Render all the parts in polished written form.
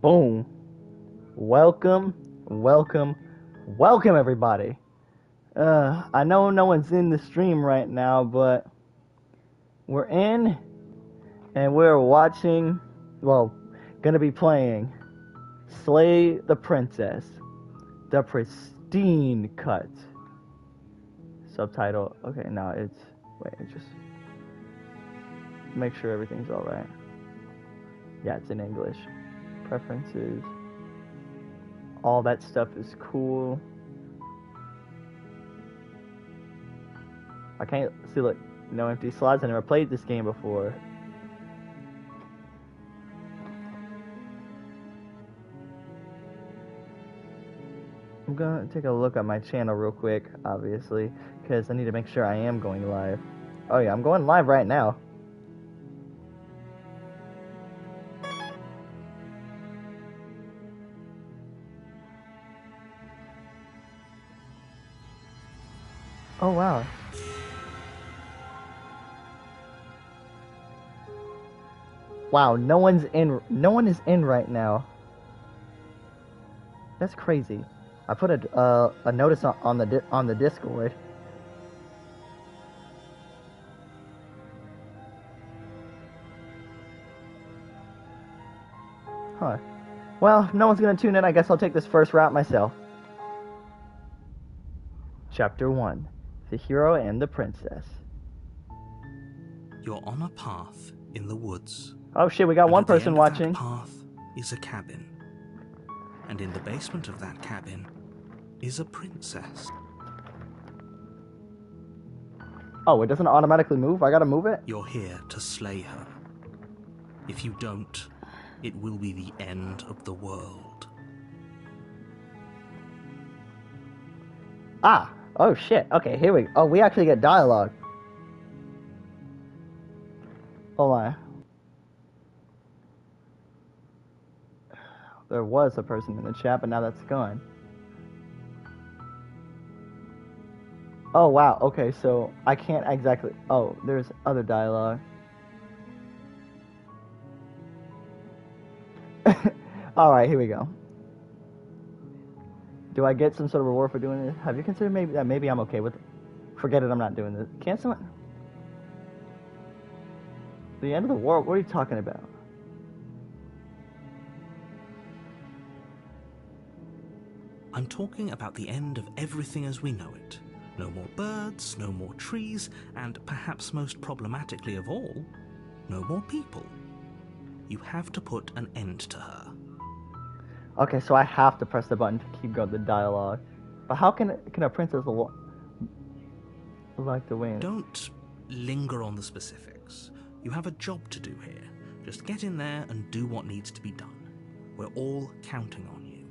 Boom. Welcome, welcome, welcome everybody. I know no one's in the stream right now, but we're in and we're watching, gonna be playing Slay the Princess, the pristine cut. Subtitle, okay, no, it's, just make sure everything's alright. Yeah, it's in English. Preferences. All that stuff is cool. I can't see, look, no empty slots. I never played this game before. I'm gonna take a look at my channel real quick, obviously, because I need to make sure I am going live. Oh yeah, I'm going live right now. Oh wow. Wow, no one is in right now. That's crazy. I put a notice on the Discord. Huh. Well, if no one's gonna tune in, I guess I'll take this first route myself. Chapter 1. The Hero and the Princess. You're on a path in the woods. Oh shit, we got one person watching. That path is a cabin. And in the basement of that cabin is a princess. Oh, it doesn't automatically move? I gotta move it? You're here to slay her. If you don't, it will be the end of the world. Ah! Oh shit, okay, here we go. Oh, we actually get dialogue. Hold on. There was a person in the chat, but now that's gone. Oh wow, okay, so I can't exactly... Oh, there's other dialogue. Alright, here we go. Do I get some sort of reward for doing this? Have you considered maybe I'm okay with it? Forget it, I'm not doing this. Can't someone... The end of the world? What are you talking about? I'm talking about the end of everything as we know it. No more birds, no more trees, and perhaps most problematically of all, no more people. You have to put an end to her. Okay, so I have to press the button to keep going the dialogue. But how can a princess like to win? Don't linger on the specifics. You have a job to do here. Just get in there and do what needs to be done. We're all counting on you.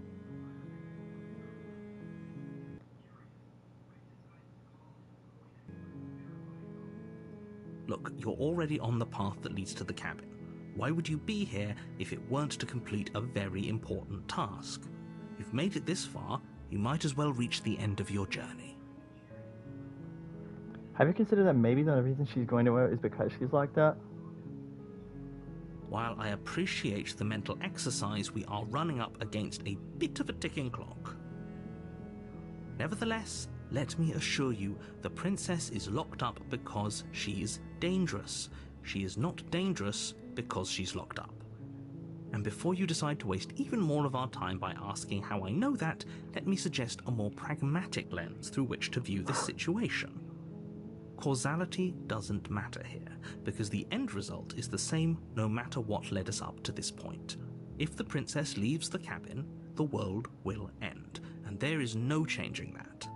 Look, you're already on the path that leads to the cabin. Why would you be here if it weren't to complete a very important task? You've made it this far, you might as well reach the end of your journey. Have you considered that maybe the reason she's going to it is because she's like that? While I appreciate the mental exercise, we are running up against a bit of a ticking clock. Nevertheless, let me assure you, the princess is locked up because she's dangerous. She is not dangerous because she's locked up. And before you decide to waste even more of our time by asking how I know that, let me suggest a more pragmatic lens through which to view this situation. Causality doesn't matter here, because the end result is the same no matter what led us up to this point. If the princess leaves the cabin, the world will end, and there is no changing that.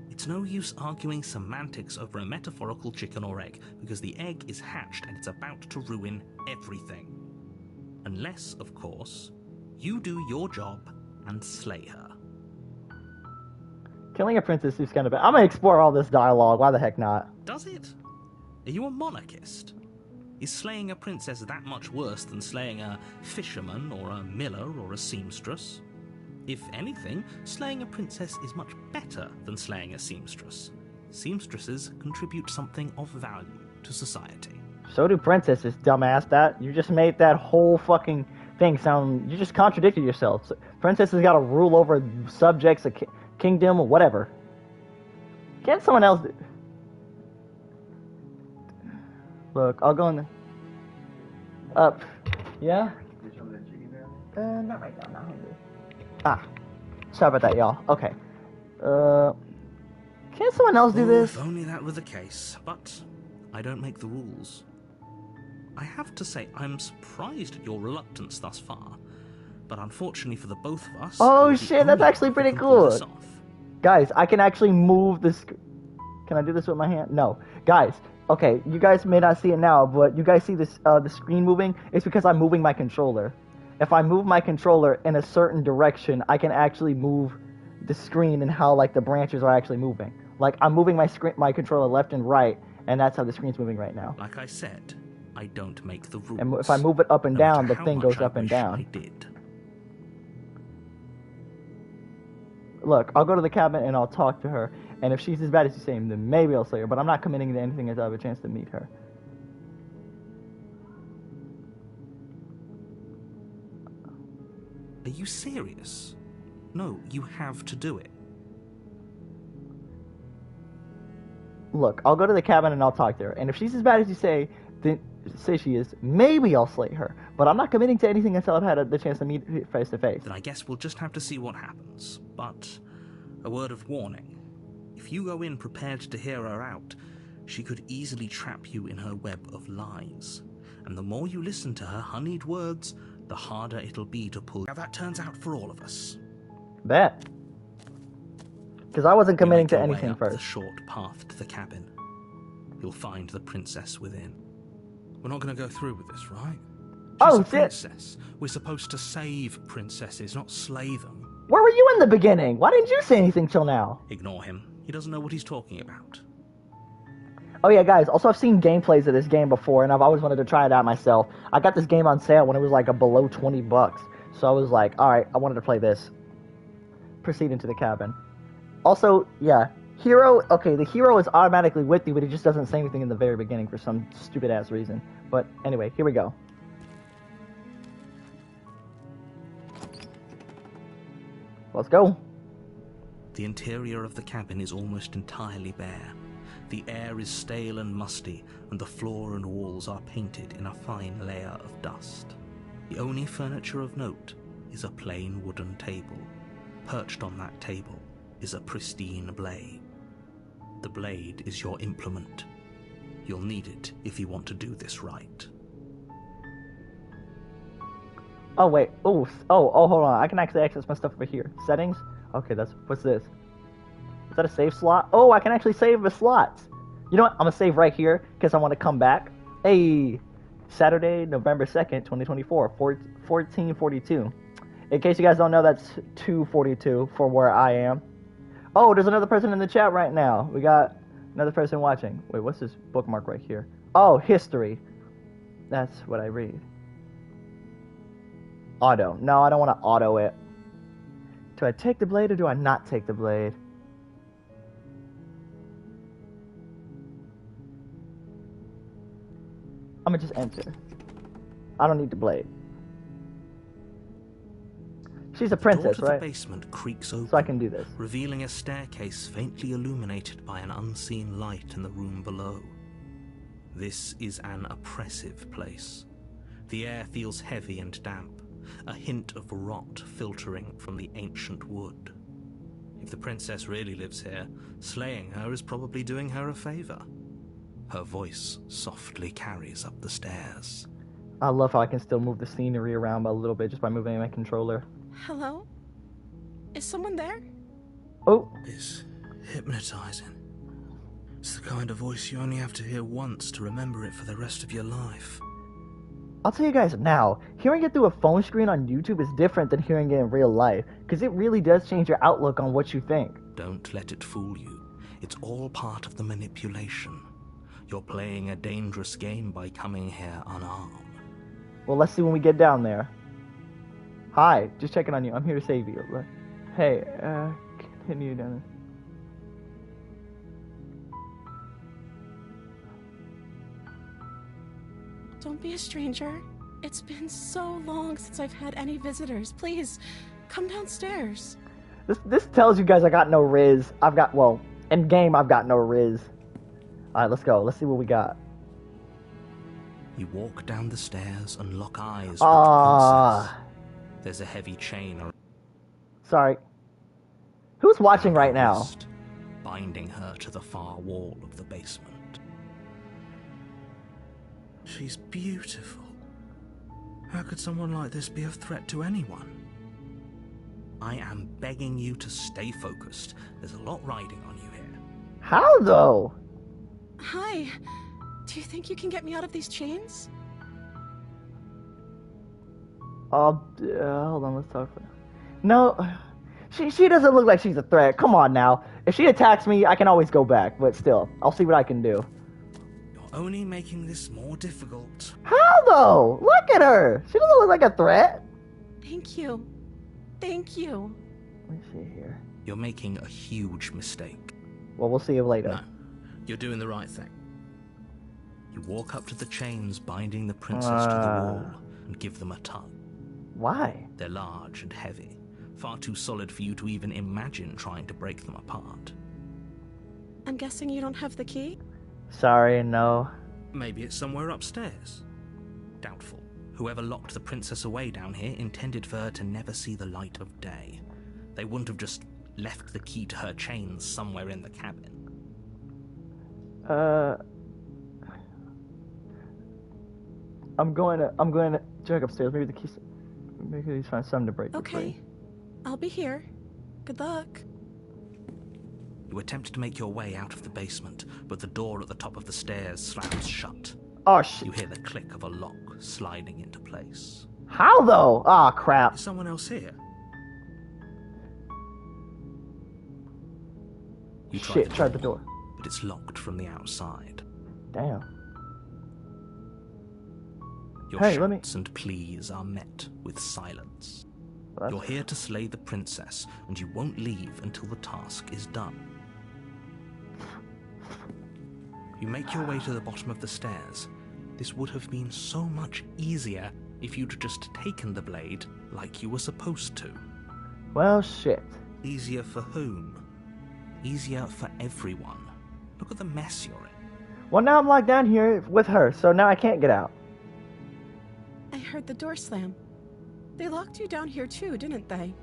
It's no use arguing semantics over a metaphorical chicken or egg, because the egg is hatched and it's about to ruin everything. Unless, of course, you do your job and slay her. Killing a princess is kind of bad. I'm gonna explore all this dialogue, why the heck not? Does it? Are you a monarchist? Is slaying a princess that much worse than slaying a fisherman or a miller or a seamstress? If anything, slaying a princess is much better than slaying a seamstress. Seamstresses contribute something of value to society. So do princesses, dumbass. That you just made that whole fucking things sound... You just contradicted yourself. So, princess has got to rule over subjects, a kingdom, or whatever. Can't someone else... Look, I'll go in the... Up. Yeah? Not right now, not hungry. Ah. Sorry about that, y'all. Okay. Can't someone else do this? If only that were the case, but I don't make the rules. I have to say, I'm surprised at your reluctance thus far, but unfortunately for the both of us... Oh shit, that's actually pretty cool. Guys, I can actually move this... Can I do this with my hand? No. Guys, okay, you guys may not see it now, but you guys see this the screen moving? It's because I'm moving my controller. If I move my controller in a certain direction, I can actually move the screen and how, like, the branches are actually moving. Like, I'm moving my controller left and right, and that's how the screen's moving right now. Like I said, I don't make the rules. And if I move it up and down, the thing goes up and down. I did. Look, I'll go to the cabin and I'll talk to her. And if she's as bad as you say, then maybe I'll slay her. But I'm not committing to anything until I have a chance to meet her. Are you serious? No, you have to do it. Look, I'll go to the cabin and I'll talk to her. And if she's as bad as you say, then say she is, maybe I'll slay her. But I'm not committing to anything until I've had the chance to meet her face to face. Then I guess we'll just have to see what happens. But a word of warning. If you go in prepared to hear her out, she could easily trap you in her web of lies. And the more you listen to her honeyed words, the harder it'll be to pull. How that turns out for all of us. Bet. Because I wasn't committing to anything way up first. The short path to the cabin. You'll find the princess within. We're not going to go through with this, right? She's a princess. We're supposed to save princesses, not slay them. Where were you in the beginning? Why didn't you say anything till now? Ignore him. He doesn't know what he's talking about. Oh yeah, guys, also I've seen gameplays of this game before, and I've always wanted to try it out myself. I got this game on sale when it was like below 20 bucks. So I was like, alright, I wanted to play this. Proceed into the cabin. Also, yeah, hero, okay, the hero is automatically with you, but he just doesn't say anything in the very beginning for some stupid-ass reason. But anyway, here we go. Let's go. The interior of the cabin is almost entirely bare. The air is stale and musty, and the floor and walls are painted in a fine layer of dust. The only furniture of note is a plain wooden table. Perched on that table is a pristine blade. The blade is your implement. You'll need it if you want to do this right. Oh, wait. Oh, hold on. I can actually access my stuff over here. Settings? Okay, what's this? Is that a save slot? Oh, I can actually save the slots. You know what? I'm going to save right here because I want to come back. Hey, Saturday, November 2nd, 2024, 14:42. In case you guys don't know, that's 2:42 for where I am. Oh, there's another person in the chat right now. We got another person watching. Wait, what's this bookmark right here? Oh, history. That's what I read. Auto. No, I don't want to auto it. Do I take the blade or do I not take the blade? I'm gonna just enter. I don't need the blade. She's a princess, the door to right? The basement creaks open, so I can do this. revealing a staircase faintly illuminated by an unseen light in the room below. This is an oppressive place. The air feels heavy and damp, a hint of rot filtering from the ancient wood. If the princess really lives here, slaying her is probably doing her a favor. Her voice softly carries up the stairs. I love how I can still move the scenery around a little bit just by moving my controller. Hello? Is someone there? Oh. It's hypnotizing. It's the kind of voice you only have to hear once to remember it for the rest of your life. I'll tell you guys now, hearing it through a phone screen on YouTube is different than hearing it in real life, because it really does change your outlook on what you think. Don't let it fool you. It's all part of the manipulation. You're playing a dangerous game by coming here unarmed. Well, let's see when we get down there. Hi, just checking on you. I'm here to save you. Hey, continue down there. Don't be a stranger. It's been so long since I've had any visitors. Please, come downstairs. This tells you guys I got no riz. I've got, well, in game I've got no riz. Alright, let's go. Let's see what we got. You walk down the stairs and lock eyes with the princess. There's a heavy chain around Sorry. Who's watching her right now? wrist, binding her to the far wall of the basement. She's beautiful. How could someone like this be a threat to anyone? I am begging you to stay focused. There's a lot riding on you here. How though? Hi. Do you think you can get me out of these chains? Hold on, let's talk for now. No, she doesn't look like she's a threat. Come on now. If she attacks me, I can always go back. But still, I'll see what I can do. You're only making this more difficult. How though? Look at her. She doesn't look like a threat. Thank you. Thank you. Let me see here. You're making a huge mistake. Well, we'll see you later. No, you're doing the right thing. You walk up to the chains binding the princess to the wall and give them a tug. Why? They're large and heavy, far too solid for you to even imagine trying to break them apart. I'm guessing you don't have the key? Sorry, no. Maybe it's somewhere upstairs. Doubtful. Whoever locked the princess away down here intended for her to never see the light of day. They wouldn't have just left the key to her chains somewhere in the cabin. I'm going to check upstairs. Maybe the keys. Maybe he's find something to break. Okay. I'll be here. Good luck. You attempt to make your way out of the basement, but the door at the top of the stairs slams shut. Oh shit! You hear the click of a lock sliding into place. How though? Ah, crap! Is someone else here? You Tried the door. But it's locked from the outside. Damn. Your shouts and pleas are met with silence. Well, you're here to slay the princess, and you won't leave until the task is done. You make your way to the bottom of the stairs. This would have been so much easier if you'd just taken the blade like you were supposed to. Well, shit. Easier for whom? Easier for everyone. Look at the mess you're in. Well, now I'm locked down here with her, so now I can't get out. I heard the door slam. They locked you down here too, didn't they?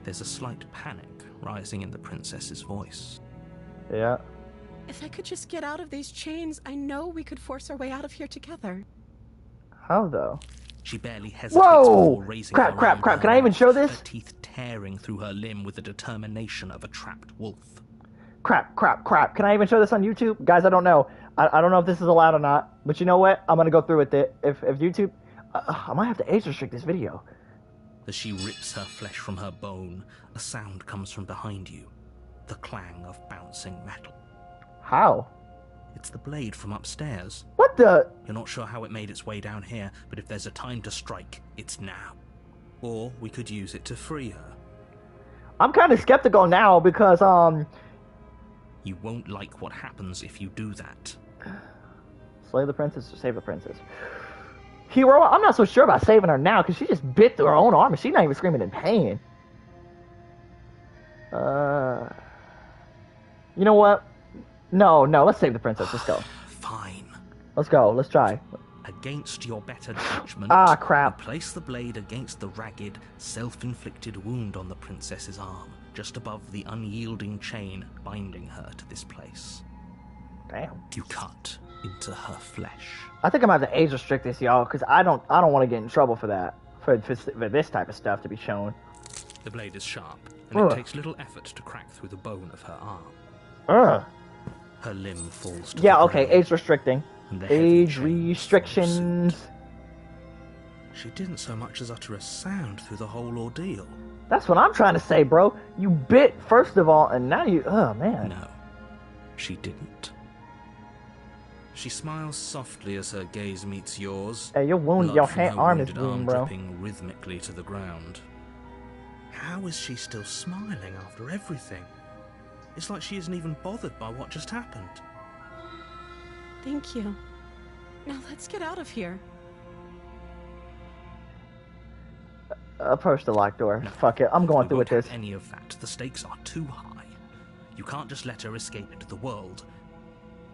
There's a slight panic rising in the princess's voice. Yeah. If I could just get out of these chains, I know we could force our way out of here together. How though? She barely hesitates Whoa! before raising Crap, her crap, arm crap. to Can her I even mouth, show this? her teeth tearing through her limb with the determination of a trapped wolf. Crap, crap, crap. Can I even show this on YouTube? Guys, I don't know. I don't know if this is allowed or not. But you know what? I'm gonna go through with it. If YouTube... I might have to age restrict this video. As she rips her flesh from her bone, a sound comes from behind you. The clang of bouncing metal. How? It's the blade from upstairs. What the... You're not sure how it made its way down here, but if there's a time to strike, it's now. Or we could use it to free her. I'm kind of skeptical now because, You won't like what happens if you do that. Slay the princess or save the princess? Hero, I'm not so sure about saving her now because she just bit through her own arm and she's not even screaming in pain. You know what? No, let's save the princess. Let's go. Fine. Let's go. Let's try. Against your better judgment, Ah, crap. you place the blade against the ragged, self-inflicted wound on the princess's arm, just above the unyielding chain binding her to this place. Damn. You cut into her flesh. I think I'm gonna have to age restrict this, y'all, because I don't want to get in trouble for that. For this type of stuff to be shown. The blade is sharp, and it takes little effort to crack through the bone of her arm. Ugh. Her limb falls to Yeah, the okay, ground, age restricting. and the heavy Age chains restrictions. follow suit. She didn't so much as utter a sound through the whole ordeal. That's what I'm trying to say, bro. You bit, first of all, and now you... Oh, man. No, she didn't. She smiles softly as her gaze meets yours. Hey, your wound, Blood your from her arm is wounded bleeding, arm bro. dripping rhythmically to the ground. How is she still smiling after everything? It's like she isn't even bothered by what just happened. Thank you. Now let's get out of here. Approach the locked door. No, Fuck it. I'm going we through with won't this. have any of that. The stakes are too high. You can't just let her escape into the world.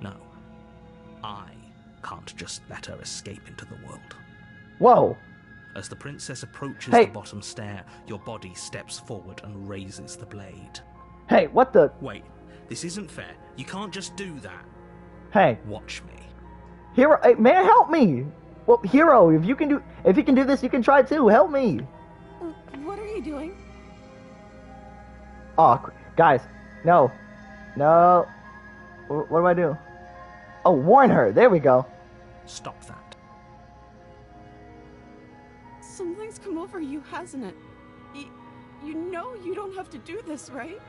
No. I can't just let her escape into the world. Whoa. As the princess approaches Hey. the bottom stair, your body steps forward and raises the blade. Hey, what the? Wait, this isn't fair. You can't just do that. Hey, Watch me. Hero, hey, man, help me. Well, Hero, if you can do this, you can try too. Help me. What are you doing? Oh, guys, no. What do I do? Oh, warn her. There we go. Stop that. Something's come over you, hasn't it? You know you don't have to do this, right?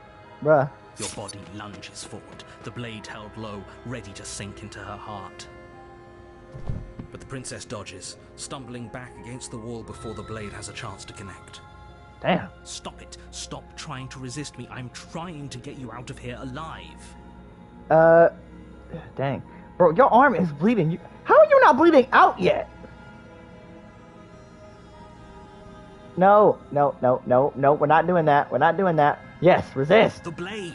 Bruh. Your body lunges forward, the blade held low, ready to sink into her heart. But the princess dodges, stumbling back against the wall before the blade has a chance to connect. Damn. Stop it. Stop trying to resist me. I'm trying to get you out of here alive. Dang. Bro, your arm is bleeding. How are you not bleeding out yet? No, we're not doing that. We're not doing that. Yes, resist. The blade.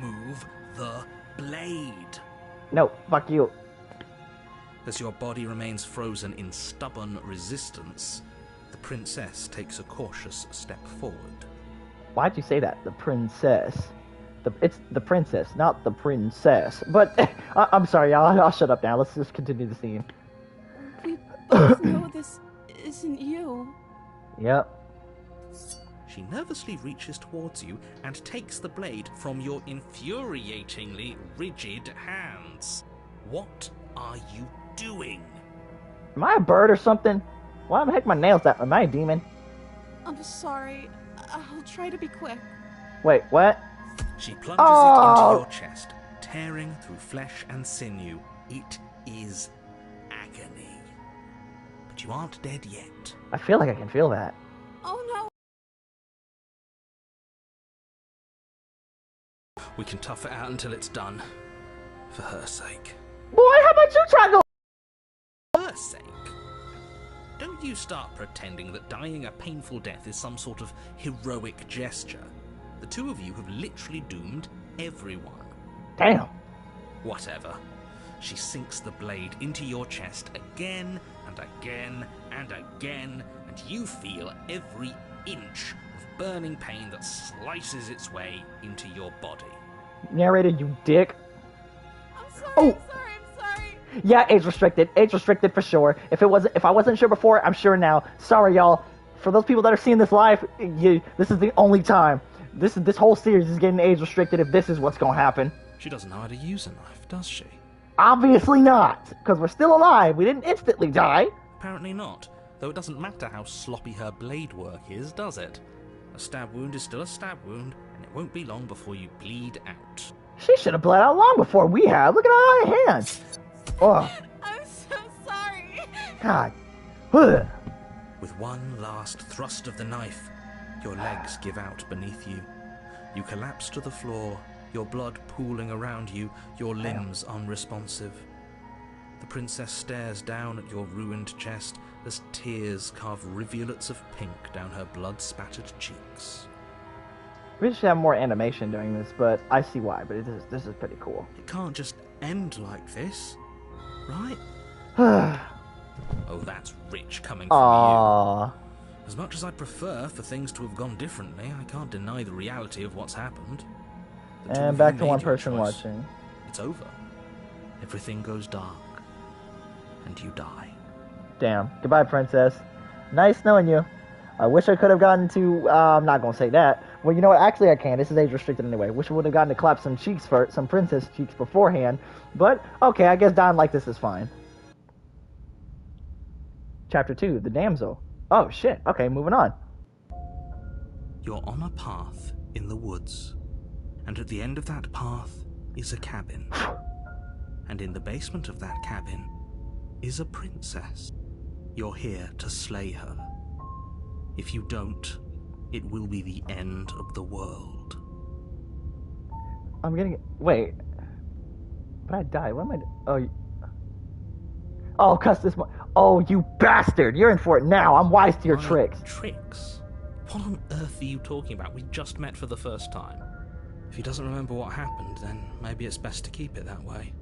Move the blade. No, fuck you. As your body remains frozen in stubborn resistance, the princess takes a cautious step forward. Why'd you say that? The princess. It's the princess, not the princess. But, I'm sorry, I'll shut up now. Let's just continue the scene. We both know this isn't you. Yep. She nervously reaches towards you and takes the blade from your infuriatingly rigid hands. What are you doing? Am I a bird or something? Why the heck my nails that? Am I a demon? I'm sorry. I'll try to be quick. Wait, what? She plunges it Oh! into your chest, tearing through flesh and sinew. It is agony. But you aren't dead yet. I feel like I can feel that. Oh no. We can tough it out until it's done. For her sake. Boy, how about you try to go? Her sake? Don't you start pretending that dying a painful death is some sort of heroic gesture. The two of you have literally doomed everyone. Damn. Whatever. She sinks the blade into your chest again and again and again, and you feel every inch of burning pain that slices its way into your body. Narrator, you dick. I'm sorry. Oh. I'm sorry. Yeah, age restricted. Age restricted for sure. If I wasn't sure before, I'm sure now. Sorry, y'all. For those people that are seeing this live, this is the only time. This whole series is getting age restricted if this is what's gonna happen. She doesn't know how to use a knife, does she? Obviously not, because we're still alive. We didn't instantly die. Apparently not. Though it doesn't matter how sloppy her blade work is, does it? A stab wound is still a stab wound, and it won't be long before you bleed out. She should have bled out long before we have. Look at her hands. Oh, I'm so sorry. God. Ugh. With one last thrust of the knife, your legs give out beneath you. You collapse to the floor, your blood pooling around you, your limbs unresponsive. The princess stares down at your ruined chest as tears carve rivulets of pink down her blood-spattered cheeks. We should have more animation during this, but I see why. But this is pretty cool. It can't just end like this, right? Oh, that's rich coming from you. Aww. As much as I'd prefer for things to have gone differently, I can't deny the reality of what's happened. The two of And you back to made one your person choice. watching. It's over. Everything goes dark. And you die. Damn. Goodbye, princess. Nice knowing you. I wish I could have gotten to, I'm not gonna say that. Well, you know what? Actually, I can. This is age restricted anyway. Wish I would have gotten to clap some cheeks first, some princess cheeks beforehand. But, okay, I guess dying like this is fine. Chapter 2, The Damsel. Oh, shit. Okay, moving on. You're on a path in the woods. And at the end of that path is a cabin. And in the basement of that cabin is a princess. You're here to slay her. If you don't, it will be the end of the world. I'm getting... Wait. But I died. What am I... Oh, oh, cuss this... Oh, you bastard! You're in for it now. I'm wise to your My tricks. Tricks? What on earth are you talking about? We just met for the first time. If he doesn't remember what happened, then maybe it's best to keep it that way.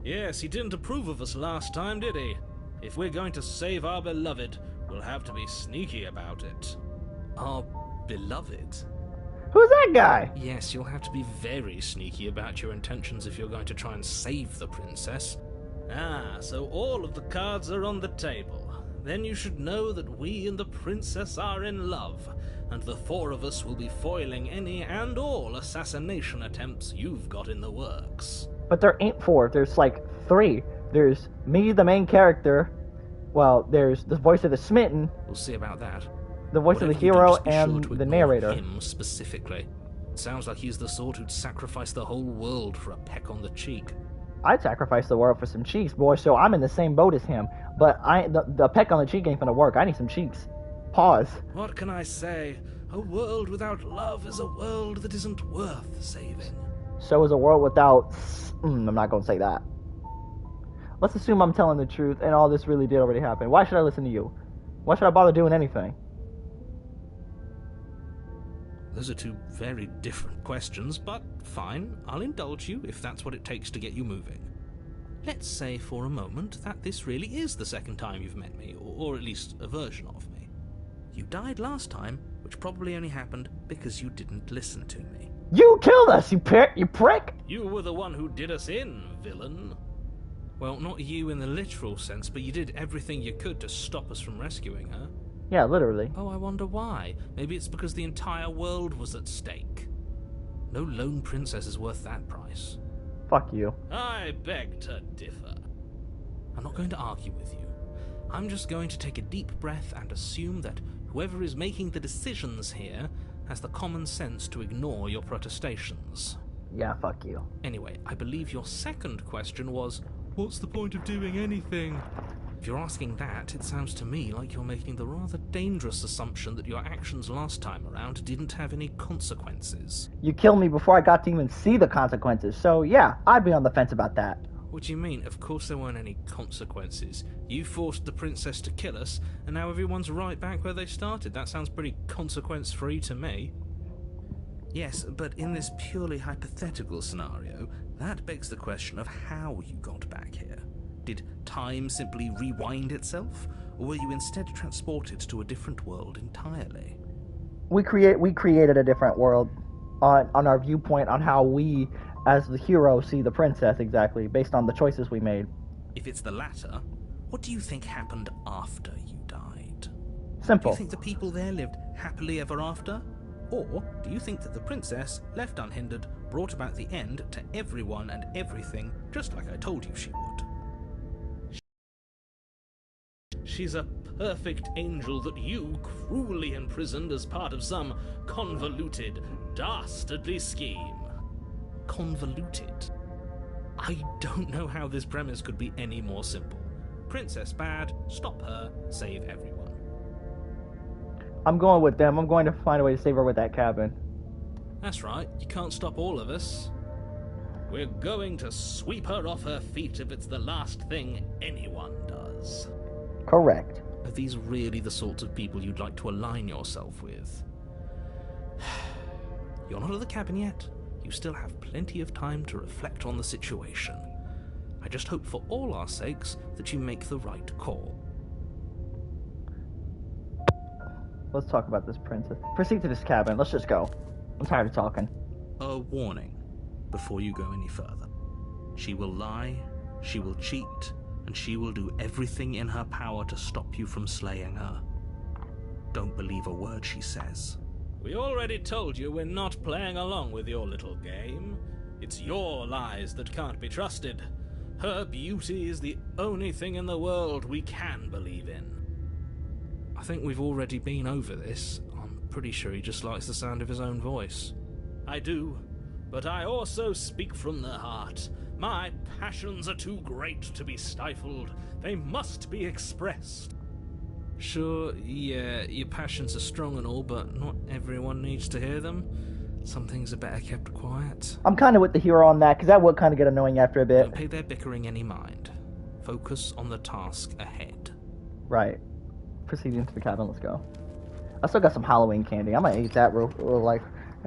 Yes, he didn't approve of us last time, did he? If we're going to save our beloved, we'll have to be sneaky about it. Our beloved? Who's that guy? Yes, you'll have to be very sneaky about your intentions if you're going to try and save the princess. Ah, so all of the cards are on the table. Then you should know that we and the princess are in love, and the four of us will be foiling any and all assassination attempts you've got in the works. But there ain't four. There's like three. There's me, the main character. Well, there's the voice of the smitten. We'll see about that. The voice Whatever of the you do, hero just be and sure to the ignore narrator. Him specifically. Sounds like he's the sort who'd sacrifice the whole world for a peck on the cheek. I'd sacrifice the world for some cheeks, boy, so I'm in the same boat as him. But the peck on the cheek ain't gonna work. I need some cheeks. Pause. What can I say? A world without love is a world that isn't worth saving. So is a world without... I'm not gonna say that. Let's assume I'm telling the truth and all this really did already happen. Why should I listen to you? Why should I bother doing anything? Those are two very different questions, but fine, I'll indulge you if that's what it takes to get you moving. Let's say for a moment that this really is the second time you've met me, or at least a version of me. You died last time, which probably only happened because you didn't listen to me. You killed us, you prick! You were the one who did us in, villain. Well, not you in the literal sense, but you did everything you could to stop us from rescuing her. Yeah, literally. Oh, I wonder why. Maybe it's because the entire world was at stake. No lone princess is worth that price. Fuck you. I beg to differ. I'm not going to argue with you. I'm just going to take a deep breath and assume that whoever is making the decisions here has the common sense to ignore your protestations. Yeah, fuck you. Anyway, I believe your second question was, what's the point of doing anything? If you're asking that, it sounds to me like you're making the rather dangerous assumption that your actions last time around didn't have any consequences. You killed me before I got to even see the consequences, so yeah, I'd be on the fence about that. What do you mean? Of course there weren't any consequences. You forced the princess to kill us, and now everyone's right back where they started. That sounds pretty consequence-free to me. Yes, but in this purely hypothetical scenario, that begs the question of how you got back here. Did time simply rewind itself, or were you instead transported to a different world entirely? We created a different world on our viewpoint on how we, as the hero, see the princess exactly, based on the choices we made. If it's the latter, what do you think happened after you died? Simple. Do you think the people there lived happily ever after? Or do you think that the princess, left unhindered, brought about the end to everyone and everything, just like I told you she would? She's a perfect angel that you cruelly imprisoned as part of some convoluted, dastardly scheme. Convoluted? I don't know how this premise could be any more simple. Princess bad, stop her, save everyone. I'm going with them. I'm going to find a way to save her with that cabin. That's right, you can't stop all of us. We're going to sweep her off her feet if it's the last thing anyone does. Correct. Are these really the sorts of people you'd like to align yourself with? You're not at the cabin yet. You still have plenty of time to reflect on the situation. I just hope for all our sakes that you make the right call. Let's talk about this princess. Proceed to this cabin. Let's just go. I'm tired of talking. A warning before you go any further. She will lie, she will cheat, and she will do everything in her power to stop you from slaying her. Don't believe a word she says. We already told you we're not playing along with your little game. It's your lies that can't be trusted. Her beauty is the only thing in the world we can believe in. I think we've already been over this. I'm pretty sure he just likes the sound of his own voice. I do, but I also speak from the heart. My passions are too great to be stifled. They must be expressed. Sure, yeah, your passions are strong and all, but not everyone needs to hear them. Some things are better kept quiet. I'm kind of with the hero on that, because that would kind of get annoying after a bit. Don't pay their bickering any mind. Focus on the task ahead. Right. Proceeding to the cabin, let's go. I still got some Halloween candy. I'm gonna eat that real like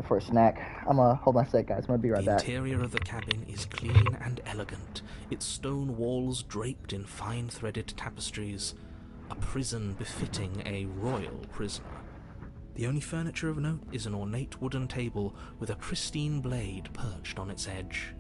for a snack. I'm gonna hold on a sec, guys. I'm gonna be right The back. interior of the cabin is clean and elegant, its stone walls draped in fine-threaded tapestries, a prison befitting a royal prisoner. The only furniture of note is an ornate wooden table with a pristine blade perched on its edge.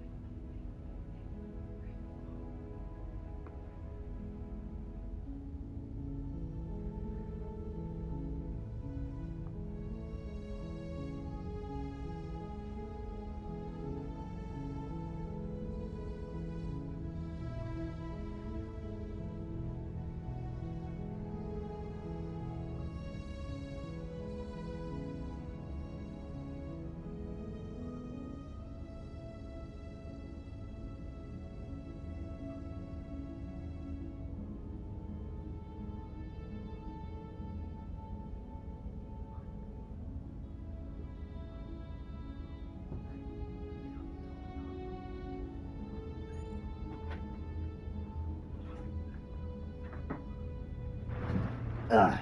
Ugh.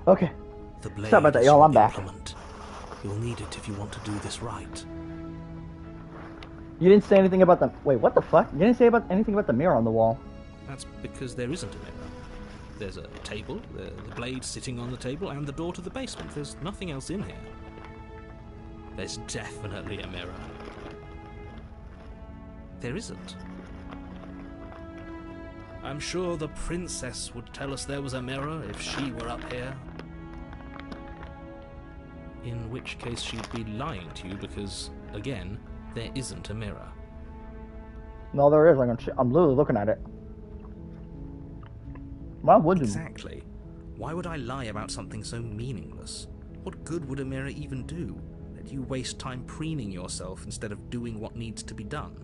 Okay. The blade Sorry about that, is y'all. your I'm back. implement. You'll need it if you want to do this right. You didn't say anything about the. Wait, what the fuck? You didn't say anything about the mirror on the wall. That's because there isn't a mirror. There's a table, the blade sitting on the table, and the door to the basement. There's nothing else in here. There's definitely a mirror. There isn't. I'm sure the princess would tell us there was a mirror if she were up here. In which case she'd be lying to you because, again, there isn't a mirror. No, there is. I'm literally looking at it. Why would you? Exactly. Why would I lie about something so meaningless? What good would a mirror even do? That you waste time preening yourself instead of doing what needs to be done.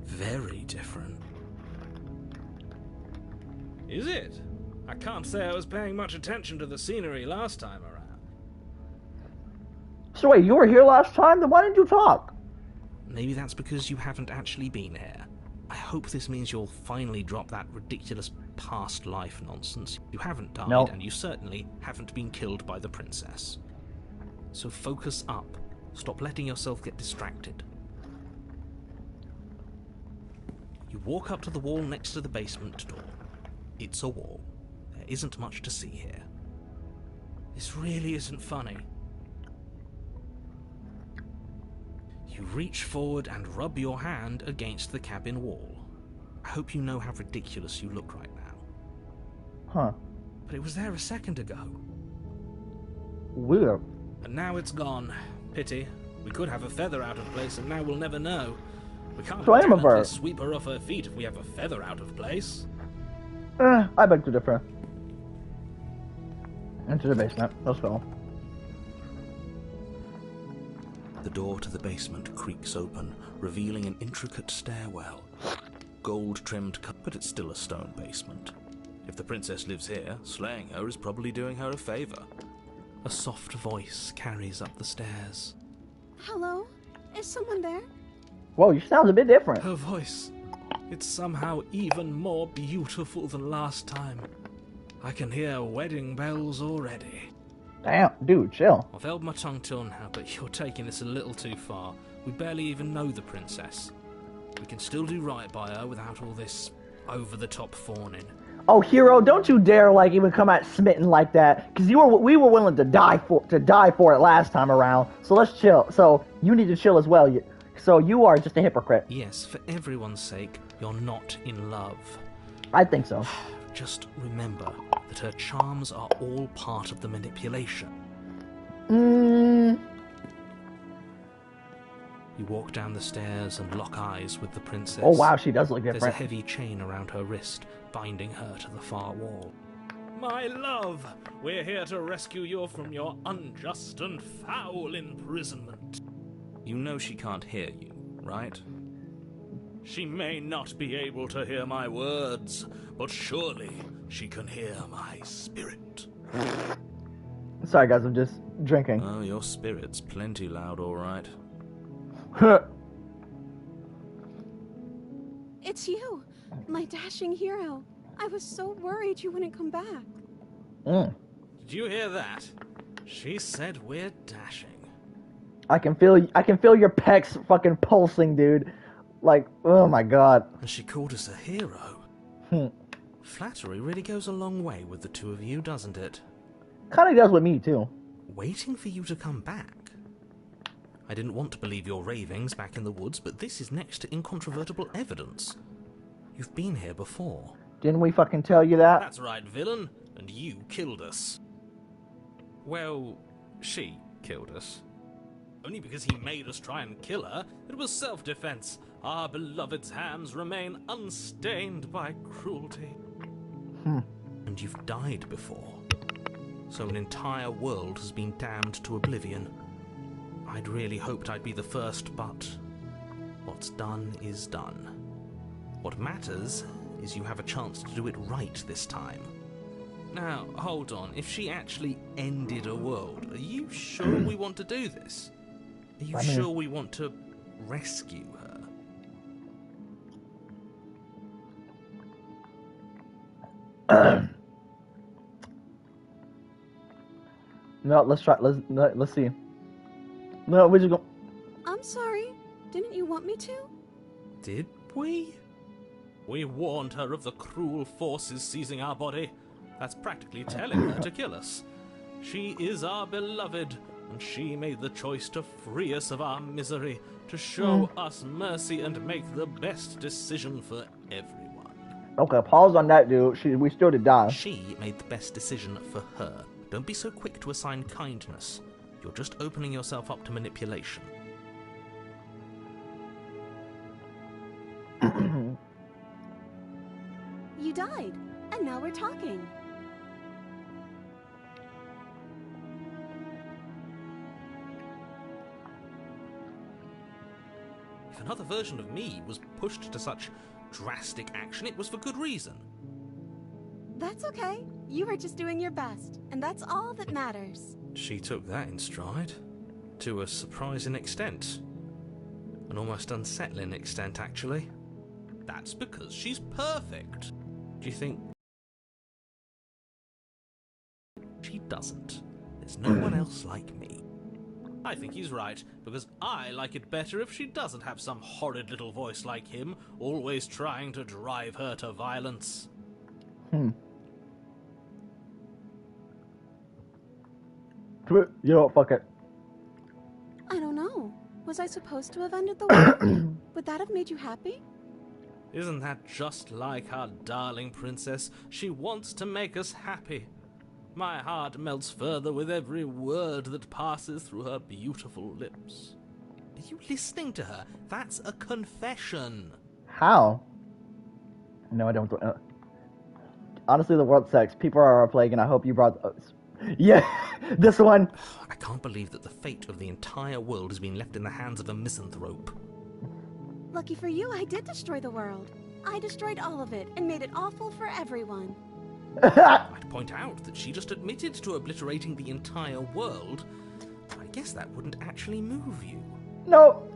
Very different. Is it? I can't say I was paying much attention to the scenery last time around. So wait, you were here last time? Then why didn't you talk? Maybe that's because you haven't actually been here. I hope this means you'll finally drop that ridiculous past life nonsense. You haven't died, Nope. and you certainly haven't been killed by the princess. So focus up. Stop letting yourself get distracted. You walk up to the wall next to the basement door. It's a wall. There isn't much to see here. This really isn't funny. You reach forward and rub your hand against the cabin wall. I hope you know how ridiculous you look right now. Huh. But it was there a second ago. Weird. And now it's gone. Pity. We could have a feather out of place and now we'll never know. We can't So I am a definitely bird. sweep her off her feet if we have a feather out of place. I beg to differ. Into the basement. Let's go. The door to the basement creaks open, revealing an intricate stairwell. Gold-trimmed, but it's still a stone basement. If the princess lives here, slaying her is probably doing her a favor. A soft voice carries up the stairs. Hello? Is someone there? Whoa, you sound a bit different. Her voice. It's somehow even more beautiful than last time. I can hear wedding bells already. Damn, dude, chill. I've held my tongue till now, but you're taking this a little too far. We barely even know the princess. We can still do right by her without all this over-the-top fawning. Oh, hero, don't you dare like even come at smitten like that, because we were willing to die for it last time around. So let's chill. So you need to chill as well. So you are just a hypocrite. Yes, for everyone's sake, you're not in love. I think so. Just remember that her charms are all part of the manipulation. You walk down the stairs and lock eyes with the princess. Oh wow, she does look There's a different. heavy chain around her wrist, binding her to the far wall. My love, we're here to rescue you from your unjust and foul imprisonment. You know she can't hear you, right? She may not be able to hear my words, but surely she can hear my spirit. Sorry guys, I'm just drinking. Oh, your spirit's plenty loud, all right. It's you, my dashing hero. I was so worried you wouldn't come back. Mm. Did you hear that? She said we're dashing. I can feel your pecs fucking pulsing, dude. Like, oh my god. And she called us a hero. Hmm. Flattery really goes a long way with the two of you, doesn't it? Kinda does with me, too. Waiting for you to come back. I didn't want to believe your ravings back in the woods, but this is next to incontrovertible evidence. You've been here before. Didn't we fucking tell you that? That's right, villain, and you killed us. Well, she killed us. Only because he made us try and kill her. It was self-defense. Our beloved's hands remain unstained by cruelty. And you've died before. So an entire world has been damned to oblivion. I'd really hoped I'd be the first, but what's done is done. What matters is you have a chance to do it right this time. Now, hold on. If she actually ended a world, are you sure we want to do this? Are you sure we want to rescue her? No, let's try. Let's see. No, we just go. I'm sorry. Didn't you want me to? Did we? We warned her of the cruel forces seizing our body. That's practically telling her to kill us. She is our beloved, and she made the choice to free us of our misery, to show us mercy and make the best decision for everyone. Okay, pause on that, dude. We still did die. She made the best decision for her. Don't be so quick to assign kindness. You're just opening yourself up to manipulation. You died, and now we're talking. If another version of me was pushed to such drastic action, it was for good reason. That's okay. You were just doing your best, and that's all that matters. She took that in stride. To a surprising extent. An almost unsettling extent, actually. That's because she's perfect. Do you think... She doesn't. There's no one else like me. I think he's right, because I like it better if she doesn't have some horrid little voice like him, always trying to drive her to violence. You know, fuck it. I don't know. Was I supposed to have ended the war? Would that have made you happy? Isn't that just like our darling princess? She wants to make us happy. My heart melts further with every word that passes through her beautiful lips. Are you listening to her? That's a confession. How? No, I don't. Honestly, the world sucks. People are a plague, and I hope you brought... Yeah, this one. I can't believe that the fate of the entire world has been left in the hands of a misanthrope. Lucky for you, I did destroy the world. I destroyed all of it and made it awful for everyone. I'd point out that she just admitted to obliterating the entire world. I guess that wouldn't actually move you. No.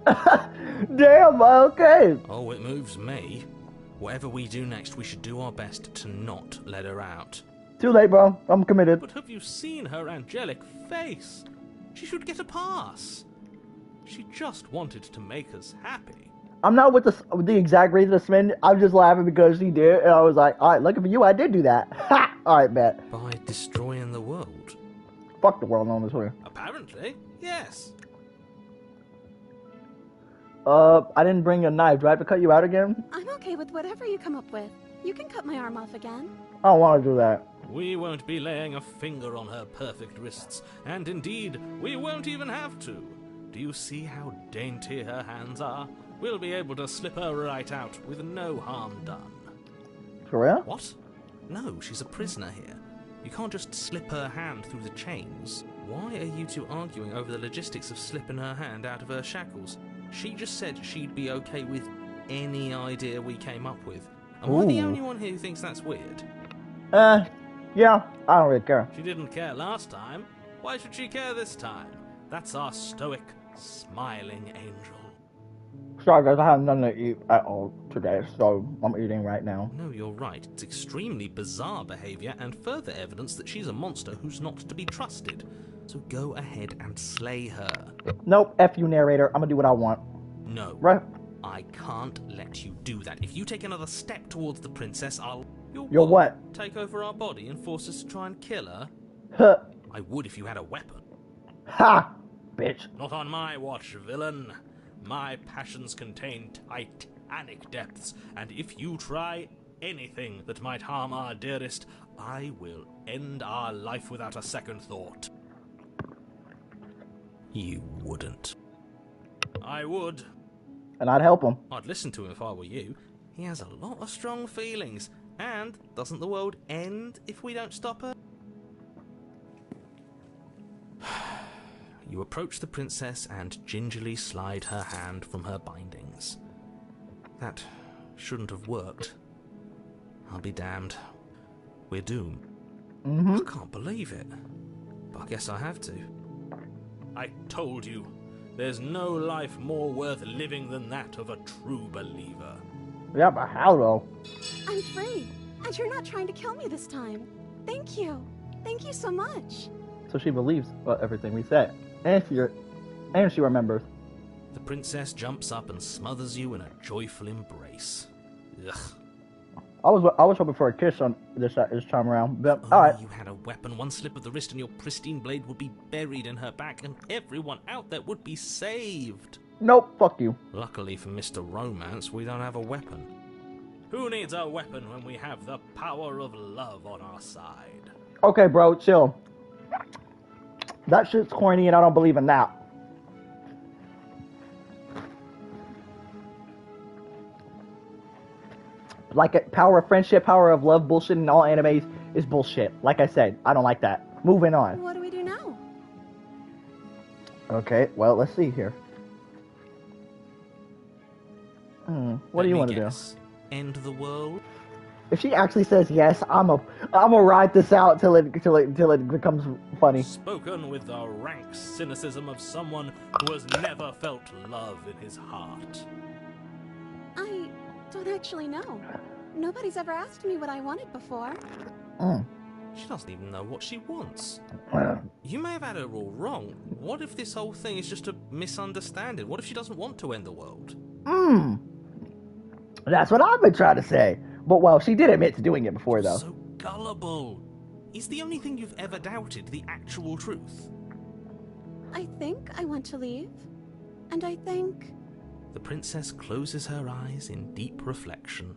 Damn, okay. Oh, it moves me. Whatever we do next, we should do our best to not let her out. Too late, bro. I'm committed. But have you seen her angelic face? She should get a pass. She just wanted to make us happy. I'm not with the exact reason to spend. I'm just laughing because she did, and I was like, all right, looking for you, I did do that. Ha! All right, bet. By destroying the world. Fuck the world on this way. Apparently, yes. I didn't bring a knife. Do I have to cut you out again? I'm okay with whatever you come up with. You can cut my arm off again. I don't want to do that. We won't be laying a finger on her perfect wrists, and indeed, we won't even have to. Do you see how dainty her hands are? We'll be able to slip her right out with no harm done. For real? What? No, she's a prisoner here. You can't just slip her hand through the chains. Why are you two arguing over the logistics of slipping her hand out of her shackles? She just said she'd be okay with any idea we came up with. Am I the only one here who thinks that's weird? Yeah, I don't really care. She didn't care last time. Why should she care this time? That's our stoic, smiling angel. Sorry guys, I have nothing to eat at all today, so I'm eating right now. No, you're right. It's extremely bizarre behavior and further evidence that she's a monster who's not to be trusted. So go ahead and slay her. Nope, F you narrator, I'm gonna do what I want. No. Right? I can't let you do that. If you take another step towards the princess, You'll what? Take over our body and force us to try and kill her? Huh. I would if you had a weapon. Ha! Bitch. Not on my watch, villain. My passions contain titanic depths, and if you try anything that might harm our dearest, I will end our life without a second thought. You wouldn't. I would. And I'd help him. I'd listen to him if I were you. He has a lot of strong feelings. And doesn't the world end if we don't stop her? You approach the princess and gingerly slide her hand from her bindings. That shouldn't have worked. I'll be damned. We're doomed. I can't believe it. But I guess I have to. I told you, there's no life more worth living than that of a true believer. Yeah, but how though? I'm free, and you're not trying to kill me this time. Thank you. Thank you so much. So she believes everything we said. And she remembers. The princess jumps up and smothers you in a joyful embrace. Ugh. I was hoping for a kiss on this time around, but If alright. only you had a weapon, one slip of the wrist and your pristine blade would be buried in her back and everyone out there would be saved. Nope, fuck you. Luckily for Mr. Romance, we don't have a weapon. Who needs a weapon when we have the power of love on our side? Okay, bro, chill. That shit's corny and I don't believe in that. Like power of friendship, power of love bullshit in all animes is bullshit. Like I said, I don't like that. Moving on. What do we do now? Okay, well, let's see here. What do you want to do? End the world? If she actually says yes, I'ma ride this out till it becomes funny. Spoken with the rank cynicism of someone who has never felt love in his heart. I don't actually know. Nobody's ever asked me what I wanted before. She doesn't even know what she wants. You may have had her all wrong. What if this whole thing is just a misunderstanding? What if she doesn't want to end the world? That's what I've been trying to say. But well, she did admit to doing it before, though. So gullible. Is the only thing you've ever doubted the actual truth? I think I want to leave. And I think... The princess closes her eyes in deep reflection.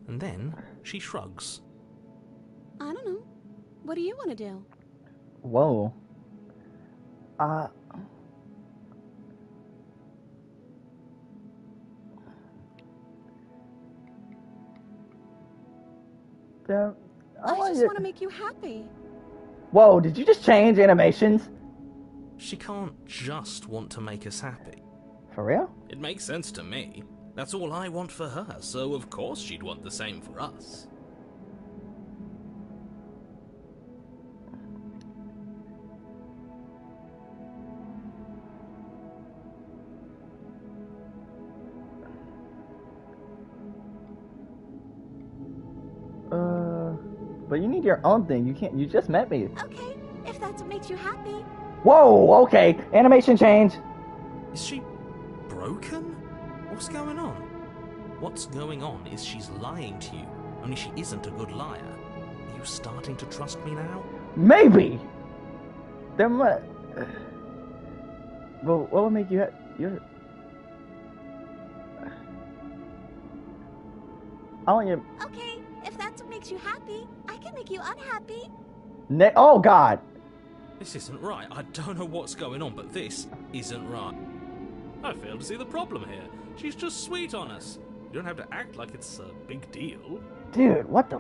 And then she shrugs. I don't know. What do you want to do? Whoa. I just want to make you happy. Whoa, did you just change animations? She can't just want to make us happy. For real? It makes sense to me. That's all I want for her, so of course she'd want the same for us. But you need your own thing. You just met me. Okay, if that's what makes you happy. Whoa, okay. Animation change. Is she broken? What's going on? What's going on is she's lying to you, only she isn't a good liar. Are you starting to trust me now? Maybe. Then what? Well, what would make you you're... I want you... Okay, if that's what makes you happy, I can make you unhappy. Oh, God. This isn't right. I don't know what's going on, but this isn't right. I fail to see the problem here. She's just sweet on us. You don't have to act like it's a big deal. Dude, what the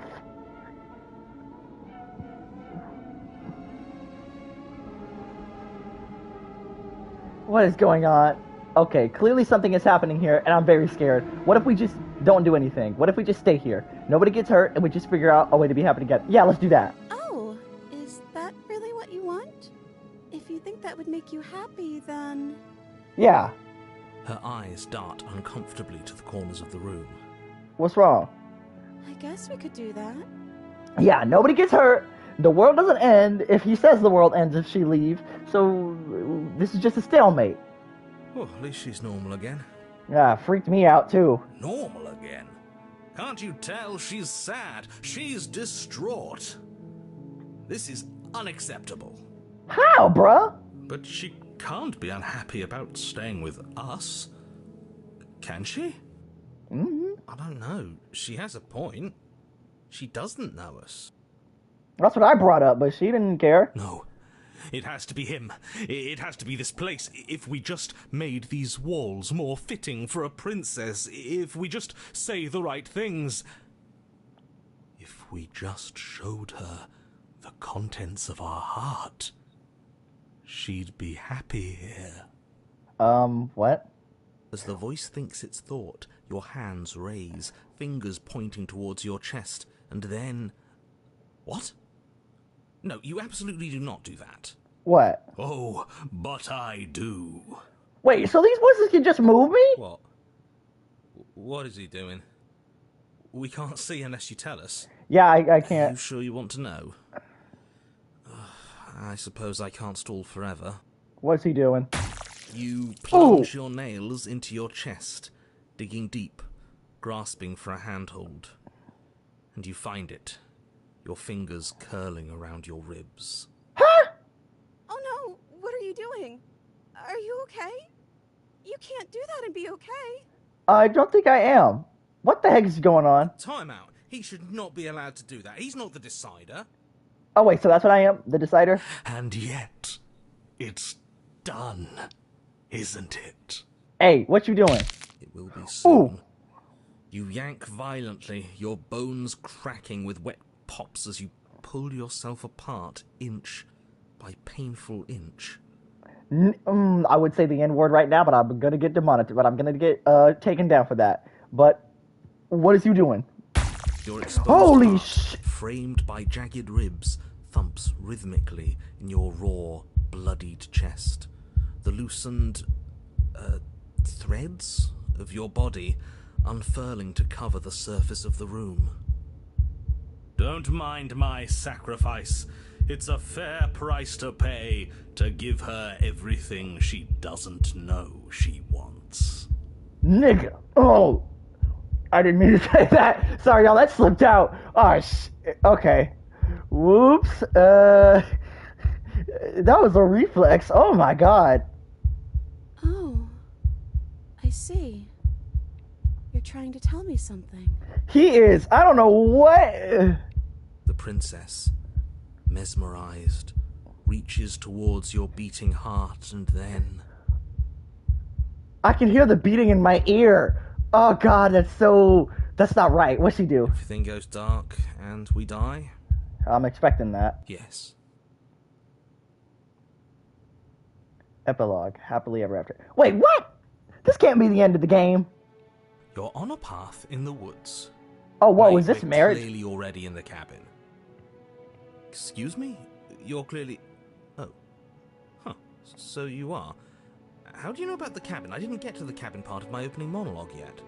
What is going on? Okay, clearly something is happening here, and I'm very scared. What if we just don't do anything? What if we just stay here? Nobody gets hurt, and we just figure out a way to be happy together. Yeah, let's do that. Oh, is that really what you want? If you think that would make you happy, then... Yeah. Her eyes dart uncomfortably to the corners of the room. What's wrong? I guess we could do that. Yeah, nobody gets hurt. The world doesn't end if he says the world ends if she leaves. So this is just a stalemate. Oh, at least she's normal again. Yeah, freaked me out too. Normal again? Can't you tell she's sad? She's distraught. This is unacceptable. How, bruh? But she can't be unhappy about staying with us. Can she? I don't know. She has a point. She doesn't know us. That's what I brought up, but she didn't care. No. It has to be him. It has to be this place. If we just made these walls more fitting for a princess, if we just say the right things, if we just showed her the contents of our heart, she'd be happy here. What? As the voice thinks its thought, your hands raise, fingers pointing towards your chest, and then... What? No, you absolutely do not do that. What? Oh, but I do. Wait, so these voices can just move me? What? What is he doing? We can't see unless you tell us. Yeah, I Are you can't. sure you want to know? I suppose I can't stall forever. What's he doing? You plunge your nails into your chest, digging deep, grasping for a handhold. And you find it, your fingers curling around your ribs. Huh? Oh no, what are you doing? Are you okay? You can't do that and be okay. I don't think I am. What the heck is going on? Time out. He should not be allowed to do that. He's not the decider. Oh, wait, so that's what I am? The decider? And yet, it's done, isn't it? Hey, what you doing? It will be soon. Ooh. You yank violently, your bones cracking with wet pops as you pull yourself apart inch by painful inch. I would say the N-word right now, but I'm gonna get demonetized. But I'm gonna get taken down for that. But what is you doing? Your exposed Holy heart, sh! framed by jagged ribs, thumps rhythmically in your raw, bloodied chest. The loosened threads of your body unfurling to cover the surface of the room. Don't mind my sacrifice. It's a fair price to pay to give her everything she doesn't know she wants. Nigga. Oh. I didn't mean to say that. Sorry, y'all. That slipped out. Oh, okay. Whoops. That was a reflex. Oh, my God. Oh, I see. You're trying to tell me something. He is. I don't know what. The princess, mesmerized, reaches towards your beating heart and then... I can hear the beating in my ear. Oh, God, that's not right. What's he do? Everything goes dark and we die? I'm expecting that. Yes. Epilogue. Happily ever after. Wait, what? This can't be the end of the game. You're on a path in the woods. Oh, whoa, Wait, is this we're marriage? clearly already in the cabin. Excuse me? You're clearly... Oh. Huh. So you are. How do you know about the cabin? I didn't get to the cabin part of my opening monologue yet.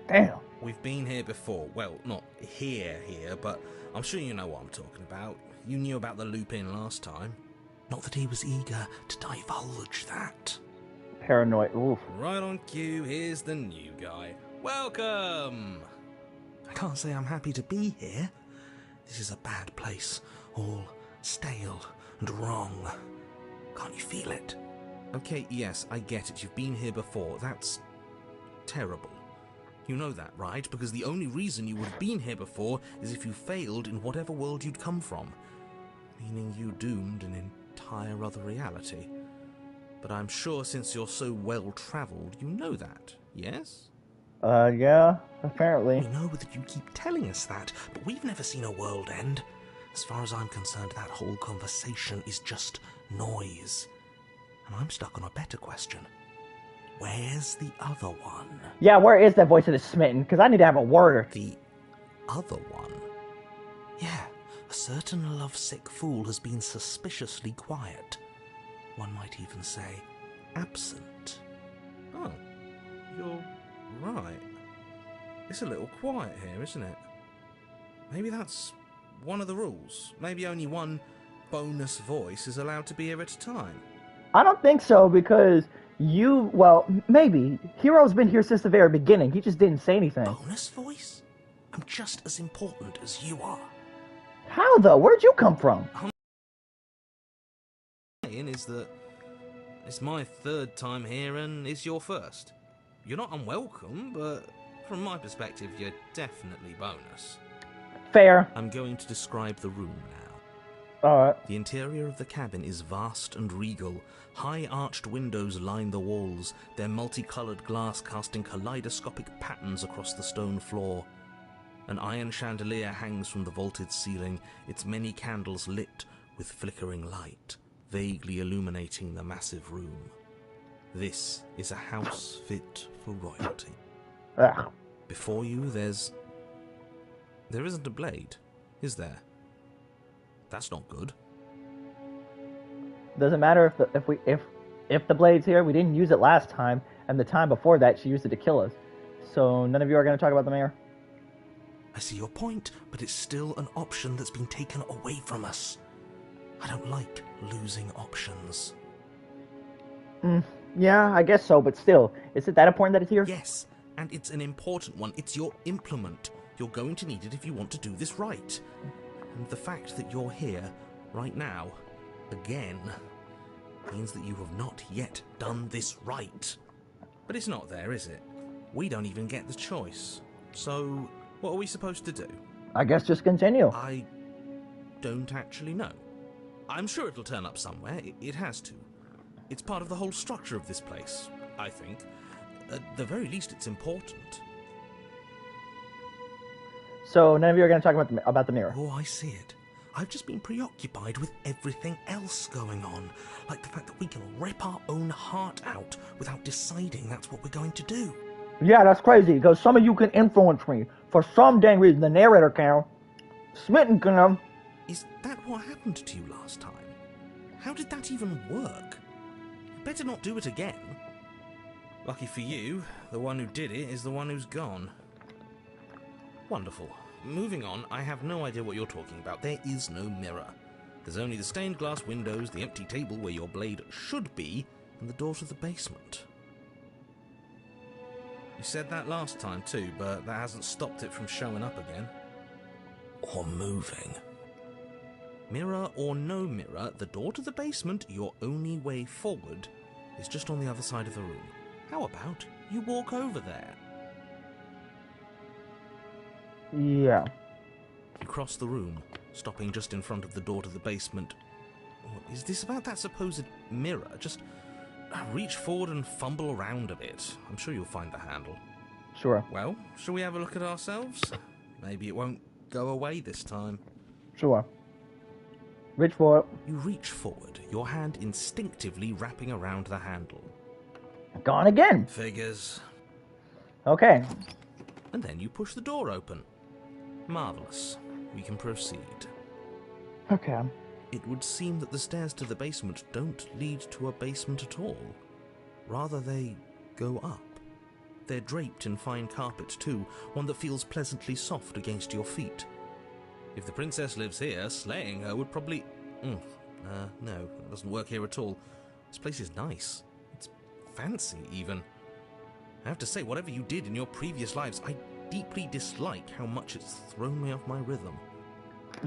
Damn. We've been here before. Well, not here, but I'm sure you know what I'm talking about. You knew about the loop-in last time. Not that he was eager to divulge that. Paranoid. Oof. Right on cue, here's the new guy. Welcome! I can't say I'm happy to be here. This is a bad place. All stale and wrong. Can't you feel it? Okay, yes, I get it. You've been here before. That's terrible. You know that, right? Because the only reason you would have been here before is if you failed in whatever world you'd come from. Meaning you doomed an entire other reality. But I'm sure since you're so well-travelled, you know that, yes? Yeah, apparently. We know that you keep telling us that, but we've never seen a world end. As far as I'm concerned, that whole conversation is just noise. And I'm stuck on a better question. Where's the other one? Yeah, where is that voice that is smitten? Because I need to have a word. The other one? Yeah, a certain lovesick fool has been suspiciously quiet. One might even say, absent. Oh, You're right. It's a little quiet here, isn't it? Maybe that's one of the rules. Maybe only one bonus voice is allowed to be here at a time. I don't think so, because well, maybe. Hero's been here since the very beginning. He just didn't say anything. Bonus voice? I'm just as important as you are. How, though? Where'd you come from? Is that it's my third time here and it's your first. You're not unwelcome, but from my perspective, you're definitely bonus. Fair. I'm going to describe the room now. Alright. The interior of the cabin is vast and regal. High arched windows line the walls, their multicolored glass casting kaleidoscopic patterns across the stone floor. An iron chandelier hangs from the vaulted ceiling, its many candles lit with flickering light, vaguely illuminating the massive room. This is a house fit for royalty. Ugh. Before you, there isn't a blade, is there? That's not good. Doesn't matter if the blade's here. We didn't use it last time, and the time before that she used it to kill us. So none of you are going to talk about the mayor? I see your point, but it's still an option that's been taken away from us. I don't like losing options. Yeah, I guess so, but still. Is it that important that it's here? Yes, and it's an important one. It's your implement. You're going to need it if you want to do this right. And the fact that you're here, right now, again, means that you have not yet done this right. But it's not there, is it? We don't even get the choice. So, what are we supposed to do? I guess just continue. I don't actually know. I'm sure it'll turn up somewhere. It has to. It's part of the whole structure of this place, I think. At the very least, it's important. So none of you are going to talk about the mirror? Oh, I see it. I've just been preoccupied with everything else going on. Like the fact that we can rip our own heart out without deciding that's what we're going to do. Yeah, that's crazy, because some of you can influence me. For some dang reason, the narrator can. Smitten can. Is that what happened to you last time? How did that even work? You better not do it again. Lucky for you, the one who did it is the one who's gone. Wonderful. Moving on, I have no idea what you're talking about. There is no mirror. There's only the stained glass windows, the empty table where your blade should be, and the door to the basement. You said that last time too, but that hasn't stopped it from showing up again. Or moving. Mirror or no mirror, the door to the basement, your only way forward, is just on the other side of the room. How about you walk over there? Yeah. You cross the room, stopping just in front of the door to the basement. Is this about that supposed mirror? Just reach forward and fumble around a bit. I'm sure you'll find the handle. Sure. Well, shall we have a look at ourselves? Maybe it won't go away this time. Sure. Reach for it. You reach forward, your hand instinctively wrapping around the handle. Gone again. Figures. Okay. And then you push the door open. Marvelous. We can proceed. Okay. It would seem that the stairs to the basement don't lead to a basement at all. Rather, they go up. They're draped in fine carpet too, one that feels pleasantly soft against your feet. If the princess lives here, slaying her would probably... no, it doesn't work here at all. This place is nice. It's fancy, even. I have to say, whatever you did in your previous lives, I deeply dislike how much it's thrown me off my rhythm.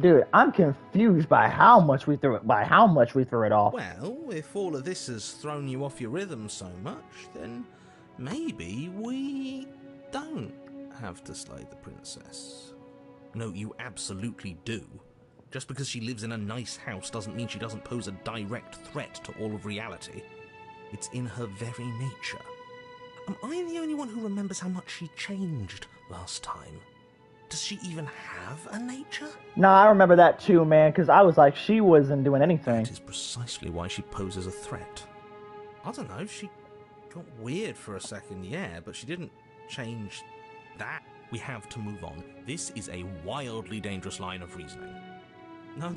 Dude, I'm confused by how much we threw it off. Well, if all of this has thrown you off your rhythm so much, then maybe we don't have to slay the princess. No, you absolutely do. Just because she lives in a nice house doesn't mean she doesn't pose a direct threat to all of reality. It's in her very nature. Am I the only one who remembers how much she changed last time? Does she even have a nature? No, I remember that too, man, because I was like, she wasn't doing anything. That is precisely why she poses a threat. I don't know, she got weird for a second, yeah, but she didn't change that. We have to move on. This is a wildly dangerous line of reasoning. No,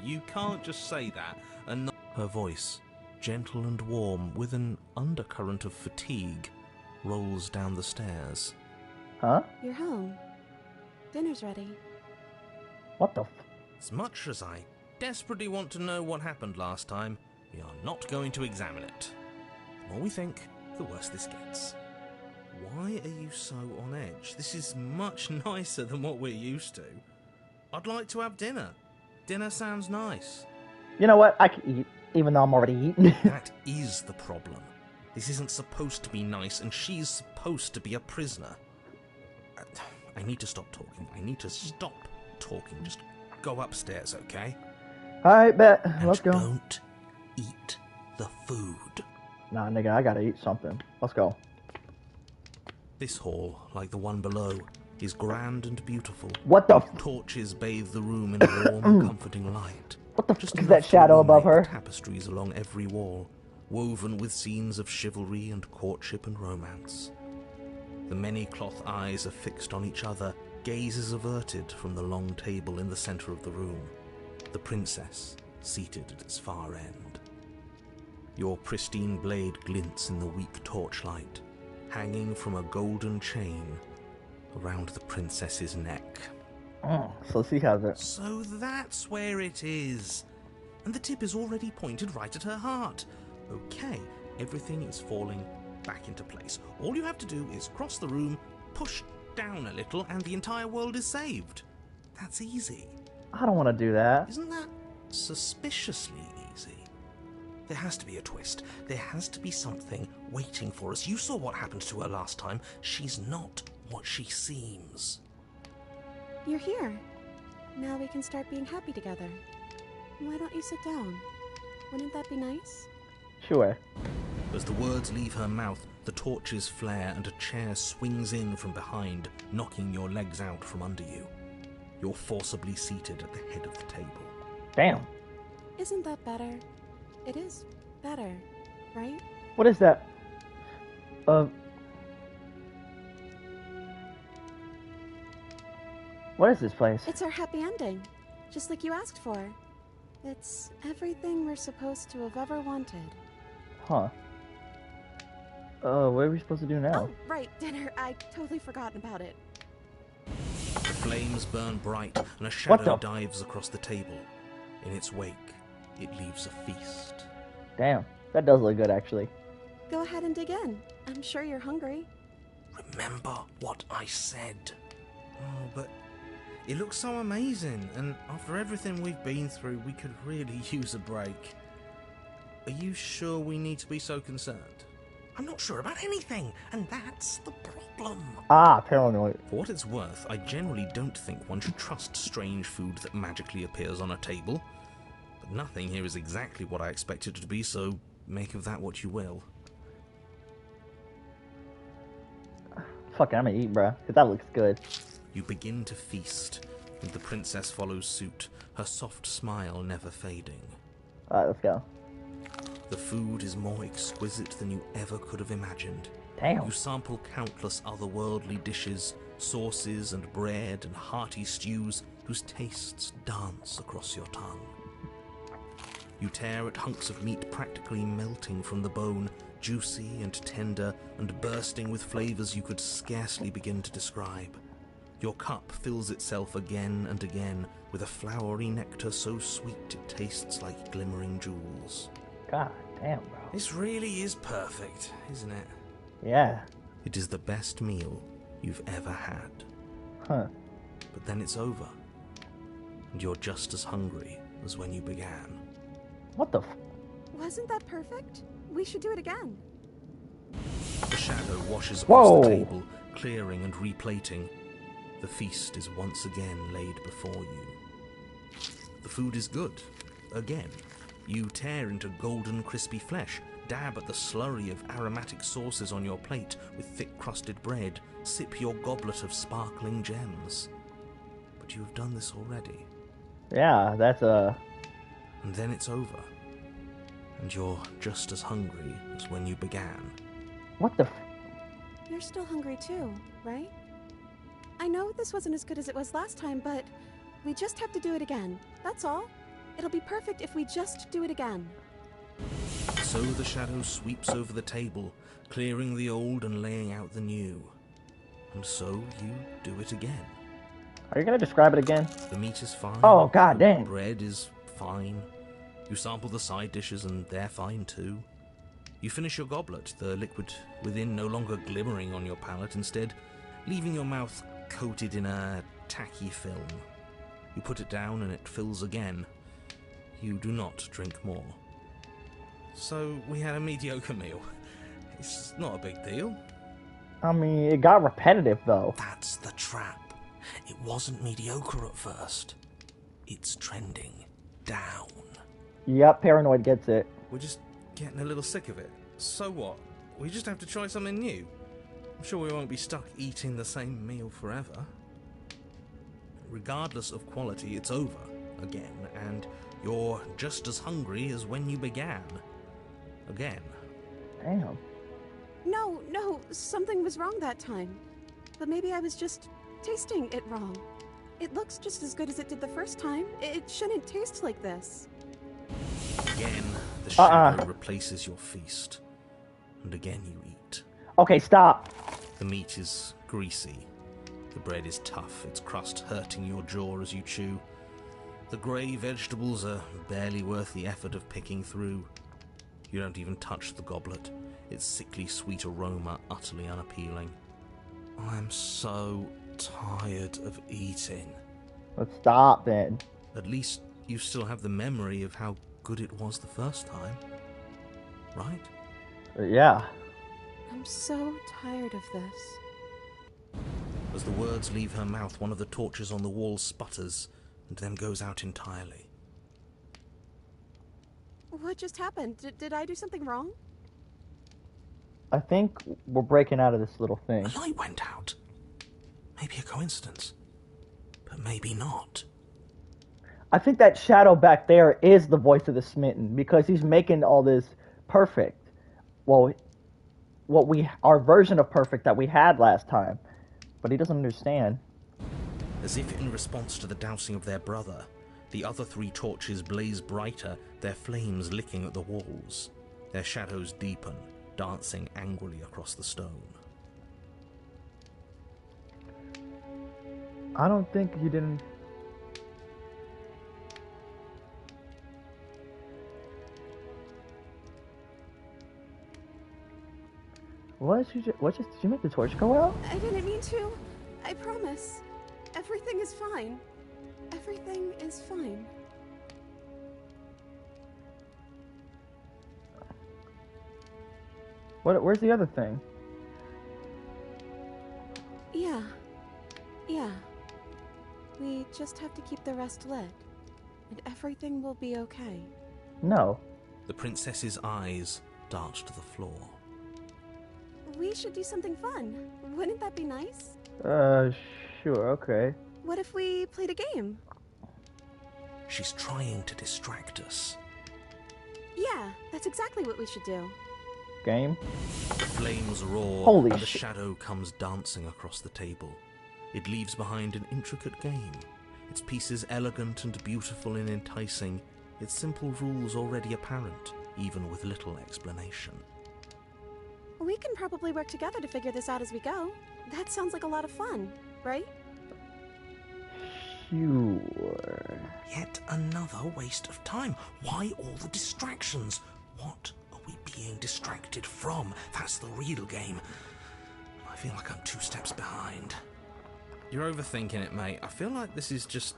you can't just say that and not... Her voice, gentle and warm, with an undercurrent of fatigue, rolls down the stairs. Huh? You're home. Dinner's ready. What the As much as I desperately want to know what happened last time, we are not going to examine it. The more we think, the worse this gets. Why are you so on edge? This is much nicer than what we're used to. I'd like to have dinner. Dinner sounds nice. You know what? I can eat, even though I'm already eating. That is the problem. This isn't supposed to be nice, and she's supposed to be a prisoner. I need to stop talking. I need to stop talking. Just go upstairs, okay? Alright, bet. And Let's go. don't eat the food. Nah, nigga, I gotta eat something. Let's go. This hall, like the one below, is grand and beautiful. What the Torches bathe the room in warm, comforting light. What the Just f is enough that to shadow above illuminate her? the tapestries along every wall, woven with scenes of chivalry and courtship and romance. The many cloth eyes are fixed on each other, gazes averted from the long table in the center of the room, the princess seated at its far end. Your pristine blade glints in the weak torchlight, hanging from a golden chain around the princess's neck. So she has it. So that's where it is. And the tip is already pointed right at her heart. Okay, everything is falling back into place. All you have to do is cross the room, push down a little, and the entire world is saved. That's easy. I don't want to do that. Isn't that suspiciously easy? There has to be a twist. There has to be something waiting for us. You saw what happened to her last time. She's not what she seems. You're here. Now we can start being happy together. Why don't you sit down? Wouldn't that be nice? Sure. As the words leave her mouth, the torches flare and a chair swings in from behind, knocking your legs out from under you. You're forcibly seated at the head of the table. Damn. Isn't that better? It is better, right? What is that? What is this place? It's our happy ending, just like you asked for. It's everything we're supposed to have ever wanted. Huh. What are we supposed to do now? Oh, right, dinner. I totally forgotten about it. The flames burn bright and a What shadow the- dives across the table. In its wake, it leaves a feast. Damn. That does look good, actually. Go ahead and dig in. I'm sure you're hungry. Remember what I said. Oh, but it looks so amazing, and after everything we've been through, we could really use a break. Are you sure we need to be so concerned? I'm not sure about anything, and that's the problem. Ah, paranoid. For what it's worth, I generally don't think one should trust strange food that magically appears on a table. But nothing here is exactly what I expected it to be, so make of that what you will. Fuck it, I'm gonna eat, bruh. Cause that looks good. You begin to feast, and the princess follows suit, her soft smile never fading. Alright, let's go. The food is more exquisite than you ever could have imagined. Damn. You sample countless otherworldly dishes, sauces and bread and hearty stews whose tastes dance across your tongue. You tear at hunks of meat practically melting from the bone, juicy and tender and bursting with flavors you could scarcely begin to describe. Your cup fills itself again and again with a flowery nectar so sweet it tastes like glimmering jewels. God damn, bro. This really is perfect, isn't it? Yeah. It is the best meal you've ever had. Huh. But then it's over, and you're just as hungry as when you began. What the Wasn't that perfect? We should do it again. The shadow washes across Whoa. the table, clearing and replating. The feast is once again laid before you. The food is good. Again. You tear into golden crispy flesh, dab at the slurry of aromatic sauces on your plate with thick-crusted bread, sip your goblet of sparkling gems. But you have done this already. Yeah, that's And then it's over. And you're just as hungry as when you began. What the You're still hungry too, right? I know this wasn't as good as it was last time, but we just have to do it again. That's all. It'll be perfect if we just do it again. So so the shadow sweeps over the table, clearing the old and laying out the new. And so you do it again. Are you gonna describe it again? The meat is fine. Oh, god dang. The bread is fine. You sample the side dishes and they're fine too. You finish your goblet, the liquid within no longer glimmering on your palate, instead leaving your mouth coated in a tacky film. You put it down and it fills again. You do not drink more. So we had a mediocre meal. It's not a big deal. I mean, it got repetitive though. That's the trap. It wasn't mediocre at first. It's trending down. Yep, Paranoid gets it. We're just getting a little sick of it. So what? We just have to try something new. I'm sure we won't be stuck eating the same meal forever. Regardless of quality, it's over again, and you're just as hungry as when you began. Again. Damn. No, something was wrong that time. But maybe I was just tasting it wrong. It looks just as good as it did the first time. It shouldn't taste like this. Again, the shadow replaces your feast. And again you eat. Okay, stop. The meat is greasy. The bread is tough, its crust hurting your jaw as you chew. The grey vegetables are barely worth the effort of picking through. You don't even touch the goblet, its sickly sweet aroma utterly unappealing. I'm so tired of eating. Let's stop then. At least you still have the memory of how good it was the first time. Right? Yeah. I'm so tired of this. As the words leave her mouth, one of the torches on the wall sputters and then goes out entirely. What just happened? Did I do something wrong? I think we're breaking out of this little thing. The light went out. Maybe a coincidence, but maybe not. I think that shadow back there is the voice of the smitten because he's making all this perfect. Well, our version of perfect that we had last time, but he doesn't understand. As if in response to the dousing of their brother, the other three torches blaze brighter, their flames licking at the walls. Their shadows deepen, dancing angrily across the stone. I don't think you didn't. Did you make the torch go out? I didn't mean to. I promise. Everything is fine. Everything is fine. Where's the other thing? Yeah. We just have to keep the rest lit, and everything will be okay. No. The princess's eyes dart to the floor. We should do something fun. Wouldn't that be nice? Sure, okay. What if we played a game? She's trying to distract us. Yeah, that's exactly what we should do. Game? The flames roar, Holy and the shit. shadow comes dancing across the table. It leaves behind an intricate game, its pieces elegant and beautiful and enticing, its simple rules already apparent, even with little explanation. We can probably work together to figure this out as we go. That sounds like a lot of fun, right? Sure. Yet another waste of time. Why all the distractions? What are we being distracted from? That's the real game. I feel like I'm 2 steps behind. You're overthinking it, mate. I feel like this is just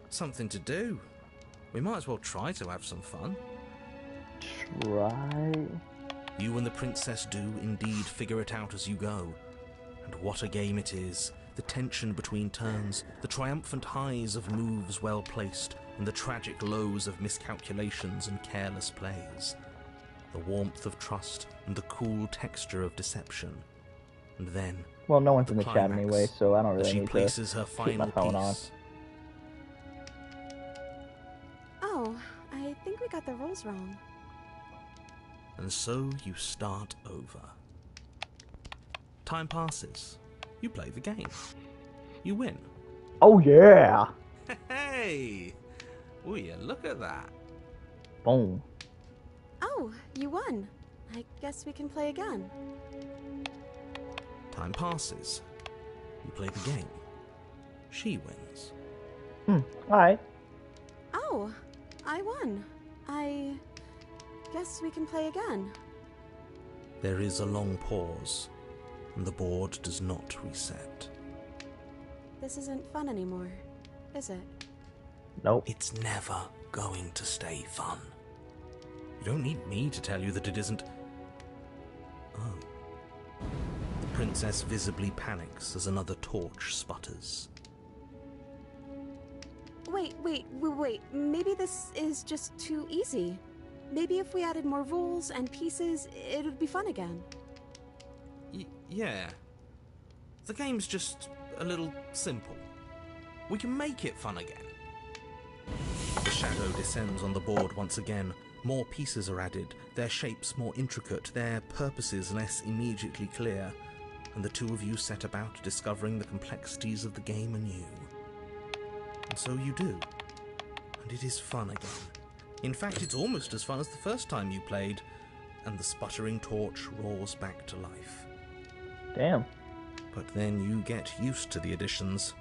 something to do. We might as well try to have some fun. Try? You and the princess do indeed figure it out as you go. And what a game it is. The tension between turns, the triumphant highs of moves well placed, and the tragic lows of miscalculations and careless plays. The warmth of trust and the cool texture of deception. And then, Well, no one's the in the chat climax, anyway, so I don't as really she need places her keep my final phone on. piece. Oh, I think we got the rules wrong. And so you start over. Time passes. You play the game. You win. Oh yeah! Hey! Will you look at that? Boom. Oh, you won. I guess we can play again. Time passes. You play the game. She wins. Alright. Oh, I won. I guess we can play again. There is a long pause, and the board does not reset. This isn't fun anymore, is it? Nope. It's never going to stay fun. You don't need me to tell you that it isn't. Oh. The princess visibly panics as another torch sputters. Wait. Maybe this is just too easy. Maybe if we added more rules and pieces, it would be fun again. Yeah. The game's just a little simple. We can make it fun again. The shadow descends on the board once again. More pieces are added, their shapes more intricate, their purposes less immediately clear, and the two of you set about discovering the complexities of the game anew. And so you do. And it is fun again. In fact, it's almost as fun as the first time you played, and the sputtering torch roars back to life. Damn. But then you get used to the additions,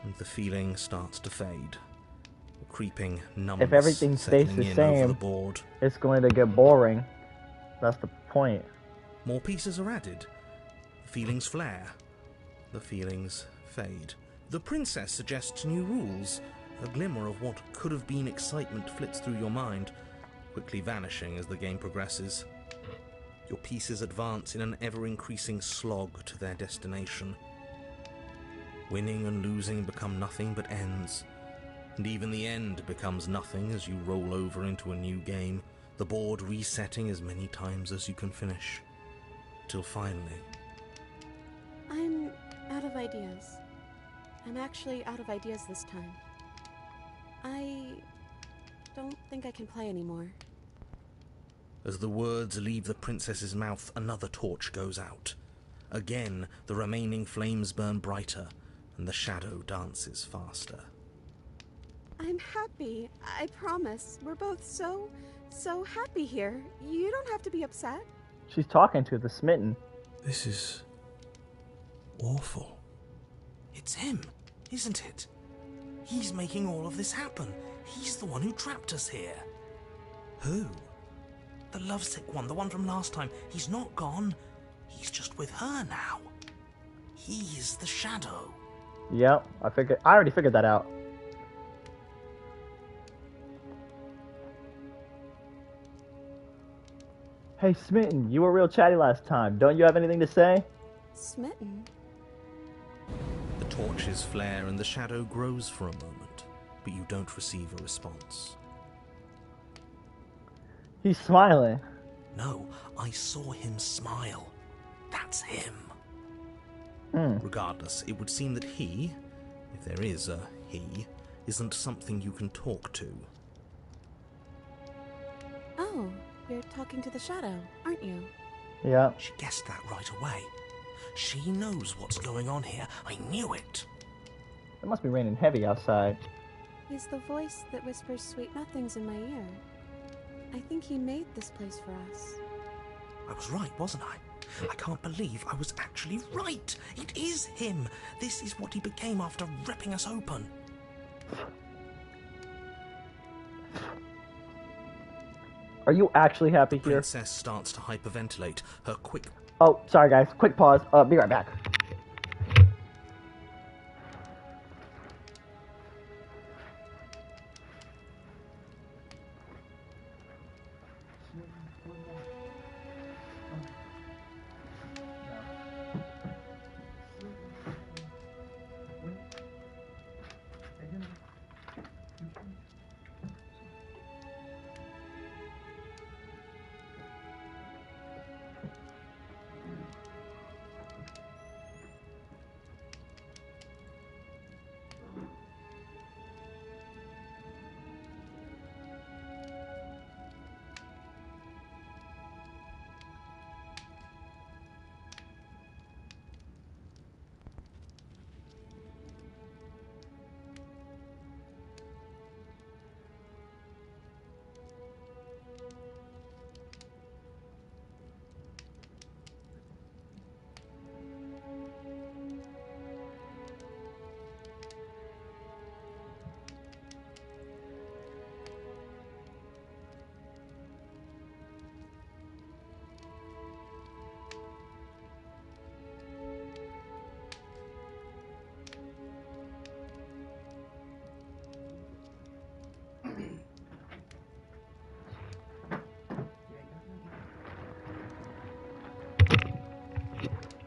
and the feeling starts to fade. A creeping numbness If everything stays settling the in over the same, board. it's going to get boring. That's the point. More pieces are added. The feelings flare. The feelings fade. The princess suggests new rules. A glimmer of what could have been excitement flits through your mind, quickly vanishing as the game progresses. Your pieces advance in an ever-increasing slog to their destination. Winning and losing become nothing but ends, and even the end becomes nothing as you roll over into a new game, the board resetting as many times as you can finish, till finally... I'm out of ideas. I'm actually out of ideas this time. I don't think I can play anymore. As the words leave the princess's mouth, another torch goes out. Again, the remaining flames burn brighter, and the shadow dances faster. I'm happy. I promise. We're both so happy here. You don't have to be upset. She's talking to the smitten. This is... awful. It's him, isn't it? He's making all of this happen. He's the one who trapped us here. Who? The lovesick one, the one from last time. He's not gone. He's just with her now. He's the shadow. Yep, I already figured that out. Hey, Smitten, you were real chatty last time. Don't you have anything to say? Smitten? The torches flare and the shadow grows for a moment, but you don't receive a response. He's smiling. No, I saw him smile. That's him. Regardless, it would seem that he, if there is a he, isn't something you can talk to. Oh, you're talking to the shadow, aren't you? Yeah. She guessed that right away. She knows what's going on here. I knew it. It must be raining heavy outside. He's the voice that whispers sweet nothings in my ear. I think he made this place for us. I was right, wasn't I? I can't believe I was actually right. It is him. This is what he became after ripping us open. Are you actually happy The here? princess starts to hyperventilate. Her quick... Oh, sorry guys. Quick pause. Be right back.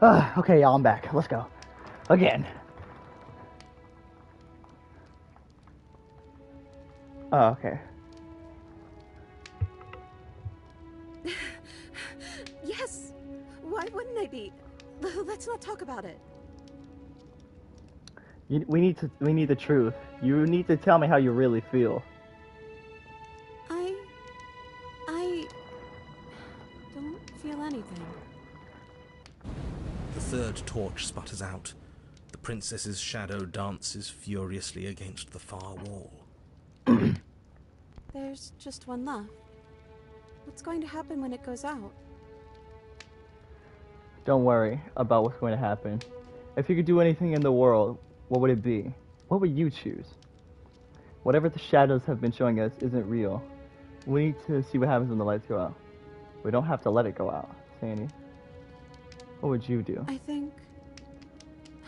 Okay, y'all, I'm back. Let's go. Again. Oh, okay. Yes! Why wouldn't I be? Let's not talk about it. We need the truth. You need to tell me how you really feel. I don't feel anything. The third torch sputters out. The princess's shadow dances furiously against the far wall. There's just one left. What's going to happen when it goes out? Don't worry about what's going to happen. If you could do anything in the world, what would it be? What would you choose? Whatever the shadows have been showing us isn't real. We need to see what happens when the lights go out. We don't have to let it go out, Sandy. What would you do? I think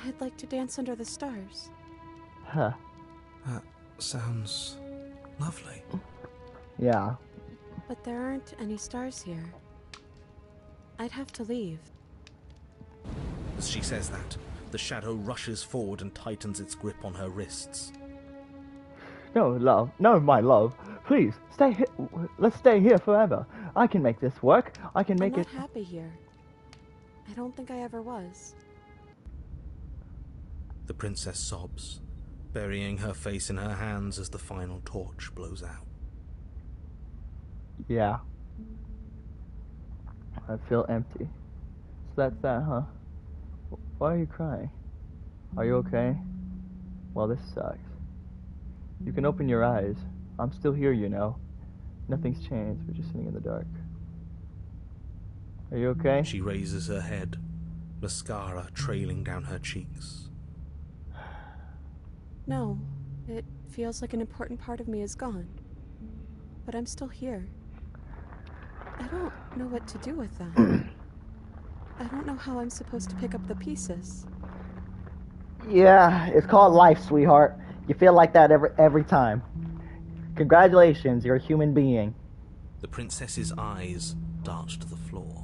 I'd like to dance under the stars. Huh. That sounds lovely. Yeah. But there aren't any stars here. I'd have to leave. As she says that, the shadow rushes forward and tightens its grip on her wrists. No, love. No, my love. Please, stay here. Let's stay here forever. I can make this work. I can make I'm it... not happy here. I don't think I ever was. The princess sobs, burying her face in her hands as the final torch blows out. Yeah. I feel empty. So that's that, huh? Why are you crying? Are you okay? Well, this sucks. You can open your eyes. I'm still here, you know. Nothing's changed. We're just sitting in the dark. Are you okay? She raises her head, mascara trailing down her cheeks. No, it feels like an important part of me is gone. But I'm still here. I don't know what to do with that. I don't know how I'm supposed to pick up the pieces. Yeah, it's called life, sweetheart. You feel like that every time. Congratulations, you're a human being. The princess's eyes dart to the floor.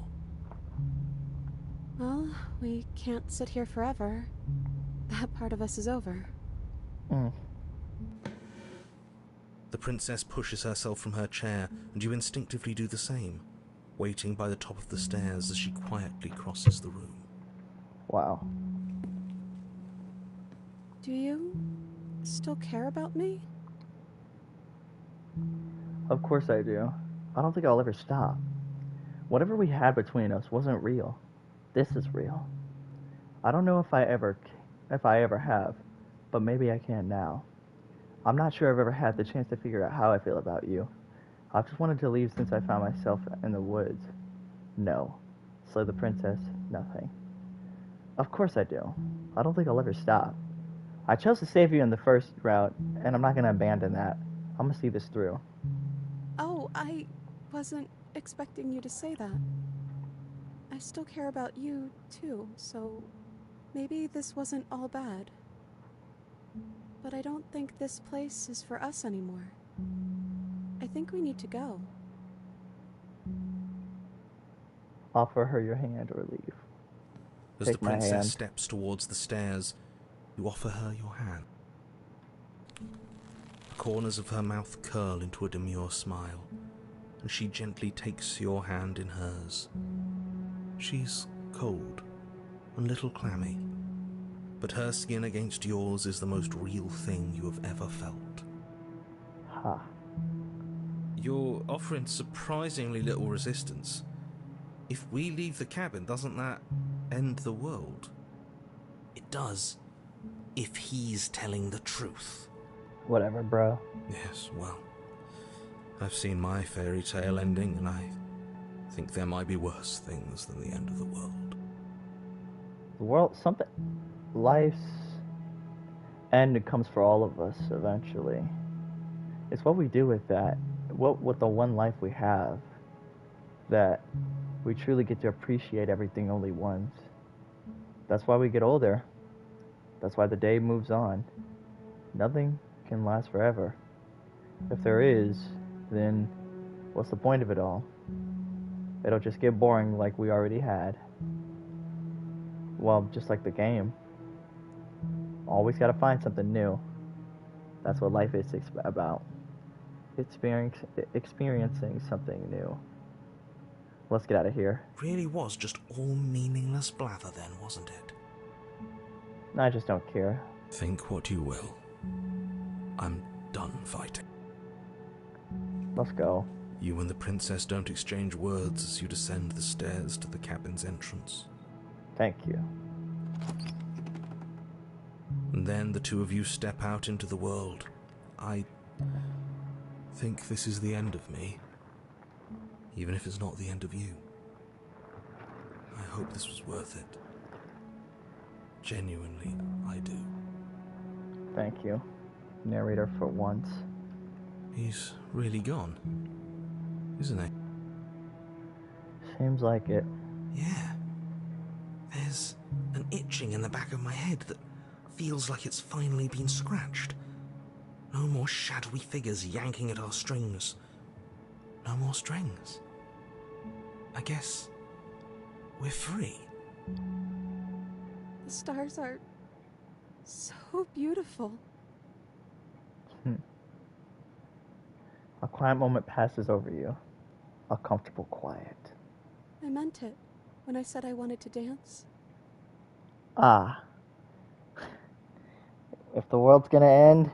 Well, we can't sit here forever. That part of us is over. The princess pushes herself from her chair, and you instinctively do the same, waiting by the top of the stairs as she quietly crosses the room. Wow. Do you still care about me? Of course I do. I don't think I'll ever stop. Whatever we had between us wasn't real. This is real. I don't know if I ever have, but maybe I can now. I'm not sure I've ever had the chance to figure out how I feel about you. I've just wanted to leave since I found myself in the woods. No. Slay the princess, nothing. Of course I do. I don't think I'll ever stop. I chose to save you in the first route, and I'm not going to abandon that. I'm going to see this through. Oh, I wasn't expecting you to say that. I still care about you, too, so maybe this wasn't all bad. But I don't think this place is for us anymore. I think we need to go. Offer her your hand or leave. As Take the my princess hand. steps towards the stairs, you offer her your hand. The corners of her mouth curl into a demure smile, and she gently takes your hand in hers. She's cold, and a little clammy, but her skin against yours is the most real thing you have ever felt. Ha. You're offering surprisingly little resistance. If we leave the cabin, doesn't that end the world? It does, if he's telling the truth. Whatever, bro. Yes, well, I've seen my fairy tale ending, and I think there might be worse things than the end of the world. The world, something... Life's end comes for all of us eventually. It's what we do with that, with the one life we have, that we truly get to appreciate everything only once. That's why we get older. That's why the day moves on. Nothing can last forever. If there is, then what's the point of it all? It'll just get boring like we already had. Well, just like the game. Always gotta find something new. That's what life is about. Experiencing something new. Let's get out of here. Really was just all meaningless blather then, wasn't it? I just don't care. Think what you will. I'm done fighting. Let's go. You and the princess don't exchange words as you descend the stairs to the cabin's entrance. Thank you. And then the two of you step out into the world. I think this is the end of me, even if it's not the end of you. I hope this was worth it. Genuinely, I do. Thank you, narrator, for once. He's really gone, isn't he? Seems like it. Yeah. There's an itching in the back of my head that feels like it's finally been scratched. No more shadowy figures yanking at our strings. No more strings. I guess we're free. The stars are so beautiful. A quiet moment passes over you. A comfortable quiet. I meant it when I said I wanted to dance. Ah. If the world's gonna end,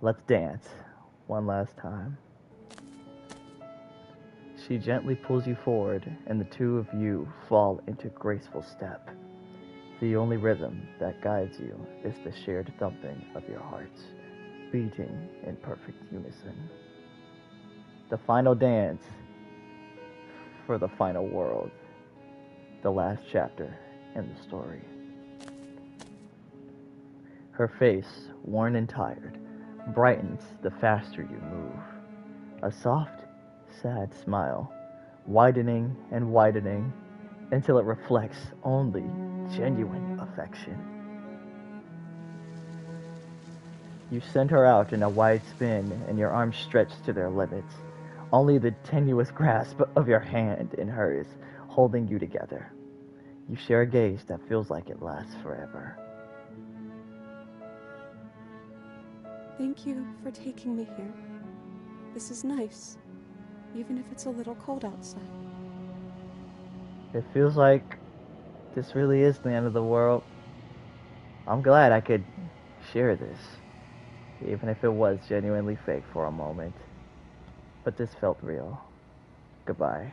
let's dance. One last time. She gently pulls you forward, and the two of you fall into graceful step. The only rhythm that guides you is the shared thumping of your hearts, beating in perfect unison. The final dance for the final world. The last chapter in the story. Her face, worn and tired, brightens the faster you move. A soft, sad smile, widening and widening until it reflects only genuine affection. You send her out in a wide spin, and your arms stretched to their limits. Only the tenuous grasp of your hand in hers holding you together. You share a gaze that feels like it lasts forever. Thank you for taking me here. This is nice, even if it's a little cold outside. It feels like this really is the end of the world. I'm glad I could share this, even if it was genuinely fake for a moment. But this felt real. Goodbye.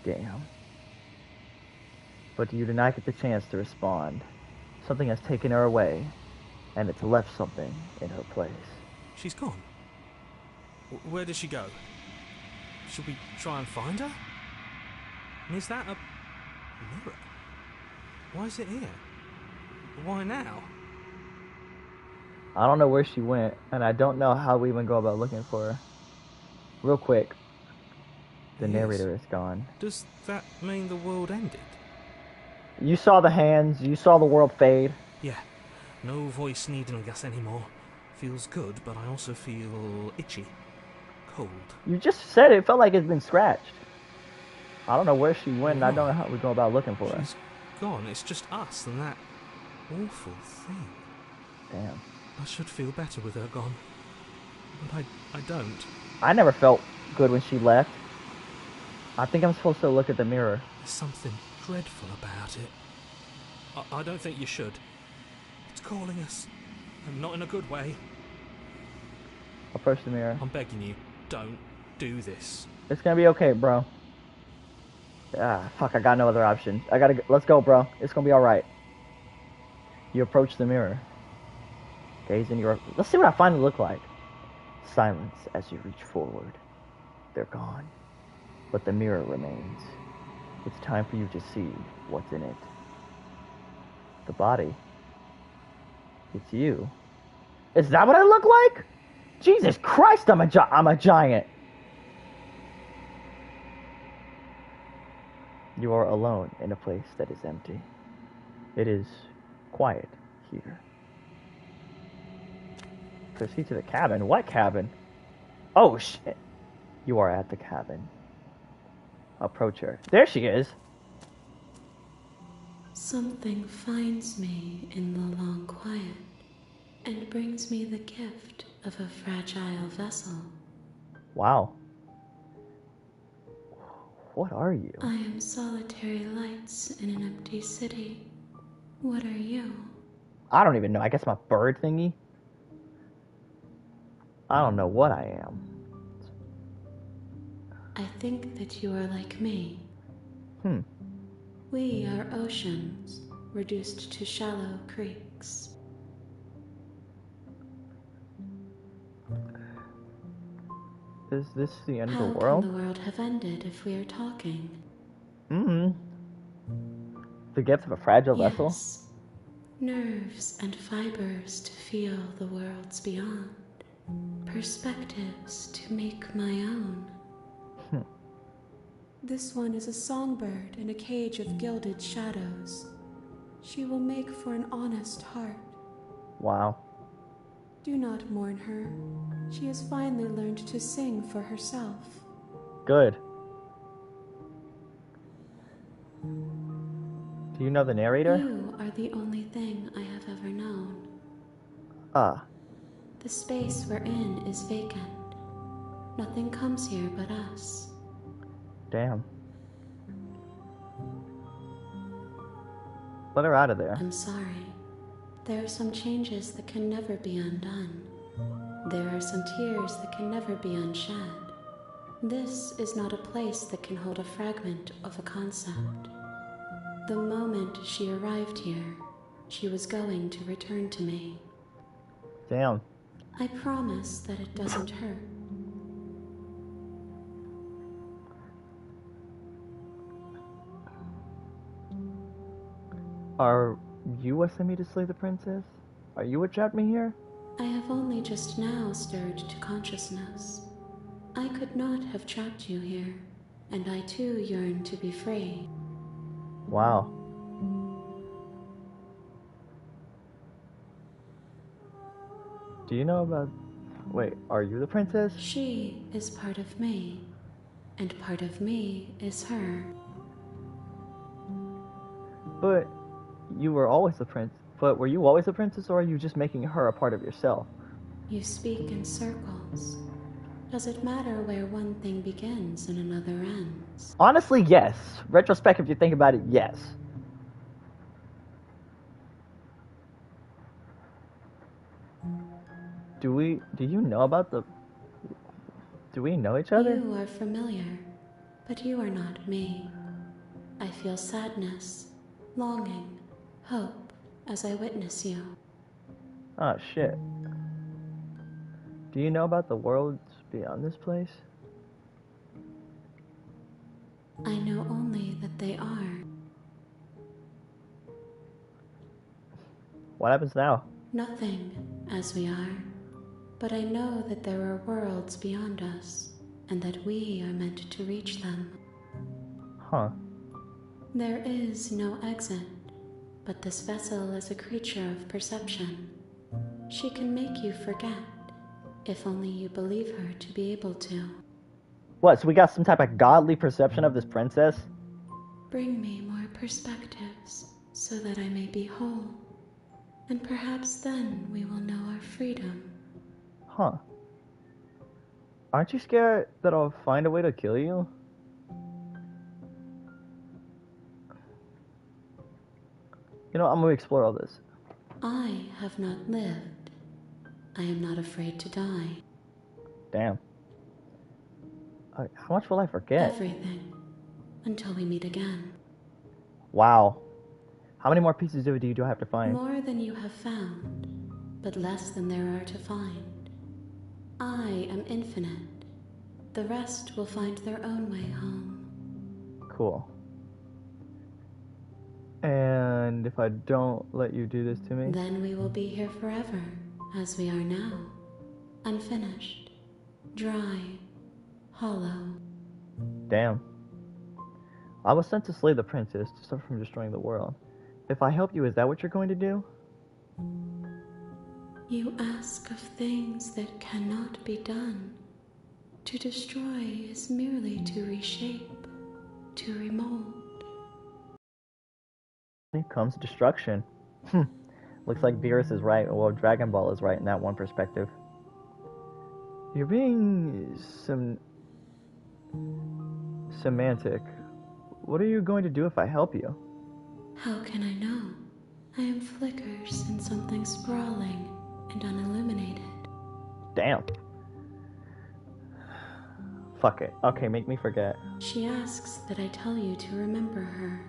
Damn. But you do not get the chance to respond. Something has taken her away, and it's left something in her place. She's gone. Where did she go? Should we try and find her? And is that a mirror? Why is it here? Why now? I don't know where she went, and I don't know how we even go about looking for her. Real quick, the narrator is gone. Does that mean the world ended? You saw the hands, you saw the world fade. Yeah. No voice needing us anymore. Feels good, but I also feel itchy. Cold. You just said it felt like it's been scratched. I don't know where she went, and I don't know how we go about looking for her. She's gone. It's just us and that awful thing. Damn. I should feel better with her gone. But I don't. I never felt good when she left. I think I'm supposed to look at the mirror. There's something dreadful about it. I don't think you should. It's calling us. And not in a good way. Approach the mirror. I'm begging you, don't do this. It's gonna be okay, bro. Ah, fuck, I got no other option. Let's go, bro. It's gonna be alright. You approach the mirror. Gaze in your... Let's see what I finally look like. Silence as you reach forward. They're gone. But the mirror remains. It's time for you to see what's in it. The body. It's you. Is that what I look like? Jesus Christ, I'm a giant. You are alone in a place that is empty. It is quiet here. Proceed to the cabin. What cabin? Oh, shit. You are at the cabin. Approach her. There she is. Something finds me in the long quiet and brings me the gift of a fragile vessel. Wow. What are you? I am solitary lights in an empty city. What are you? I don't even know. I guess I'm a bird thingy? I don't know what I am. I think that you are like me. We are oceans, reduced to shallow creeks. Is this the end How of the world? can the world have ended if we are talking? The gift of a fragile vessel? Yes. Nerves and fibers to feel the worlds beyond. Perspectives to make my own. This one is a songbird in a cage of gilded shadows. She will make for an honest heart. Wow. Do not mourn her. She has finally learned to sing for herself. Good. Do you know the narrator? You are the only thing I have ever known. The space we're in is vacant. Nothing comes here but us. Damn. Let her out of there. I'm sorry. There are some changes that can never be undone. There are some tears that can never be unshed. This is not a place that can hold a fragment of a concept. The moment she arrived here, she was going to return to me. Damn. I promise that it doesn't hurt. Are you what sent me to slay the princess? Are you what trapped me here? I have only just now stirred to consciousness. I could not have trapped you here, and I too yearn to be free. Wow. Do you know about... Wait, are you the princess? She is part of me, and part of me is her. But you were always the prince. But were you always the princess, or are you just making her a part of yourself? You speak in circles. Does it matter where one thing begins and another ends? Honestly, yes. Retrospect, if you think about it, yes. Do you know about the... Do we know each other? You are familiar, but you are not me. I feel sadness, longing, hope as I witness you. Oh, shit. Do you know about the worlds beyond this place? I know only that they are. What happens now? Nothing, as we are. But I know that there are worlds beyond us, and that we are meant to reach them. Huh. There is no exit, but this vessel is a creature of perception. She can make you forget, if only you believe her to be able to. What, so we got some type of godly perception of this princess? Bring me more perspectives, so that I may be whole. And perhaps then we will know our freedom. Huh. Aren't you scared that I'll find a way to kill you? You know, I'm gonna explore all this. I have not lived. I am not afraid to die. Damn. How much will I forget? Everything. Until we meet again. Wow. How many more pieces of it do I have to find? More than you have found, but less than there are to find. I am infinite. The rest will find their own way home. Cool. And if I don't let you do this to me? Then we will be here forever, as we are now. Unfinished. Dry. Hollow. Damn. I was sent to slay the princess to stop from destroying the world. If I help you, is that what you're going to do? You ask of things that cannot be done. To destroy is merely to reshape, to remold. Here comes destruction. Looks like Beerus is right, well, Dragon Ball is right in that one perspective. You're being semantic. What are you going to do if I help you? How can I know? I am flickers in something sprawling and unilluminated. Damn. Fuck it. Okay, make me forget. She asks that I tell you to remember her.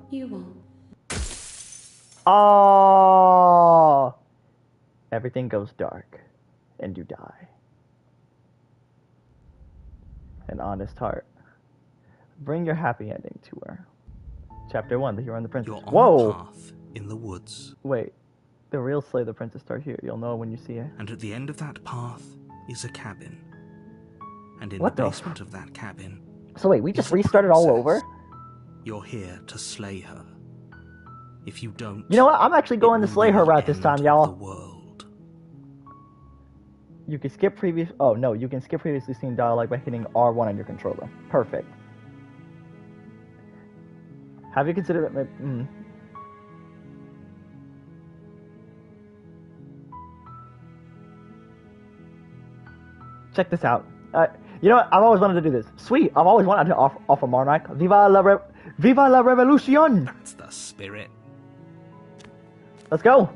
You won't. Oh! Everything goes dark, and you die. An honest heart. Bring your happy ending to her. Chapter 1, The Hero and the Princess. You're on Whoa! a path in the woods. Wait. The real Slay the Princess start here. You'll know when you see it. And at the end of that path is a cabin. And in What the the basement of that cabin... So wait, we just is a restarted all princess. over? You're here to slay her. If you don't... You know what? I'm actually going to slay her route this time, y'all. The world. You can skip previous... Oh, no. You can skip previously seen dialogue by hitting R1 on your controller. Perfect. Have you considered that... Check this out. You know what? I've always wanted to do this. Sweet. I've always wanted to offer Marmite. Viva la Revolution! That's the spirit. Let's go.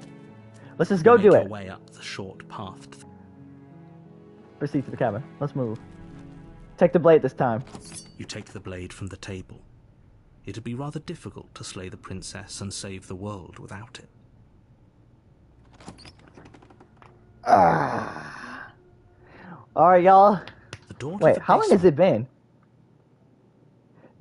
Let's just go do Make it. your way up the short path. Proceed to the cabin. Let's move. Take the blade this time. You take the blade from the table. It'd be rather difficult to slay the princess and save the world without it. Alright, y'all. The door to Wait, the how long has basement it been?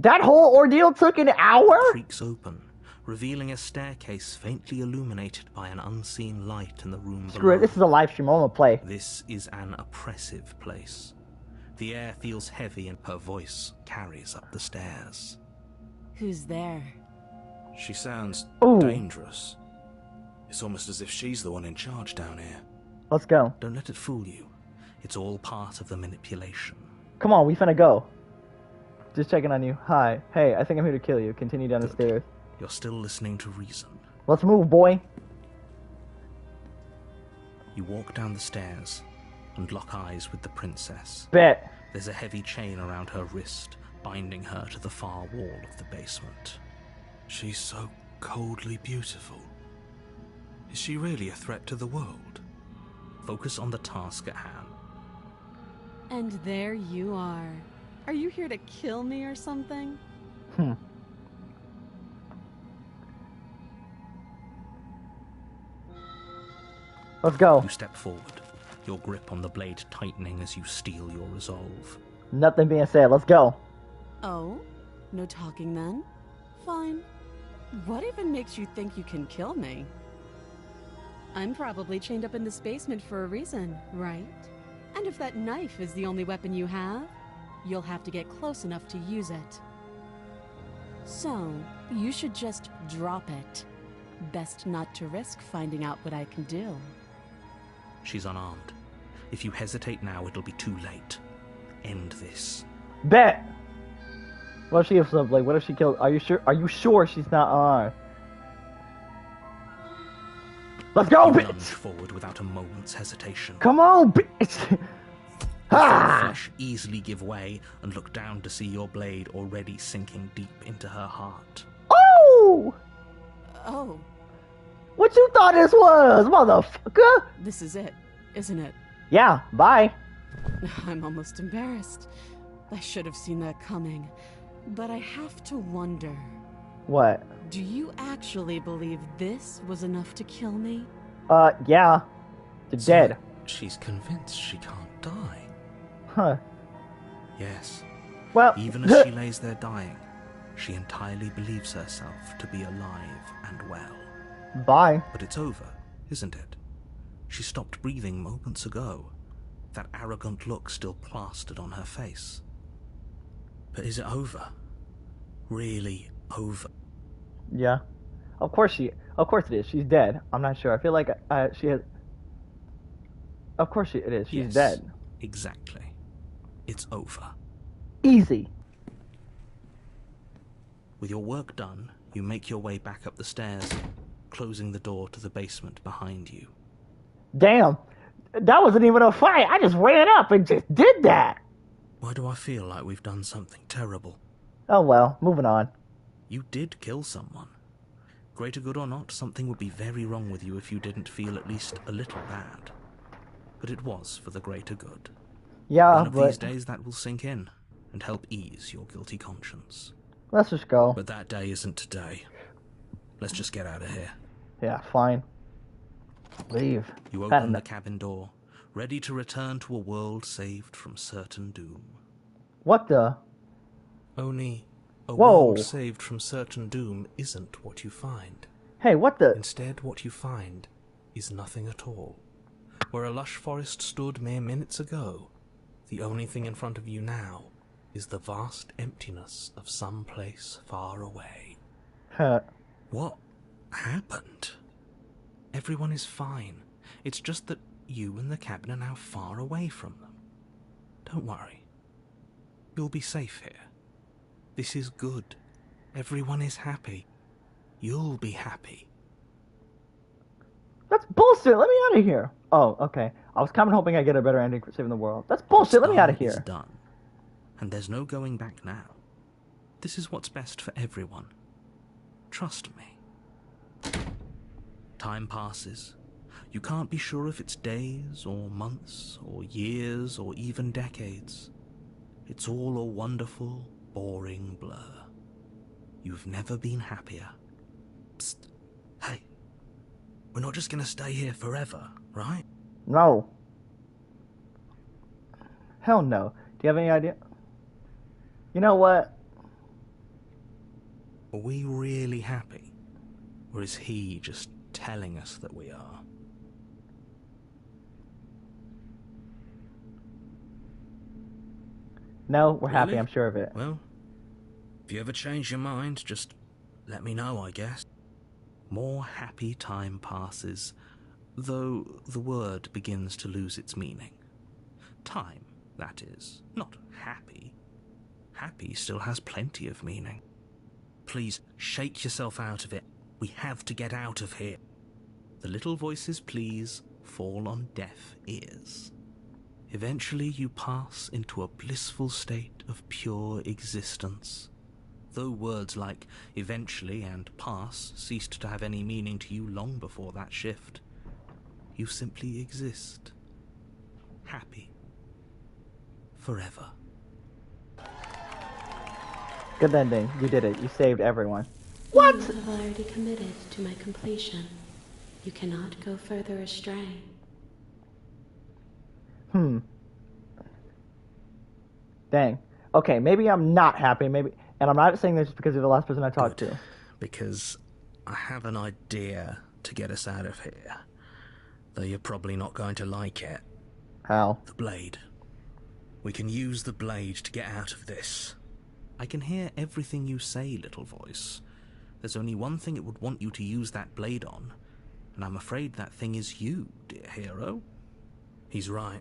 That whole ordeal took an hour? creaks open, revealing a staircase faintly illuminated by an unseen light in the room Screw below. it, this is a live stream. I'm gonna play. This is an oppressive place. The air feels heavy and her voice carries up the stairs. Who's there? She sounds Ooh. dangerous. It's almost as if she's the one in charge down here. Let's go. Don't let it fool you. It's all part of the manipulation. Come on, we finna go. Just checking on you. Hi. Hey, I think I'm here to kill you. Continue down the stairs. You're still listening to reason. Let's move, boy. You walk down the stairs and lock eyes with the princess. Bet. There's a heavy chain around her wrist, binding her to the far wall of the basement. She's so coldly beautiful. Is she really a threat to the world? Focus on the task at hand. And there you are. Are you here to kill me or something? Let's go. You step forward, your grip on the blade tightening as you steel your resolve. Nothing being said. Let's go. Oh? No talking then? Fine. What even makes you think you can kill me? I'm probably chained up in this basement for a reason, right? And if that knife is the only weapon you have, you'll have to get close enough to use it. So, you should just drop it. Best not to risk finding out what I can do. She's unarmed. If you hesitate now, it'll be too late. End this. Bet. What if she has like? What if she killed? Are you sure? Are you sure she's not armed? Let's go, You bitch! lunge forward without a moment's hesitation. Come on, bitch! The Ah! flesh easily give way and look down to see your blade already sinking deep into her heart. Oh! Oh, What you thought this was, motherfucker? this is it, isn't it? Yeah. Bye. I'm almost embarrassed. I should have seen that coming. But I have to wonder, What? do you actually believe this was enough to kill me? Yeah. They're dead. She's convinced she can't die. Huh. Yes. Well. Even as she lays there dying, she entirely believes herself to be alive and well. Bye. But it's over, isn't it? She stopped breathing moments ago, that arrogant look still plastered on her face. But is it over? Really over? Yeah. Of course it is. She's dead. I'm not sure. I feel like she has. Of course it is. She's Yes, dead. exactly. It's over. Easy. With your work done, you make your way back up the stairs, closing the door to the basement behind you. Damn. That wasn't even a fight. I just ran up and just did that. Why do I feel like we've done something terrible? Oh well, moving on. You did kill someone. Greater good or not, something would be very wrong with you if you didn't feel at least a little bad. But it was for the greater good. Yeah, One of but these days that will sink in and help ease your guilty conscience. let's just go. But that day isn't today. Let's just get out of here. Yeah, fine. Leave. You Pat open in the cabin door, ready to return to a world saved from certain doom. What the? Only a Whoa. world saved from certain doom isn't what you find. Hey, what the? Instead, what you find is nothing at all. Where a lush forest stood mere minutes ago, the only thing in front of you now is the vast emptiness of some place far away. Huh. What happened? Everyone is fine. It's just that you and the cabin are now far away from them. Don't worry. You'll be safe here. This is good. Everyone is happy. You'll be happy. That's bullshit. Let me out of here. Oh, okay. I was kind of hoping I'd get a better ending for saving the world. That's bullshit. Let me out of Done is here. done. And there's no going back now. This is what's best for everyone. Trust me. Time passes. You can't be sure if it's days or months or years or even decades. It's all a wonderful, boring blur. You've never been happier. Psst. Hey. We're not just gonna stay here forever, right? No. Hell no. Do you have any idea? You know what? Are we really happy? Or is he just telling us that we are? No, we're happy. Really? I'm sure of it. Well, if you ever change your mind, just let me know, I guess. More happy time passes, though the word begins to lose its meaning. Time, that is, not happy. Happy still has plenty of meaning. Please, shake yourself out of it. We have to get out of here. The little voices, please, fall on deaf ears. Eventually you pass into a blissful state of pure existence. Though words like eventually and pass ceased to have any meaning to you long before that shift, you simply exist. Happy. Forever. Good ending. You did it. You saved everyone. You have already committed to my completion. You cannot go further astray. Dang. Okay, maybe I'm not happy. Maybe, and I'm not saying this just because you're the last person I talked to. Because I have an idea to get us out of here. Though you're probably not going to like it. How? The blade. We can use the blade to get out of this. I can hear everything you say, little voice. There's only one thing it would want you to use that blade on, and I'm afraid that thing is you, dear hero. He's right.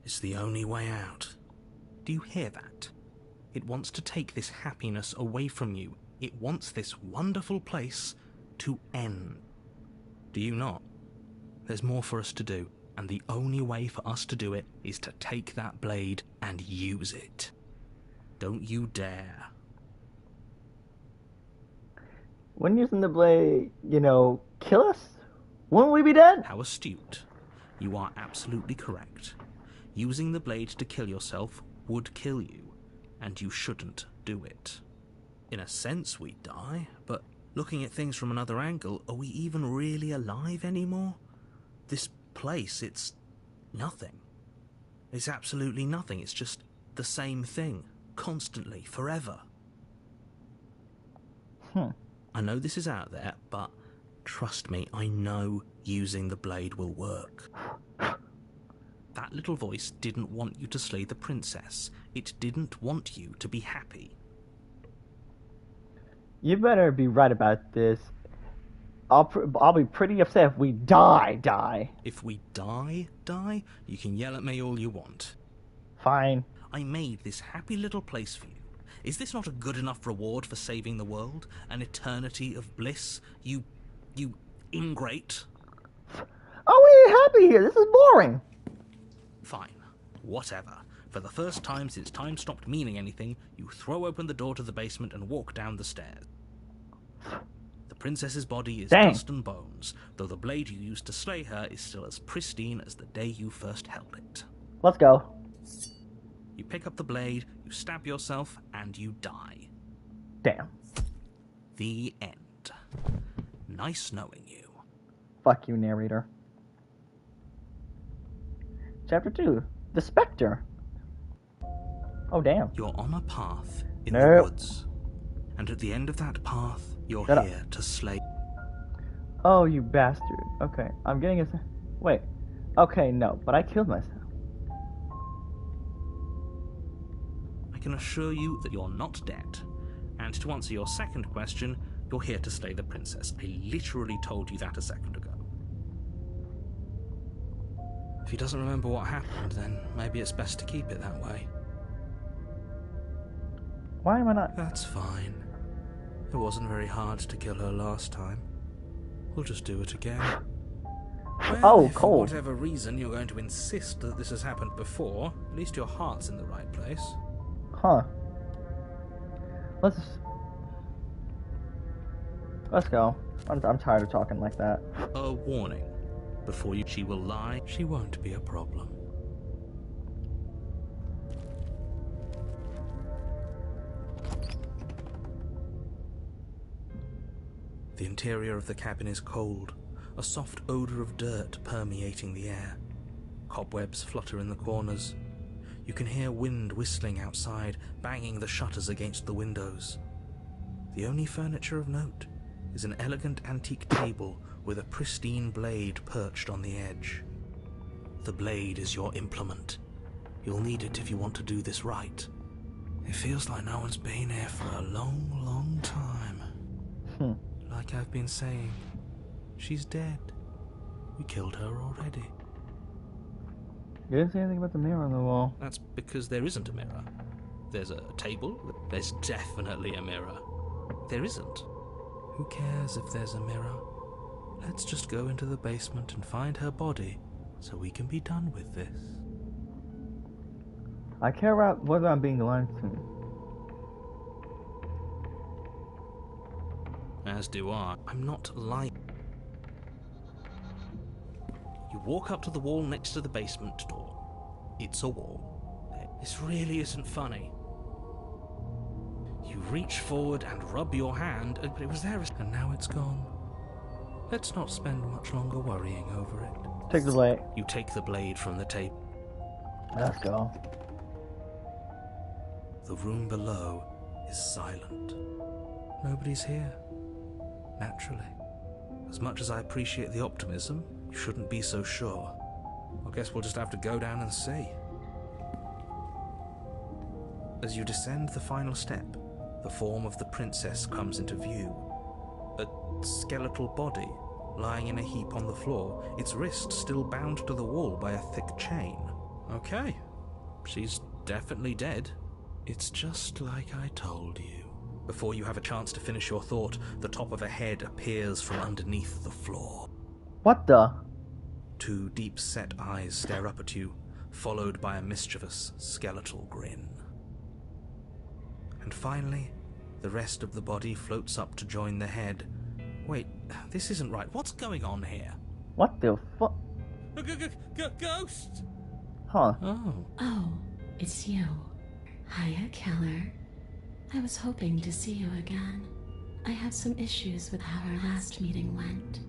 It's the only way out. Do you hear that? It wants to take this happiness away from you. It wants this wonderful place to end. Do you not? There's more for us to do, and the only way for us to do it is to take that blade and use it. Don't you dare. When using the blade, kill us? Wouldn't we be dead? How astute. You are absolutely correct. Using the blade to kill yourself would kill you, and you shouldn't do it. In a sense, we die, but looking at things from another angle, are we even really alive anymore? This place, it's nothing. It's absolutely nothing. It's just the same thing, constantly, forever. I know this is out there, but trust me, I know using the blade will work. That little voice didn't want you to slay the princess. It didn't want you to be happy. You better be right about this. I'll be pretty upset if we die. If we die, you can yell at me all you want. Fine. I made this happy little place for you. Is this not a good enough reward for saving the world? An eternity of bliss? You ingrate? Oh, we ain't happy here. This is boring. Fine. Whatever. For the first time since time stopped meaning anything, you throw open the door to the basement and walk down the stairs. The princess's body is dust and bones, though the blade you used to slay her is still as pristine as the day you first held it. Let's go. You pick up the blade, you stab yourself, and you die. Damn. The end. Nice knowing you. Fuck you, narrator. Chapter 2. The Spectre. Oh, damn. You're on a path in the woods. And at the end of that path, you're here to slay... Oh, you bastard. Okay, I'm getting a... Wait. Okay, no, but I killed myself. I can assure you that you're not dead. And to answer your second question, you're here to slay the princess. I literally told you that a second ago. If he doesn't remember what happened, then maybe it's best to keep it that way. Why am I not... That's fine. It wasn't very hard to kill her last time. We'll just do it again. Well, oh, if cold. For whatever reason you're going to insist that this has happened before, at least your heart's in the right place. Huh. Let's go. I'm tired of talking like that. A warning. Before you, she will lie. She won't be a problem. The interior of the cabin is cold, a soft odor of dirt permeating the air. Cobwebs flutter in the corners. You can hear wind whistling outside, banging the shutters against the windows. The only furniture of note is an elegant antique table with a pristine blade perched on the edge. The blade is your implement. You'll need it if you want to do this right. It feels like no one's been here for a long, long time. Like I've been saying, she's dead. We killed her already. You didn't say anything about the mirror on the wall. That's because there isn't a mirror. There's a table. There's definitely a mirror. There isn't. Who cares if there's a mirror? Let's just go into the basement and find her body so we can be done with this. I care about whether I'm being lied to. As do I. I'm not lying. You walk up to the wall next to the basement door. It's a wall. This really isn't funny. You reach forward and rub your hand, but it was there, and now it's gone. Let's not spend much longer worrying over it. Take the blade. You take the blade from the table. Let's go. The room below is silent. Nobody's here. Naturally. As much as I appreciate the optimism, you shouldn't be so sure. I guess we'll just have to go down and see. As you descend the final step, the form of the princess comes into view. A skeletal body, lying in a heap on the floor, its wrist still bound to the wall by a thick chain. Okay, she's definitely dead. It's just like I told you. Before you have a chance to finish your thought, the top of a head appears from underneath the floor. What the? Two deep-set eyes stare up at you, followed by a mischievous, skeletal grin. And finally, the rest of the body floats up to join the head. Wait, this isn't right. What's going on here? What the fuck? Ghost! Huh. Oh, it's you. Hiya, Keller. I was hoping to see you again. I have some issues with how our last meeting went.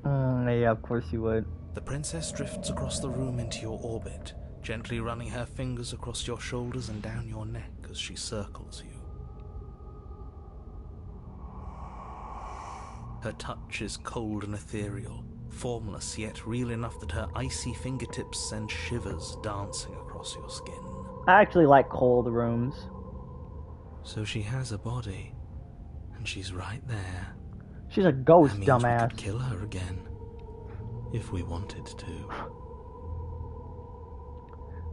Yeah, of course you would. The princess drifts across the room into your orbit, gently running her fingers across your shoulders and down your neck as she circles you. Her touch is cold and ethereal, formless yet real enough that her icy fingertips send shivers dancing across your skin. I actually like cold rooms. So she has a body, and she's right there. She's a ghost, That means dumbass. we could kill her again. If we wanted to.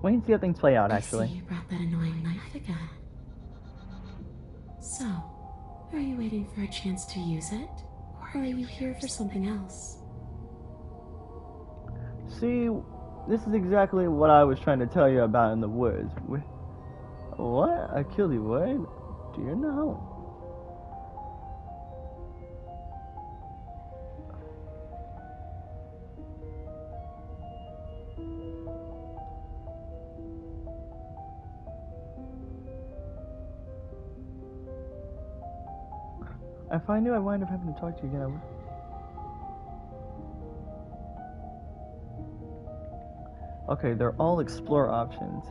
Wait and see how things play out, I actually. see you brought that annoying knife again. So, are you waiting for a chance to use it? Or are you here for something else? See, this is exactly what I was trying to tell you about in the woods. What? I killed you, what? Do you know? If I knew I wind up having to talk to you again, I would. Okay, they're all explore options.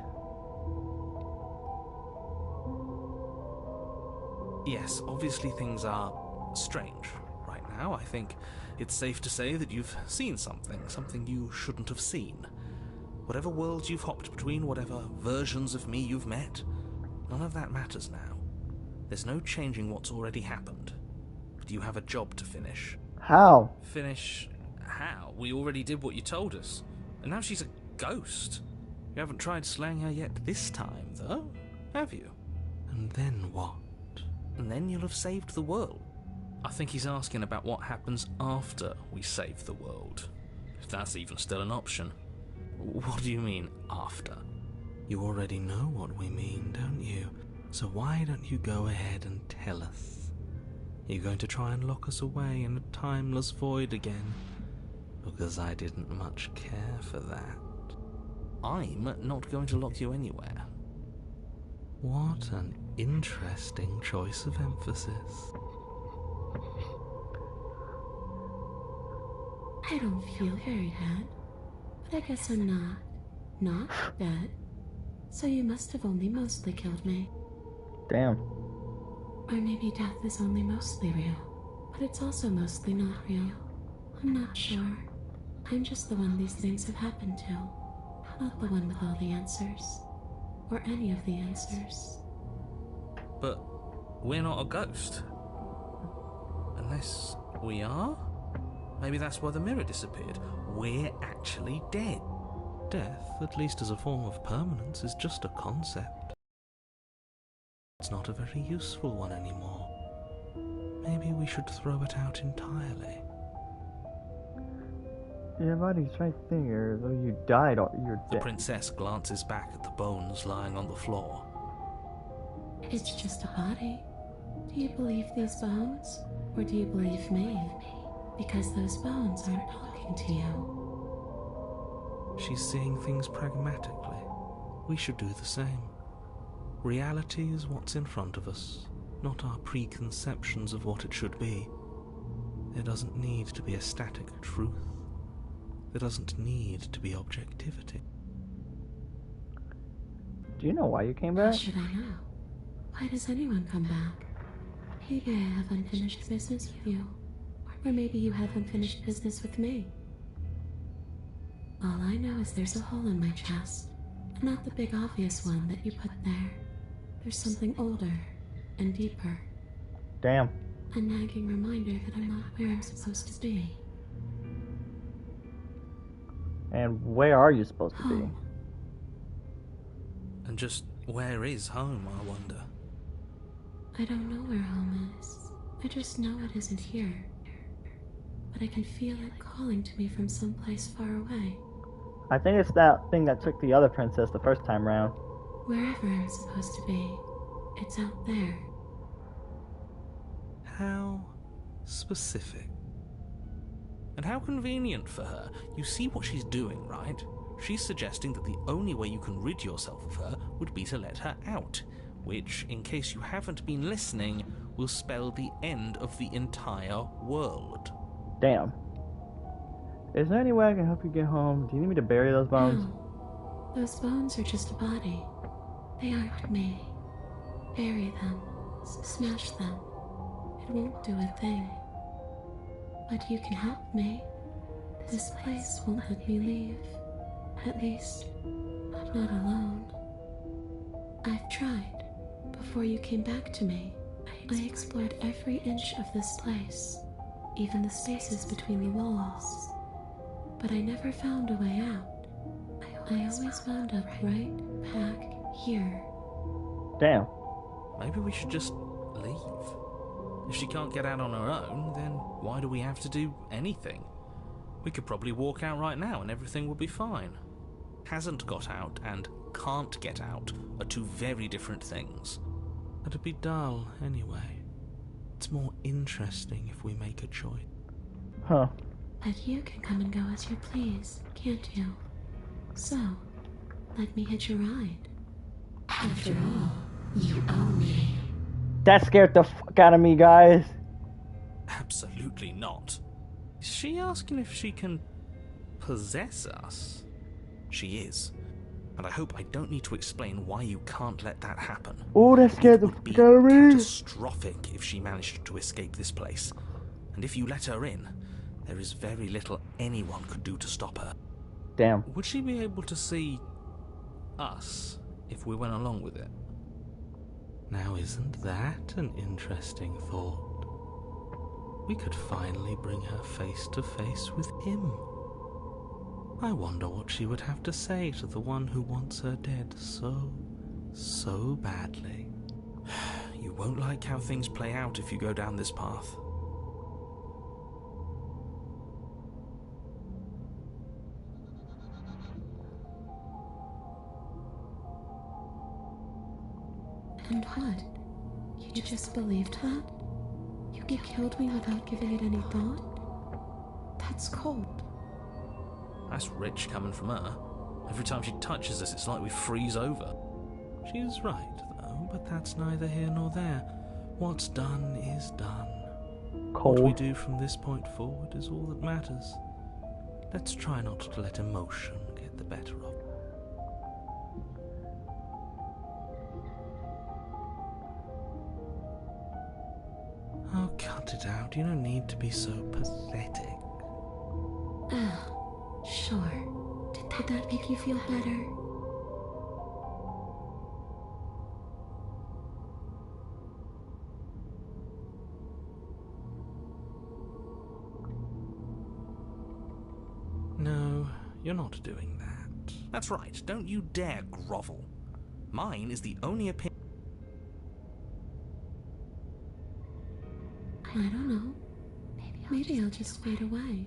Yes, obviously things are strange right now. I think it's safe to say that you've seen something you shouldn't have seen. Whatever worlds you've hopped between, whatever versions of me you've met, none of that matters now. There's no changing what's already happened. But you have a job to finish. How? Finish how? We already did what you told us. And now she's a ghost. You haven't tried slaying her yet this time, though, have you? And then what? And then you'll have saved the world. I think he's asking about what happens after we save the world. If that's even still an option. What do you mean, after? You already know what we mean, don't you? So why don't you go ahead and tell us? You're going to try and lock us away in a timeless void again? Because I didn't much care for that. I'm not going to lock you anywhere. What an interesting choice of emphasis. I don't feel very dead, but I guess I'm not dead. So you must have only mostly killed me. Damn. Or maybe death is only mostly real, but it's also mostly not real. I'm not sure. I'm just the one these things have happened to, not the one with all the answers, or any of the answers. But we're not a ghost. Unless we are? Maybe that's why the mirror disappeared. We're actually dead. Death, at least as a form of permanence, is just a concept. It's not a very useful one anymore. Maybe we should throw it out entirely. Your body's right there, though you died or you're The dead. princess glances back at the bones lying on the floor. It's just a body. Do you believe these bones? Or do you believe me? Because those bones aren't talking to you. She's seeing things pragmatically. We should do the same. Reality is what's in front of us, not our preconceptions of what it should be. There doesn't need to be a static truth. There doesn't need to be objectivity. Do you know why you came How back? should I know? Why does anyone come back? Maybe I have unfinished business with you. Or maybe you have unfinished business with me. All I know is there's a hole in my chest. Not the big obvious one that you put there. There's something older and deeper. Damn. A nagging reminder that I'm not where I'm supposed to be. And where are you supposed to be? Home. And just where is home, I wonder? I don't know where home is. I just know it isn't here. But I can feel it calling to me from someplace far away. I think it's that thing that took the other princess the first time round. Wherever I'm supposed to be, it's out there. How specific. And how convenient for her. You see what she's doing, right? She's suggesting that the only way you can rid yourself of her would be to let her out, which, in case you haven't been listening, will spell the end of the entire world. Damn. Is there any way I can help you get home? Do you need me to bury those bones? No, those bones are just a body. They aren't me. Bury them. Smash them. It won't do a thing. But you can help me. This place won't let me leave. At least, not alone. I've tried. Before you came back to me, I explored every inch of this place. even the spaces between the walls. But I never found a way out. I always wound up right back here. Damn. Maybe we should just leave. If she can't get out on her own, then why do we have to do anything? We could probably walk out right now and everything will be fine. Hasn't got out and can't get out are two very different things. It'd be dull anyway. It's more interesting if we make a choice. Huh. But you can come and go as you please, can't you? So, let me hitch a ride. After all, you own me. That scared the fuck out of me, guys. Absolutely not. Is she asking if she can possess us? She is. And I hope I don't need to explain why you can't let that happen. Oh, that scared the It would be fuck out of me. catastrophic if she managed to escape this place. And if you let her in, there is very little anyone could do to stop her. Damn. Would she be able to see us if we went along with it? Now isn't that an interesting thought? We could finally bring her face to face with him. I wonder what she would have to say to the one who wants her dead so badly. You won't like how things play out if you go down this path. And what? You just believed that? You killed me without giving it any thought? That's cold. That's rich coming from her. Every time she touches us, it's like we freeze over. She's right, though, but that's neither here nor there. What's done is done. Cold. What we do from this point forward is all that matters. Let's try not to let emotion get the better of us. Oh, cut it out. You don't need to be so pathetic. Sure. Did that make you feel better? No, you're not doing that. That's right, don't you dare grovel. Mine is the only opinion. I don't know. Maybe I'll just fade away.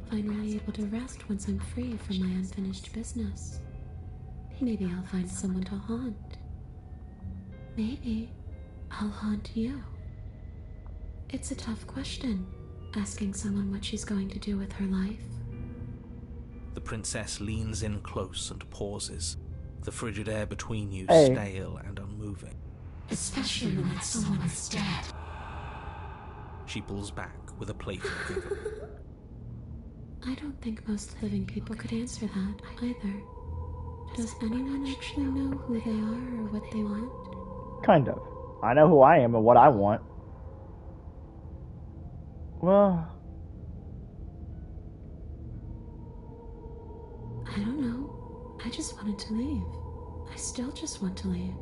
Finally able to rest once I'm free from my unfinished business. Maybe I'll find someone to haunt. Maybe I'll haunt you. It's a tough question, asking someone what she's going to do with her life. The princess leans in close and pauses, the frigid air between you Hey. stale and unmoving. Especially when that someone is dead. She pulls back with a playful giggle. I don't think most living people could answer that either. Does anyone actually know who they are or what they want? Kind of. I know who I am and what I want. Well, I don't know. I just wanted to leave. I still just want to leave.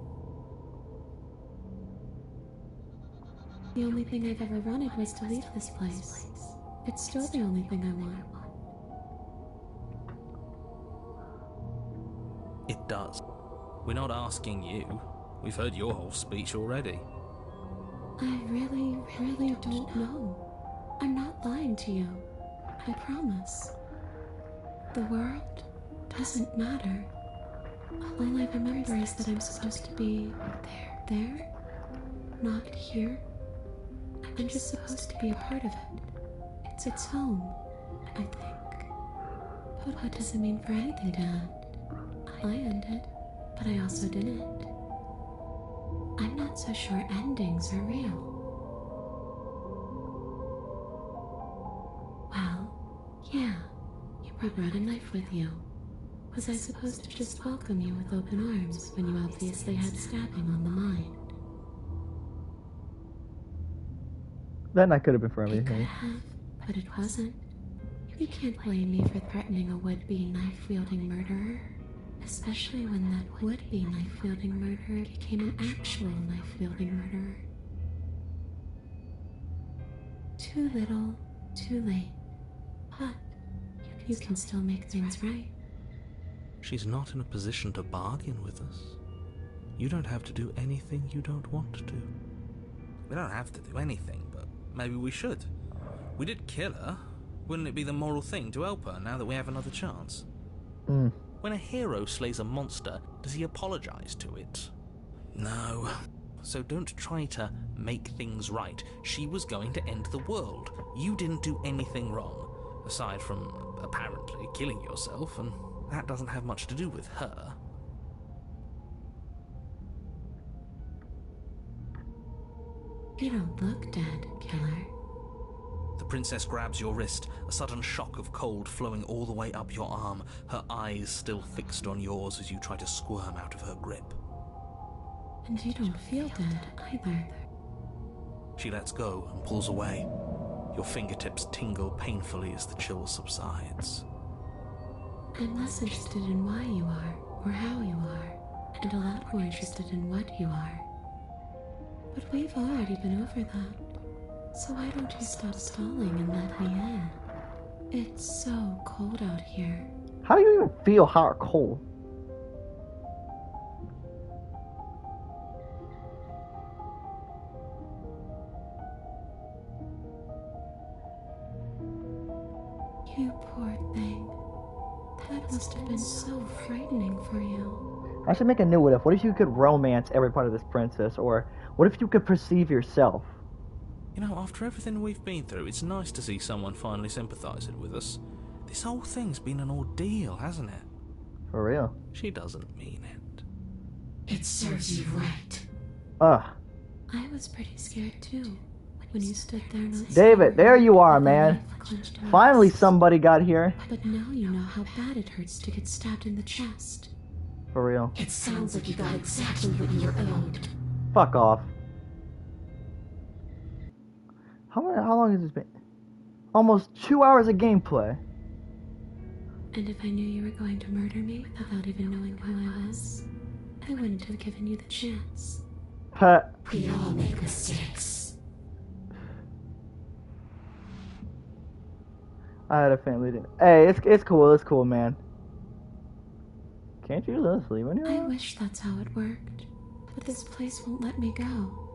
The only thing I've ever wanted was to leave this place. It's still the only thing I want. It does. We're not asking you. We've heard your whole speech already. I really don't know. I'm not lying to you. I promise. The world doesn't matter. All I remember is that I'm supposed to be there, not here. I'm just supposed to be a part of it. It's its home, I think. But what does it mean for anything to end? I ended, but I also didn't. I'm not so sure endings are real. Well, yeah, you brought a knife with you. Was I supposed to just welcome you with open arms when you obviously had stabbing on the mind? then I could have been for It could everything. have, but it wasn't. You can't blame me for threatening a would-be knife-wielding murderer. Especially when that would-be knife-wielding murderer became an actual knife-wielding murderer. Too little, too late. But you can still make things right. She's not in a position to bargain with us. You don't have to do anything you don't want to. We don't have to do anything, but maybe we should. We did kill her. Wouldn't it be the moral thing to help her now that we have another chance? When a hero slays a monster, does he apologize to it? No. So don't try to make things right. She was going to end the world. You didn't do anything wrong, aside from apparently killing yourself, and that doesn't have much to do with her. You don't look dead, killer. The princess grabs your wrist, a sudden shock of cold flowing all the way up your arm, her eyes still fixed on yours as you try to squirm out of her grip. And you don't feel dead either. She lets go and pulls away. Your fingertips tingle painfully as the chill subsides. I'm less interested in why you are, or how you are, and a lot more interested in what you are. But we've already been over that. So why don't you stop stalling and let me in? It's so cold out here. How do you even feel hot or cold? You poor thing. That must have been so frightening for you. I should make a new what if. What if you could romance every part of this princess? Or what if you could perceive yourself? You know, after everything we've been through, it's nice to see someone finally sympathizing with us. This whole thing's been an ordeal, hasn't it? For real. She doesn't mean it. It serves you right. Ugh. I was pretty scared too. When you stood there not David, there you are, with the man. knife clenched in your Finally fist. somebody got here. But now you know how bad it hurts to get stabbed in the chest. For real. It sounds like you got exactly what you were owed. Fuck off. How long has this been? Almost 2 hours of gameplay. And if I knew you were going to murder me without even knowing who I was, I wouldn't have given you the chance. Huh. We all make mistakes. I had a family dinner. Hey, it's cool, man. Can't you just leave I anyway? wish that's how it worked, but this place won't let me go.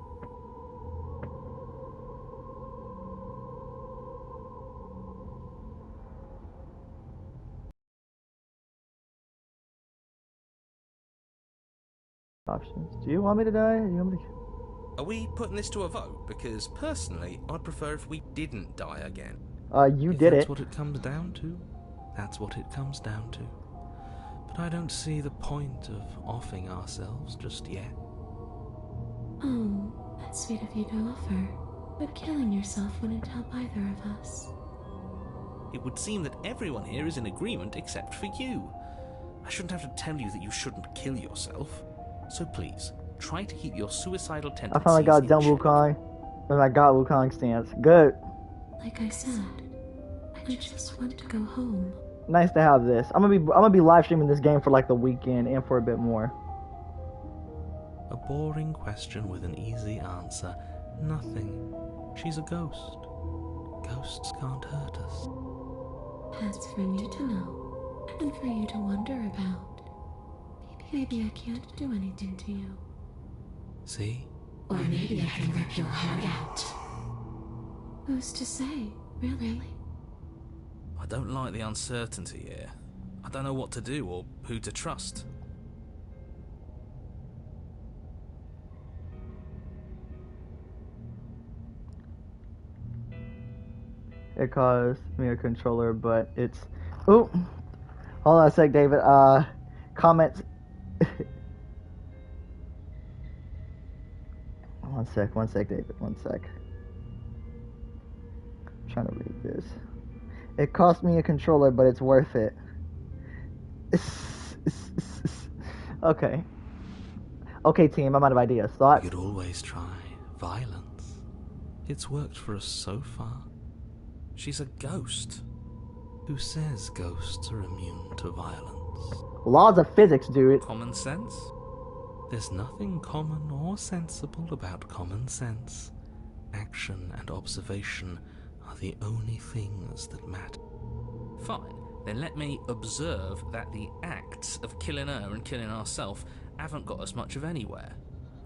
Options. Do you want me to die? Do you want me to... Are we putting this to a vote? Because personally, I'd prefer if we didn't die again. You If did that's it. what it comes down to, that's what it comes down to. But I don't see the point of offing ourselves just yet. Oh, that's sweet of you to offer. But killing yourself wouldn't help either of us. It would seem that everyone here is in agreement except for you. I shouldn't have to tell you that you shouldn't kill yourself. So please, try to keep your suicidal I tendencies finally got in done check. Wukong. And I got Wukong stance. Good. Like I said, I just want to go home. Nice to have this. I'm gonna be live streaming this game for like the weekend and for a bit more. A boring question with an easy answer. Nothing. She's a ghost. Ghosts can't hurt us. That's for me to know, and for you to wonder about. Maybe I can't do anything to you. See? Or maybe I can rip your heart out. Who's to say, really? I don't like the uncertainty here. I don't know what to do or who to trust. It caused me a controller, but it's... Ooh! Hold on a sec, David. Comments... One sec, David. One sec. I'm trying to read this. It cost me a controller, but it's worth it. Okay. Okay, team, I'm out of ideas. We Thoughts? could always try violence. It's worked for us so far. She's a ghost. Who says ghosts are immune to violence? Laws of physics, dude. Common sense? There's nothing common or sensible about common sense. Action and observation are the only things that matter. Fine, then let me observe that the acts of killing her and killing ourselves haven't got us much of anywhere.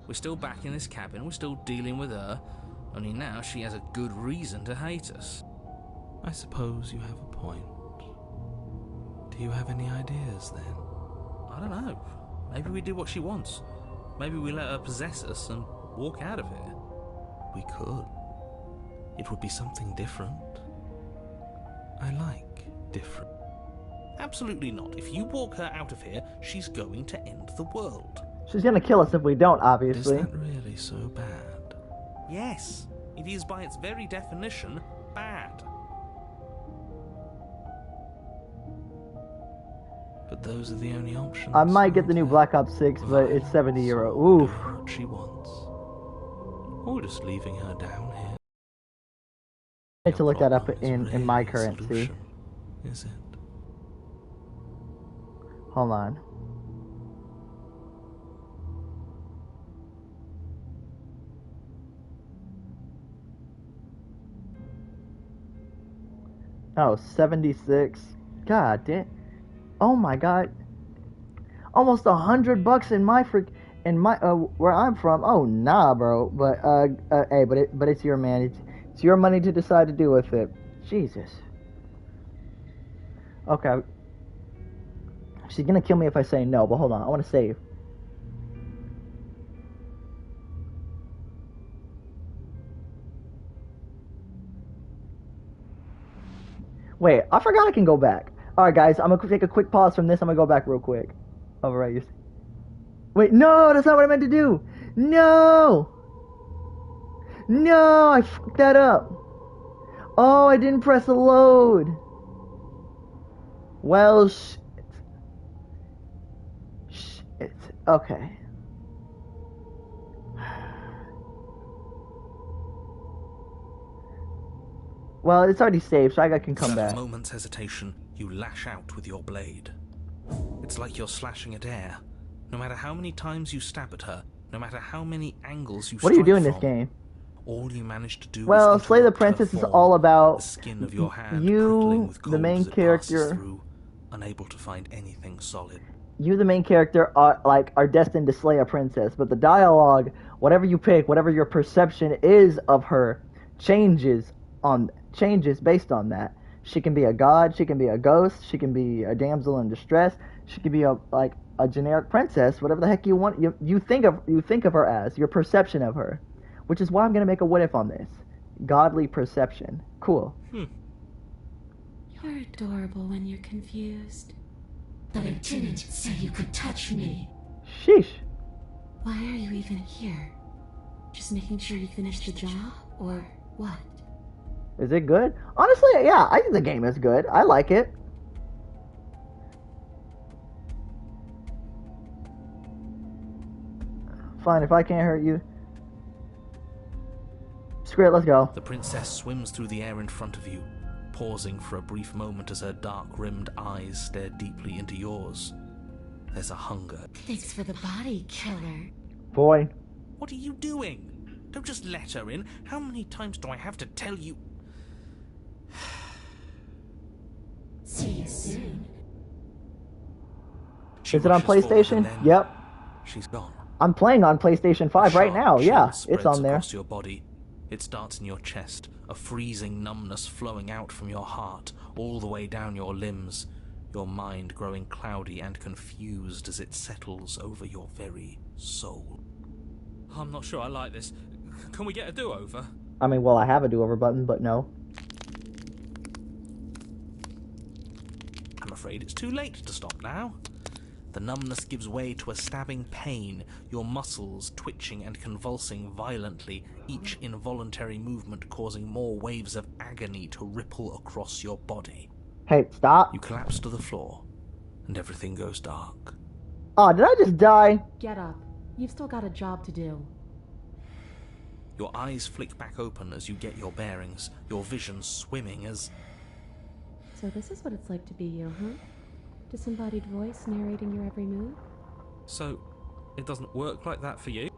We're still back in this cabin, we're still dealing with her, only now she has a good reason to hate us. I suppose you have a point. Do you have any ideas then? I don't know. Maybe we do what she wants. Maybe we let her possess us and walk out of here. We could. It would be something different. I like different. Absolutely not. If you walk her out of here, she's going to end the world. She's gonna kill us if we don't, obviously. Is that really so bad? Yes, it is by its very definition bad. But those are the only options. I might get the new aren't Black Ops 6, but it's 70 euro. they? Oof. Doing what she wants. Or just leaving her down here. I need to look that up Your problem is in my really a currency. solution, is it? Hold on. Oh, 76. God damn. Oh my god. Almost $100 in my where I'm from. Oh nah, bro. But hey, but it's your man. It's your money to decide to do with it. Jesus. Okay. She's gonna kill me if I say no, but hold on. I want to save. Wait, I forgot I can go back. Alright, guys, I'm gonna take a quick pause from this. I'm gonna go back real quick. Alright, you see. Wait, no, that's not what I meant to do. No! No, I fucked that up. Oh, I didn't press the load. Well, shit. Shit. Okay. Well, it's already saved, so I can come Without back. a moment's hesitation, you lash out with your blade. It's like you're slashing at air. No matter how many times you stab at her, no matter how many angles you What are you strike doing in this from, game? all you manage to do Well, is Slay the interrupt her Princess is form, all about the skin of your hand you, prickling with the cold main as it passes character. through, unable to find anything solid. You, the main character, are destined to slay a princess, but the dialogue, whatever you pick, whatever your perception is of her, changes based on that. She can be a god, she can be a ghost, she can be a damsel in distress, she can be a generic princess, whatever the heck you want. You think of her as your perception of her, which is why I'm gonna make a what if on this. Godly perception. Cool. You're adorable when you're confused. But I didn't say you could touch me. Sheesh. Why are you even here? Just making sure you finish the job, or what? Is it good? Honestly, yeah, I think the game is good. I like it. Fine, if I can't hurt you. Screw it, let's go. The princess swims through the air in front of you, pausing for a brief moment as her dark-rimmed eyes stare deeply into yours. There's a hunger. Thanks for the body, killer. Boy. What are you doing? Don't just let her in. How many times do I have to tell you? See you soon. Is it on rushes forward PlayStation? and then Yep. She's gone. I'm playing on PlayStation 5 right now. Sharp Yeah, chill it's spreads on there. across your body. It starts in your chest, a freezing numbness flowing out from your heart, all the way down your limbs, your mind growing cloudy and confused as it settles over your very soul. I'm not sure I like this. Can we get a do-over? I mean, well, I have a do-over button, but no. I'm afraid it's too late to stop now. The numbness gives way to a stabbing pain, your muscles twitching and convulsing violently, each involuntary movement causing more waves of agony to ripple across your body. Hey, stop. You collapse to the floor, and everything goes dark. Oh, did I just die? Get up. You've still got a job to do. Your eyes flick back open as you get your bearings, your vision swimming as... So this is what it's like to be you, huh? Disembodied voice narrating your every move? So, it doesn't work like that for you?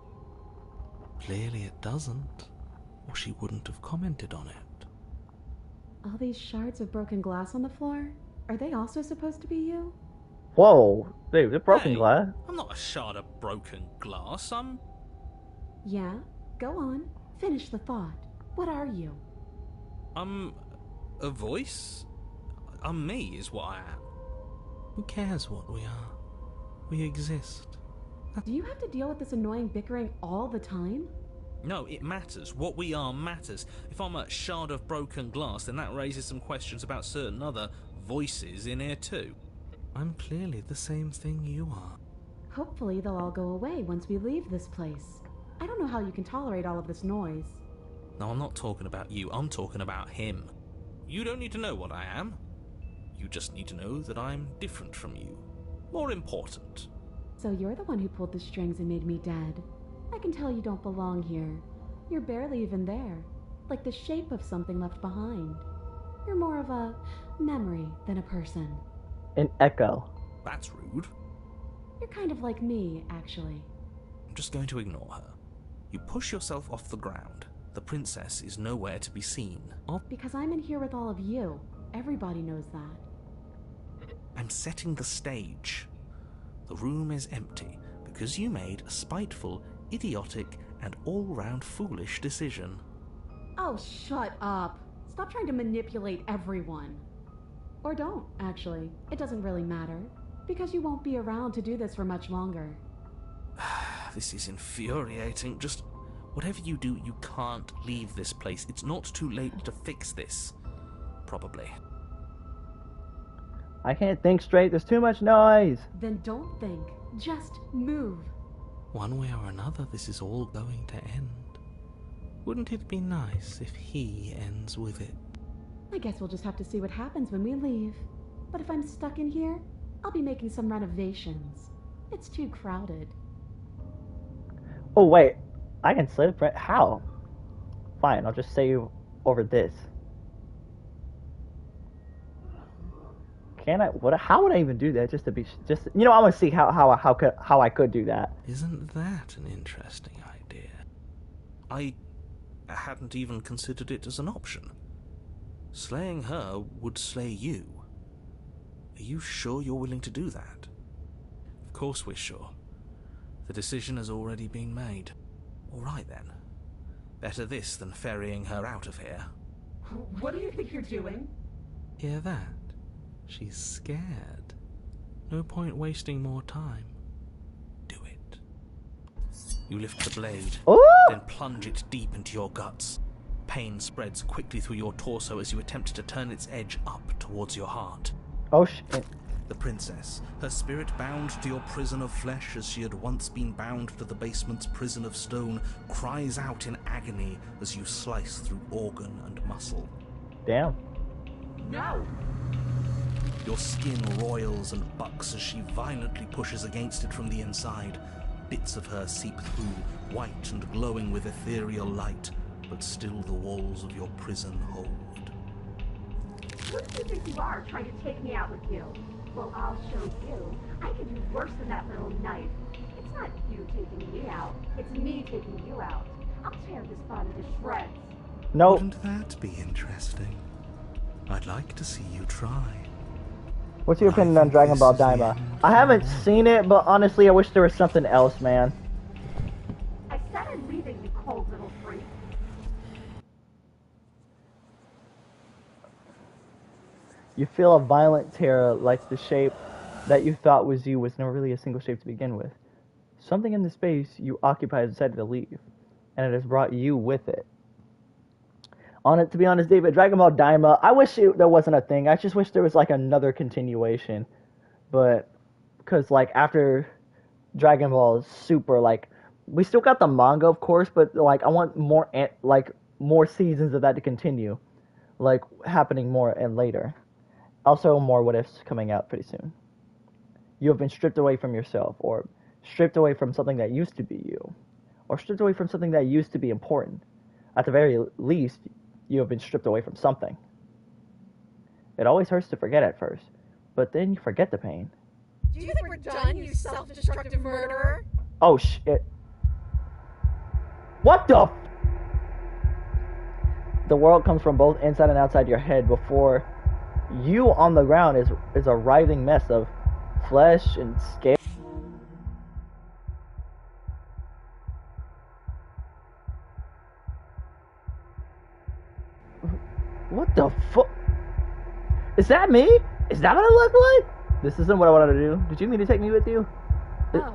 Clearly it doesn't, or she wouldn't have commented on it. All these shards of broken glass on the floor, are they also supposed to be you? Whoa, dude, it's broken Hey, glass. I'm not a shard of broken glass. Yeah? Go on. Finish the thought. What are you? I'm a voice? I'm me, is what I am. Who cares what we are? We exist. Do you have to deal with this annoying bickering all the time? No, it matters. What we are matters. If I'm a shard of broken glass, then that raises some questions about certain other voices in here too. I'm clearly the same thing you are. Hopefully they'll all go away once we leave this place. I don't know how you can tolerate all of this noise. No, I'm not talking about you. I'm talking about him. You don't need to know what I am. You just need to know that I'm different from you. More important. So you're the one who pulled the strings and made me dead. I can tell you don't belong here. You're barely even there. Like the shape of something left behind. You're more of a memory than a person. An echo. That's rude. You're kind of like me, actually. I'm just going to ignore her. You push yourself off the ground. The princess is nowhere to be seen. Because I'm in here with all of you. Everybody knows that. I'm setting the stage. The room is empty because you made a spiteful, idiotic, and all-round foolish decision. Oh, shut up. Stop trying to manipulate everyone. Or don't, actually. It doesn't really matter. Because you won't be around to do this for much longer. This is infuriating. Just whatever you do, you can't leave this place. It's not too late to fix this. Probably. I can't think straight. There's too much noise. Then don't think. Just move. One way or another, this is all going to end. Wouldn't it be nice if he ends with it? I guess we'll just have to see what happens when we leave. But if I'm stuck in here, I'll be making some renovations. It's too crowded. Oh, wait. I can save it. How? Fine, I'll just save over this. Can I? What? How would I even do that? Just to be, just you know, I want to see how I could do that. Isn't that an interesting idea? I hadn't even considered it as an option. Slaying her would slay you. Are you sure you're willing to do that? Of course we're sure. The decision has already been made. All right then. Better this than ferrying her out of here. What do you think you're doing? Hear that? She's scared. No point wasting more time. Do it. You lift the blade, Ooh! then plunge it deep into your guts. Pain spreads quickly through your torso as you attempt to turn its edge up towards your heart. Oh shit. The princess, her spirit bound to your prison of flesh as she had once been bound to the basement's prison of stone, cries out in agony as you slice through organ and muscle. Damn. No! Your skin roils and bucks as she violently pushes against it from the inside. Bits of her seep through, white and glowing with ethereal light, but still the walls of your prison hold. Who do you think you are, trying to take me out with you? Well, I'll show you. I can do worse than that little knife. It's not you taking me out. It's me taking you out. I'll tear this body to shreds. Nope. Wouldn't that be interesting? I'd like to see you try. What's your opinion on think Dragon this Ball is the Daima? end I for haven't now. seen it, but honestly, I wish there was something else, man. I said I'm leaving, you cold little freak. You feel a violent terror, like the shape that you thought was you was never really a single shape to begin with. Something in the space you occupy has decided to leave, and it has brought you with it. To be honest, David, Dragon Ball Daima, I wish there wasn't a thing. I just wish there was like another continuation, but because like after Dragon Ball Super, like we still got the manga, of course, but like I want more more seasons of that to continue, like happening more and later. Also, more what ifs coming out pretty soon. You have been stripped away from yourself, or stripped away from something that used to be you, or stripped away from something that used to be important. At the very least, you have been stripped away from something. It always hurts to forget at first, but then you forget the pain. Do you think we're done, you self-destructive murderer? Oh shit. What the f- the world comes from both inside and outside your head. Before you on the ground is a writhing mess of flesh and scale. What the fuck? Is that me? Is that what I look like? This isn't what I wanted to do. Did you mean to take me with you? Oh,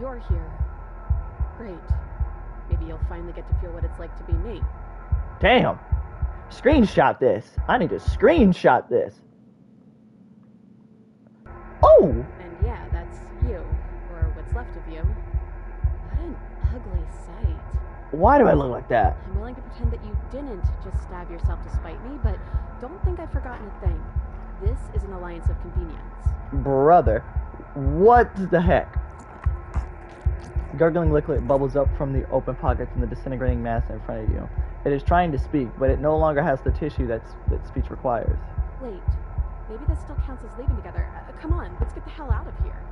you're here. Great. Maybe you'll finally get to feel what it's like to be me. Damn. Screenshot this. I need to screenshot this. Oh! And yeah, that's you. Or what's left of you. What an ugly sight. Why do I look like that? I'm willing to pretend that you didn't just stab yourself to spite me, but don't think I've forgotten a thing. This is an alliance of convenience. Brother, what the heck? Gurgling liquid bubbles up from the open pockets in the disintegrating mass in front of you. It is trying to speak, but it no longer has the tissue that speech requires. Wait, maybe this still counts as leaving together. Come on, let's get the hell out of here.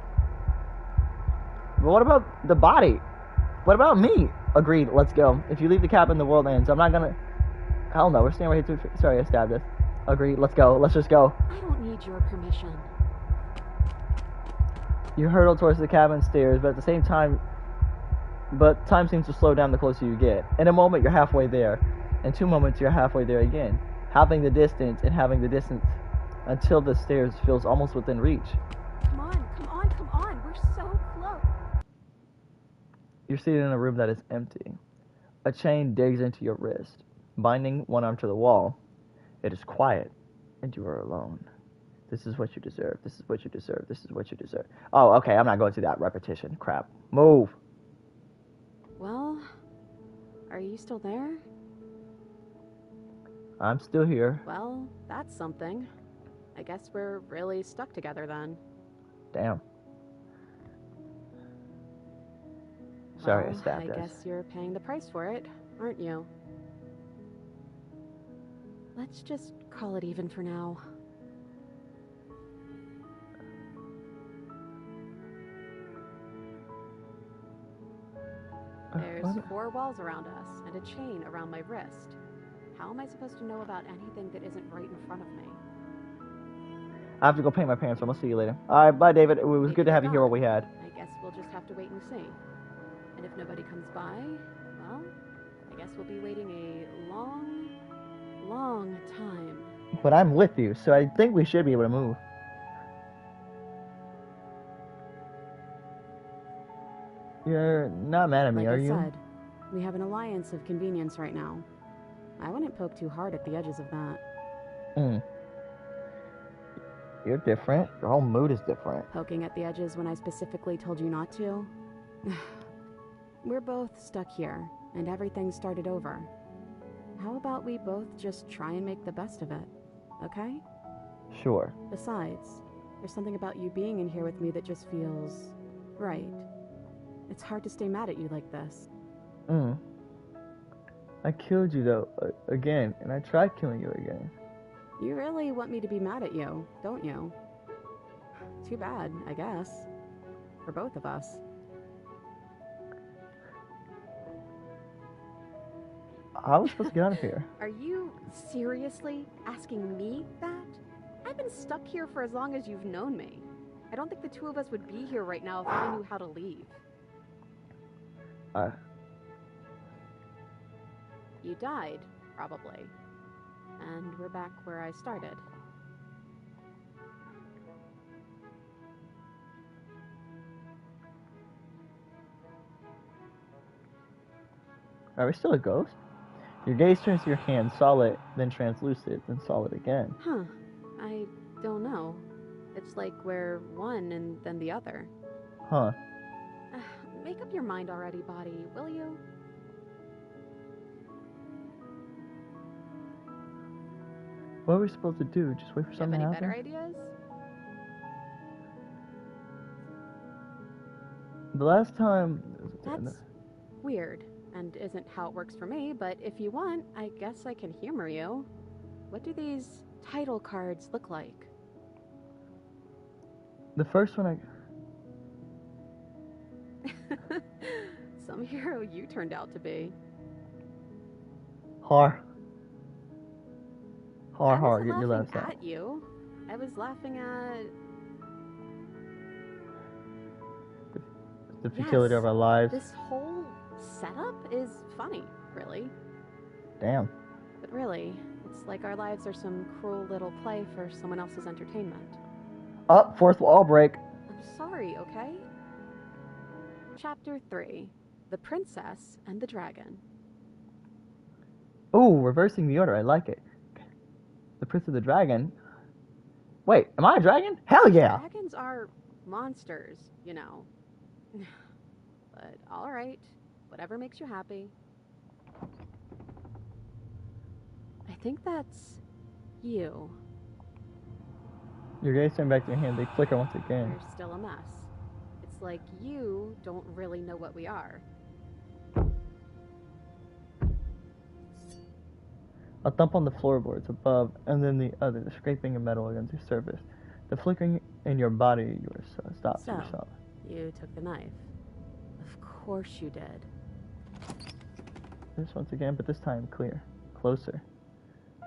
But what about the body? What about me? Agreed, let's go. If you leave the cabin, the world ends. I'm not gonna... Hell no, we're staying right here. Sorry, I stabbed us. Agreed, let's go. Let's just go. I don't need your permission. You hurtle towards the cabin stairs, but at the same time... But time seems to slow down the closer you get. In a moment, you're halfway there. In 2 moments, you're halfway there again. Having the distance and having the distance until the stairs feels almost within reach. Come on, come on, come on. We're so close. You're seated in a room that is empty. A chain digs into your wrist, binding one arm to the wall. It is quiet, and you are alone. This is what you deserve. This is what you deserve. This is what you deserve. Oh, okay, I'm not going through that repetition. Crap. Move. Well, are you still there? I'm still here. Well, that's something. I guess we're really stuck together then. Damn. Sorry, I Well, stabbed us. I guess you're paying the price for it, aren't you? Let's just call it even for now. There's What? 4 walls around us and a chain around my wrist. How am I supposed to know about anything that isn't right in front of me? I have to go paint my pants, so I'm gonna see you later. Alright, bye, David. It was Maybe good to have you you're here while we had. I guess we'll just have to wait and see. And if nobody comes by, well, I guess we'll be waiting a long, long time. But I'm with you, so I think we should be able to move. You're not mad at me, Like are I you? said, we have an alliance of convenience right now. I wouldn't poke too hard at the edges of that. You're different. Your whole mood is different. Poking at the edges when I specifically told you not to? We're both stuck here, and everything started over. How about we both just try and make the best of it, okay? Sure. Besides, there's something about you being in here with me that just feels right. It's hard to stay mad at you like this. I killed you, though, again, and I tried killing you again. You really want me to be mad at you, don't you? Too bad, I guess. For both of us. How was I supposed to get out of here? Are you seriously asking me that? I've been stuck here for as long as you've known me. I don't think the two of us would be here right now if we knew how to leave. You died, probably. And we're back where I started. Are we still a ghost? Your gaze turns to your hand, solid, then translucent, then solid again. Huh. I don't know. It's like we're one and then the other. Huh. Make up your mind already, body, will you? What are we supposed to do? Just wait for Do you have something any to happen? better ideas? The last time... That's weird, and isn't how it works for me, but if you want, I guess I can humor you. What do these title cards look like? The first one I... Some hero you turned out to be. Har. Hard, I hard, wasn't get your laughing laughs out. at you. I was laughing at... The futility Yes, of our lives. this whole setup is funny, really. Damn. But really, it's like our lives are some cruel little play for someone else's entertainment. Up, fourth wall break. I'm sorry, okay? Chapter 3. The Princess and the Dragon. Ooh, reversing the order. I like it. The Prince of the Dragon. Wait, am I a dragon? Hell yeah! Dragons are monsters, you know. But alright, whatever makes you happy. I think that's you. Your gaze turned back to your hand. They flicker once again. You're still a mess. It's like you don't really know what we are. A thump on the floorboards above, and then the other, the scraping of metal against the surface. The flickering in your body, you were stopped So, yourself. you took the knife. Of course you did. This once again, but this time clear. Closer.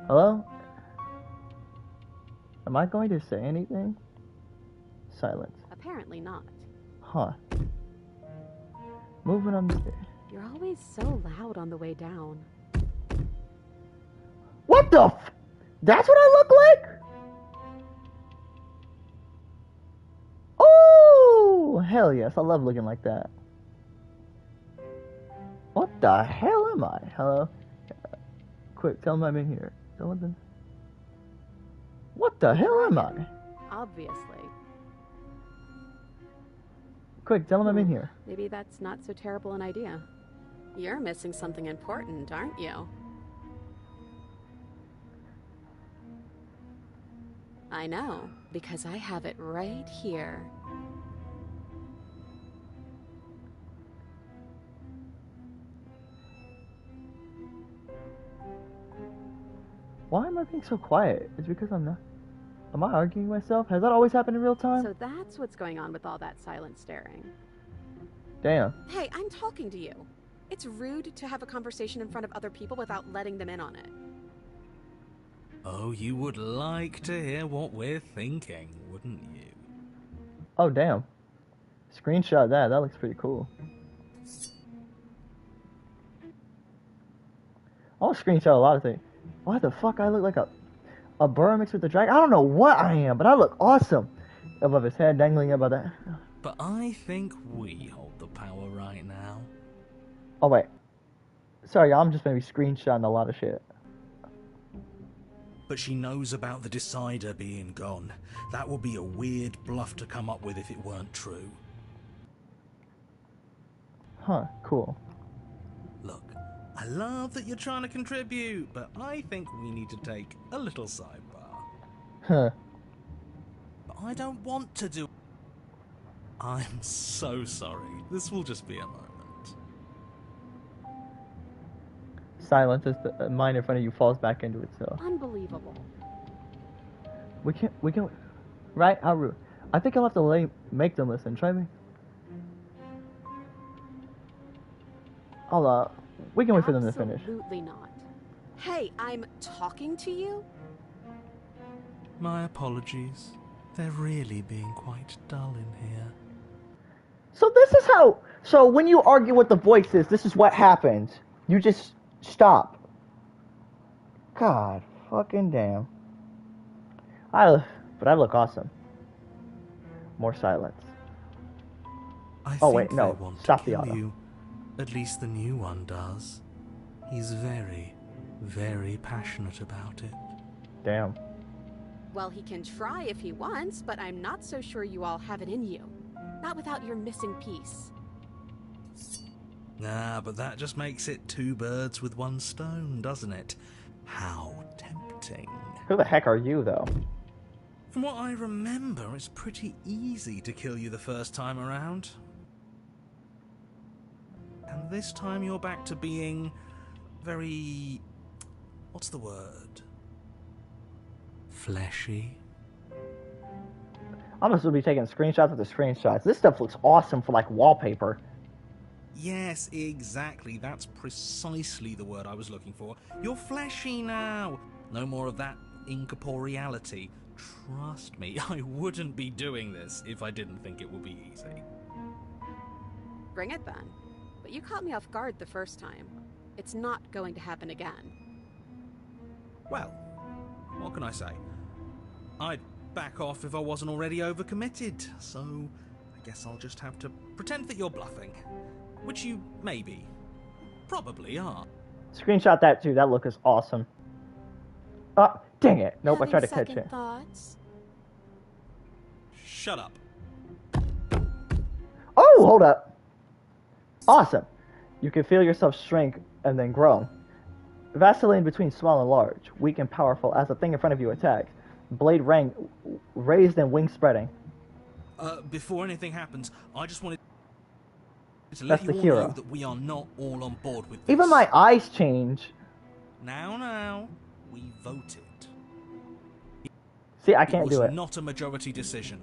Hello? Am I going to say anything? Silence. Apparently not. Huh. Moving on the... You're always so loud on the way down. What the f... That's what I look like? Oh, hell yes. I love looking like that. What the hell am I? Hello? Quick, tell them I'm in here. Someone... What the hell am I? Obviously. Quick, tell them I'm in here. Maybe that's not so terrible an idea. You're missing something important, aren't you? I know, because I have it right here. Why am I being so quiet? It's because I'm not... Am I arguing myself? Has that always happened in real time? So that's what's going on with all that silent staring. Damn. Hey, I'm talking to you. It's rude to have a conversation in front of other people without letting them in on it. Oh, you would like to hear what we're thinking, wouldn't you? Oh, damn. Screenshot that. That looks pretty cool. I'll screenshot a lot of things. Why the fuck I look like a burrow mixed with a dragon? I don't know what I am, but I look awesome. Above his head, dangling above that. But I think we hold the power right now. Oh, wait. Sorry, I'm just maybe screenshotting a lot of shit. But she knows about the Decider being gone. That would be a weird bluff to come up with if it weren't true. Huh, cool. Look, I love that you're trying to contribute, but I think we need to take a little sidebar. Huh. But I don't want to do... I'm so sorry. This will just be a moment. Silence as the mind in front of you falls back into itself. Unbelievable. We can, right? How rude. I think I'll have to make them listen. Try me. We can wait for them to finish. Absolutely not. Hey, I'm talking to you? My apologies. They're really being quite dull in here. So this is how... So when you argue with the voices, this is what happens. You just stop. God fucking damn. But I look awesome. More silence. I Oh, think wait, no. they want Stop to the kill auto. you. At least the new one does. He's very, very passionate about it. Damn. Well, he can try if he wants, but I'm not so sure you all have it in you. Not without your missing piece. Nah, but that just makes it two birds with one stone, doesn't it? How tempting. Who the heck are you, though? From what I remember, it's pretty easy to kill you the first time around. And this time you're back to being very... what's the word? Fleshy. I'm just gonna be taking screenshots of the screenshots. This stuff looks awesome for, like, wallpaper. Yes, exactly. That's precisely the word I was looking for. You're fleshy now. No more of that incorporeality. Trust me, I wouldn't be doing this if I didn't think it would be easy. Bring it then. But you caught me off guard the first time. It's not going to happen again. Well, what can I say? I'd back off if I wasn't already overcommitted, so I guess I'll just have to pretend that you're bluffing. Which you maybe, probably are. Screenshot that too. That look is awesome. Oh, dang it. Nope, I Having tried to catch second it. thoughts? Shut up. Oh, hold up. Awesome. You can feel yourself shrink and then grow. Vacillating between small and large, weak and powerful as the thing in front of you attacks. Blade raised and wings spreading. Before anything happens, I just wanted to That's let the you all hero. know that we are not all on board with this. Even my eyes change. Now, we voted. See, I can't do It it. was not a majority decision.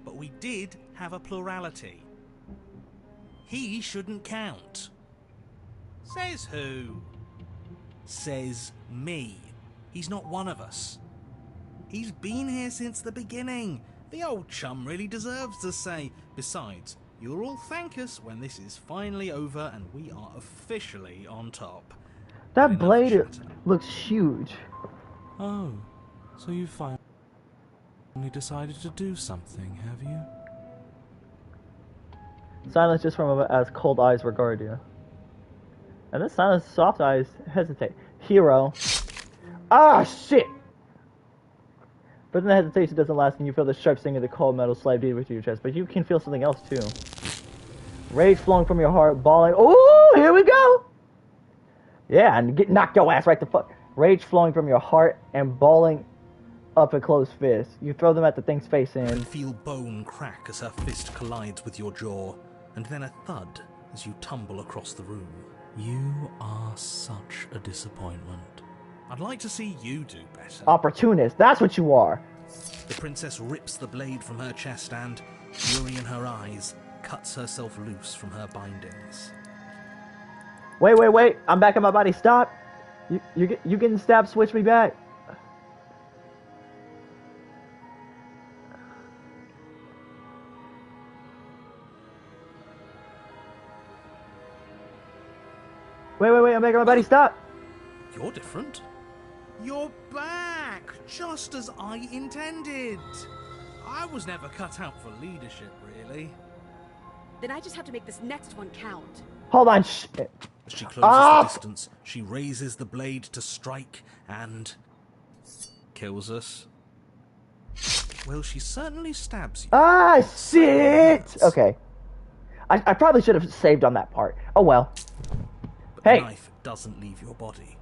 But we did have a plurality. He shouldn't count. Says who? Says me. He's not one of us. He's been here since the beginning. The old chum really deserves to say. Besides, you'll all thank us when this is finally over and we are officially on top. That Enough blade chatter. looks huge. Oh, so you finally decided to do something, have you? Silence just from as cold eyes regard you. And then silence, soft eyes hesitate. Hero. Ah, shit! But then the hesitation doesn't last and you feel the sharp sting of the cold metal slide deep into your chest. But you can feel something else too. Rage flowing from your heart, bawling. Oh, here we go! Yeah, and get knocked your ass right the fuck. Rage flowing from your heart and bawling up a closed fist. You throw them at the thing's face You and feel bone crack as her fist collides with your jaw, and then a thud as you tumble across the room. You are such a disappointment. I'd like to see you do better. opportunist. That's what you are. The princess rips the blade from her chest and, fury in her eyes, cuts herself loose from her bindings. Wait. I'm back in my body. Stop. You getting stabbed. Switch me back. Wait. I'm back in my body. Stop. You're different. You're back, just as I intended. I was never cut out for leadership, really. Then I just have to make this next one count. Hold on. Shit. As she closes Ah! the distance, she raises the blade to strike and kills us. Well, she certainly stabs you. Ah, shit. Okay. I probably should have saved on that part. Oh well. But Hey. the knife doesn't leave your body.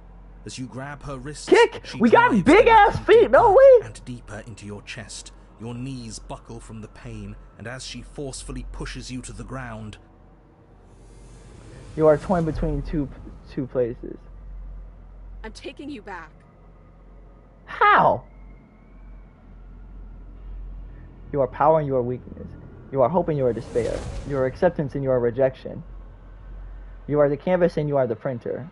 As you grab her wrists, Kick! she We got drives big the ass weapon feet, no deeper way! and deeper into your chest. Your knees buckle from the pain, and as she forcefully pushes you to the ground, You are torn between two places. I'm taking you back. How? You are power and you are weakness. You are hope and you are despair. You are acceptance and you are rejection. You are the canvas and you are the printer.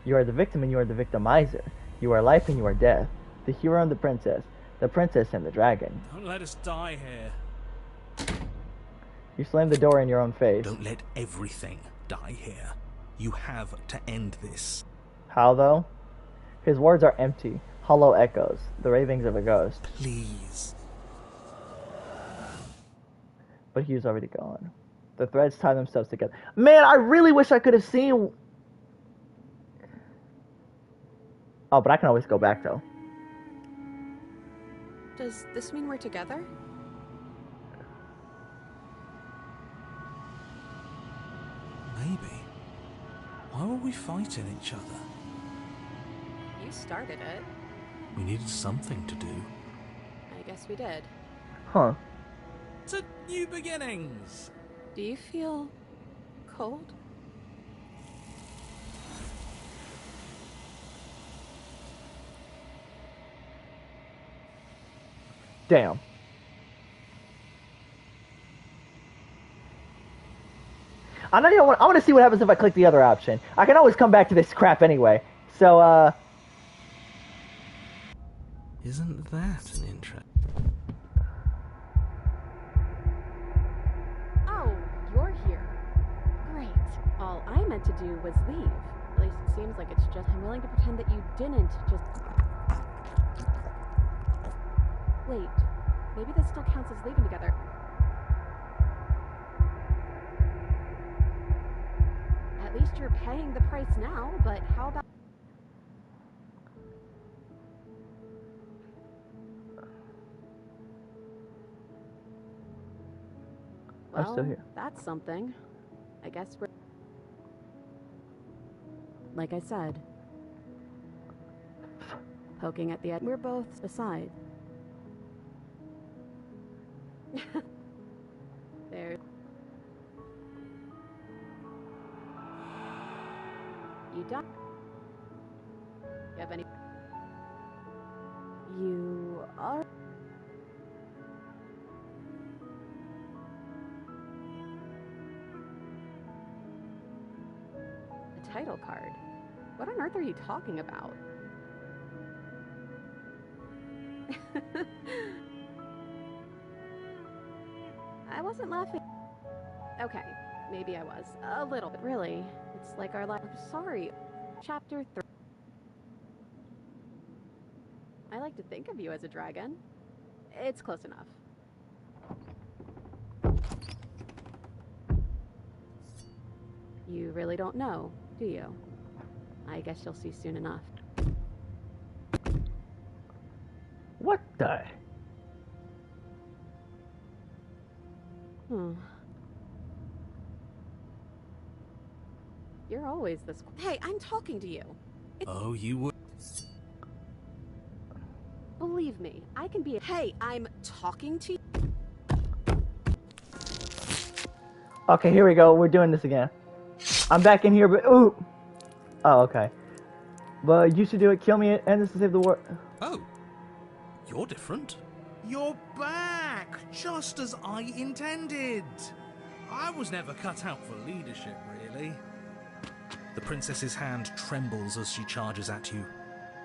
You are the victim and you are the victimizer. You are life and you are death. The hero and the princess and the dragon. don't let us die here. You slam the door in your own face. Don't let everything die here. You have to end this. How though? His words are empty, hollow echoes, the ravings of a ghost. Please. But he was already gone. The threads tie themselves together. Man, I really wish I could have seen... Oh, but I can always go back though. Does this mean we're together? Maybe. Why were we fighting each other? You started it. We needed something to do. I guess we did. Huh. To new beginnings. Do you feel cold? Damn. I know you want. I want to see what happens if I click the other option. I can always come back to this crap anyway. So, Isn't that an interest? Oh, you're here. Great. All I meant to do was leave. At least it seems like it's just... I'm willing to pretend that you didn't just... Wait. Maybe this still counts as leaving together. At least you're paying the price now, but how about... I'm still here. That's something. I guess we're... Like I said, poking at the edge. We're both aside. There. You done? You have any? You are. A title card. What on earth are you talking about? I wasn't laughing. Okay, maybe I was. A little bit. Really, it's like our life. I'm sorry. Chapter 3. I like to think of you as a dragon. It's close enough. You really don't know, do you? I guess you'll see soon enough. What the? You're always this... Hey, I'm talking to you. Oh, you would. Believe me, I can be... Hey, I'm talking to you. Okay, here we go. We're doing this again. I'm back in here, but ooh. Oh, okay. But you should do it. Kill me and this to save the world. Oh, you're different. You're back, just as I intended. I was never cut out for leadership, really. The princess's hand trembles as she charges at you,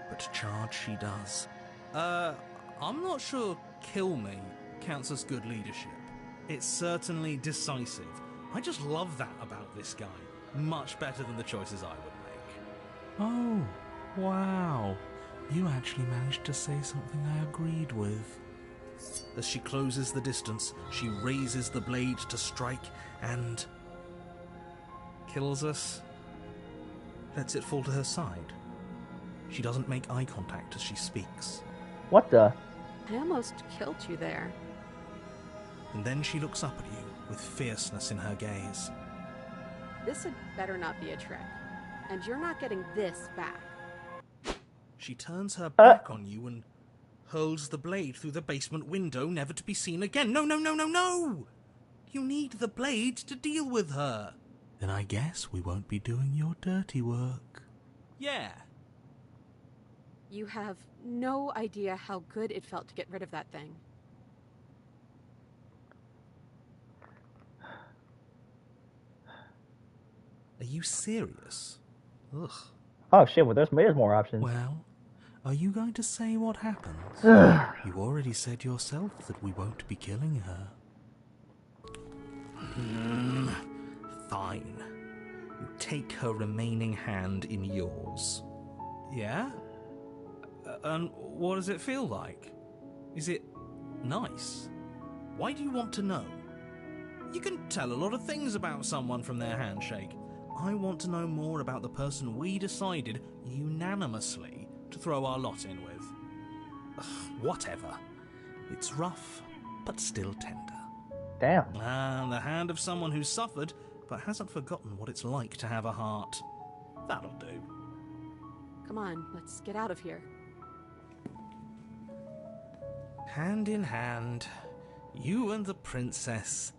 but charge she does. I'm not sure kill me counts as good leadership. It's certainly decisive. I just love that about this guy. Much better than the choices I would make. Oh, wow. You actually managed to say something I agreed with. As she closes the distance, she raises the blade to strike and... kills us. Lets it fall to her side. She doesn't make eye contact as she speaks. What the? I almost killed you there. And then she looks up at you with fierceness in her gaze. This had better not be a trick. And you're not getting this back. She turns her back on you and hurls the blade through the basement window, never to be seen again. No, no, no, no, no! You need the blade to deal with her. Then I guess we won't be doing your dirty work. Yeah. You have no idea how good it felt to get rid of that thing. Are you serious? Ugh. Oh shit, well there's more options. Well, are you going to say what happens? You already said yourself that we won't be killing her. Fine. You take her remaining hand in yours. Yeah? And what does it feel like? Is it nice? Why do you want to know? You can tell a lot of things about someone from their handshake. I want to know more about the person we decided unanimously to throw our lot in with. Ugh, whatever. It's rough, but still tender. Damn. The hand of someone who's suffered, but hasn't forgotten what it's like to have a heart. That'll do. Come on, let's get out of here. Hand in hand, you and the princess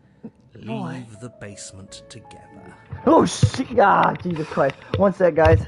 leave the basement together. Oh shit! Ah, Jesus Christ! One sec, guys.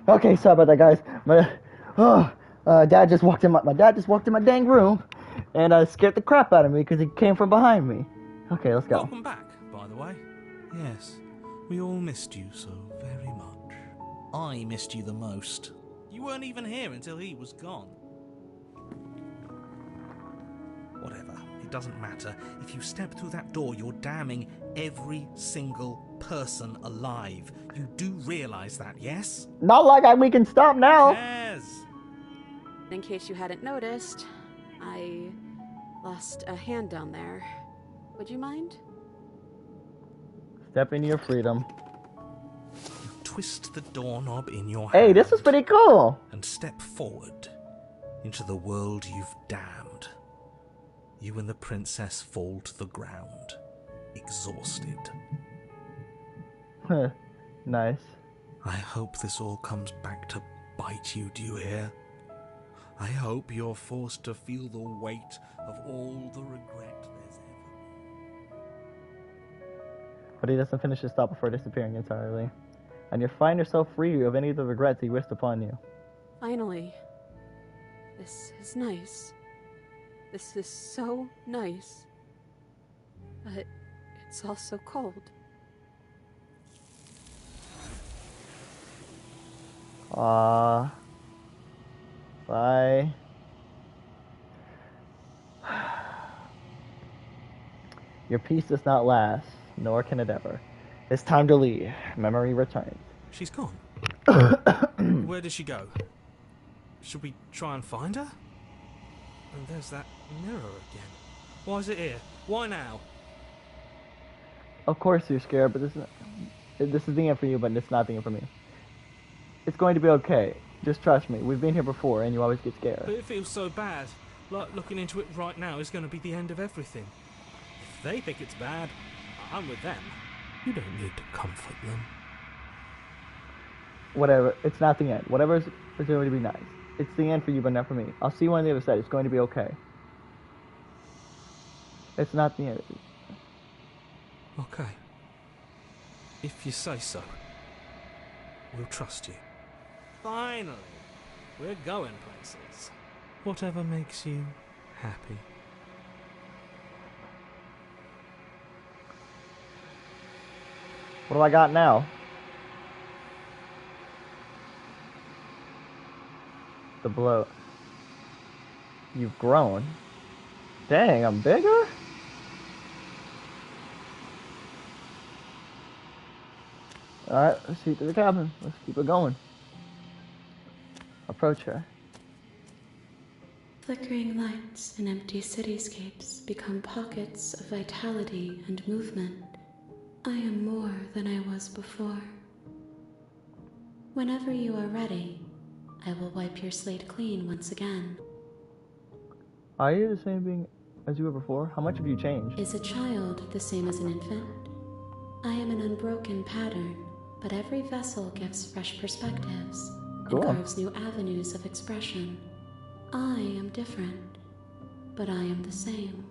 Okay, sorry about that, guys. Dad just walked in my dad just walked in my dang room, and scared the crap out of me because he came from behind me. Okay, let's go. Welcome back, by the way. Yes, we all missed you so very much. I missed you the most. You weren't even here until he was gone. Whatever, it doesn't matter. If you step through that door, you're damning every single person alive. You do realise that, yes? Not like we can stop now. Yes. In case you hadn't noticed, I lost a hand down there. Would you mind? Step into your freedom. Twist the doorknob in your hand. Hey, this is pretty cool. And step forward into the world you've damned. You and the princess fall to the ground, exhausted. Nice. I hope this all comes back to bite you, do you hear? I hope you're forced to feel the weight of all the regret there's ever been. But he doesn't finish his thought before disappearing entirely. And you find yourself free of any of the regrets he wished upon you. Finally. This is nice. This is so nice. But it's also cold. Bye. Your peace does not last, nor can it ever. It's time to leave. Memory returns. She's gone. Where did she go? Should we try and find her? And there's that mirror again. Why is it here? Why now? Of course you're scared, but this is the end for you, but it's not the end for me. It's going to be okay. Just trust me. We've been here before, and you always get scared. But it feels so bad. Like looking into it right now is going to be the end of everything. If they think it's bad, I'm with them. You don't need to comfort them. Whatever. It's not the end. Whatever is going to be nice. It's the end for you, but not for me. I'll see you on the other side. It's going to be okay. It's not the end. Okay. If you say so. We'll trust you. Finally! We're going places. Whatever makes you happy. What do I got now? The bloat. You've grown. Dang, I'm bigger? Alright, let's see to the cabin. Let's keep it going. Approach her. Flickering lights in empty cityscapes become pockets of vitality and movement. I am more than I was before. Whenever you are ready, I will wipe your slate clean once again. Are you the same being as you were before? How much have you changed? Is a child the same as an infant? I am an unbroken pattern, but every vessel gives fresh perspectives and carves new avenues of expression. I am different, but I am the same.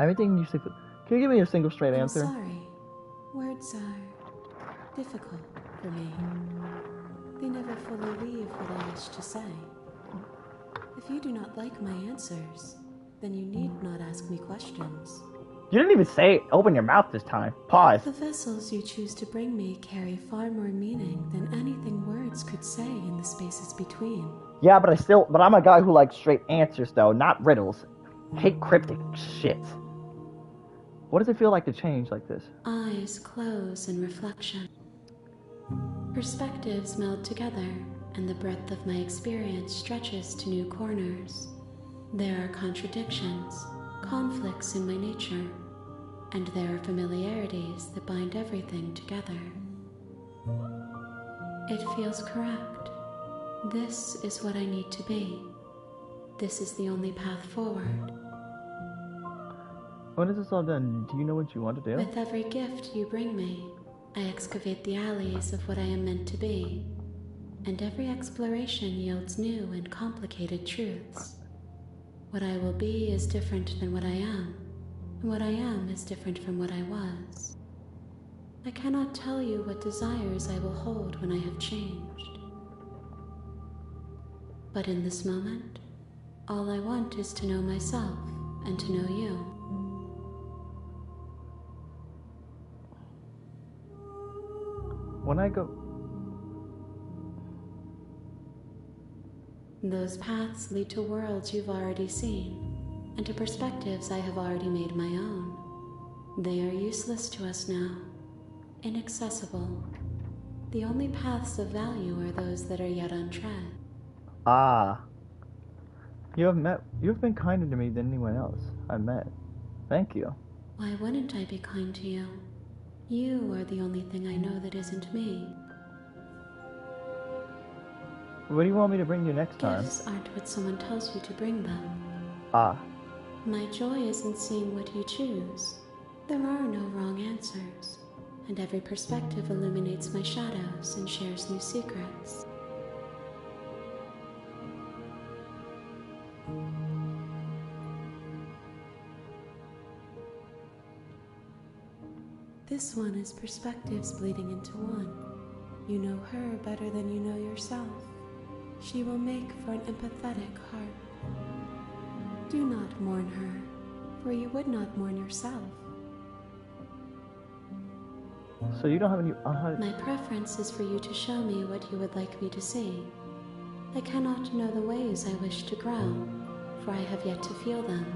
Everything you say. Can you give me a single straight answer? I'm sorry. Words are difficult for me. They never fully leave what I wish to say. If you do not like my answers, then you need not ask me questions. You didn't even say open your mouth this time. Pause. The vessels you choose to bring me carry far more meaning than anything words could say in the spaces between. Yeah, but I'm a guy who likes straight answers though, not riddles. I hate cryptic shit. What does it feel like to change like this? Eyes close in reflection. Perspectives meld together, and the breadth of my experience stretches to new corners. There are contradictions, conflicts in my nature, and there are familiarities that bind everything together. It feels correct. This is what I need to be. This is the only path forward. When is this all done? Do you know what you want to do? With every gift you bring me, I excavate the alleys of what I am meant to be, and every exploration yields new and complicated truths. What I will be is different than what I am, What I am is different from what I was. I cannot tell you what desires I will hold when I have changed. But in this moment, all I want is to know myself and to know you. When I go... Those paths lead to worlds you've already seen, and to perspectives I have already made my own. They are useless to us now, inaccessible. The only paths of value are those that are yet untread. Ah. You've been kinder to me than anyone else I've met. Thank you. Why wouldn't I be kind to you? You are the only thing I know that isn't me. What do you want me to bring you next time? Gifts aren't what someone tells you to bring them. Ah. My joy is in seeing what you choose. There are no wrong answers, and every perspective illuminates my shadows and shares new secrets. This one is perspectives bleeding into one. You know her better than you know yourself. She will make for an empathetic heart. Do not mourn her, for you would not mourn yourself. So you don't have any... My preference is for you to show me what you would like me to see. I cannot know the ways I wish to grow, for I have yet to feel them.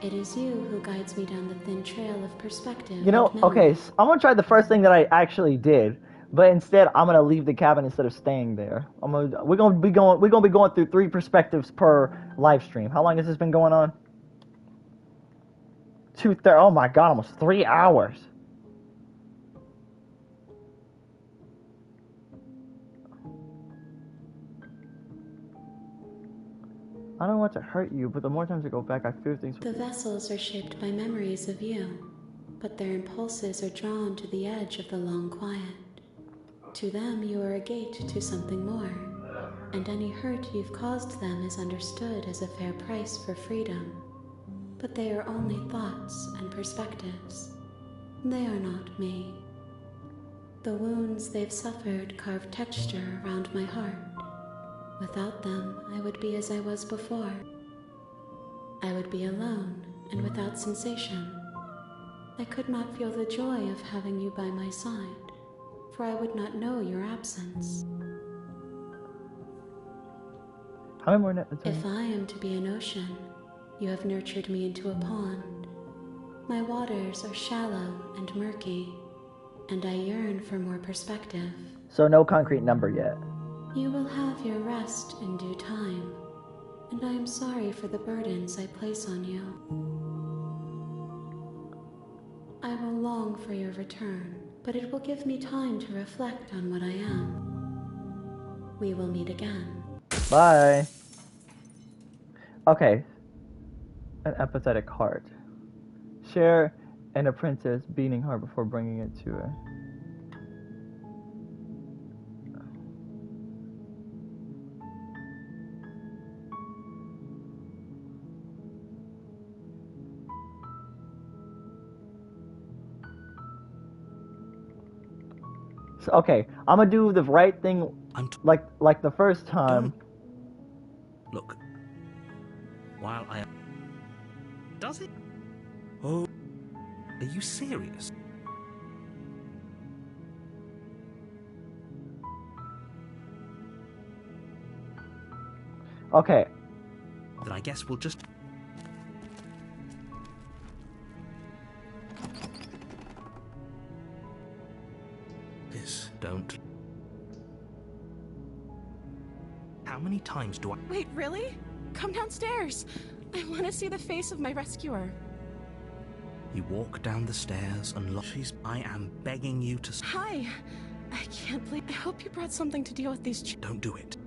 It is you who guides me down the thin trail of perspective. You know, okay, so I'm gonna try the first thing that I actually did, but instead I'm gonna leave the cabin instead of staying there. We're gonna be going through 3 perspectives per live stream. How long has this been going on? 2:30. Oh my god, almost 3 hours. I don't want to hurt you, but the more times I go back, I fear things. The vessels are shaped by memories of you, but their impulses are drawn to the edge of the long quiet. To them, you are a gate to something more, and any hurt you've caused them is understood as a fair price for freedom. But they are only thoughts and perspectives. They are not me. The wounds they've suffered carve texture around my heart. Without them, I would be as I was before. I would be alone and without sensation. I could not feel the joy of having you by my side, for I would not know your absence. How many more If I am to be an ocean, you have nurtured me into a pond. My waters are shallow and murky, and I yearn for more perspective. So no concrete number yet. You will have your rest in due time, and I am sorry for the burdens I place on you. I will long for your return, but it will give me time to reflect on what I am. We will meet again. Bye. Okay. An empathetic heart. Share an apprentice beating heart before bringing it to her. So, okay, I'm gonna do the right thing, like the first time. Look, while I... Does it? Oh, are you serious? Okay. Then I guess we'll just... Don't. How many times do I... Wait, really? Come downstairs. I want to see the face of my rescuer. You walk down the stairs and I am begging you to... Hi. I can't believe... I hope you brought something to deal with these... Don't do it.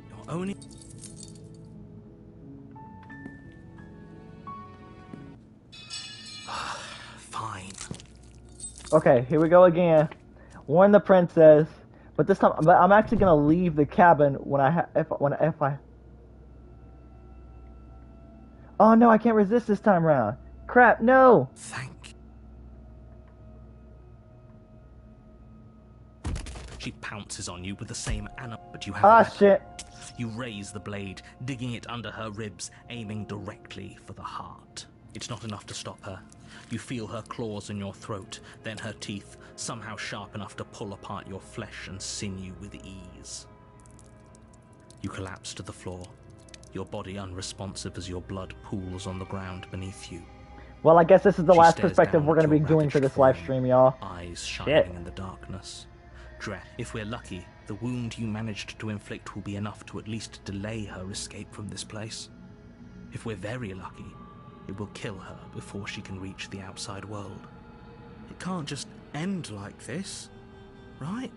You're only... Fine. Okay, here we go again. Warn the princess, but this time, I'm actually gonna leave the cabin when I Oh no, I can't resist this time around. Crap, no! Thank you. She pounces on you with the same animal, but you have Ah, a weapon. shit. You raise the blade, digging it under her ribs, aiming directly for the heart. It's not enough to stop her. You feel her claws in your throat, then her teeth, somehow sharp enough to pull apart your flesh and sinew with ease. You collapse to the floor, your body unresponsive as your blood pools on the ground beneath you. Well, I guess this is the She last stares perspective down we're at going to be your doing for ravaged this live form, stream, y'all. eyes shining Shit. in the darkness. If we're lucky, the wound you managed to inflict will be enough to at least delay her escape from this place. If we're very lucky, it will kill her before she can reach the outside world. It can't just end like this, right?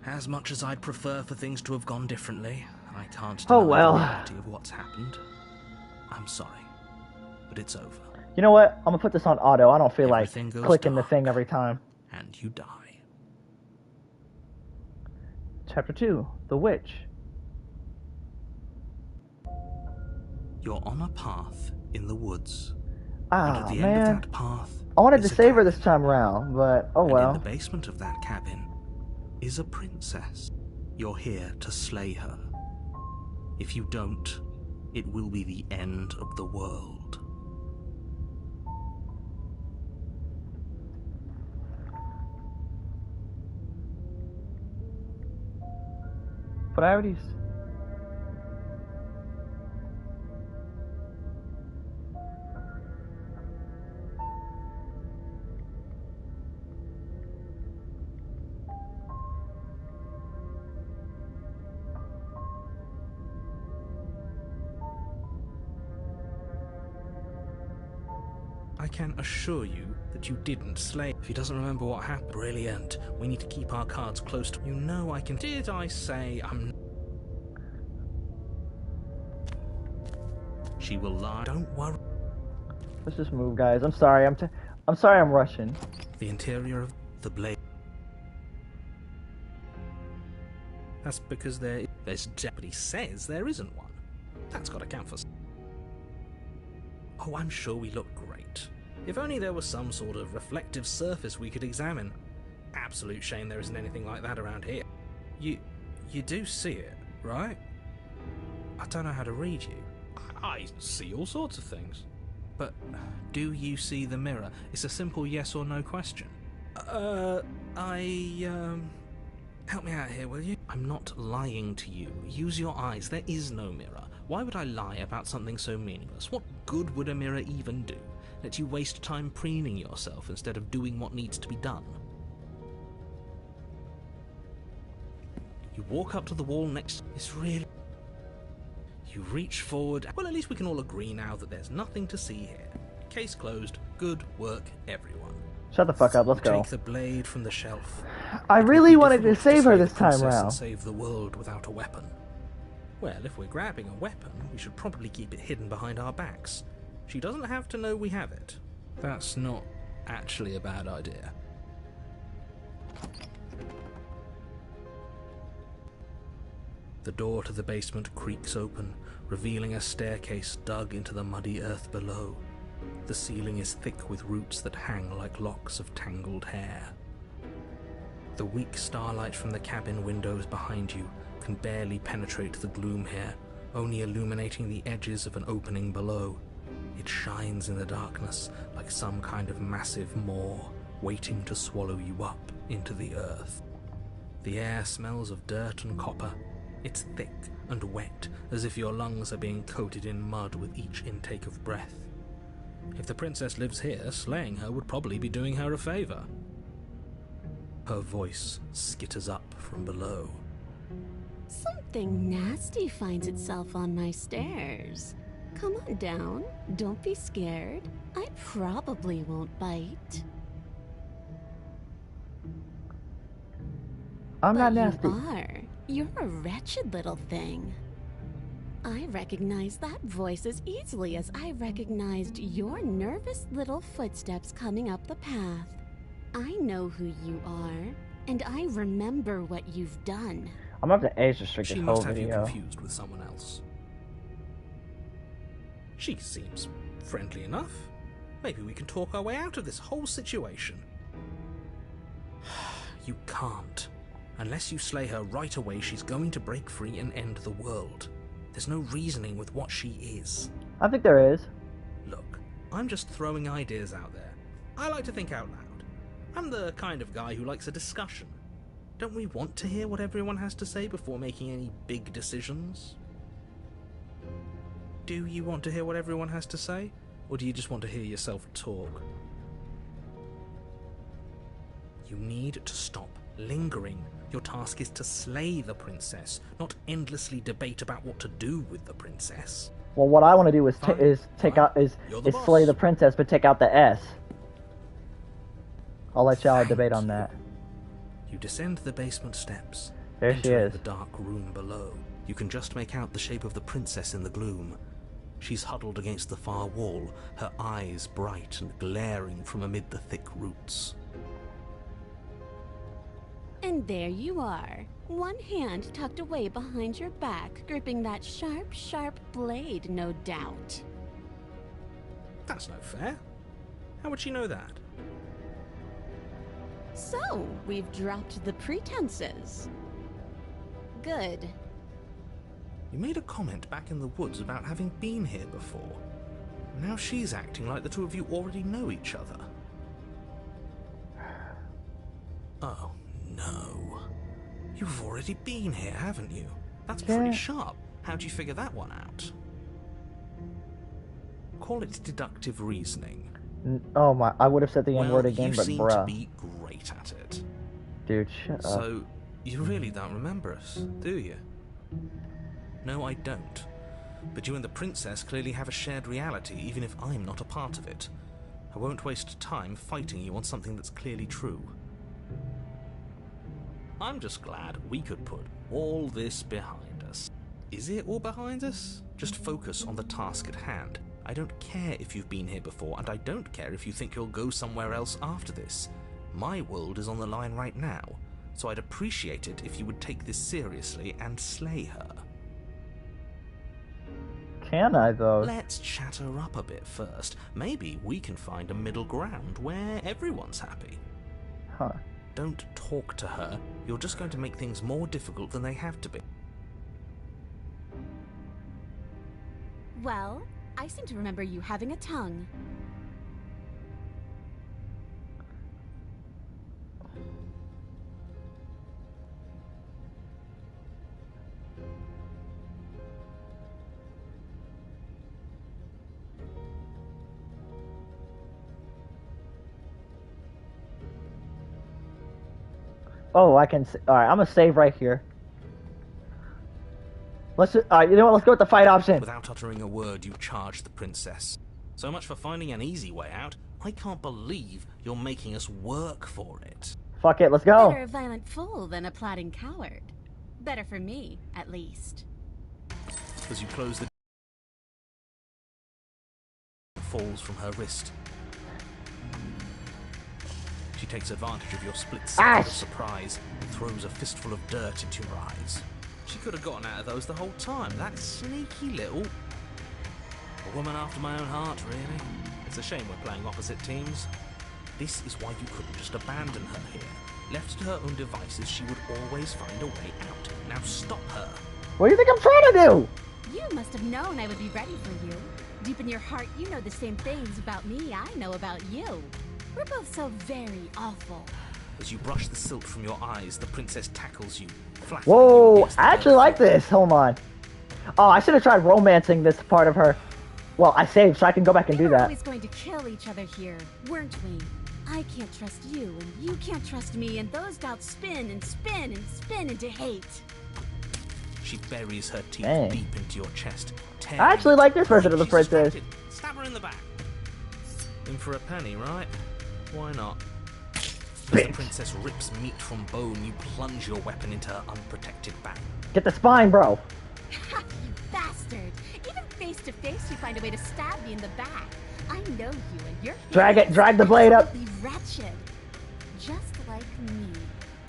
As much as I'd prefer for things to have gone differently, I can't Oh, deny well. the reality of what's happened. I'm sorry, but it's over. You know what? I'm going to put this on auto. I don't feel like Everything goes clicking the dark. thing every time. And you die. Chapter 2, The Witch. You're on a path in the woods. And Ah, at the end man. of that path, I wanted to is a save her cabin. this time around, but oh And in well. the basement of that cabin is a princess. You're here to slay her. If you don't, it will be the end of the world. Priorities. I can assure you that you didn't slay. If he doesn't remember what happened, brilliant. We need to keep our cards close to. You know I can. Did I say I'm? She will lie. Don't worry. Let's just move, guys. I'm sorry. I'm sorry. I'm rushing. The interior of The blade. that's because there's. But he says there isn't one. That's got to count for. Oh, I'm sure we look great. If only there was some sort of reflective surface we could examine. Absolute shame there isn't anything like that around here. You do see it, right? I don't know how to read you. I see all sorts of things. But do you see the mirror? It's a simple yes or no question. Help me out here, will you? I'm not lying to you. Use your eyes. There is no mirror. Why would I lie about something so meaningless? What good would a mirror even do? Let you waste time preening yourself instead of doing what needs to be done. You walk up to the wall next. It's really. You reach forward. Well, at least we can all agree now that there's nothing to see here. Case closed. Good work, everyone. Shut the fuck up. Let's go. Take the blade from the shelf. I It would really be wanted to difficult save her slay this the time princess around. and save the world without a weapon. Well, if we're grabbing a weapon, we should probably keep it hidden behind our backs. She doesn't have to know we have it. That's not actually a bad idea. The door to the basement creaks open, revealing a staircase dug into the muddy earth below. The ceiling is thick with roots that hang like locks of tangled hair. The weak starlight from the cabin windows behind you can barely penetrate the gloom here, only illuminating the edges of an opening below. It shines in the darkness like some kind of massive maw waiting to swallow you up into the earth. The air smells of dirt and copper. It's thick and wet, as if your lungs are being coated in mud with each intake of breath. If the princess lives here, slaying her would probably be doing her a favor. Her voice skitters up from below. Something nasty finds itself on my stairs. Come on down. Don't be scared. I probably won't bite. I'm not But nasty. you are. You're a wretched little thing. I recognize that voice as easily as I recognized your nervous little footsteps coming up the path. I know who you are, and I remember what you've done. I'm gonna have to age restrict She this whole must have you video. confused with someone else. She seems friendly enough. Maybe we can talk our way out of this whole situation. You can't. Unless you slay her right away, she's going to break free and end the world. There's no reasoning with what she is. I think there is. Look, I'm just throwing ideas out there. I like to think out loud. I'm the kind of guy who likes a discussion. Don't we want to hear what everyone has to say before making any big decisions? Do you want to hear what everyone has to say? Or do you just want to hear yourself talk? You need to stop lingering. Your task is to slay the princess, not endlessly debate about what to do with the princess. Well, what I want to do is You're the boss. slay the princess, but take out the S. I'll let y'all debate on that. You descend the basement steps. There she entering is. the dark room below. You can just make out the shape of the princess in the gloom. She's huddled against the far wall, her eyes bright and glaring from amid the thick roots. And there you are, one hand tucked away behind your back, gripping that sharp, sharp blade, no doubt. That's no fair. How would she know that? So, we've dropped the pretenses. Good. You made a comment back in the woods about having been here before. Now she's acting like the two of you already know each other. Oh, no. You've already been here, haven't you? That's pretty sharp. How'd you figure that one out? Call it deductive reasoning. Oh my, I would have said the N-word again, you but seem bruh. to be great at it. Dude, shut up. So, you really don't remember us, do you? No, I don't. But you and the princess clearly have a shared reality, even if I'm not a part of it. I won't waste time fighting you on something that's clearly true. I'm just glad we could put all this behind us. Is it all behind us? Just focus on the task at hand. I don't care if you've been here before, and I don't care if you think you'll go somewhere else after this. My world is on the line right now, so I'd appreciate it if you would take this seriously and slay her. Can I, though? Let's chat her up a bit first. Maybe we can find a middle ground where everyone's happy. Huh. Don't talk to her. You're just going to make things more difficult than they have to be. Well, I seem to remember you having a tongue. Oh, I can. Alright, I'm gonna save right here. Let's just. Alright, you know what? Let's go with the fight option. Without uttering a word, you charge the princess. So much for finding an easy way out. I can't believe you're making us work for it. Fuck it, let's go. Better a violent fool than a plotting coward. Better for me, at least. As you close the falls from her wrist. She takes advantage of your split second of surprise and throws a fistful of dirt into your eyes. She could have gotten out of those the whole time. That sneaky little... A woman after my own heart, really. It's a shame we're playing opposite teams. This is why you couldn't just abandon her here. Left to her own devices, she would always find a way out. Now stop her. What do you think I'm trying to do? You must have known I would be ready for you. Deep in your heart, you know the same things about me I know about you. We're both so very awful. As you brush the silt from your eyes, the princess tackles you. Whoa, I actually like this. Hold on. Oh, I should have tried romancing this part of her. Well, I saved, so I can go back and do We were that. always going to kill each other here, weren't we? I can't trust you, and you can't trust me, and those doubts spin and spin and spin into hate. She buries her teeth Dang. deep into your chest. I actually like this version of the She's princess. distracted. Stab her in the back. In for a penny, right? Why not? As the princess rips meat from bone, you plunge your weapon into her unprotected back. Get the spine, bro. Ha! You bastard! Even face to face, you find a way to stab me in the back. I know you and your Drag the blade up. Absolutely wretched, just like me.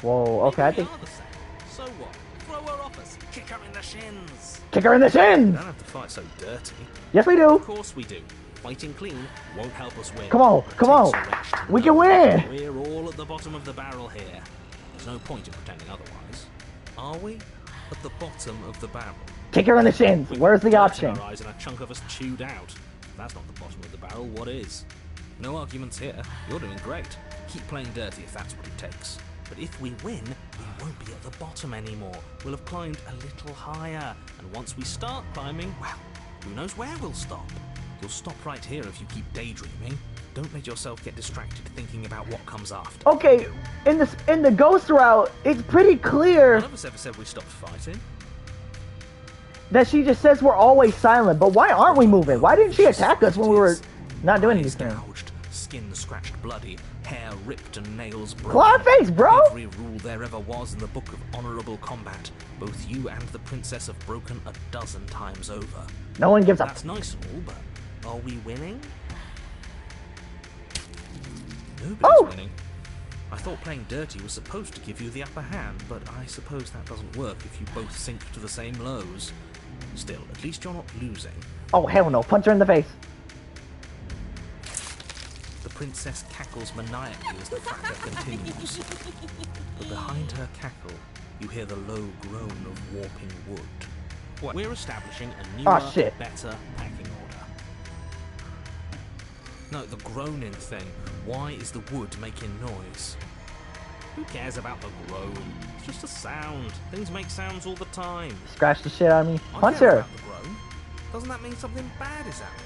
Whoa, okay, I Maybe think. we are the same. So what? Throw her off us. Kick her in the shins. Kick her in the We shins! don't have to fight so dirty. Yes, we do. Of course we do. Fighting clean won't help us win. Come on, come on. Takes a wretch to We know can win. We're all at the bottom of the barrel here. There's no point in pretending otherwise. Are we? At the bottom of the barrel. Kick her in the shins. We've Where's the dirt option? in our eyes and a chunk of us chewed out. If that's not the bottom of the barrel, what is? No arguments here. You're doing great. Keep playing dirty if that's what it takes. But if we win, we won't be at the bottom anymore. We'll have climbed a little higher. And once we start climbing, well, who knows where we'll stop? You'll stop right here if you keep daydreaming. Don't let yourself get distracted thinking about what comes after. Okay, in the ghost route, it's pretty clear None of us ever said we stopped fighting. that she just says we're always silent. But why aren't we moving? Why didn't she attack us when we were not doing Eyes anything? gouged, skin scratched bloody, hair ripped and nails broken. Claw face, bro! Every rule there ever was in the book of honorable combat, both you and the princess have broken a dozen times over. No one gives a That's nice and all, but are we winning? Nobody's Oh! winning. I thought playing dirty was supposed to give you the upper hand, but I suppose that doesn't work if you both sink to the same lows. Still, at least you're not losing. Oh, hell no. Punch her in the face. The princess cackles maniacally as the fracas continues. But behind her cackle, you hear the low groan of warping wood. We're establishing a newer, shit. better packing order. No, the groaning thing. Why is the wood making noise? Who cares about the groan? It's just a sound. Things make sounds all the time. Scratch the shit out of me. I Punch care her. about the groan. Doesn't that mean something bad is happening?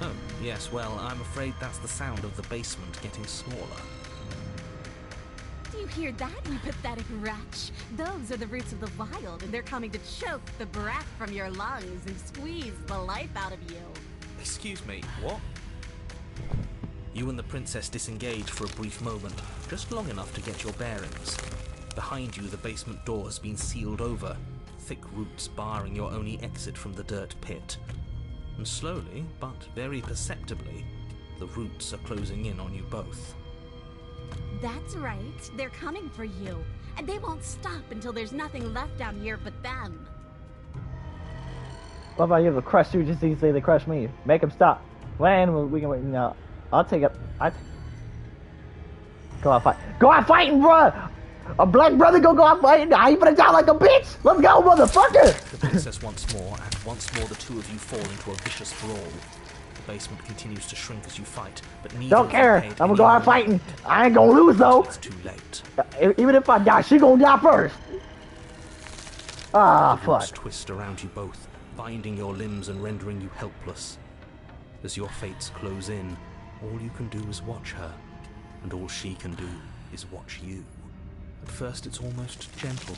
Oh, yes, well, I'm afraid that's the sound of the basement getting smaller. Do you hear that, you pathetic wretch? Those are the roots of the wild, and they're coming to choke the breath from your lungs and squeeze the life out of you. Excuse me, what? You and the princess disengage for a brief moment, just long enough to get your bearings. Behind you, the basement door has been sealed over, thick roots barring your only exit from the dirt pit. And slowly, but very perceptibly, the roots are closing in on you both. That's right, they're coming for you, and they won't stop until there's nothing left down here but them. What about you? They'll crush you just as easily they crush me. Make them stop. When we can wait now. I'll take it. Go out fight. Go out fighting, bruh! A black brother go out fighting. I ain't gonna die like a bitch. Let's go, motherfucker! The princess once more, and once more the two of you fall into a vicious brawl. The basement continues to shrink as you fight, but neither Don't of you care. paid I'm gonna any go out mind. fighting. I ain't gonna lose though. It's too late. Even if I die, she gonna die first. Ah, The roots fuck. twist around you both, binding your limbs and rendering you helpless. As your fates close in, all you can do is watch her, and all she can do is watch you. At first it's almost gentle.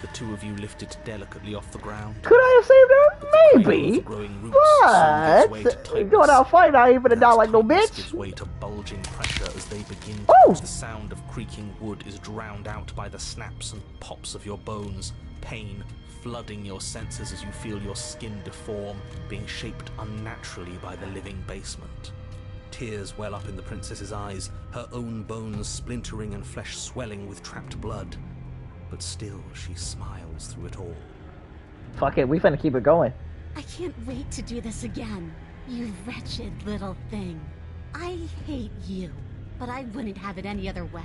The two of you lifted delicately off the ground. Could I have saved her? The cradle of Maybe. the growing roots soon gives way to But tightness. going out fighting, I ain't gonna And die that like no tightness bitch. gives way to bulging pressure as they begin Ooh! to. The sound of creaking wood is drowned out by the snaps and pops of your bones, pain flooding your senses as you feel your skin deform, being shaped unnaturally by the living basement. Tears well up in the princess's eyes, her own bones splintering and flesh swelling with trapped blood. But still she smiles through it all. Fuck it, we finna keep it going. I can't wait to do this again, you wretched little thing. I hate you, but I wouldn't have it any other way.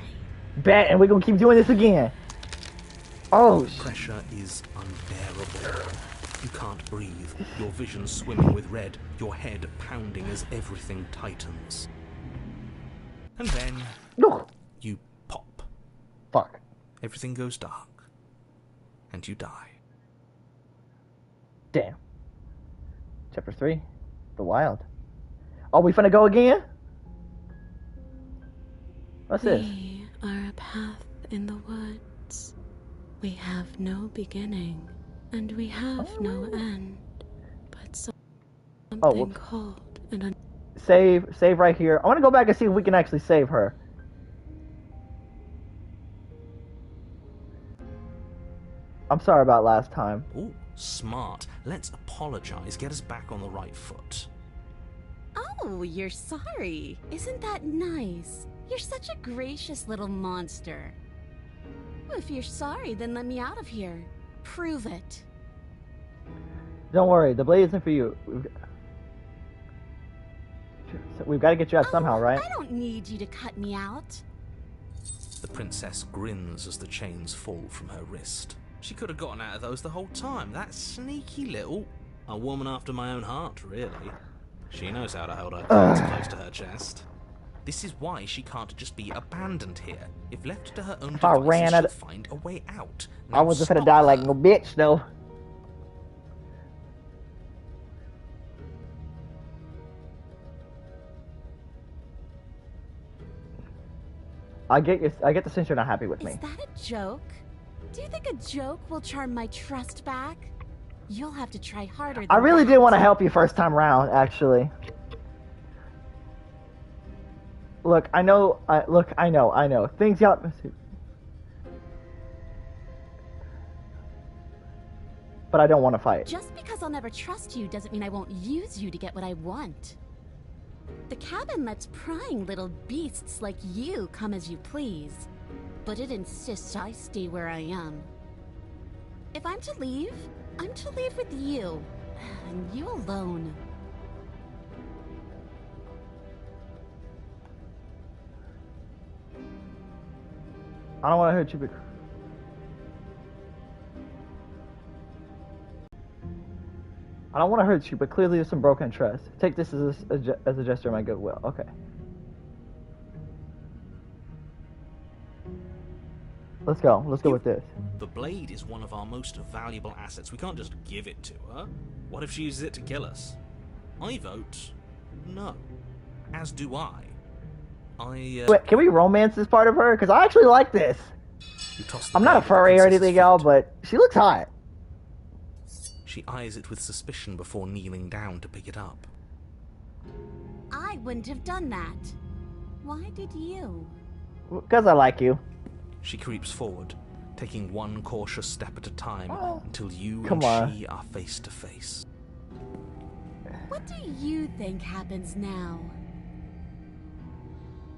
Bet, and we're gonna keep doing this again. Oh, Pressure is unbearable. You can't breathe, your vision swimming with red, your head pounding as everything tightens. And then no. you pop. Fuck. Everything goes dark. And you die. Damn. Chapter 3. The Wild. Oh, we finna go again? What's this? We are a path in the woods. We have no beginning, and we have no end, but something whoops. cold and Save right here. I wanna go back and see if we can actually save her. I'm sorry about last time. Ooh, smart. Let's apologize, get us back on the right foot. Oh, you're sorry. Isn't that nice? You're such a gracious little monster. Well, if you're sorry, then let me out of here. Prove it. Don't worry, the blade isn't for you. We've got to get you out somehow, right? I don't need you to cut me out. The princess grins as the chains fall from her wrist. She could have gotten out of those the whole time. That sneaky little... A woman after my own heart, really. She knows how to hold her cards close to her chest. This is why she can't just be abandoned here. If left to her own I devices, ran out she'll of- find a way out. I Now wasn't gonna stop die like her. no bitch, though. I get the sense you're not happy with me. Is that a joke? Do you think a joke will charm my trust back? You'll have to try harder than I really that. did want to help you first time round, actually. Look, I know. I know. Things got messy. But I don't want to fight. Just because I'll never trust you doesn't mean I won't use you to get what I want. The cabin lets prying little beasts like you come as you please, but it insists I stay where I am. If I'm to leave, I'm to leave with you, and you alone. I don't want to hurt you, but I don't want to hurt you, but clearly there's some broken trust. Take this as a gesture of my goodwill. Okay. Let's go. Let's go with this. The blade is one of our most valuable assets. We can't just give it to her. What if she uses it to kill us? I vote no. As do I. Wait, can we romance this part of her? Because I actually like this. You toss the I'm not a blade at the furry or princess's anything, feet. y'all, but she looks hot. She eyes it with suspicion before kneeling down to pick it up. I wouldn't have done that. Why did you? Because I like you. She creeps forward, taking one cautious step at a time until you Come and on. she are face to face. What do you think happens now?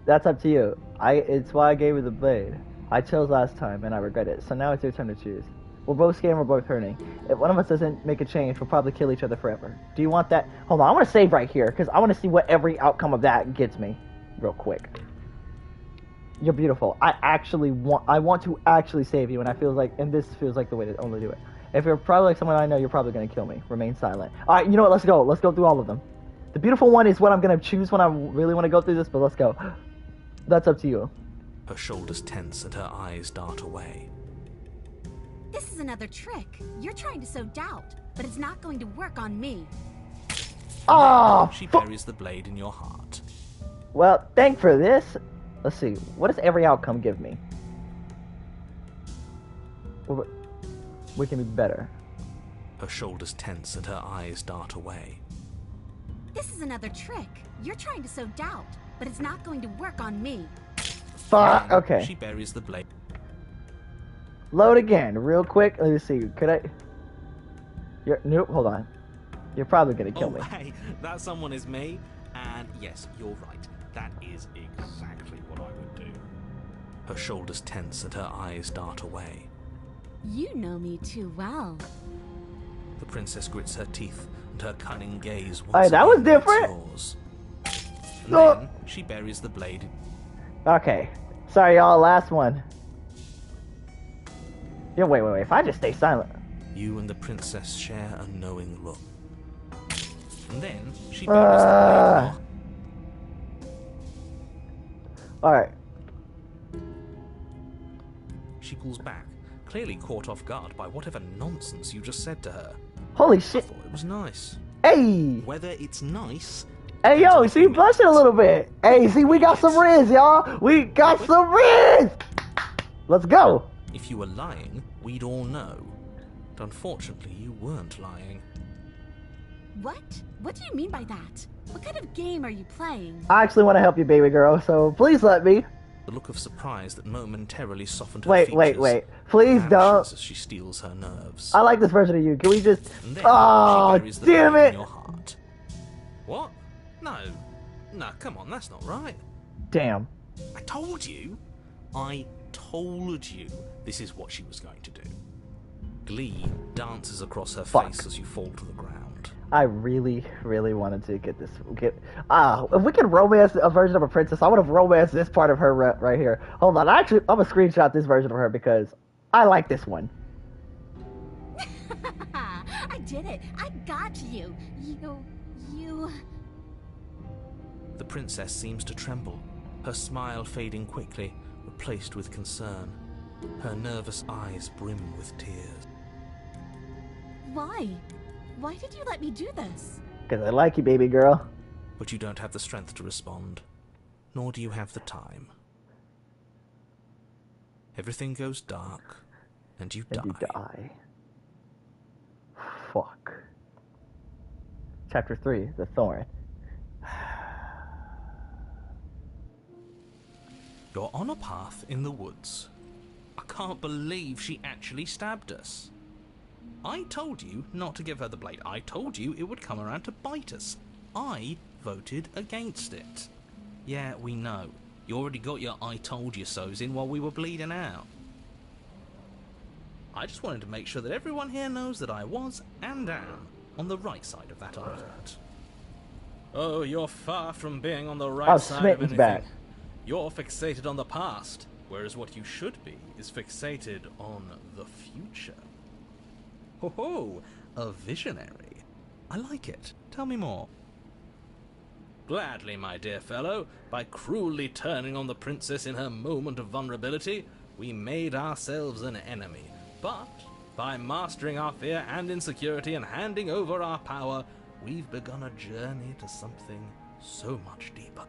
That's up to you. It's why I gave you the blade. I chose last time, and I regret it. So now it's your turn to choose. We're both scared, we're both hurting. If one of us doesn't make a change, we'll probably kill each other forever. Do you want that? Hold on, I want to save right here, because I want to see what every outcome of that gets me. Real quick. You're beautiful. I want to actually save you, and this feels like the way to only do it. If you're probably like someone I know, you're probably going to kill me. Remain silent. Alright, you know what, let's go. Let's go through all of them. The beautiful one is what I'm going to choose when I really want to go through this, but let's go. That's up to you. Her shoulders tense and her eyes dart away. This is another trick. You're trying to sow doubt, but it's not going to work on me. Oh, She buries the blade in your heart. well, thank for this. Let's see. What does every outcome give me? We can be better. Her shoulders tense and her eyes dart away. This is another trick. You're trying to sow doubt, but it's not going to work on me. Fuck. Then Okay. She buries the blade. Load again, real quick. Let me see. Could I? Nope. Hold on. You're probably gonna kill me. Hey, that someone is me. And yes, you're right. That is exactly what I would do. Her shoulders tense and her eyes dart away. You know me too well. The princess grits her teeth and her cunning gaze once Alright, that was again meets different. yours. And Oh. then she buries the blade. Okay. Sorry, y'all. Last one. Yeah. Wait. If I just stay silent. You and the princess share a knowing look. And then she buries the blade. in your- All right. She pulls back, clearly caught off guard by whatever nonsense you just said to her. Holy I shit. thought it was nice. Hey. Whether it's nice... Hey, depends yo. on what See, you mean. blushing a little bit. Hey, see, we got some riz, y'all. We got some riz. Let's go. If you were lying, we'd all know. But unfortunately, you weren't lying. What? What do you mean by that? What kind of game are you playing? I actually want to help you, baby girl. So please let me. The look of surprise that momentarily softened her Wait. features Please vanishes don't. as she steals her nerves. I like this version of you. Can we just? And then Oh, she buries the damn blade it! in your heart. What? No, come on, that's not right. Damn. I told you. This is what she was going to do. Glee dances across her Fuck. face as you fall to the ground. I really, really wanted to get if we could romance a version of a princess, I would have romanced this part of her right here. Hold on, I'm gonna screenshot this version of her because I like this one. I did it. I got you. You... The princess seems to tremble, her smile fading quickly, replaced with concern. Her nervous eyes brim with tears. Why? Why did you let me do this? Because I like you, baby girl. But you don't have the strength to respond, nor do you have the time. Everything goes dark, and you die. Fuck. Chapter 3, The Thorn. You're on a path in the woods. I can't believe she actually stabbed us. I told you not to give her the blade. I told you it would come around to bite us. I voted against it. Yeah, we know. You already got your I told you so's in while we were bleeding out. I just wanted to make sure that everyone here knows that I was and am on the right side of that argument. Oh, you're far from being on the right side of anything. Back. You're fixated on the past, whereas what you should be is fixated on the future. Ho ho, a visionary. I like it. Tell me more. Gladly, my dear fellow. By cruelly turning on the princess in her moment of vulnerability, we made ourselves an enemy. But by mastering our fear and insecurity and handing over our power, we've begun a journey to something so much deeper.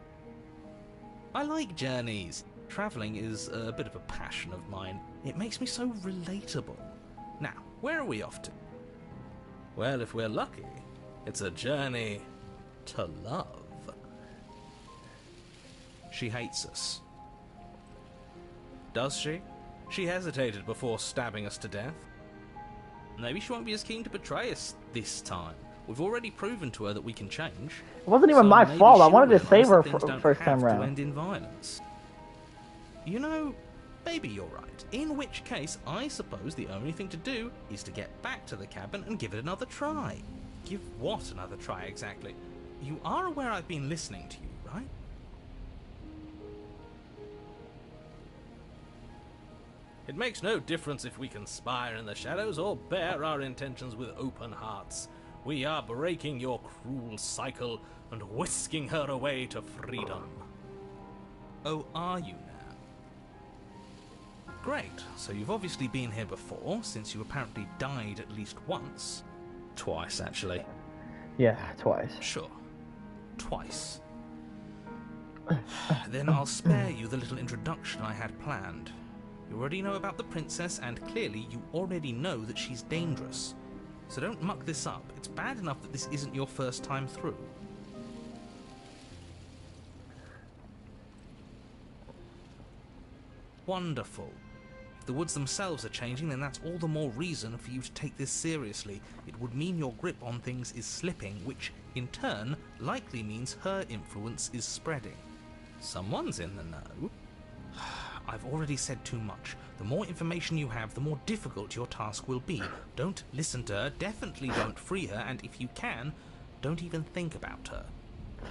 I like journeys. Traveling is a bit of a passion of mine. It makes me so relatable. Now, where are we off to? Well, if we're lucky, it's a journey to love. She hates us. Does she? She hesitated before stabbing us to death. Maybe she won't be as keen to betray us this time. We've already proven to her that we can change. It wasn't even my fault. I wanted to save her first time To around. end in violence. You know, maybe you're right. In which case, I suppose the only thing to do is to get back to the cabin and give it another try. Give what another try exactly? You are aware I've been listening to you, right? It makes no difference if we conspire in the shadows or bear our intentions with open hearts. We are breaking your cruel cycle and whisking her away to freedom. Oh, are you now? Great, so you've obviously been here before, since you apparently died at least once. Twice, actually. Yeah, twice. Sure. Twice. Then I'll spare you the little introduction I had planned. You already know about the princess, and clearly you already know that she's dangerous. So don't muck this up. It's bad enough that this isn't your first time through. Wonderful. If the woods themselves are changing, then that's all the more reason for you to take this seriously. It would mean your grip on things is slipping, which, in turn, likely means her influence is spreading. Someone's in the know. I've already said too much. The more information you have, the more difficult your task will be. Don't listen to her, definitely don't free her, and if you can, don't even think about her.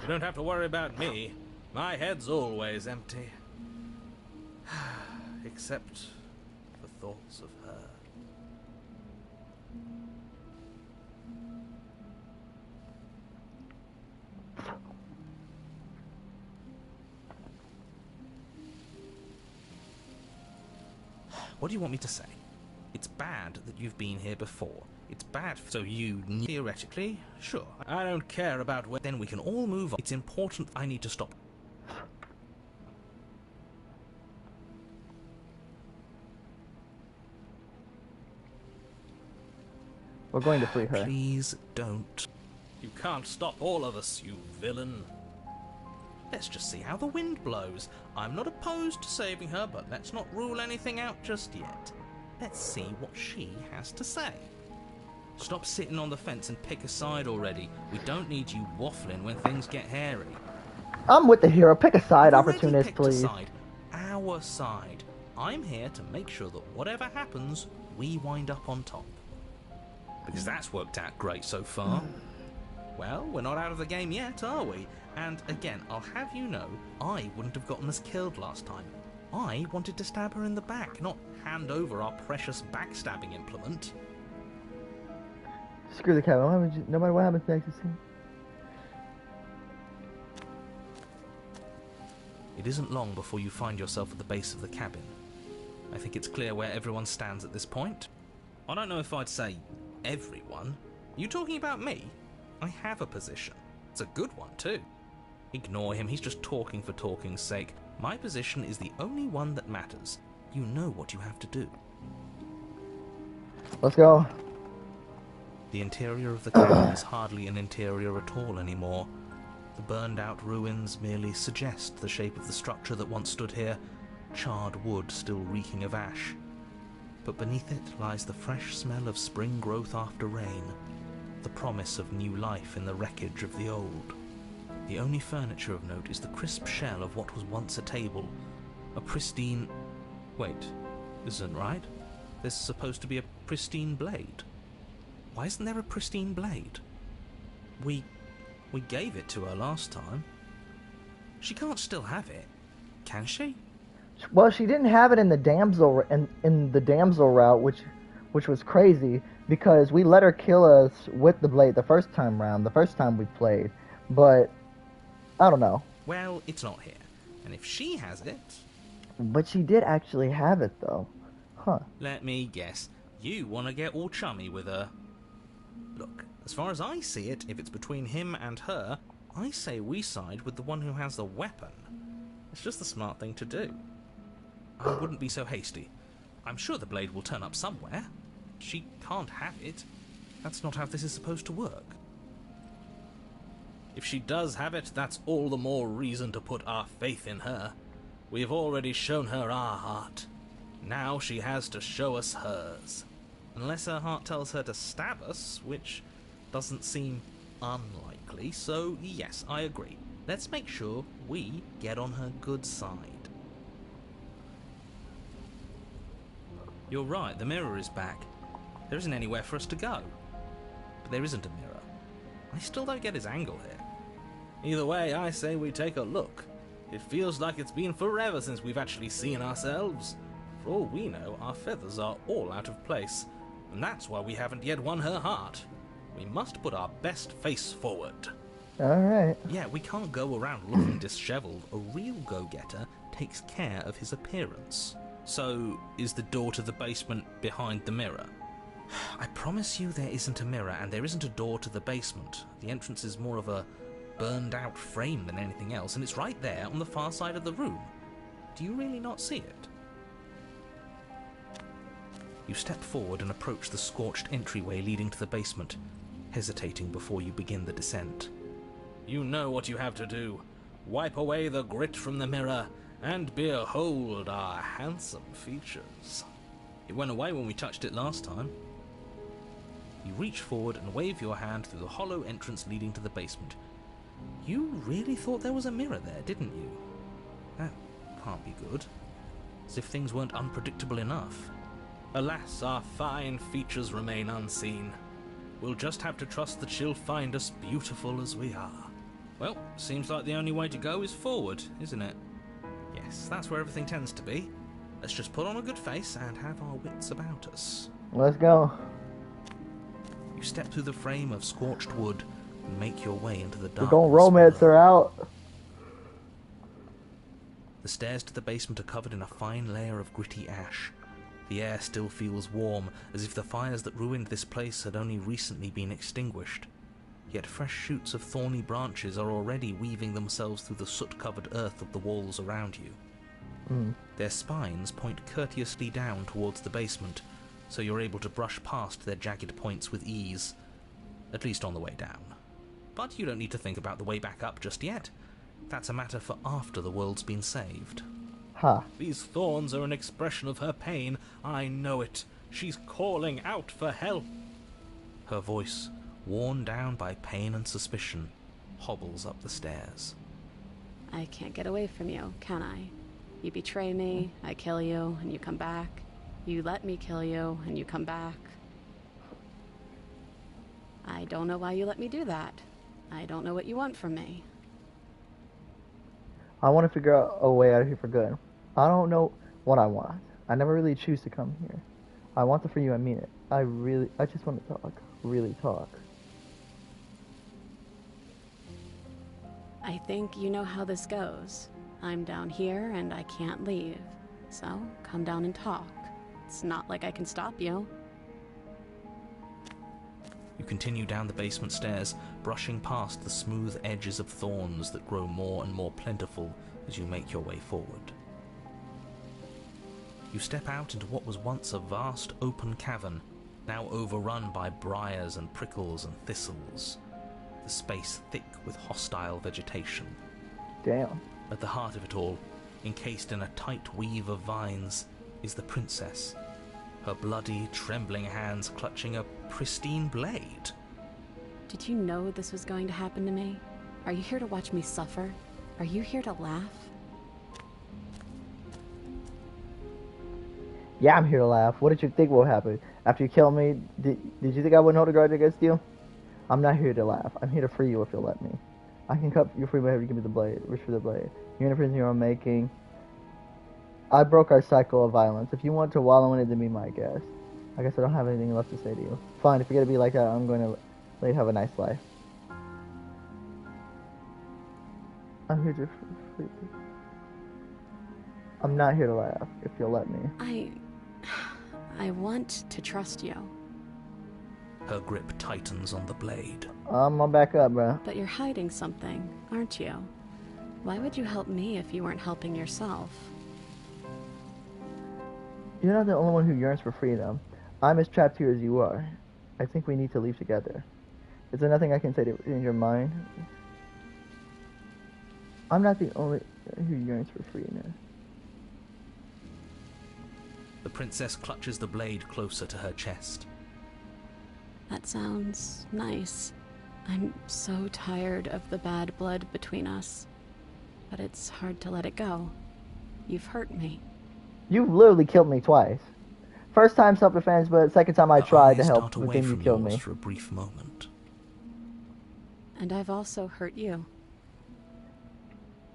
You don't have to worry about me. My head's always empty. Except for thoughts of her. What do you want me to say? It's bad that you've been here before. It's bad, so you theoretically, sure. I don't care about where. Then we can all move on. It's important. I need to stop. We're going to free her. Please don't. You can't stop all of us, you villain. Let's just see how the wind blows. I'm not opposed to saving her, but let's not rule anything out just yet. Let's see what she has to say. Stop sitting on the fence and pick a side already. We don't need you waffling when things get hairy. I'm with the hero. Pick a side, opportunist, picked please. A side. Our side. I'm here to make sure that whatever happens, we wind up on top. because that's worked out great so far. Well, we're not out of the game yet, are we? And again, I'll have you know, I wouldn't have gotten us killed last time. I wanted to stab her in the back, not hand over our precious backstabbing implement. Screw the cabin. No matter what happens next, it's It isn't long before you find yourself at the base of the cabin. I think it's clear where everyone stands at this point. I don't know if I'd say everyone. You talking about me? I have a position. It's a good one too. Ignore him, he's just talking for talking's sake. My position is the only one that matters. You know what you have to do. Let's go. The interior of the cabin is hardly an interior at all anymore. The burned-out ruins merely suggest the shape of the structure that once stood here, charred wood still reeking of ash. But beneath it lies the fresh smell of spring growth after rain, the promise of new life in the wreckage of the old. The only furniture of note is the crisp shell of what was once a table, a pristine... Wait, this isn't right. There's supposed to be a pristine blade. Why isn't there a pristine blade? We gave it to her last time. She can't still have it, can she? Well, she didn't have it in the damsel in the damsel route, which was crazy because we let her kill us with the blade the first time we played. But I don't know. Well, it's not here, and if she has it... But she did actually have it, though. Huh. Let me guess. You want to get all chummy with her. Look, as far as I see it, if it's between him and her, I say we side with the one who has the weapon. It's just the smart thing to do. I wouldn't be so hasty. I'm sure the blade will turn up somewhere. She can't have it. That's not how this is supposed to work. If she does have it, that's all the more reason to put our faith in her. We've already shown her our heart. Now she has to show us hers. Unless her heart tells her to stab us, which doesn't seem unlikely, so yes, I agree. Let's make sure we get on her good side. You're right, the mirror is back. There isn't anywhere for us to go. But there isn't a mirror. I still don't get his angle here. Either way, I say we take a look. It feels like it's been forever since we've actually seen ourselves. For all we know, our feathers are all out of place, and that's why we haven't yet won her heart. We must put our best face forward. Alright. Yeah, we can't go around looking disheveled. A real go-getter takes care of his appearance. So, is the door to the basement behind the mirror? I promise you there isn't a mirror, and there isn't a door to the basement. The entrance is more of a burned-out frame than anything else, and it's right there on the far side of the room. Do you really not see it? You step forward and approach the scorched entryway leading to the basement, hesitating before you begin the descent. You know what you have to do. Wipe away the grit from the mirror, and behold our handsome features. It went away when we touched it last time. You reach forward and wave your hand through the hollow entrance leading to the basement. You really thought there was a mirror there, didn't you? That can't be good. As if things weren't unpredictable enough. Alas, our fine features remain unseen. We'll just have to trust that she'll find us beautiful as we are. Well, seems like the only way to go is forward, isn't it? Yes, that's where everything tends to be. Let's just put on a good face and have our wits about us. Let's go. You step through the frame of scorched wood and make your way into the darkness. We're going romance her out. The stairs to the basement are covered in a fine layer of gritty ash. The air still feels warm, as if the fires that ruined this place had only recently been extinguished. Yet fresh shoots of thorny branches are already weaving themselves through the soot-covered earth of the walls around you. Their spines point courteously down towards the basement, so you're able to brush past their jagged points with ease. At least on the way down. But you don't need to think about the way back up just yet. That's a matter for after the world's been saved. Huh. These thorns are an expression of her pain. I know it. She's calling out for help. Her voice, worn down by pain and suspicion, hobbles up the stairs. I can't get away from you, can I? You betray me, I kill you, and you come back. You let me kill you, and you come back. don't know why you let me do that. I don't know what you want from me. I want to figure out a way out of here for good. I don't know what I want. I never really choose to come here. I want it for you, I mean it. I just want to talk. Really talk. I think you know how this goes. I'm down here and I can't leave. So, come down and talk. It's not like I can stop you. You continue down the basement stairs, brushing past the smooth edges of thorns that grow more and more plentiful as you make your way forward. You step out into what was once a vast open cavern, now overrun by briars and prickles and thistles, the space thick with hostile vegetation. Damn. At the heart of it all, encased in a tight weave of vines, is the princess, her bloody, trembling hands clutching a pristine blade. Did you know this was going to happen to me? Are you here to watch me suffer? Are you here to laugh? Yeah, I'm here to laugh. What did you think will happen? After you kill me, did you think I wouldn't hold a grudge against you? I'm not here to laugh. I'm here to free you if you'll let me. I can cut you free by having you give me the blade. Reach for the blade. You're in a prison your own making. I broke our cycle of violence. If you want to wallow in it, then be my guest. I guess I don't have anything left to say to you. Fine, if you're gonna be like that, I'm going to let you have a nice life. I'm here to free you. I'm not here to laugh, if you'll let me. I want to trust you. Her grip tightens on the blade. I'm back up, bro. But you're hiding something, aren't you? Why would you help me if you weren't helping yourself? You're not the only one who yearns for freedom. I'm as trapped here as you are. I think we need to leave together. Is there nothing I can say to change your mind? I'm not the only who yearns for freedom. The princess clutches the blade closer to her chest. That sounds nice. I'm so tired of the bad blood between us. But it's hard to let it go. You've hurt me. You've literally killed me twice. First time self-defense, but second time I tried to help, but then you killed me. For a brief moment. And I've also hurt you.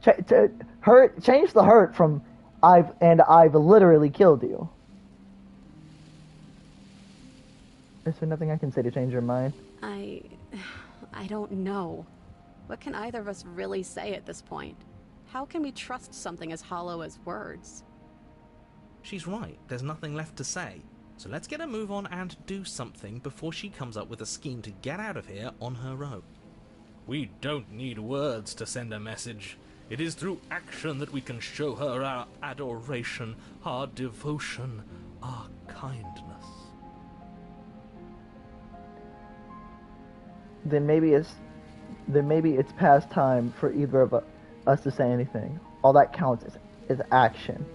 Change the hurt from I've literally killed you. Is there nothing I can say to change your mind? I don't know. What can either of us really say at this point? How can we trust something as hollow as words? She's right. There's nothing left to say. So let's get a move on and do something before she comes up with a scheme to get out of here on her own. We don't need words to send a message. It is through action that we can show her our adoration, our devotion, our kindness. Then maybe it's past time for either of us to say anything. All that counts is action.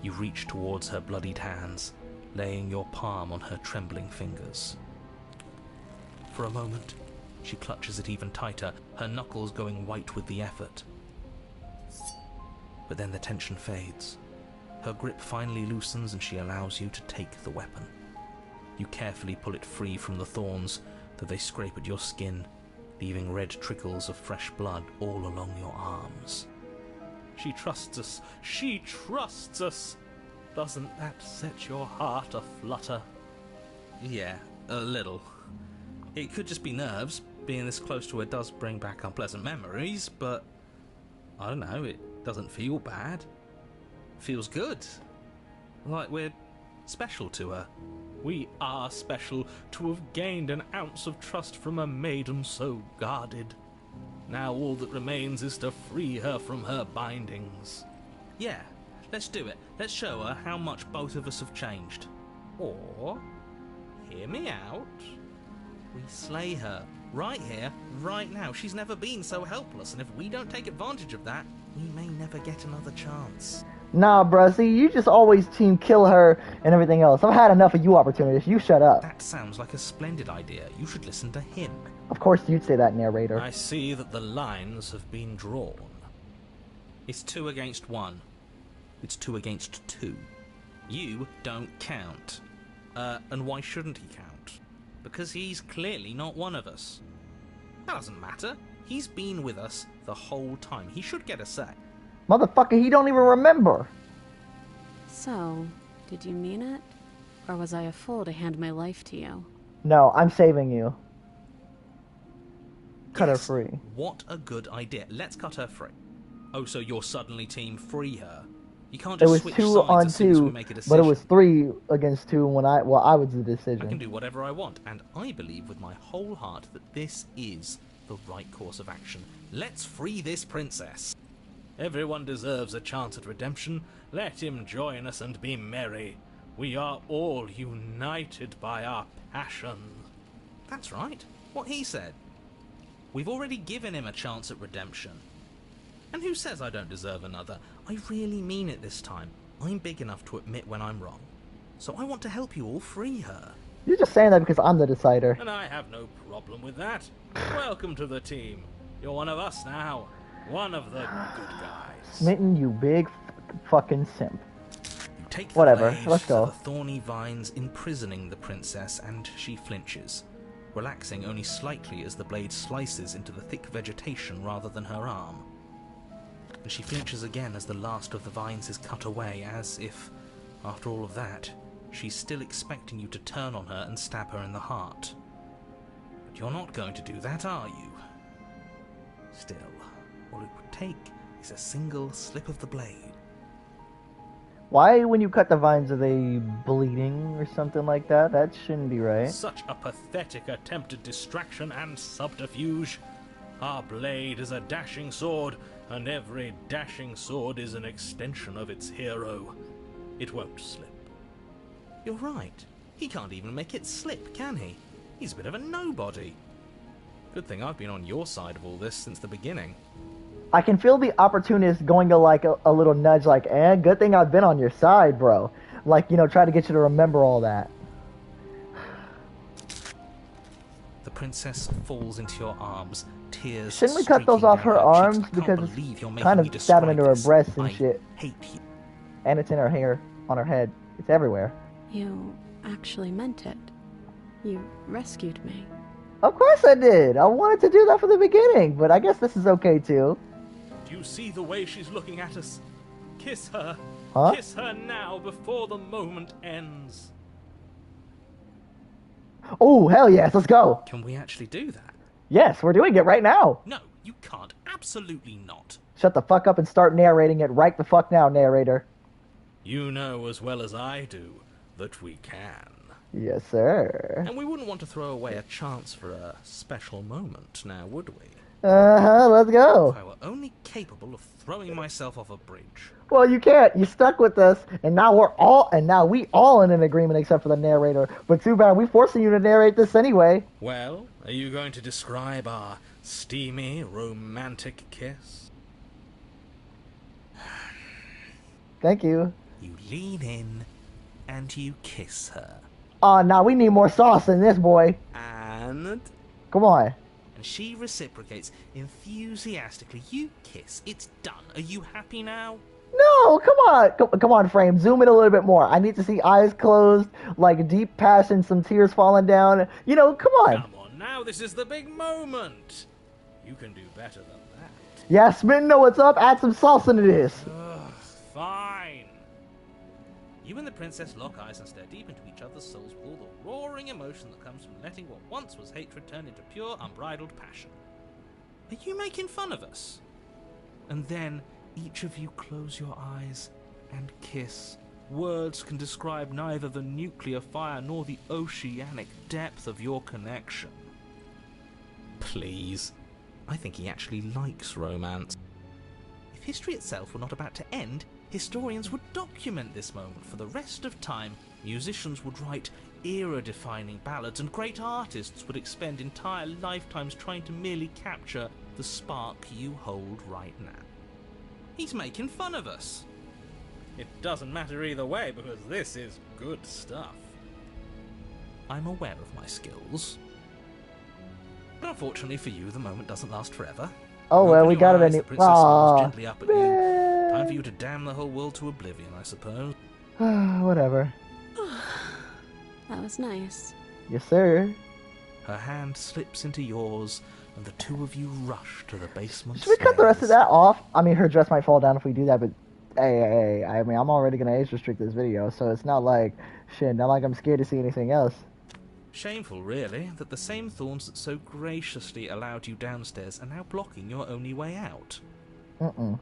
You reach towards her bloodied hands, laying your palm on her trembling fingers. For a moment, she clutches it even tighter, her knuckles going white with the effort. But then the tension fades. Her grip finally loosens and she allows you to take the weapon. You carefully pull it free from the thorns, though they scrape at your skin, leaving red trickles of fresh blood all along your arms. She trusts us. She trusts us. Doesn't that set your heart aflutter? Yeah, a little. It could just be nerves. Being this close to her does bring back unpleasant memories, but I don't know, it doesn't feel bad. Feels good. Like we're special to her. We are special to have gained an ounce of trust from a maiden so guarded. Now all that remains is to free her from her bindings. Yeah, let's do it. Let's show her how much both of us have changed. Or, hear me out, we slay her. Right here, right now. She's never been so helpless, and if we don't take advantage of that, we may never get another chance. Nah, bruh, see, you just always team kill her and everything else. I've had enough of you opportunities. You shut up. That sounds like a splendid idea. You should listen to him. Of course you'd say that, narrator. I see that the lines have been drawn. It's 2 against 1. It's 2 against 2. You don't count. And why shouldn't he count? because he's clearly not one of us. That doesn't matter. He's been with us the whole time. He should get a say. Motherfucker, he don't even remember. So, did you mean it? Or was I a fool to hand my life to you? No, I'm saving you. Cut her free. What a good idea. Let's cut her free. Oh, so you're suddenly team free her. You can't It just was switch 2 sides on as soon as we 2, make a decision. but it was 3 against 2 when I was the decision. I can do whatever I want, and I believe with my whole heart that this is the right course of action. Let's free this princess. Everyone deserves a chance at redemption. Let him join us and be merry. We are all united by our passion. That's right. What he said. We've already given him a chance at redemption. And who says I don't deserve another? I really mean it this time. I'm big enough to admit when I'm wrong. So I want to help you all free her. You're just saying that because I'm the decider. And I have no problem with that. Welcome to the team. You're one of us now. One of the good guys. Smitten, you big fucking simp. You take the Whatever, blade let's to go. the thorny vines imprisoning the princess, and she flinches, relaxing only slightly as the blade slices into the thick vegetation rather than her arm. And she flinches again as the last of the vines is cut away, as if, after all of that, she's still expecting you to turn on her and stab her in the heart. But you're not going to do that, are you? Still, all it would take is a single slip of the blade. Why, when you cut the vines, are they bleeding or something like that? That shouldn't be right. Such a pathetic attempt at distraction and subterfuge. Our blade is a dashing sword, and every dashing sword is an extension of its hero. It won't slip. You're right. He can't even make it slip, can he? He's a bit of a nobody. Good thing I've been on your side of all this since the beginning. I can feel the opportunist going to like a little nudge like, good thing I've been on your side, bro. Like, you know, try to get you to remember all that. The princess falls into your arms, tears Shouldn't we cut those off her arms? Because it's kind of stabbing into her breasts and shit. Hate you. And it's in her hair, on her head. It's everywhere. You actually meant it. You rescued me. Of course I did. I wanted to do that from the beginning, but I guess this is okay too. Do you see the way she's looking at us? Kiss her. Huh? Kiss her now before the moment ends. Oh, hell yes, let's go. Can we actually do that? Yes, we're doing it right now. No, you can't. Absolutely not. Shut the fuck up and start narrating it right the fuck now, narrator. You know as well as I do that we can. Yes, sir. And we wouldn't want to throw away a chance for a special moment, now would we? Let's go. If I were only capable of throwing myself off a bridge. Well, you can't. You stuck with us, and now we all in an agreement except for the narrator. But too bad, we're forcing you to narrate this anyway. Well, are you going to describe our steamy, romantic kiss? Thank you. You lean in, and you kiss her. Oh, now we need more sauce in this, boy. And... Come on. And she reciprocates enthusiastically. You kiss. It's done. Are you happy now? No, come on. Come on, Frame. Zoom in a little bit more. I need to see eyes closed, like deep passion, some tears falling down. You know, come on. Come on now. This is the big moment. You can do better than that. Yeah, Smitten, know what's up? Add some sauce into this. Ugh, fine. You and the princess lock eyes and stare deep into each other's souls with all the roaring emotion that comes from letting what once was hatred turn into pure, unbridled passion. Are you making fun of us? And then each of you close your eyes and kiss. Words can describe neither the nuclear fire nor the oceanic depth of your connection. Please. I think he actually likes romance. If history itself were not about to end, historians would document this moment for the rest of time. Musicians would write era-defining ballads, and great artists would expend entire lifetimes trying to merely capture the spark you hold right now. He's making fun of us. It doesn't matter either way, because this is good stuff. I'm aware of my skills. But unfortunately for you, the moment doesn't last forever. Oh, well, Open we your got it eyes, any... the princess smiles Aww. gently up at you. Time for you to damn the whole world to oblivion, I suppose. Whatever. That was nice. Yes, sir. Her hand slips into yours, and the two of you rush to the basement Should we cut the rest of stairs. that off? I mean, her dress might fall down if we do that, but hey, I mean, I'm already gonna age restrict this video, so it's not like, shit, not like I'm scared to see anything else. Shameful, really, that the same thorns that so graciously allowed you downstairs are now blocking your only way out.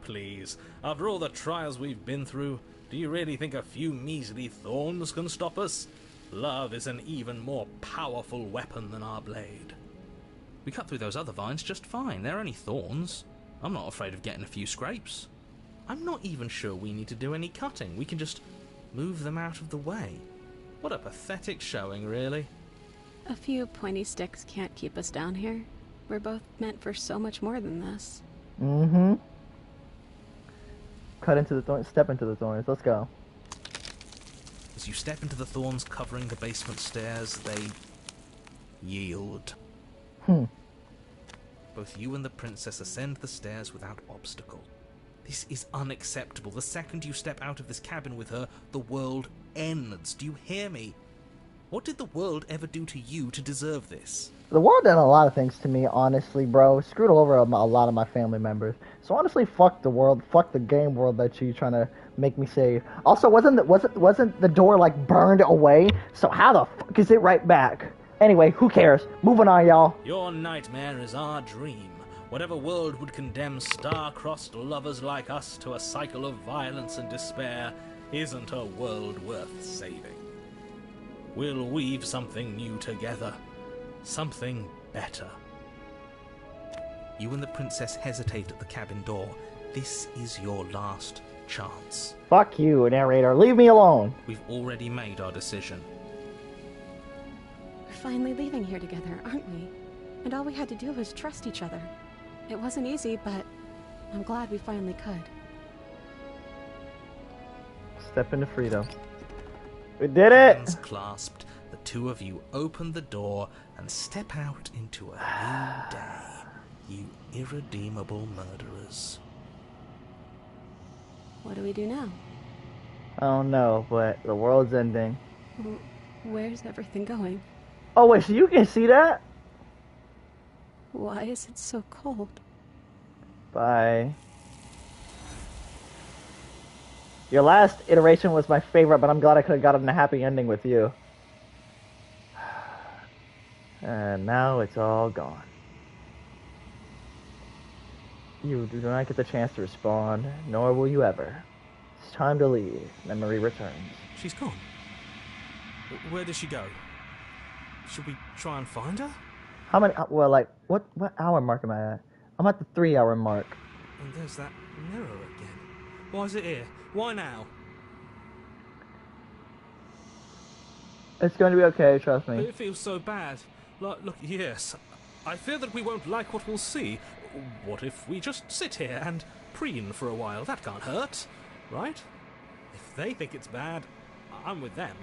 Please, after all the trials we've been through, do you really think a few measly thorns can stop us? Love is an even more powerful weapon than our blade. We cut through those other vines just fine. They're only thorns. I'm not afraid of getting a few scrapes. I'm not even sure we need to do any cutting. We can just move them out of the way. What a pathetic showing, really. A few pointy sticks can't keep us down here. We're both meant for so much more than this. Cut into the thorns, step into the thorns. Let's go. As you step into the thorns covering the basement stairs, they yield. Both you and the princess ascend the stairs without obstacle. This is unacceptable. The second you step out of this cabin with her, the world ends. Do you hear me? What did the world ever do to you to deserve this? The world done a lot of things to me, honestly, bro. Screwed over a lot of my family members. So honestly, fuck the world, fuck the game world that you trying to make me save. Also, wasn't the door like burned away? So how the fuck is it right back? Anyway, who cares? Moving on, y'all. Your nightmare is our dream. Whatever world would condemn star-crossed lovers like us to a cycle of violence and despair isn't a world worth saving. We'll weave something new together. Something better. You and the princess hesitate at the cabin door. This is your last chance. Fuck you, narrator. Leave me alone. We've already made our decision. We're finally leaving here together, aren't we? And all we had to do was trust each other. It wasn't easy, but I'm glad we finally could. Step into freedom. We did it! Hands clasped, the two of you open the door and step out into a new day, you irredeemable murderers. What do we do now? I don't know, but the world's ending. Where's everything going? Oh wait, so you can see that? Why is it so cold? Bye. Your last iteration was my favorite, but I'm glad I could have gotten a happy ending with you. And now it's all gone. You do not get the chance to respond, nor will you ever. It's time to leave. Memory returns. She's gone. Where did she go? Should we try and find her? How many? Well, like, what hour mark am I at? I'm at the 3-hour mark. And there's that mirror again. Why is it here? Why now? It's going to be okay, trust me. It feels so bad. Look, yes. I fear that we won't like what we'll see. What if we just sit here and preen for a while? That can't hurt, right? If they think it's bad, I'm with them.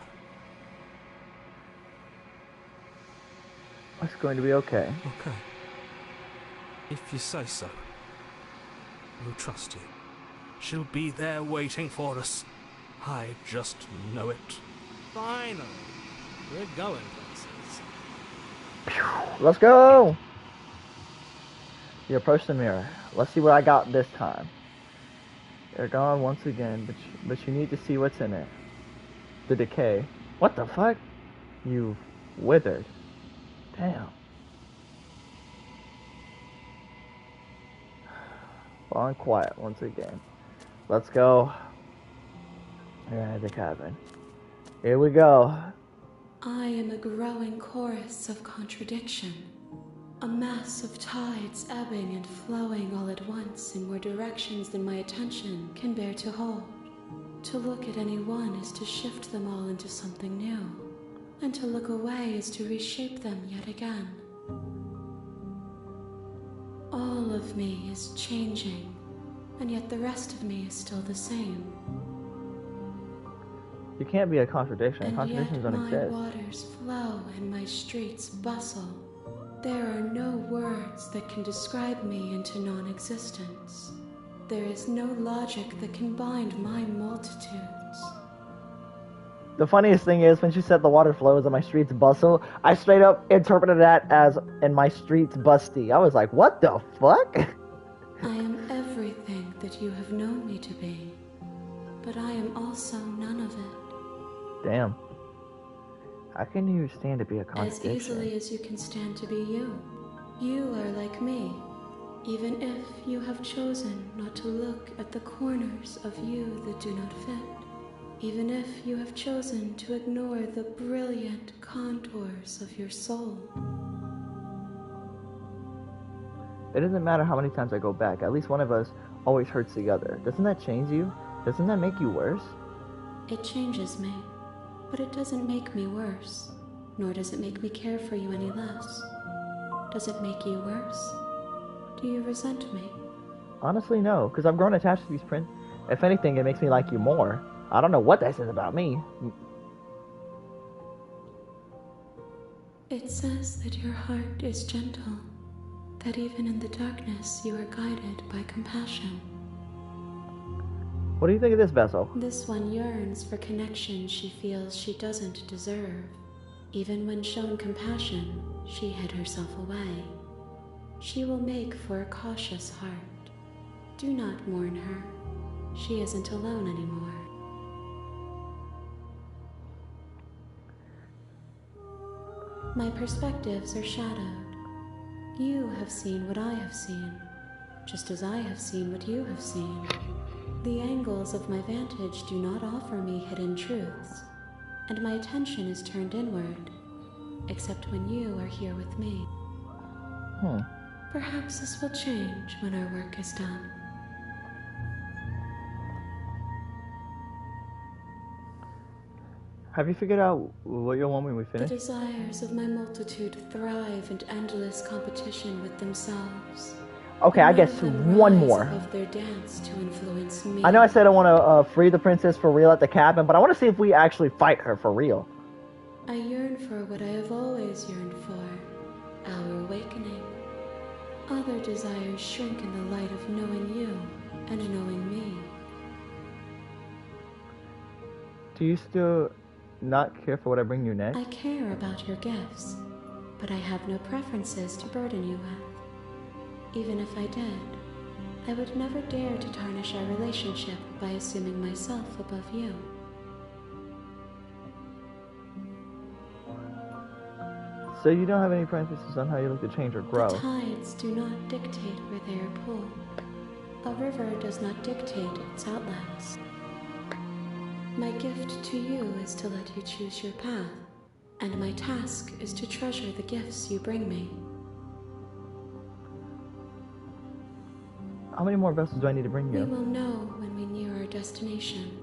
It's going to be okay. Okay. If you say so. We'll trust you. She'll be there waiting for us. I just know it. Finally. We're going places. Let's go! You approach the mirror. Let's see what I got this time. They're gone once again, but you need to see what's in it. The decay. What the fuck? You've withered. Damn. Falling quiet once again. Let's go. Yeah, the cabin. Here we go. I am a growing chorus of contradiction. A mass of tides ebbing and flowing all at once in more directions than my attention can bear to hold. To look at any one is to shift them all into something new, and to look away is to reshape them yet again. All of me is changing, and yet the rest of me is still the same. You can't be a contradiction. And Contradictions yet don't my exist. waters flow and my streets bustle. There are no words that can describe me into non-existence. There is no logic that can bind my multitudes. The funniest thing is when she said the water flows and my streets bustle, I straight up interpreted that as "and my streets busty." I was like, what the fuck? I am everything that you have known me to be, but I am also none of it. Damn. How can you stand to be a As contradiction? easily as you can stand to be you. You are like me, even if you have chosen not to look at the corners of you that do not fit. Even if you have chosen to ignore the brilliant contours of your soul. It doesn't matter how many times I go back. At least one of us always hurts the other. Doesn't that change you? Doesn't that make you worse? It changes me, but it doesn't make me worse. Nor does it make me care for you any less. Does it make you worse? Do you resent me? Honestly, no, because I've grown attached to these prints. If anything, it makes me like you more. I don't know what that says about me. It says that your heart is gentle, that even in the darkness you are guided by compassion. What do you think of this vessel? This one yearns for connection she feels she doesn't deserve. Even when shown compassion, she hid herself away. She will make for a cautious heart. Do not mourn her. She isn't alone anymore. My perspectives are shadowed. You have seen what I have seen, just as I have seen what you have seen. The angles of my vantage do not offer me hidden truths, and my attention is turned inward, except when you are here with me. Perhaps this will change when our work is done. Have you figured out what you'll want when we The finish? desires of my multitude thrive in endless competition with themselves. Okay, I guess one more. Of their dance to influence me. I know I said I want to free the princess for real at the cabin, but I want to see if we actually fight her for real. I yearn for what I have always yearned for, our awakening. Other desires shrink in the light of knowing you and knowing me. Do you still not care for what I bring you next? I care about your gifts, but I have no preferences to burden you with. Even if I did, I would never dare to tarnish our relationship by assuming myself above you. So you don't have any preferences on how you look to change or grow? The tides do not dictate where they are pulled. A river does not dictate its outlets. My gift to you is to let you choose your path, and my task is to treasure the gifts you bring me. How many more vessels do I need to bring We you? will know when we near our destination.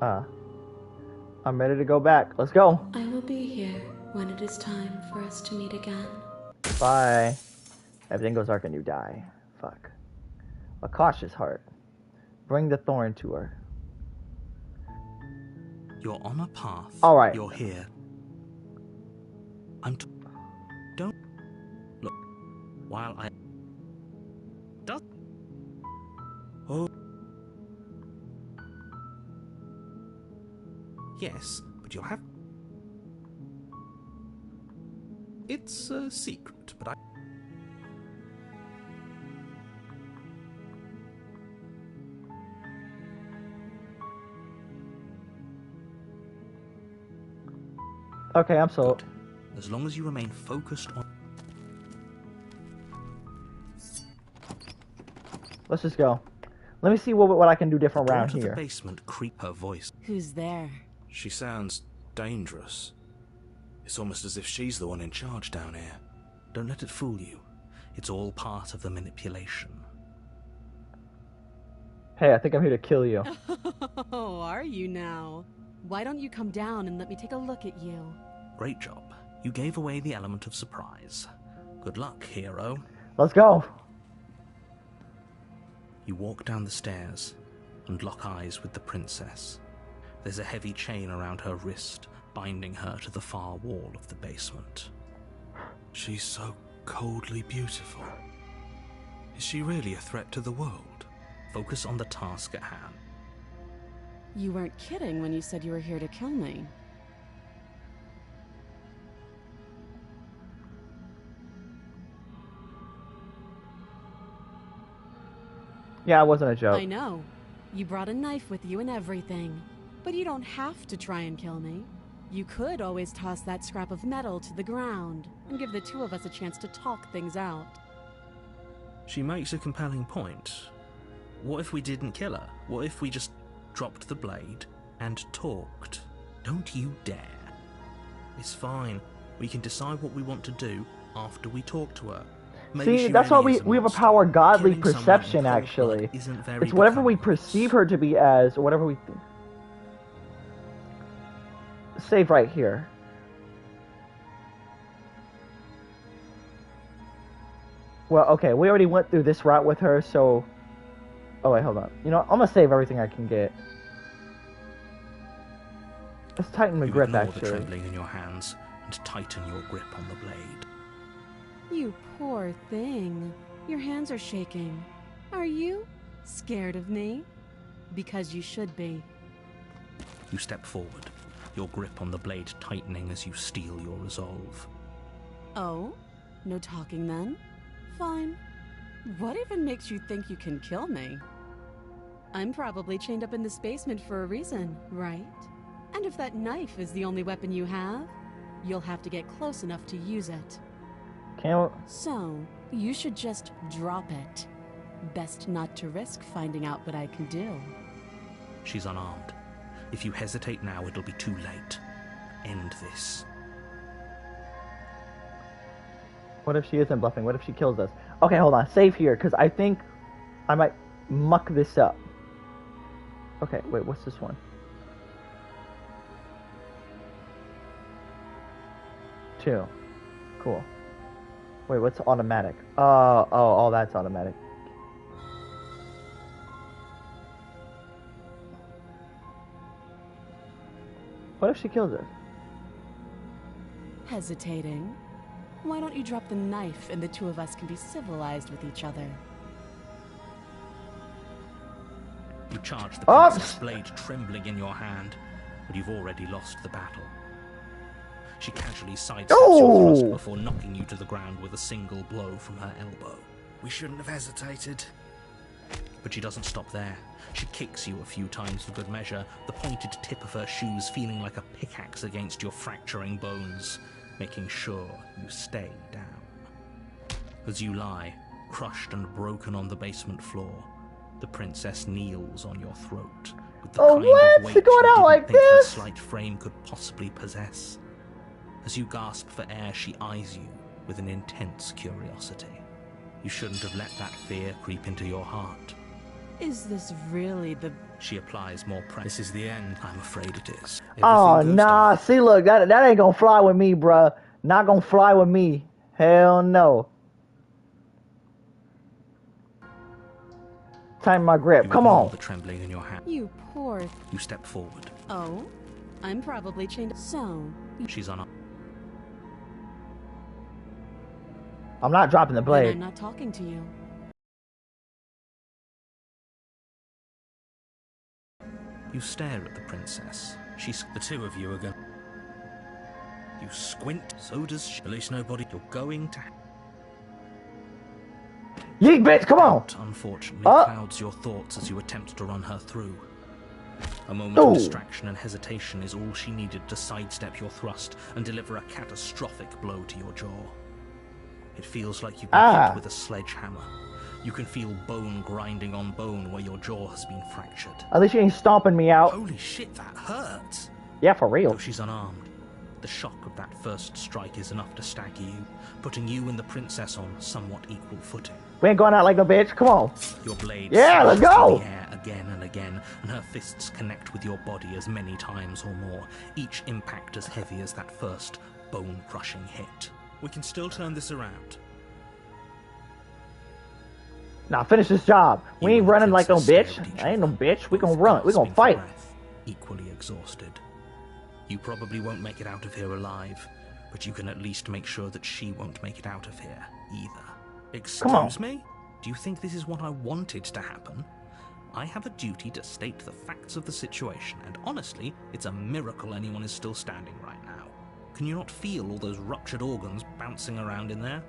I'm ready to go back. Let's go. I will be here when it is time for us to meet again. Bye. Everything goes dark and you die. Fuck. A cautious heart. Bring the thorn to her. You're on a path. All right. You're here. Don't look while I. Does. Oh. Yes, but you'll have. It's a secret, but I. Okay, I'm sold. Good. As long as you remain focused on. Let's just go. Let me see what I can do different Door around to the here. basement, creep her voice. Who's there? She sounds dangerous. It's almost as if she's the one in charge down here. Don't let it fool you. It's all part of the manipulation. Hey, I think I'm here to kill you. Oh, are you now? Why don't you come down and let me take a look at you? Great job. You gave away the element of surprise. Good luck, hero. Let's go. You walk down the stairs and lock eyes with the princess. There's a heavy chain around her wrist, binding her to the far wall of the basement. She's so coldly beautiful. Is she really a threat to the world? Focus on the task at hand. You weren't kidding when you said you were here to kill me. Yeah, it wasn't a joke. I know. You brought a knife with you and everything. But you don't have to try and kill me. You could always toss that scrap of metal to the ground and give the two of us a chance to talk things out. She makes a compelling point. What if we didn't kill her? What if we just dropped the blade and talked? Don't you dare. It's fine. We can decide what we want to do after we talk to her. Maybe See, she that's really why is we have a monster. power godly Killing someone in perception, cold actually. blood isn't very It's whatever we becoming. perceive her to be as, or whatever we think. Save right here. Well, okay, we already went through this route with her, so... Oh, wait, hold on. You know what? I'm gonna save everything I can get. Let's tighten the You grip, ignore actually. the trembling in your hands and tighten your grip on the blade. You poor thing. Your hands are shaking. Are you scared of me? Because you should be. You step forward, your grip on the blade tightening as you steel your resolve. Oh? No talking then? Fine. What even makes you think you can kill me? I'm probably chained up in this basement for a reason, right? And if that knife is the only weapon you have, you'll have to get close enough to use it. Can't... So, you should just drop it. Best not to risk finding out what I can do. She's unarmed. If you hesitate now, it'll be too late. End this. What if she isn't bluffing? What if she kills us? Okay, hold on. Save here, because I think I might muck this up. Okay, wait, what's this one? 2. Cool. Wait, what's automatic? Oh, that's automatic. What if she kills us? Hesitating? Why don't you drop the knife and the two of us can be civilized with each other? You charge the Oh! princess blade trembling in your hand, but you've already lost the battle. She casually sidesteps your thrust before knocking you to the ground with a single blow from her elbow. We shouldn't have hesitated. But she doesn't stop there. She kicks you a few times for good measure, the pointed tip of her shoes feeling like a pickaxe against your fracturing bones, making sure you stay down. As you lie, crushed and broken on the basement floor, the princess kneels on your throat with the kind what? of weight She going you out didn't like think this? her slight frame could possibly possess. As you gasp for air, she eyes you with an intense curiosity. You shouldn't have let that fear creep into your heart. Is this really the... She applies more pressure. This is the end. I'm afraid it is. Oh, Everything goes nah. down. See, look, that ain't gonna fly with me, bruh. Not gonna fly with me. Hell no. Tighten my grip. You Come ignore on. the trembling in your hand. You poor... You step forward. Oh? I'm probably chained... So... She's unarmed. I'm not dropping the Then blade. I'm not talking to you. You stare at the princess. The two of you are going. You squint. So does she. At least nobody. You're going to. Yeet, bitch, come on. Unfortunately, Oh. clouds your thoughts as you attempt to run her through. A moment of Ooh. distraction and hesitation is all she needed to sidestep your thrust and deliver a catastrophic blow to your jaw. It feels like you've been hit with a sledgehammer. You can feel bone grinding on bone where your jaw has been fractured. At least you ain't stomping me out. Holy shit, that hurts! Yeah, for Though real. she's unarmed, the shock of that first strike is enough to stagger you, putting you and the princess on somewhat equal footing. We ain't going out like no bitch. Come on. Your blade Yeah, let's slashes go! through the air again and again, and her fists connect with your body as many times or more, each impact as heavy as that first bone-crushing hit. We can still turn this around. Now finish this job. We You ain't and the running like no princess bitch. stare at each I ain't no other, bitch. We both gonna run. We gonna gasping for fight. breath, equally exhausted. You probably won't make it out of here alive, but you can at least make sure that she won't make it out of here either. Come on. Excuse me? Do you think this is what I wanted to happen? I have a duty to state the facts of the situation, and honestly, it's a miracle anyone is still standing right now. Can you not feel all those ruptured organs bouncing around in there?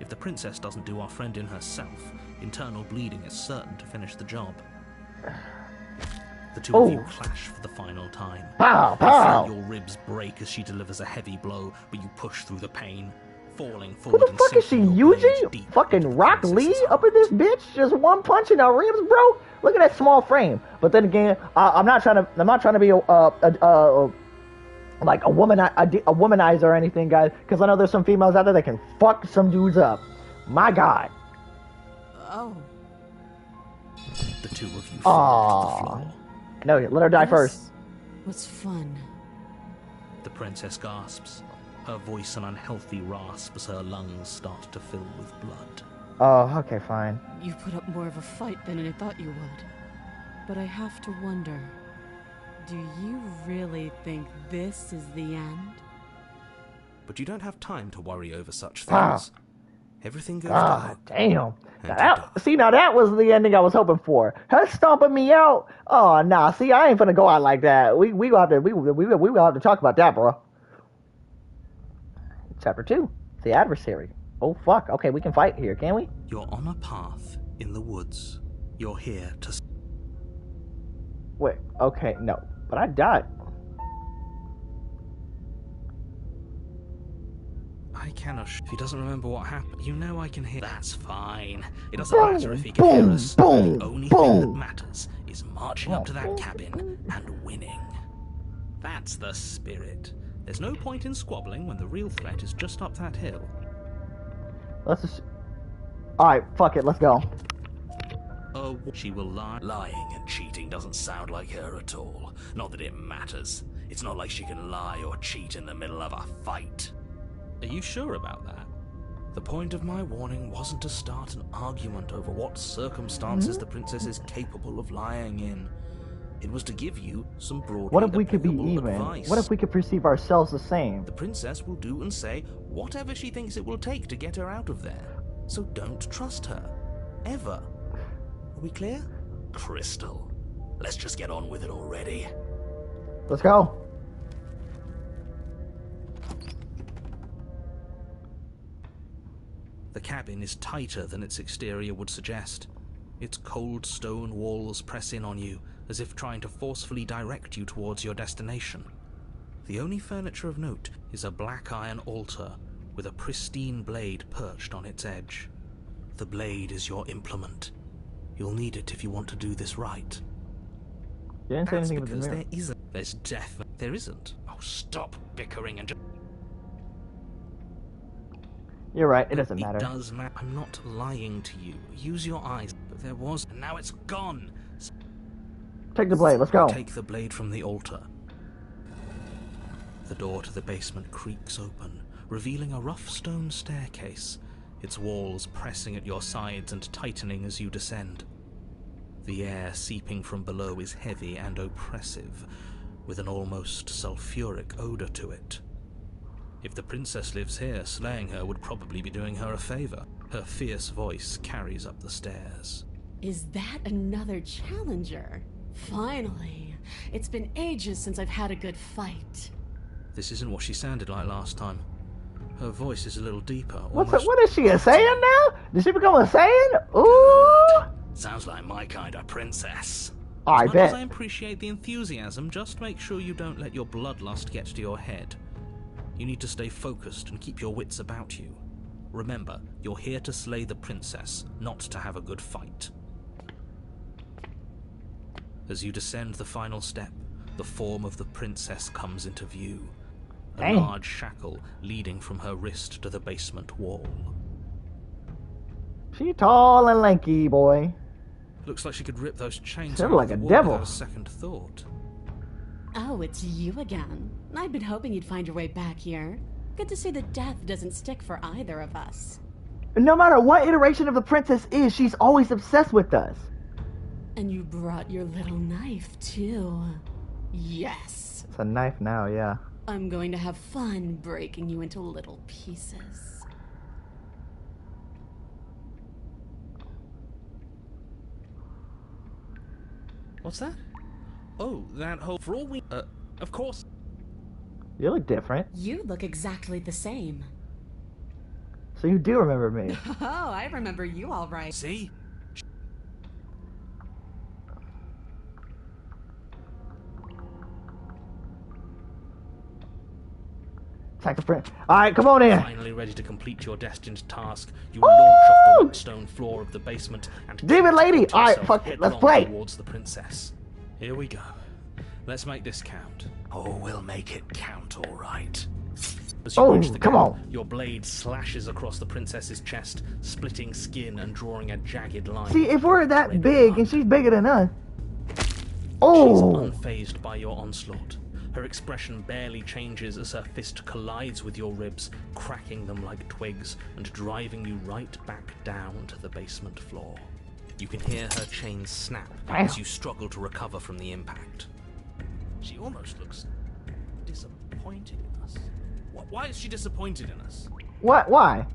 If the princess doesn't do our friend in herself, internal bleeding is certain to finish the job. The two of you clash for the final time. Pow, You pow! feel your ribs break as she delivers a heavy blow, but you push through the pain, falling Who forward the and fuck is she, sinking your blade Yuji? deep Fucking into the Rock princess's Lee up heart. in this bitch? Just one punch in her ribs, bro? Look at that small frame. But then again, I'm not trying to be like a womanizer or anything, guys, because I know there's some females out there that can fuck some dudes up. My God. Oh, The two of you fall to the floor. No, let her die first. was fun. The princess gasps, her voice an unhealthy rasp as her lungs start to fill with blood. Oh, okay, fine. You put up more of a fight than I thought you would. But I have to wonder, do you really think this is the end? But you don't have time to worry over such Ah. things. Everything goes God dark. damn. And Now that was the ending I was hoping for. Her stomping me out. Oh nah. See, I ain't gonna go out like that. We gonna have to talk about that, bro. Chapter 2, the adversary. Oh fuck. Okay, we can fight here, can we? You're on a path in the woods. You're here to... Wait. Okay, no. But I died. I cannot... If he doesn't remember what happened, you know I can hear... That's fine. It doesn't Boom, matter if he can hear boom, us. boom, The only thing that boom. matters is marching up to that cabin and winning. That's the spirit. There's no point in squabbling when the real threat is just up that hill. Let's just... Alright, fuck it, let's go. Oh, she will lie. Lying and cheating doesn't sound like her at all. Not that it matters. It's not like she can lie or cheat in the middle of a fight. Are you sure about that? The point of my warning wasn't to start an argument over what circumstances the princess is capable of lying in. It was to give you some broadly What if we could be applicable even? advice. What if we could perceive ourselves the same? The princess will do and say whatever she thinks it will take to get her out of there. So don't trust her. Ever. Are we clear? Crystal. Let's just get on with it already. Let's go. The cabin is tighter than its exterior would suggest. Its cold stone walls press in on you, as if trying to forcefully direct you towards your destination. The only furniture of note is a black iron altar with a pristine blade perched on its edge. The blade is your implement. You'll need it if you want to do this right. You didn't say That's anything about because the mirror. there isn't. There's death. There isn't. Oh, stop bickering and just... You're right, it doesn't matter. It does matter. I'm not lying to you. Use your eyes. But there was, and now it's gone. Take the blade, let's go. Take the blade from the altar. The door to the basement creaks open, revealing a rough stone staircase, its walls pressing at your sides and tightening as you descend. The air seeping from below is heavy and oppressive, with an almost sulfuric odor to it. If the princess lives here, slaying her would probably be doing her a favor. Her fierce voice carries up the stairs. Is that another challenger? Finally. It's been ages since I've had a good fight. This isn't what she sounded like last time. Her voice is a little deeper. What almost... is she, a Saiyan now? Did she become a Saiyan? Ooh! Sounds like my kind of princess. I As much bet. as I appreciate the enthusiasm, just make sure you don't let your bloodlust get to your head. You need to stay focused and keep your wits about you. Remember, you're here to slay the princess, not to have a good fight. As you descend the final step, the form of the princess comes into view. A Dang. large shackle leading from her wrist to the basement wall. She tall and lanky, boy. Looks like she could rip those chains Sounded out like of a the wall devil. without a second thought. Oh, it's you again. I'd been hoping you'd find your way back here. Good to see that death doesn't stick for either of us. No matter what iteration of the princess is, she's always obsessed with us. And you brought your little knife, too. Yes. It's a knife now, yeah. I'm going to have fun breaking you into little pieces. What's that? Oh, that whole... For all we... of course... You look different. You look exactly the same. So you do remember me. Oh, I remember you all right. See? Attack the print. Alright, come on in. Finally ready to complete your destined task, you launch off the wet stone floor of the basement and Demon lady! catapult Alright, yourself fuck it, let's headlong play. towards the princess. Here we go. Let's make this count. Oh, we'll make it count, all right. As you reach the come gap, on. your blade slashes across the princess's chest, splitting skin and drawing a jagged line. See, if we're that Red big blood. and she's bigger than us. She's Oh! unfazed by your onslaught. Her expression barely changes as her fist collides with your ribs, cracking them like twigs and driving you right back down to the basement floor. You can hear her chains snap as you struggle to recover from the impact. She almost looks disappointed in us. Why is she disappointed in us? What? Why?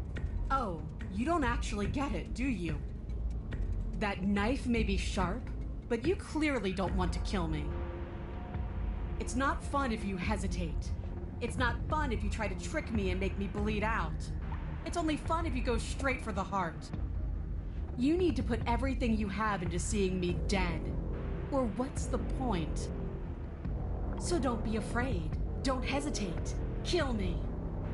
Oh, you don't actually get it, do you? That knife may be sharp, but you clearly don't want to kill me. It's not fun if you hesitate. It's not fun if you try to trick me and make me bleed out. It's only fun if you go straight for the heart. You need to put everything you have into seeing me dead. Or what's the point? So don't be afraid. Don't hesitate. Kill me.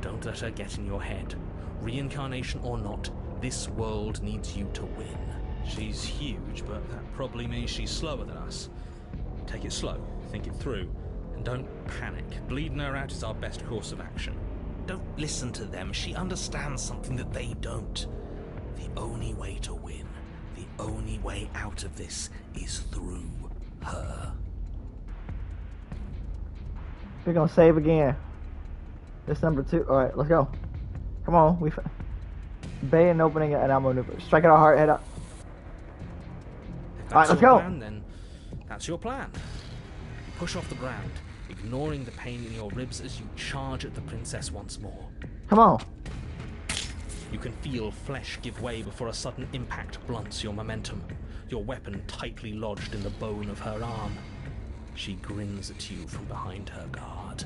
Don't let her get in your head. Reincarnation or not, this world needs you to win. She's huge, but that probably means she's slower than us. Take it slow, think it through, and don't panic. Bleeding her out is our best course of action. Don't listen to them. She understands something that they don't. The only way to win, the only way out of this is through her. We're gonna save again. This number 2. Alright, let's go. Come on, Bay and opening it and I'm maneuver. Strike it our heart, head up. If Alright, that's let's your go. plan, then that's your plan. You push off the ground, ignoring the pain in your ribs as you charge at the princess once more. Come on. You can feel flesh give way before a sudden impact blunts your momentum, your weapon tightly lodged in the bone of her arm. She grins at you from behind her guard.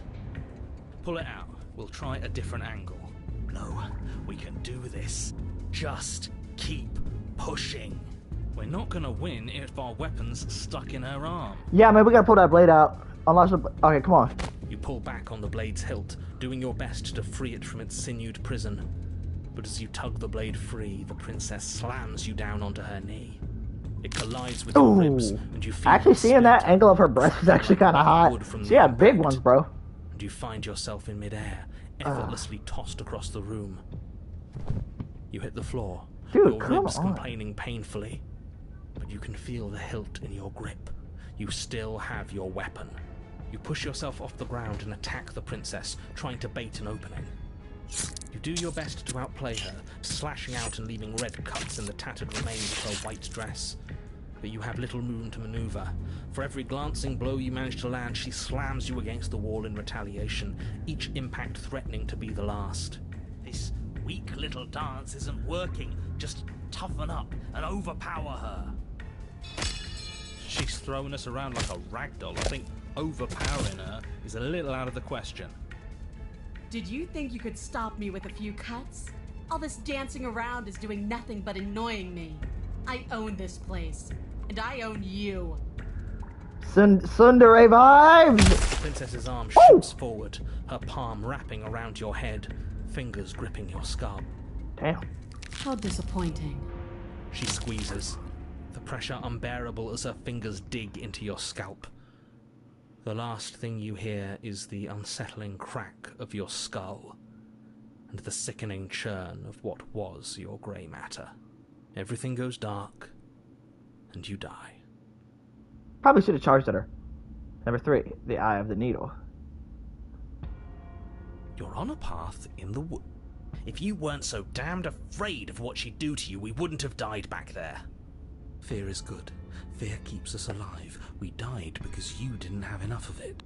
Pull it out. We'll try a different angle. No, we can do this. Just keep pushing. We're not gonna win if our weapon's stuck in her arm. Yeah, man, we gotta pull that blade out. Unless okay, come on. You pull back on the blade's hilt, doing your best to free it from its sinewed prison. But as you tug the blade free, the princess slams you down onto her knee. It collides with your ribs, and you feel Actually, seeing that splinter angle of her breast is actually kind of hot. wood from She the had big impact. ones, bro. And you find yourself in midair, effortlessly tossed across the room. You hit the floor, Dude, your come ribs on. complaining painfully, but you can feel the hilt in your grip. You still have your weapon. You push yourself off the ground and attack the princess, trying to bait an opening. You do your best to outplay her, slashing out and leaving red cuts in the tattered remains of her white dress. But you have little room to maneuver. For every glancing blow you manage to land, she slams you against the wall in retaliation, each impact threatening to be the last. This weak little dance isn't working. Just toughen up and overpower her. She's throwing us around like a ragdoll. I think overpowering her is a little out of the question. Did you think you could stop me with a few cuts? All this dancing around is doing nothing but annoying me. I own this place, and I own you. Tsundere vibes! The princess's arm shoots forward, her palm wrapping around your head, fingers gripping your skull. Damn. How disappointing. She squeezes, the pressure unbearable as her fingers dig into your scalp. The last thing you hear is the unsettling crack of your skull, and the sickening churn of what was your grey matter. Everything goes dark, and you die. Probably should have charged at her. Number 3, the eye of the needle. You're on a path in the wood. If you weren't so damned afraid of what she'd do to you, we wouldn't have died back there. Fear is good. Fear keeps us alive. We died because you didn't have enough of it.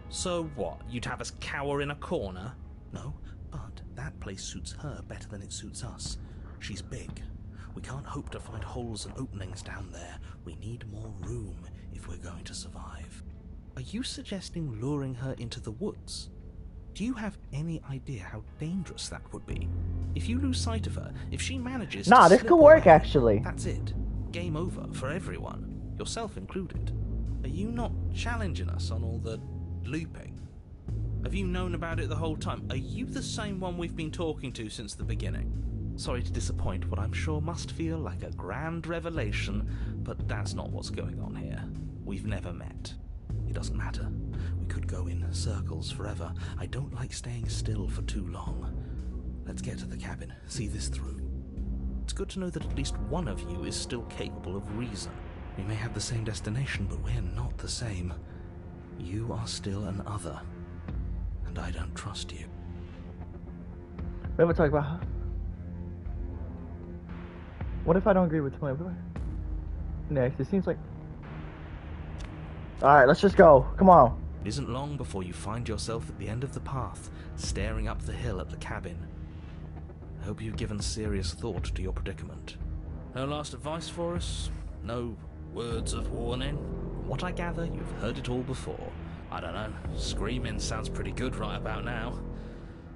So what? You'd have us cower in a corner? No, but that place suits her better than it suits us. She's big. We can't hope to find holes and openings down there. We need more room if we're going to survive. Are you suggesting luring her into the woods? Do you have any idea how dangerous that would be? If you lose sight of her, if she manages Nah, to this slip could work, away, actually. that's it. Game over for everyone, yourself included. Are you not challenging us on all the looping? Have you known about it the whole time? Are you the same one we've been talking to since the beginning? Sorry to disappoint what I'm sure must feel like a grand revelation, but that's not what's going on here. We've never met. It doesn't matter. We could go in circles forever. I don't like staying still for too long. Let's get to the cabin, see this through. It's good to know that at least one of you is still capable of reason. We may have the same destination, but we're not the same. You are still an other, and I don't trust you. We haven't talked about... What if I don't agree with Twin? Next, it seems like... Alright, let's just go. Come on. It isn't long before you find yourself at the end of the path, staring up the hill at the cabin. I hope you've given serious thought to your predicament. No last advice for us? No words of warning? From what I gather, you've heard it all before. I don't know, screaming sounds pretty good right about now.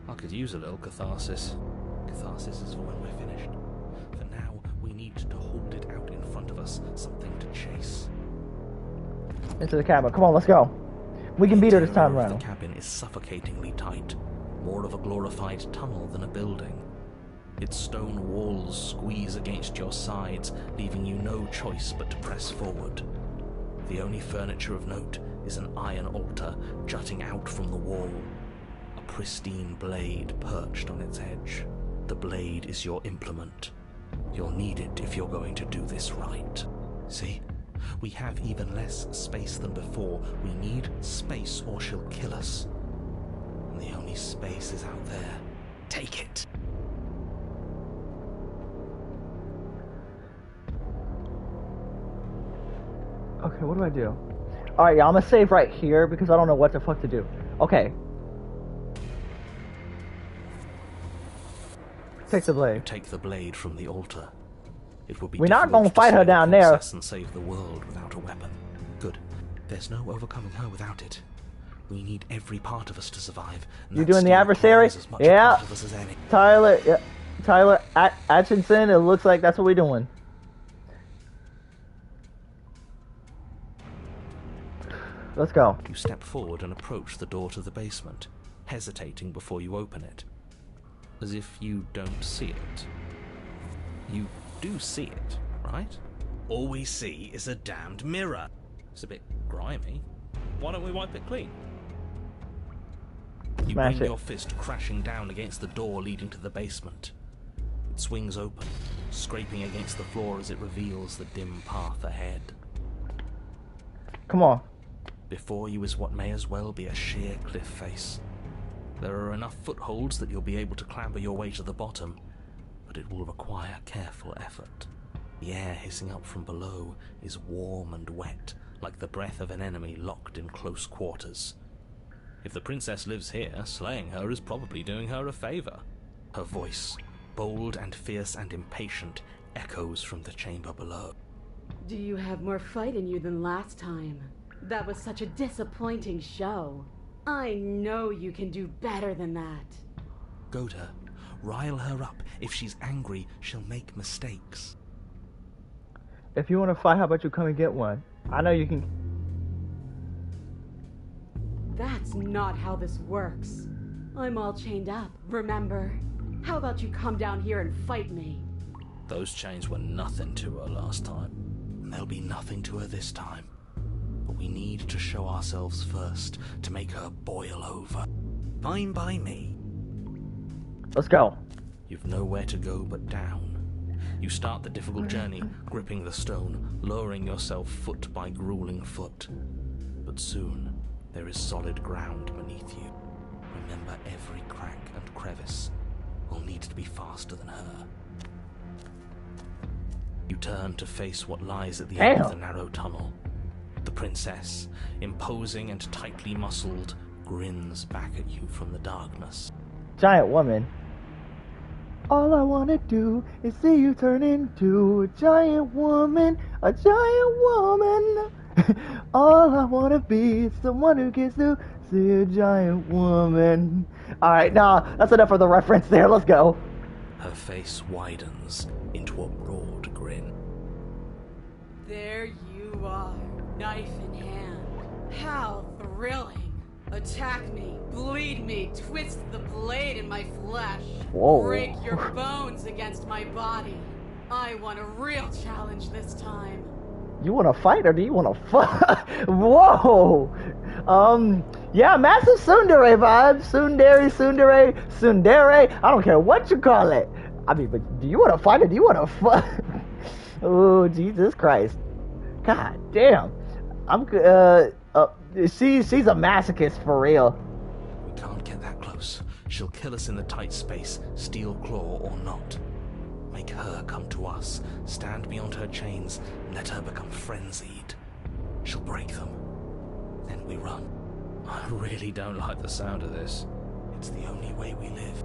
I could use a little catharsis. Catharsis is for when we're finished. For now, we need to hold it out in front of us, something to chase. Into the cabin. Come on, let's go. We can beat her this time around. The cabin is suffocatingly tight, more of a glorified tunnel than a building. Its stone walls squeeze against your sides, leaving you no choice but to press forward. The only furniture of note is an iron altar jutting out from the wall, a pristine blade perched on its edge. The blade is your implement. You'll need it if you're going to do this right. See? We have even less space than before. We need space or she'll kill us. And the only space is out there. Take it. Okay, what do I do? Alright, yeah, I'm gonna save right here because I don't know what the fuck to do. Okay. Take the blade. Take the blade from the altar. It will be We're not difficult gonna to fight her save the down there. princess and save the world without a weapon. Good. There's no overcoming her without it. We need every part of us to survive. You doing the adversary? Yeah. Tyler, yeah. Tyler Atchison, it looks like that's what we're doing. Let's go. You step forward and approach the door to the basement, hesitating before you open it. As if you don't see it. You do see it, right? All we see is a damned mirror. It's a bit grimy. Why don't we wipe it clean? You bring your fist crashing down against the door leading to the basement. It swings open, scraping against the floor as it reveals the dim path ahead. Come on. Before you is what may as well be a sheer cliff face. There are enough footholds that you'll be able to clamber your way to the bottom, but it will require careful effort. The air hissing up from below is warm and wet, like the breath of an enemy locked in close quarters. If the princess lives here, slaying her is probably doing her a favor. Her voice, bold and fierce and impatient, echoes from the chamber below. Do you have more fight in you than last time? That was such a disappointing show. I know you can do better than that. Goad her. Rile her up. If she's angry, she'll make mistakes. If you want to fight, how about you come and get one? I know you can... That's not how this works. I'm all chained up, remember? How about you come down here and fight me? Those chains were nothing to her last time, and they'll be nothing to her this time. But we need to show ourselves first, to make her boil over. Fine by me. Let's go. You've nowhere to go but down. You start the difficult journey, gripping the stone, lowering yourself foot by grueling foot. But soon, there is solid ground beneath you. Remember every crack and crevice. We'll need to be faster than her. You turn to face what lies at the end of the narrow tunnel. The princess, imposing and tightly muscled, grins back at you from the darkness. Giant woman. All I wanna do is see you turn into a giant woman, All I wanna be is someone who gets to See a giant woman. Alright, nah, that's enough of the reference there. Let's go. Her face widens into a broad grin. There you are, knife in hand. How thrilling. Attack me, bleed me, twist the blade in my flesh. Whoa. Break your bones against my body. I want a real challenge this time. You want to fight or do you want to fuck? Whoa. Yeah, massive tsundere vibes. Tsundere. I don't care what you call it. I mean, but do you want to fight or do you want to fuck? Oh, Jesus Christ. God damn. She's a masochist for real. We can't get that close. She'll kill us in the tight space, steel claw or not. Make her come to us, stand beyond her chains, and let her become frenzied. She'll break them. Then we run. I really don't like the sound of this. It's the only way we live.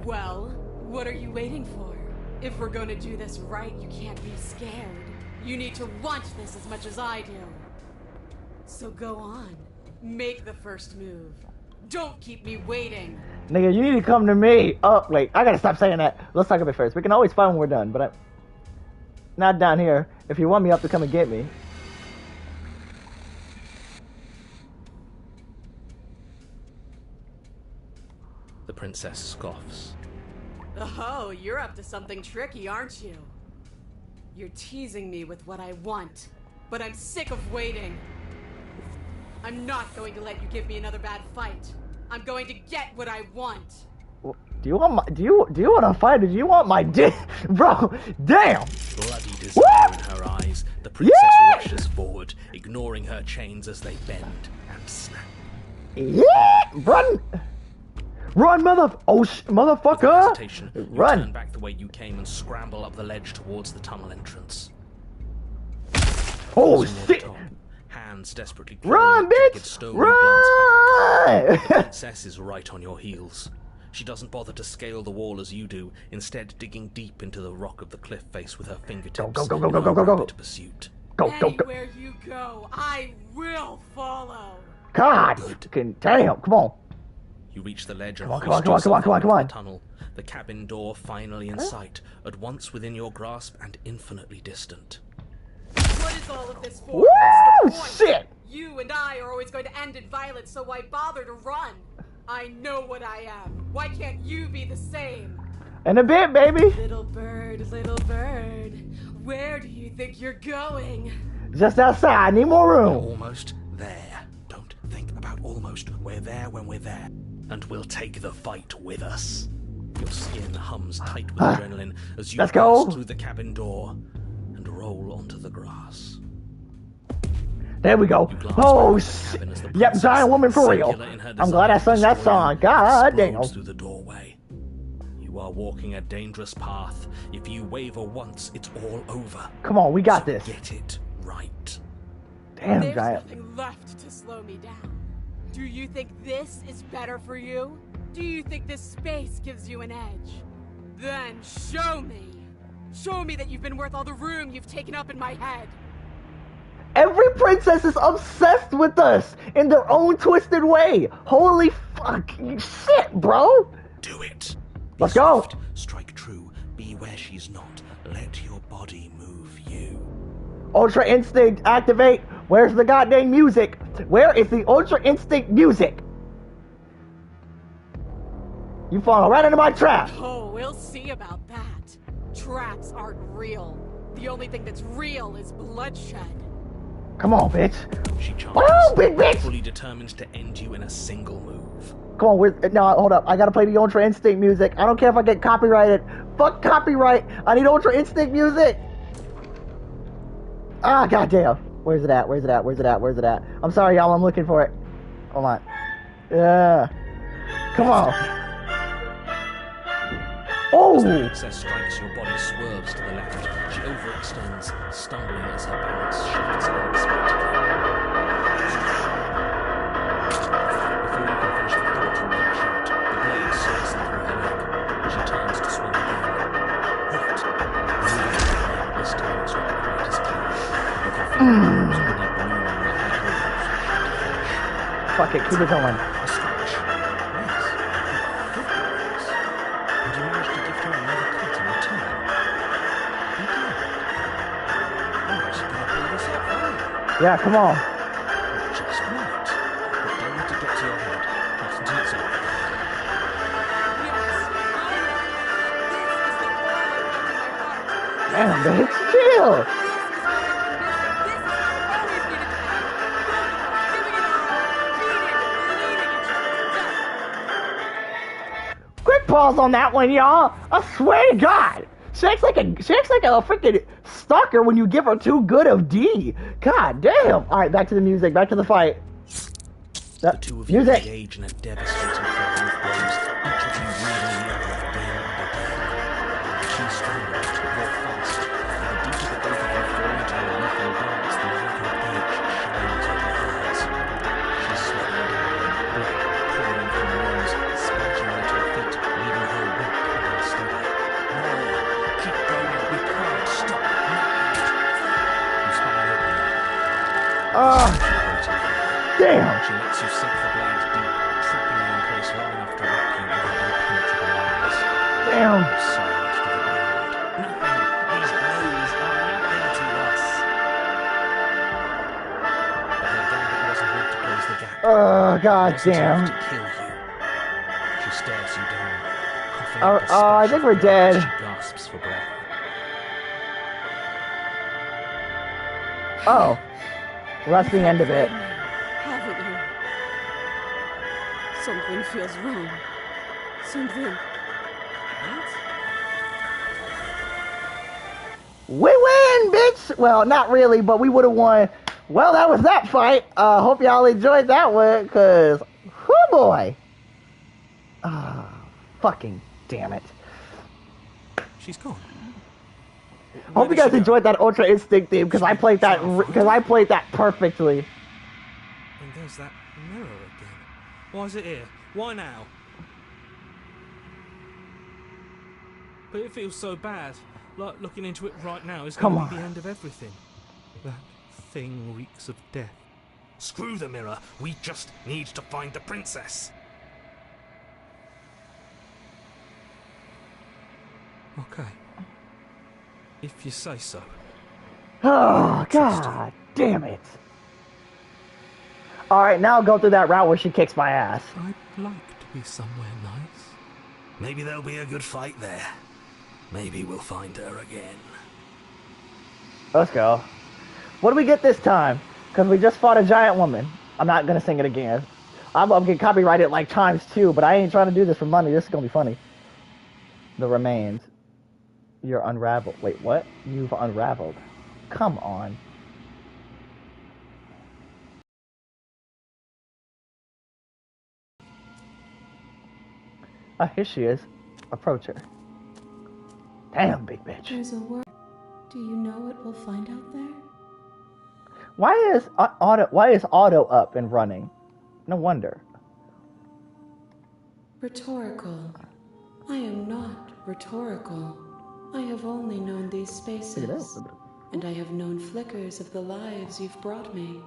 Well, what are you waiting for? If we're gonna do this right, you can't be scared. You need to want this as much as I do. So go on. Make the first move. Don't keep me waiting. Nigga, you need to come to me. Oh, wait, I gotta stop saying that. Let's talk a bit first. We can always fight when we're done, but not down here. If you want me up to come and get me. The princess scoffs. Oh, you're up to something tricky, aren't you? You're teasing me with what I want, but I'm sick of waiting. I'm not going to let you give me another bad fight. I'm going to get what I want. Do you want my? Do you want to fight? Or do you want my dick, bro? Damn! Bloody desire in her eyes, the princess rushes forward, ignoring her chains as they bend and snap. Yeah, run, motherfucker! With hesitation, you Run! turn back the way you came and scramble up the ledge towards the tunnel entrance. Oh As you near the shit! top, hands desperately Run, bitch! Run! The princess is right on your heels. She doesn't bother to scale the wall as you do, instead digging deep into the rock of the cliff face with her fingertips. Go, in a rapid pursuit. Go. Anywhere you go, I will follow. God, damn! Come on. You reach the ledge and Come on. the tunnel. The cabin door finally in sight, at once within your grasp and infinitely distant. What is all of this for? Woo! What's the point? Shit! You and I are always going to end in violence, so why bother to run? I know what I am. Why can't you be the same? In a bit, baby. Little bird, where do you think you're going? Just outside. Need more We're room. almost there. Don't think about almost. We're there when we're there. And we'll take the fight with us. Your skin hums tight with adrenaline as you Let's pass go. through the cabin door and roll onto the grass. There we go. You glance Oh back at the shit! cabin as the Yep, princess, giant woman for real. singular in her I'm glad I desire to sung that destroy song. you, God damn. explodes through the doorway. You are walking a dangerous path. If you waver once, it's all over. Come on, we got So this. Get it right. Damn, There's giant. nothing left to slow me down. Do you think this is better for you? Do you think this space gives you an edge? Then show me. Show me that you've been worth all the room you've taken up in my head. Every princess is obsessed with us in their own twisted way. Holy fucking shit, bro. Do it. Let's Be go. soft, strike true. Be where she's not. Let your body move you. Ultra Instinct, activate. Where's the goddamn music? Where is the Ultra Instinct music? You fall right into my trap. Oh, we'll see about that. Traps aren't real. The only thing that's real is bloodshed. Come on, bitch. She charges, Oh, big bitch. fully determined to end you in a single move. Come on, no, hold up. I gotta play the Ultra Instinct music. I don't care if I get copyrighted. Fuck copyright. I need Ultra Instinct music. Ah, goddamn. Where's it at? I'm sorry, y'all. I'm looking for it. Hold on. Yeah. Come on. Oh! As the princess strikes, your body swerves to the left. She overextends, stumbling as her balance shifts unexpectedly. Before you can finish the thought, you reach out. The blade slices through her neck. She turns to swing again. Right. This time it's not quite as clear. But her fingertips already blooming like an elbow. Fuck it, keep it going. A scratch. Yes. Good boys. And you managed to gift her another cut in return. You did. I'm actually going to pull this up for you. Yeah, come on. Just right. But don't let it get to your head. Listen to it sound. Damn, bitch, chill. Quick pause on that one, y'all. I swear to God. She acts like a freaking stalker when you give her too good of D. God damn. Alright, back to the music, back to the fight. The two of you engage in a devastating fight with blows, each of you leaving the other day after day. She's stronger, more fast, and the deeper the both of you fall into a lethal dance, the lighter edge shines over hers. She's sweating down, blood pouring from wounds, splashing at her feet, leaving her weak and unsteady. No, keep going, we can't stop now. You smile openly. Damn. She lets you sink the blade deep, trapping you in place long enough to wrap you without impenetrable eyes. Damn. You're silent to the ground. Nothing. These blows are nothing to us. But her gambit wasn't meant to close the gap. God It wasn't damn. enough to kill you. She stares you down, coughing up a I splash think of we're blood as dead. she gasps for breath. Oh. Well, that's the end of it. Haven't you? Something feels wrong. Something. What? We win, bitch! Well, not really, but we would have won. Well, that was that fight. Hope y'all enjoyed that one, because, whoo boy. Fucking damn it. She's gone. Hope you guys enjoyed that Ultra Instinct theme, because I played that perfectly. And there's that mirror again. Why is it here? Why now? But it feels so bad. Like looking into it right now is going to be the end of everything. That thing reeks of death. Screw the mirror. We just need to find the princess. Okay. If you say so. Oh, God damn it. Alright, now I'll go through that route where she kicks my ass. I'd like to be somewhere nice. Maybe there'll be a good fight there. Maybe we'll find her again. Let's go. What do we get this time? Because we just fought a giant woman. I'm not going to sing it again. I'm getting copyrighted like ×2, but I ain't trying to do this for money. This is going to be funny. The remains. You're unraveled. Wait, what? You've unraveled. Come on. Here she is. Approach her. Damn, big bitch. There's a word. Do you know what we'll find out there? Why is auto up and running? No wonder. Rhetorical. I am not rhetorical. I have only known these spaces, and I have known flickers of the lives you've brought me.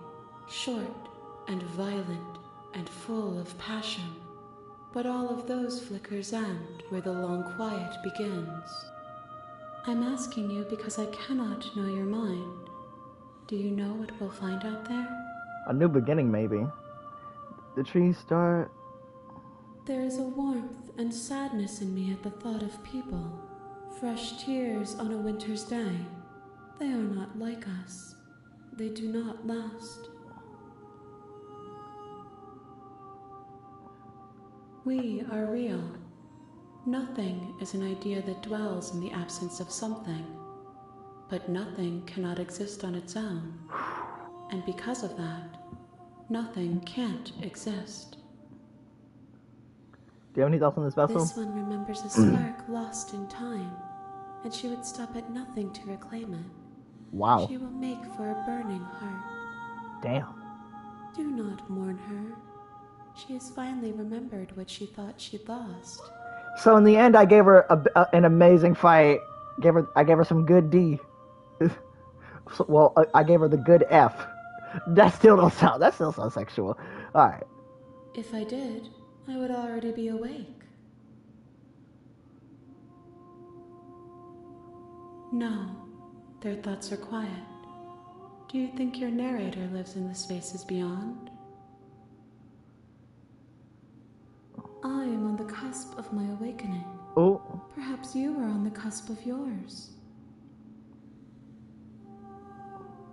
Short and violent and full of passion. But all of those flickers end where the long quiet begins. I'm asking you because I cannot know your mind. Do you know what we'll find out there? A new beginning, maybe. The trees start... There is a warmth and sadness in me at the thought of people. Fresh tears on a winter's day. They are not like us. They do not last. We are real. Nothing is an idea that dwells in the absence of something. But nothing cannot exist on its own. And because of that, nothing can't exist. Do you have any thoughts on this vessel? This one remembers a spark lost in time, and she would stop at nothing to reclaim it. Wow. She will make for a burning heart. Damn. Do not mourn her. She has finally remembered what she thought she'd lost. So in the end, I gave her an amazing fight. I gave her some good D. Well, I gave her the good F. That still sounds sexual. All right. If I did, I would already be awake. No, their thoughts are quiet. Do you think your narrator lives in the spaces beyond? I am on the cusp of my awakening. Oh. Perhaps you are on the cusp of yours.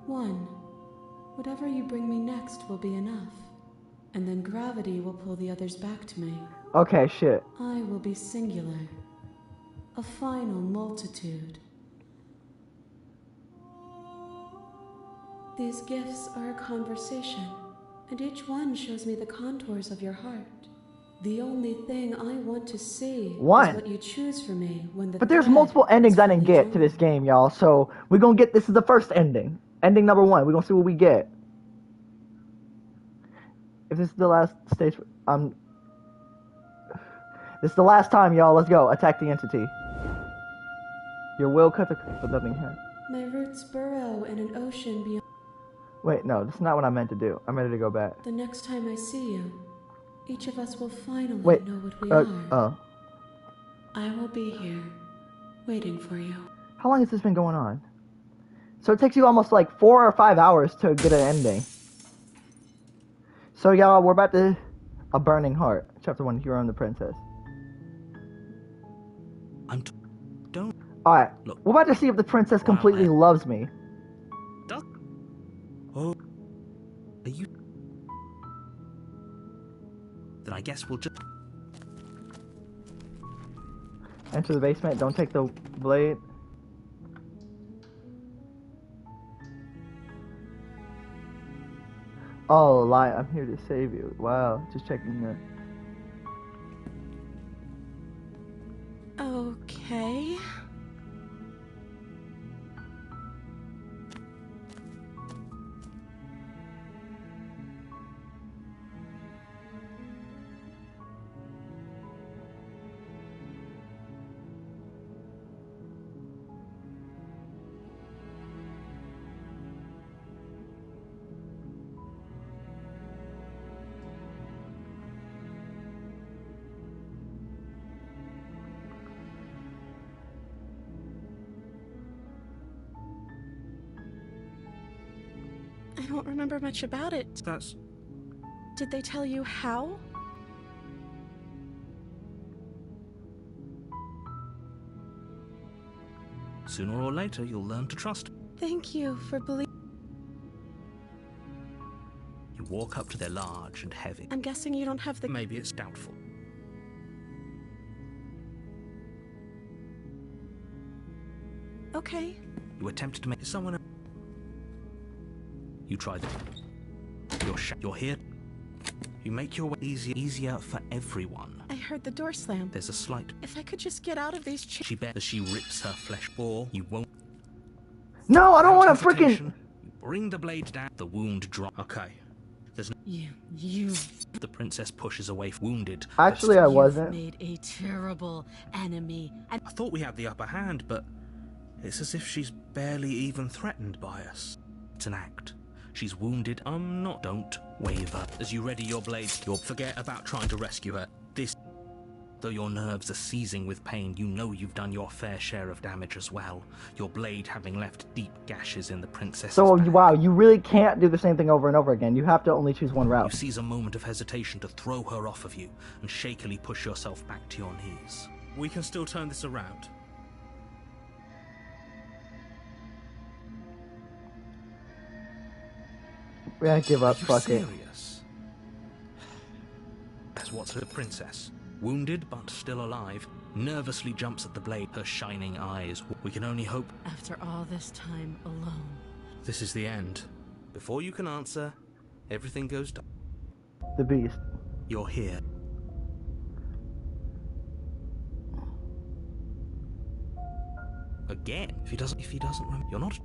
1. Whatever you bring me next will be enough, and then gravity will pull the others back to me. Okay, shit. I will be singular, a final multitude. These gifts are a conversation, and each one shows me the contours of your heart. The only thing I want to see is what you choose for me when the But there's multiple endings I didn't get to this game, y'all. So we're gonna get, this is the first ending. Ending number 1. We're gonna see what we get. If this is the last stage, this is the last time, y'all. Let's go. Attack the entity. Your will cut the, but nothing here. My roots burrow in an ocean beyond. Wait, no, this is not what I meant to do. I meant to go back. The next time I see you, each of us will finally know what we are. Oh. I will be here, waiting for you. How long has this been going on? So it takes you almost like 4 or 5 hours to get an ending. So y'all, we're about to... A Burning Heart. Chapter 1, Hero and the Princess. Don't... Alright, Look. we're about to see if the princess completely loves me. Oh... Are you... Then I guess we'll just... Enter the basement, don't take the blade. Oh, lie, I'm here to save you. Wow, just checking the... Okay. I don't remember much about it. Did they tell you how? Sooner or later, you'll learn to trust. Thank you for believing. You walk up to their large and heavy. I'm guessing you don't have the... Maybe it's doubtful. Okay. You attempt to make someone else. You try them. You're here. You make your way easier for everyone. I heard the door slam. There's a slight... If I could just get out of these She bet as she rips her flesh, or you won't... No, I don't want to freaking... You bring the blade down, the wound drop. Okay. There's no... You... The princess pushes away, wounded. Actually, I wasn't. Made a terrible enemy. I thought we had the upper hand, but it's as if she's barely even threatened by us. It's an act. She's wounded. Don't waver. As you ready your blades, you'll forget about trying to rescue her. Though your nerves are seizing with pain, you know you've done your fair share of damage as well. Your blade having left deep gashes in the princess's back. Wow, you really can't do the same thing over and over again. You have to only choose one route. You seize a moment of hesitation to throw her off of you and shakily push yourself back to your knees. We can still turn this around. Yeah, give up, fuck it. Serious? That's what's the princess. Wounded but still alive, nervously jumps at the blade, her shining eyes. We can only hope. After all this time alone. This is the end. Before you can answer, everything goes down. The beast. You're here. Again? If he doesn't remember, you're not.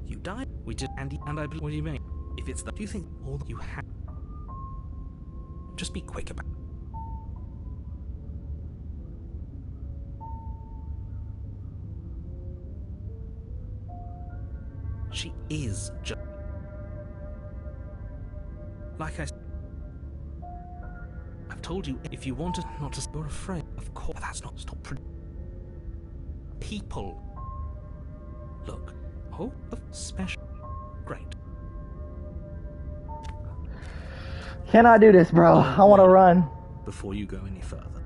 You died. We did, and I believe. What do you mean? If it's that, do you think all that you have? Just be quick about it. She is just... Like I've told you, if you wanted not to, you're afraid. Of course, that's not stop. People. Look. Oh, special. Great. Can I do this, bro? I want to run. Before you go any further,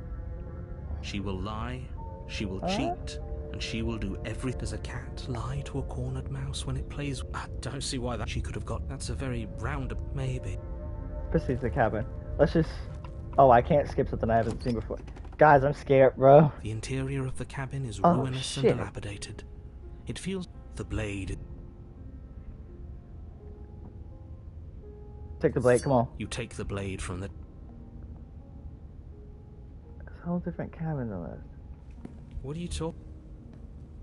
she will lie, she will cheat, and she will do everything. Does a cat lie to a cornered mouse when it plays? I don't see why that she could have got. That's a very roundabout. Maybe. Proceed to the cabin. Let's just. Oh, I can't skip something I haven't seen before. Guys, I'm scared, bro. The interior of the cabin is Oh, ruinous shit. and dilapidated. It feels the blade. Take the blade. Come on. You take the blade from the. There's a whole different cabin on this. What are you talking?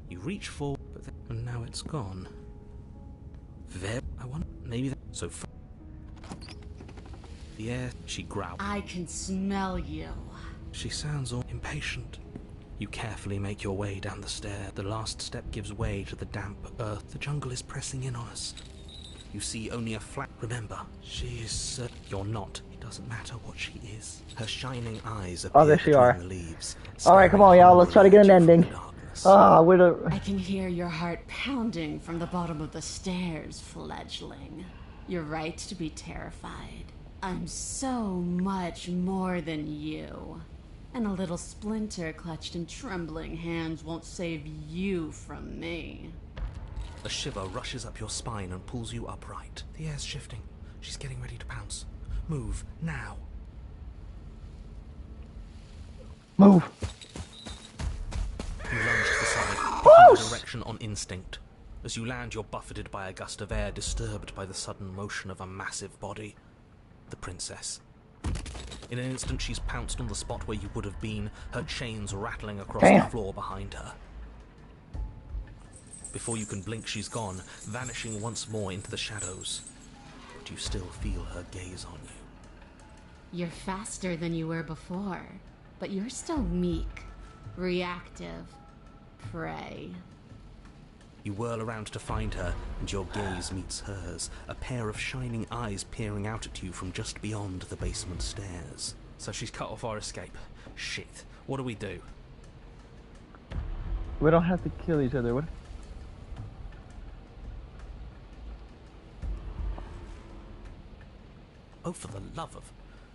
You reach for, but then, and now it's gone. There, I want maybe that. So, the air. She growls. I can smell you. She sounds all impatient. You carefully make your way down the stair. The last step gives way to the damp earth. The jungle is pressing in on us. You see only a flat. Remember, she's. You're not. It doesn't matter what she is. Her shining eyes appear there she are. between the leaves. Alright, come on, y'all. Let's try to get an ending. Ah, we're the. I can hear your heart pounding from the bottom of the stairs, fledgling. You're right to be terrified. I'm so much more than you. And a little splinter clutched in trembling hands won't save you from me. A shiver rushes up your spine and pulls you upright. The air's shifting. She's getting ready to pounce. Move, now. Move. You lunge to the side, picking a direction on instinct. As you land, you're buffeted by a gust of air, disturbed by the sudden motion of a massive body. The princess. In an instant, she's pounced on the spot where you would have been, her chains rattling across the floor behind her. Before you can blink, she's gone, vanishing once more into the shadows. But you still feel her gaze on you. You're faster than you were before, but you're still meek, reactive, prey. You whirl around to find her, and your gaze meets hers, a pair of shining eyes peering out at you from just beyond the basement stairs. So she's cut off our escape. Shit. What do we do? We don't have to kill each other. What? Oh, for the love of...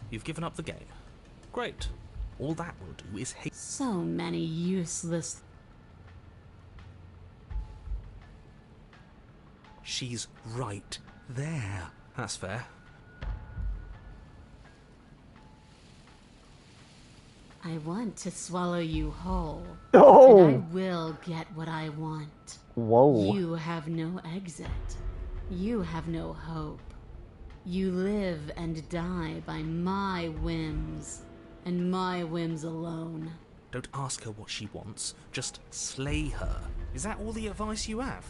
You've given up the game. Great. All that will do is hate... So many useless... She's right there. That's fair. I want to swallow you whole. Oh! And I will get what I want. Whoa. You have no exit. You have no hope. You live and die by my whims, and my whims alone. Don't ask her what she wants. Just slay her. Is that all the advice you have?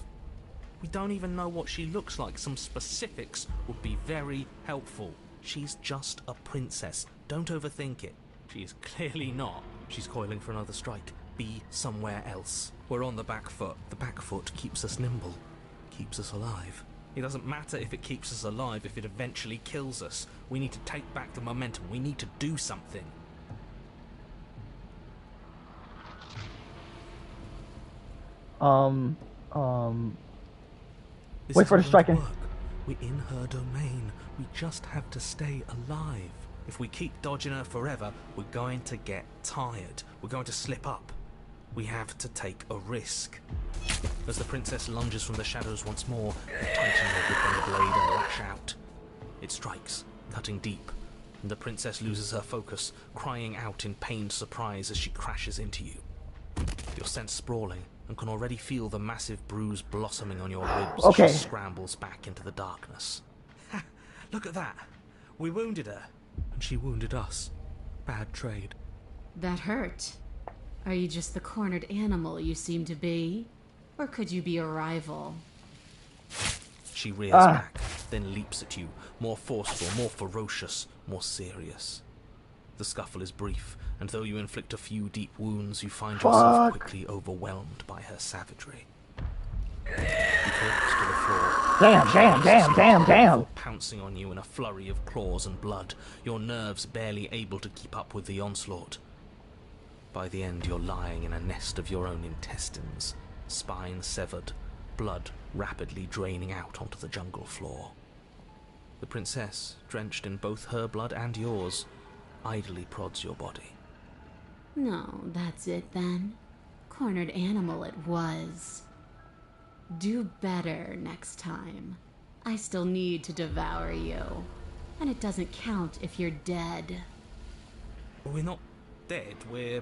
We don't even know what she looks like. Some specifics would be very helpful. She's just a princess. Don't overthink it. She is clearly not. She's coiling for another strike. Be somewhere else. We're on the back foot. The back foot keeps us nimble. Keeps us alive. It doesn't matter if it keeps us alive if it eventually kills us. We need to take back the momentum. We need to do something. This Wait for the isn't going striking. to work. We're in her domain. We just have to stay alive. If we keep dodging her forever, we're going to get tired. We're going to slip up. We have to take a risk. As the princess lunges from the shadows once more, you tighten your grip on the blade and lash out. It strikes, cutting deep, and the princess loses her focus, crying out in pained surprise as she crashes into you. You're sent sprawling, and can already feel the massive bruise blossoming on your ribs Okay. as she scrambles back into the darkness. Ha! Look at that! We wounded her, and she wounded us. Bad trade. That hurt. Are you just the cornered animal you seem to be? Or could you be a rival? She rears back, then leaps at you, more forceful, more ferocious, more serious. The scuffle is brief, and though you inflict a few deep wounds, you find yourself quickly overwhelmed by her savagery. You collapse to the floor. Damn. Pouncing on you in a flurry of claws and blood, your nerves barely able to keep up with the onslaught. By the end, you're lying in a nest of your own intestines, spine severed, blood rapidly draining out onto the jungle floor. The princess, drenched in both her blood and yours, idly prods your body. No, that's it then. Cornered animal it was. Do better next time. I still need to devour you. And it doesn't count if you're dead. We're not dead, we're...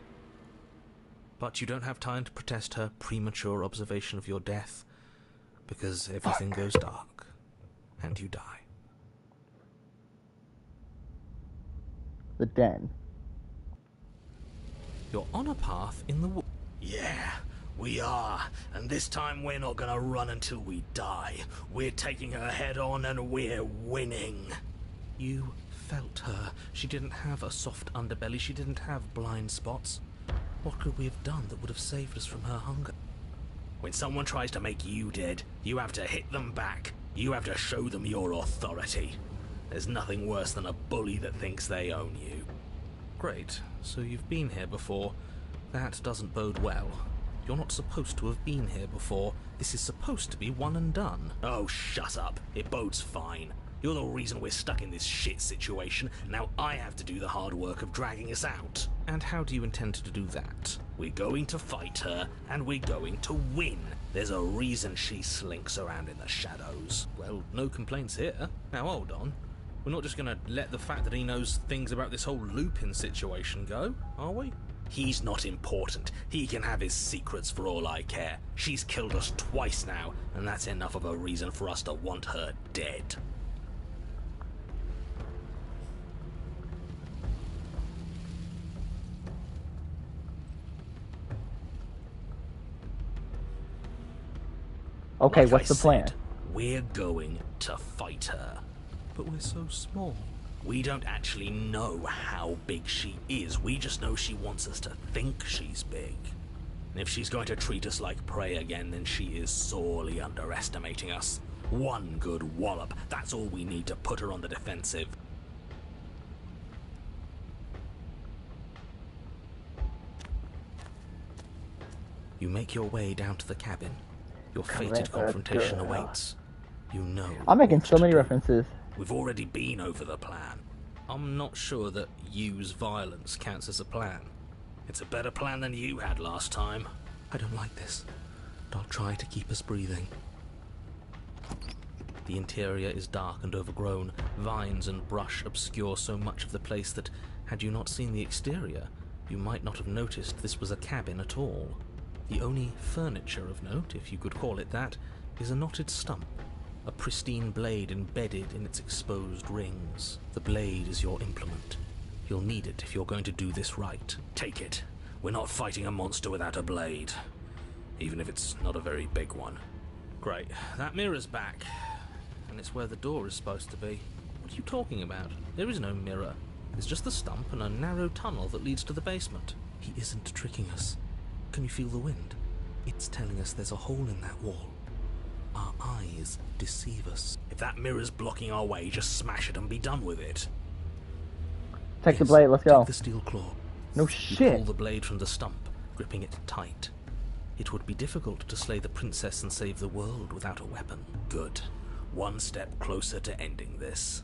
But you don't have time to protest her premature observation of your death, because everything goes dark, and you die. The den. You're on a path in the woods. Yeah, we are. And this time we're not gonna run until we die. We're taking her head on and we're winning. You felt her. She didn't have a soft underbelly. She didn't have blind spots. What could we have done that would have saved us from her hunger? When someone tries to make you dead, you have to hit them back. You have to show them your authority. There's nothing worse than a bully that thinks they own you. Great. So you've been here before. That doesn't bode well. You're not supposed to have been here before. This is supposed to be one and done. Oh, shut up. It bodes fine. You're the reason we're stuck in this shit situation. Now I have to do the hard work of dragging us out. And how do you intend to do that? We're going to fight her, and we're going to win. There's a reason she slinks around in the shadows. Well, no complaints here. Now hold on. We're not just gonna let the fact that he knows things about this whole Lupin situation go, are we? He's not important. He can have his secrets for all I care. She's killed us twice now, and that's enough of a reason for us to want her dead. Okay, Like what's I the plan? said, we're going to fight her. But we're so small. We don't actually know how big she is. We just know she wants us to think she's big. And if she's going to treat us like prey again, then she is sorely underestimating us. One good wallop, that's all we need to put her on the defensive. You make your way down to the cabin. Your fated confrontation awaits. You know. I'm making what so to many do. references. We've already been over the plan. I'm not sure that use violence counts as a plan. It's a better plan than you had last time. I don't like this, but I'll try to keep us breathing. The interior is dark and overgrown. Vines and brush obscure so much of the place that, had you not seen the exterior, you might not have noticed this was a cabin at all. The only furniture of note, if you could call it that, is a knotted stump, a pristine blade embedded in its exposed rings. The blade is your implement. You'll need it if you're going to do this right. Take it. We're not fighting a monster without a blade. Even if it's not a very big one. Great. That mirror's back. And it's where the door is supposed to be. What are you talking about? There is no mirror. It's just the stump and a narrow tunnel that leads to the basement. He isn't tricking us. Can you feel the wind? It's telling us there's a hole in that wall. Our eyes deceive us. If that mirror's blocking our way, just smash it and be done with it. Take the blade, let's go. Take the steel claw. No You shit. pull the blade from the stump, gripping it tight. It would be difficult to slay the princess and save the world without a weapon. Good. One step closer to ending this.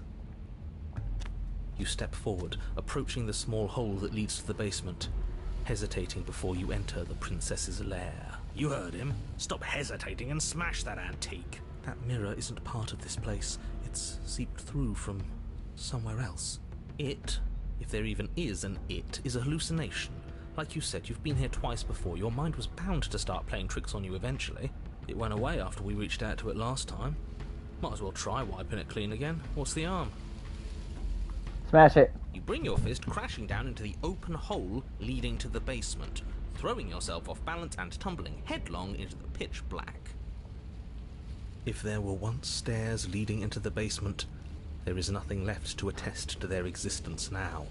You step forward, approaching the small hole that leads to the basement, hesitating before you enter the princess's lair. You heard him. Stop hesitating and smash that antique. That mirror isn't part of this place. It's seeped through from somewhere else. It, if there even is an it, is a hallucination. Like you said, you've been here twice before. Your mind was bound to start playing tricks on you eventually. It went away after we reached out to it last time. Might as well try wiping it clean again. What's the harm? Smash it. You bring your fist crashing down into the open hole leading to the basement, throwing yourself off balance and tumbling headlong into the pitch black. If there were once stairs leading into the basement, there is nothing left to attest to their existence now.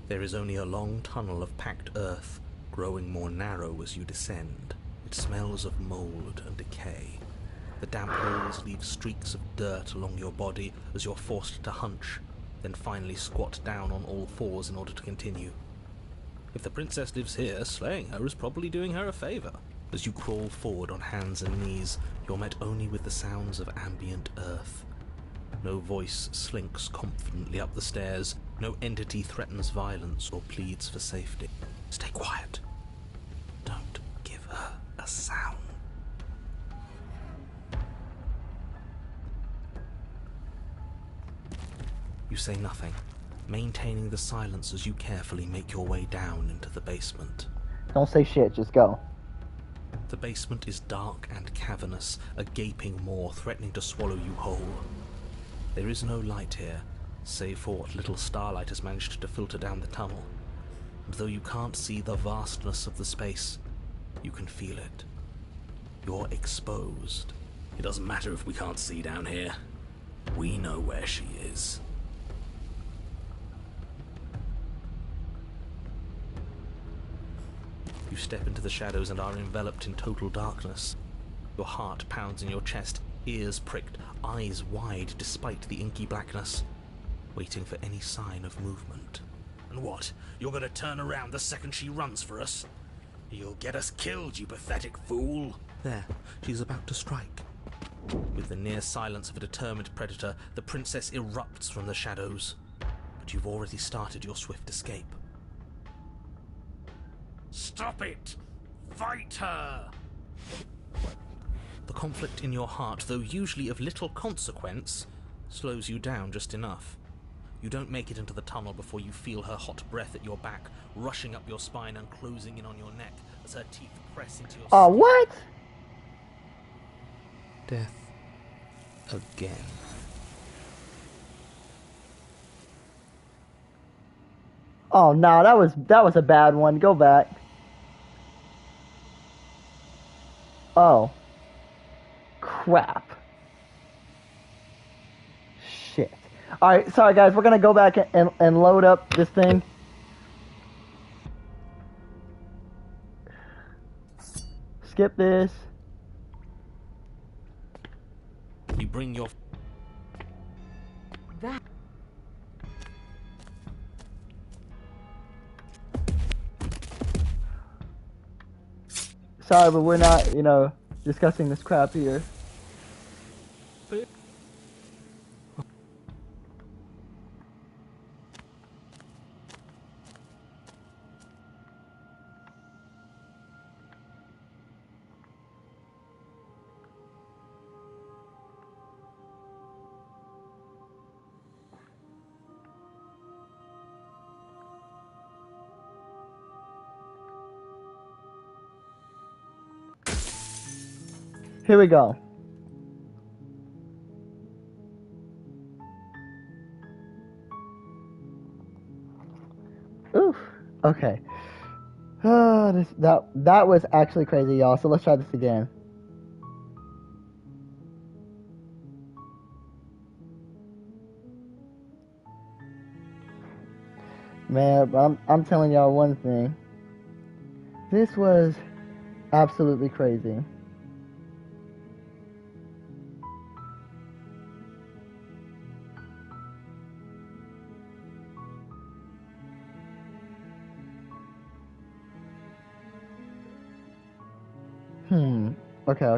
There is only a long tunnel of packed earth, growing more narrow as you descend. It smells of mold and decay. The damp holes leave streaks of dirt along your body as you're forced to hunch, then finally squat down on all fours in order to continue. If the princess lives here, slaying her is probably doing her a favor. As you crawl forward on hands and knees, you're met only with the sounds of ambient earth. No voice slinks confidently up the stairs, no entity threatens violence or pleads for safety. Stay quiet. Don't give her a sound. You say nothing, maintaining the silence as you carefully make your way down into the basement. Don't say shit, just go. The basement is dark and cavernous, a gaping maw threatening to swallow you whole. There is no light here, save for what little starlight has managed to filter down the tunnel. And though you can't see the vastness of the space, you can feel it. You're exposed. It doesn't matter if we can't see down here. We know where she is. You step into the shadows and are enveloped in total darkness. Your heart pounds in your chest, ears pricked, eyes wide despite the inky blackness, waiting for any sign of movement. And what? You're gonna turn around the second she runs for us? You'll get us killed, you pathetic fool! There, she's about to strike. With the near silence of a determined predator, the princess erupts from the shadows. But you've already started your swift escape. Stop it! Fight her! The conflict in your heart, though usually of little consequence, slows you down just enough. You don't make it into the tunnel before you feel her hot breath at your back, rushing up your spine and closing in on your neck as her teeth press into your Oh, skin. what? Death again. Oh no, that was a bad one. Go back. Oh. Crap. Shit. Alright, sorry guys, we're gonna go back and load up this thing. Skip this. You bring your... That. Sorry, but we're not, discussing this crap here. Here we go. Oof. Okay. That was actually crazy, y'all. So let's try this again. Man, I'm telling y'all one thing. This was absolutely crazy.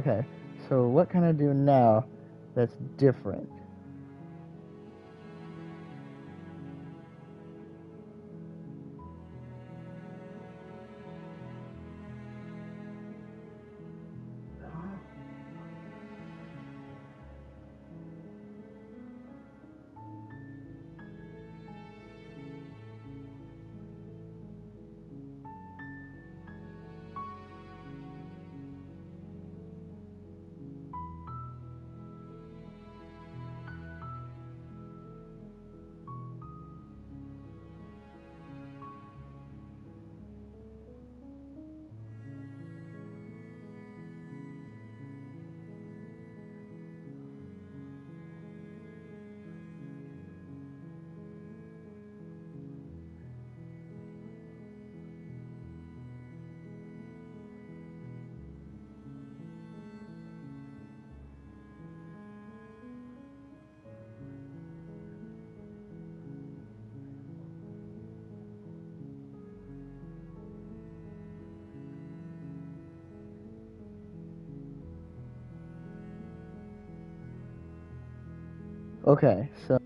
Okay. So what can I do now that's different? Okay, so.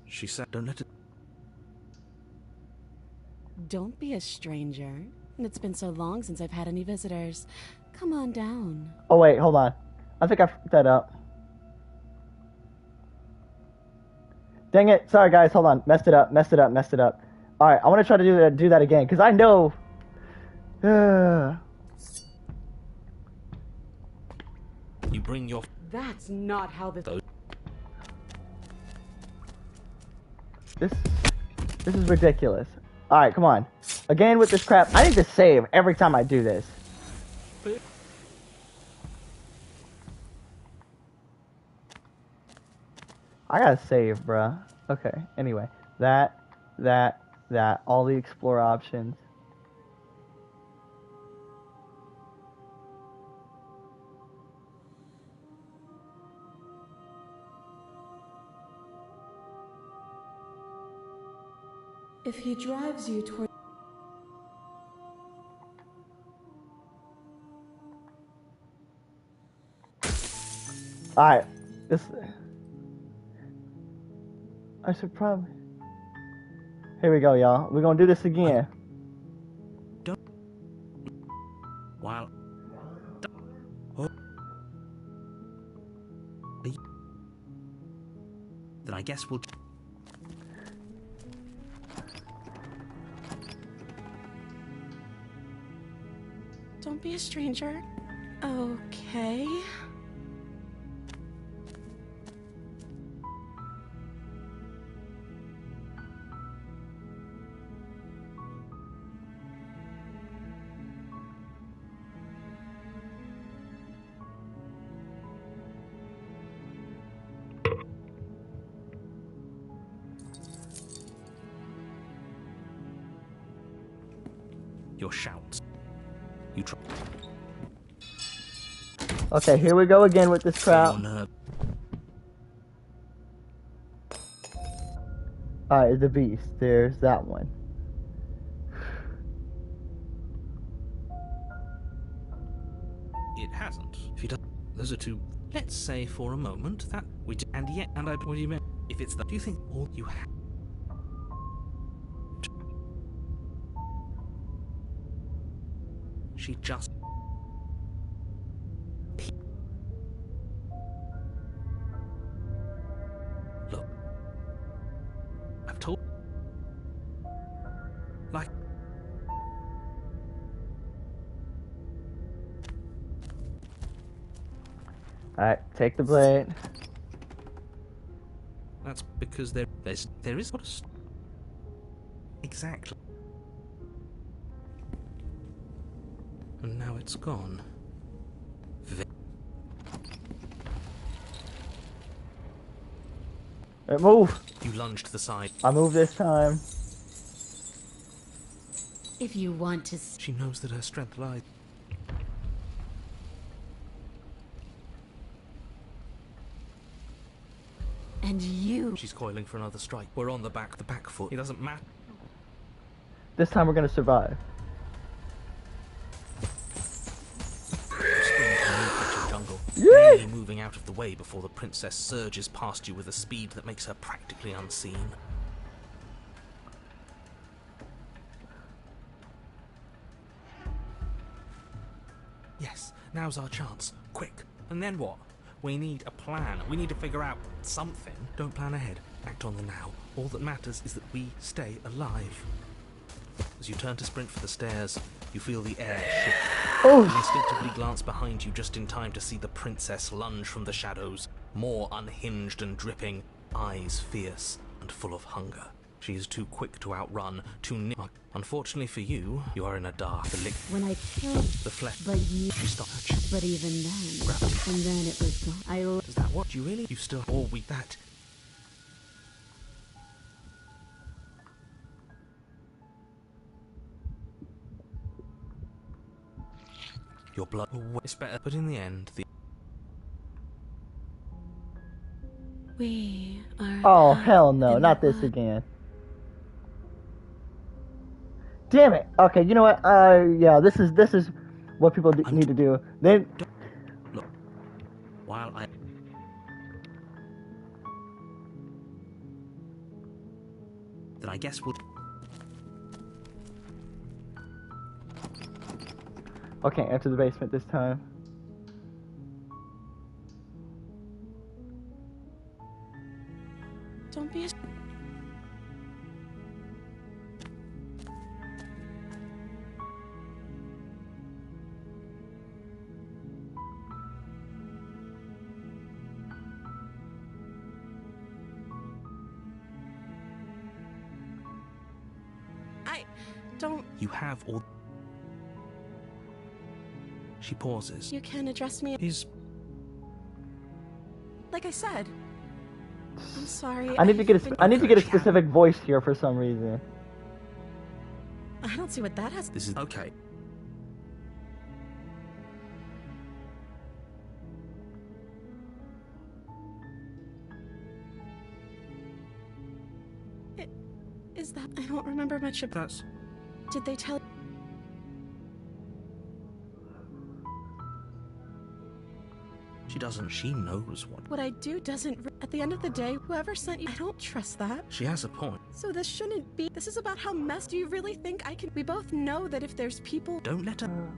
She said, don't let it. Don't be a stranger. It's been so long since I've had any visitors. Come on down. Oh, wait, hold on. I think I fucked that up. Dang it. Sorry, guys. Hold on. Messed it up. Alright, I want to try to do that again, because I know... You bring your... That's not how this... This is ridiculous. Alright, come on. Again with this crap. I need to save every time I do this. I gotta save, bruh. Okay, anyway. That. All the explore options. If he drives you toward... Alright. This... I should probably... Here we go, y'all. We're gonna do this again. Don't... While... Oh. Then I guess we'll... Don't be a stranger. Okay. Your shouts. You try... Okay, here we go again with this crap. Alright, the beast. There's that one. It hasn't. If he does... Those are two... Let's say for a moment that we did... And yet... And I... What do you mean? If it's that... Do you think all you have... She just... Look. I've told... Like... Alright, take the blade. That's because there is... What a... Exactly. And now it's gone. Right, move! You lunge to the side. I move this time. If you want to... She knows that her strength lies. And you... She's coiling for another strike. We're on the back foot. It doesn't matter. This time we're gonna survive. Barely moving out of the way before the princess surges past you with a speed that makes her practically unseen. Yes, now's our chance. Quick. And then what? We need a plan. We need to figure out something. Don't plan ahead. Act on the now. All that matters is that we stay alive. As you turn to sprint for the stairs, you feel the air shift. You instinctively glance behind you just in time to see the princess lunge from the shadows, more unhinged and dripping, eyes fierce and full of hunger. She is too quick to outrun, too near. Unfortunately for you, you are in a dark When I killed... the flesh. But you... She stopped. But even then... Gravity. And then it was gone. Does that what? You really? You still... Or we... That... Your blood... It's better. But in the end, the... We are. Oh, a path hell no, in not the this wood. again. Damn it. Okay, you know what? Yeah, this is what people need to do. They Look, while I... Then I guess we'll... Okay, enter the basement this time. Don't be. Don't. You have all... She pauses. You can address me. He's... Like I said. I'm sorry. I need to get a specific voice here for some reason. I don't see what that has. This is... Okay. Is that? I don't remember much of. That's... Did they tell? She doesn't. She knows What I do doesn't. At the end of the day, whoever sent you, I don't trust that. She has a point. So this shouldn't be. This is about how messed. Do you really think I can? We both know that if there's people. Don't let her...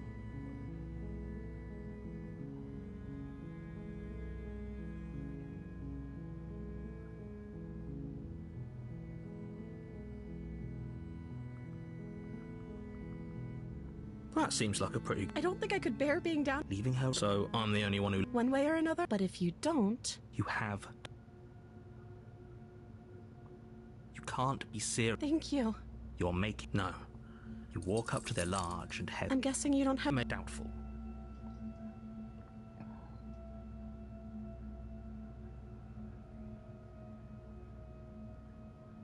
That seems like a pretty... I don't think I could bear being down. Leaving her, so I'm the only one who... One way or another. But if you don't... You have... You can't be serious. Thank you. You're making... No. You walk up to their large and heavy... I'm guessing you don't have... Doubtful.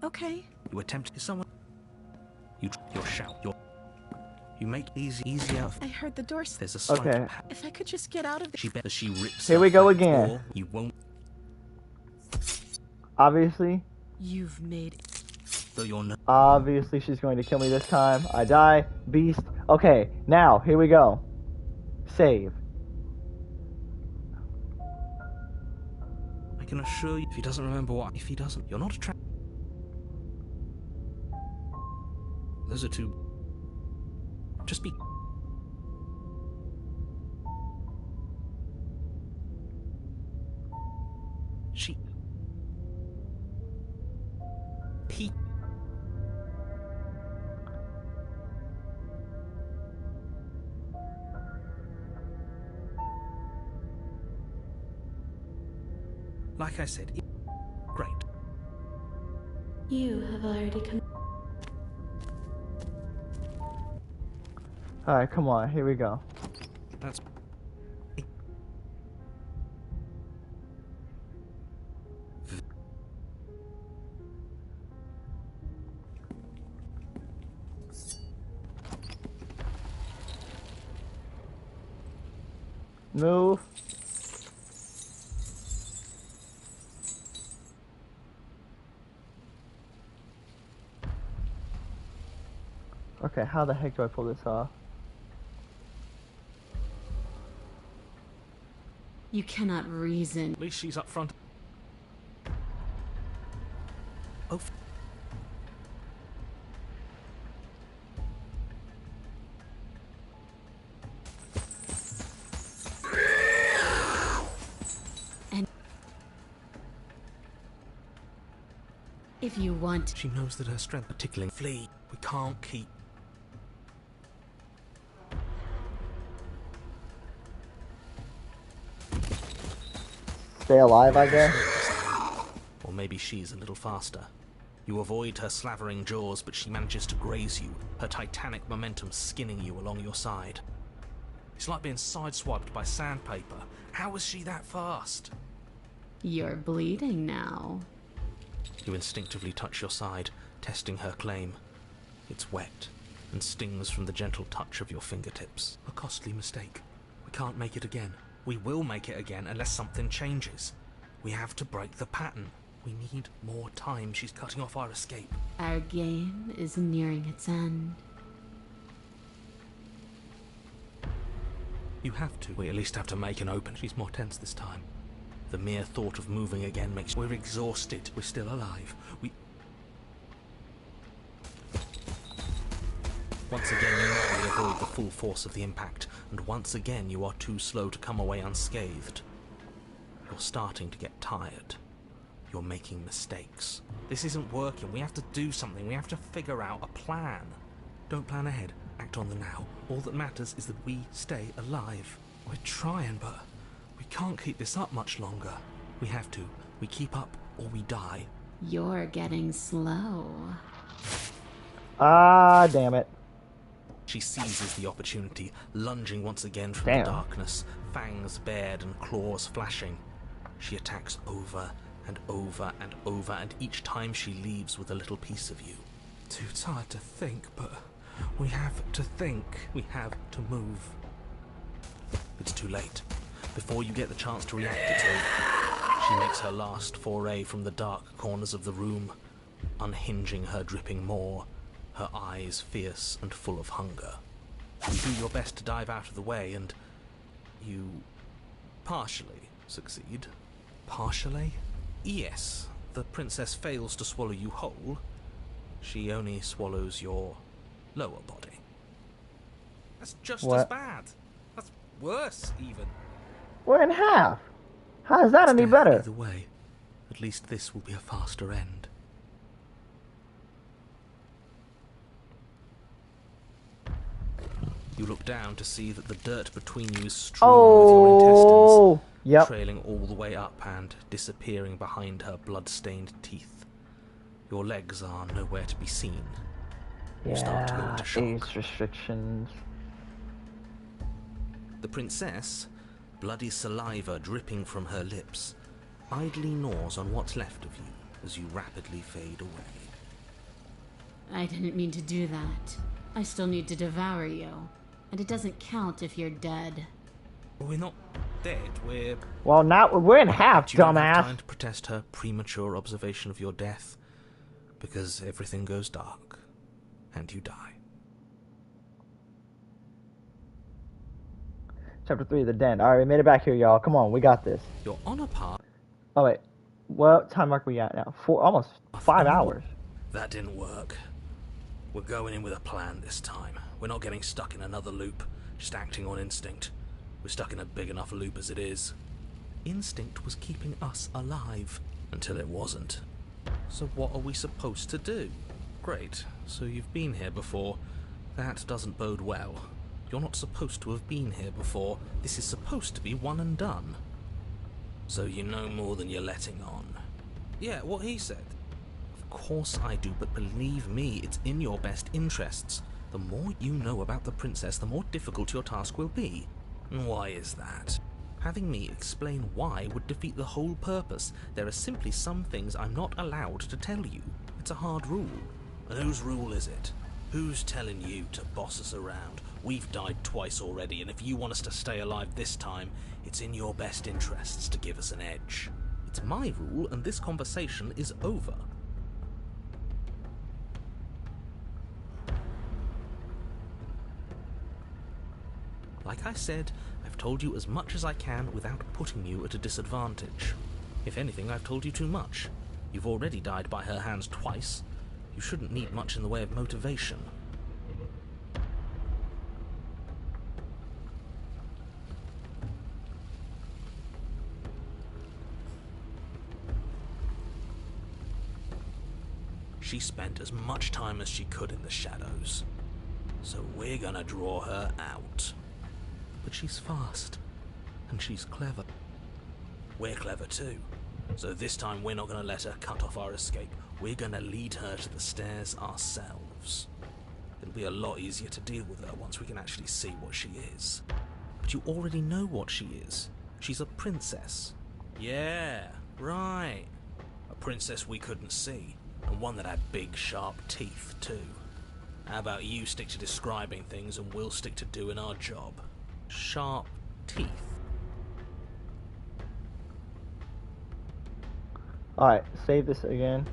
Okay. You attempt... Someone... You shout. You make easy out. I heard the door. There's a slight... Okay. If I could just get out of the... She rips... Here we go again. Or you won't... Obviously. You've made... Though you're not... Obviously she's going to kill me this time. I die. Beast. Okay, now, here we go. Save. I can assure you, if he doesn't remember what... If he doesn't... You're not a trap. Those are two... Just be... She... Pete... Like I said, great. You have already come. Alright, come on, here we go. That's... Move. Okay, how the heck do I pull this off? You cannot reason. At least she's up front. Oh. And if you want... She knows that her strength particularly... Flee. We can't keep... Stay alive, I guess. Or maybe she's a little faster. You avoid her slavering jaws, but she manages to graze you, her titanic momentum skinning you along your side. It's like being sideswiped by sandpaper. How is she that fast? You're bleeding now. You instinctively touch your side, testing her claim. It's wet, and stings from the gentle touch of your fingertips. A costly mistake. We can't make it again. We will make it again unless something changes. We have to break the pattern. We need more time. She's cutting off our escape. Our game is nearing its end. You have to. We at least have to make an open. She's more tense this time. The mere thought of moving again makes... We're exhausted. We're still alive. Once again, you narrowly avoid the full force of the impact, and once again you are too slow to come away unscathed. You're starting to get tired. You're making mistakes. This isn't working. We have to do something. We have to figure out a plan. Don't plan ahead. Act on the now. All that matters is that we stay alive. We're trying, but we can't keep this up much longer. We have to. We keep up or we die. You're getting slow. Ah, damn it. She seizes the opportunity, lunging once again from the darkness, fangs bared and claws flashing. She attacks over and over and over, and each time she leaves with a little piece of you. Too tired to think, but we have to think. We have to move. It's too late. Before you get the chance to react, it's over. She makes her last foray from the dark corners of the room, unhinging her dripping maw, her eyes fierce and full of hunger. You do your best to dive out of the way, and you partially succeed. Partially? Yes, the princess fails to swallow you whole. She only swallows your lower body. That's just as bad. That's worse, even. We're in half. How is that any better? Either way, at least this will be a faster end. You look down to see that the dirt between you is strewn with your intestines, trailing all the way up and disappearing behind her blood-stained teeth. Your legs are nowhere to be seen. You start to go into shock. Age restrictions. The princess, bloody saliva dripping from her lips, idly gnaws on what's left of you as you rapidly fade away. I didn't mean to do that. I still need to devour you. And it doesn't count if you're dead. We're not dead, we're... Well, now we're in half, you don't dumbass. have time to protest her premature observation of your death, because everything goes dark, and you die. Chapter 3, The Den. Alright, we made it back here, y'all. Come on, we got this. You're on a path... Oh, wait. What time mark we at now? Almost 5 hours. That didn't work. We're going in with a plan this time. We're not getting stuck in another loop, just acting on instinct. We're stuck in a big enough loop as it is. Instinct was keeping us alive, until it wasn't. So what are we supposed to do? Great, so you've been here before. That doesn't bode well. You're not supposed to have been here before. This is supposed to be one and done. So you know more than you're letting on. Yeah, what he said. Of course I do, but believe me, it's in your best interests. The more you know about the princess, the more difficult your task will be. And why is that? Having me explain why would defeat the whole purpose. There are simply some things I'm not allowed to tell you. It's a hard rule. And whose rule is it? Who's telling you to boss us around? We've died twice already, and if you want us to stay alive this time, it's in your best interests to give us an edge. It's my rule, and this conversation is over. Like I said, I've told you as much as I can without putting you at a disadvantage. If anything, I've told you too much. You've already died by her hands twice. You shouldn't need much in the way of motivation. She spent as much time as she could in the shadows. So we're gonna draw her out. But she's fast, and she's clever. We're clever too. So this time we're not gonna let her cut off our escape. We're gonna lead her to the stairs ourselves. It'll be a lot easier to deal with her once we can actually see what she is. But you already know what she is. She's a princess. Yeah, right. A princess we couldn't see, and one that had big, sharp teeth too. How about you stick to describing things and we'll stick to doing our job? Sharp teeth. Alright, save this again.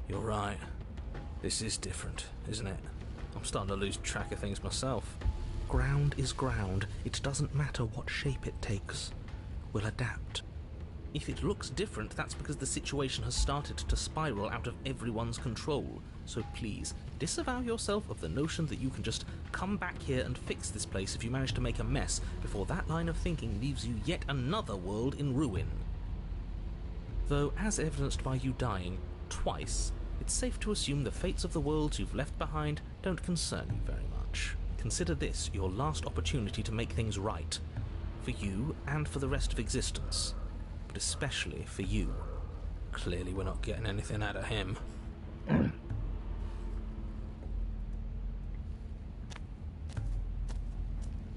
You're right. This is different, isn't it? I'm starting to lose track of things myself. Ground is ground. It doesn't matter what shape it takes. We'll adapt. If it looks different, that's because the situation has started to spiral out of everyone's control. So please, disavow yourself of the notion that you can just come back here and fix this place if you manage to make a mess before that line of thinking leaves you yet another world in ruin. Though, as evidenced by you dying twice, it's safe to assume the fates of the worlds you've left behind don't concern you very much. Consider this your last opportunity to make things right. For you and for the rest of existence. But especially for you. Clearly we're not getting anything out of him.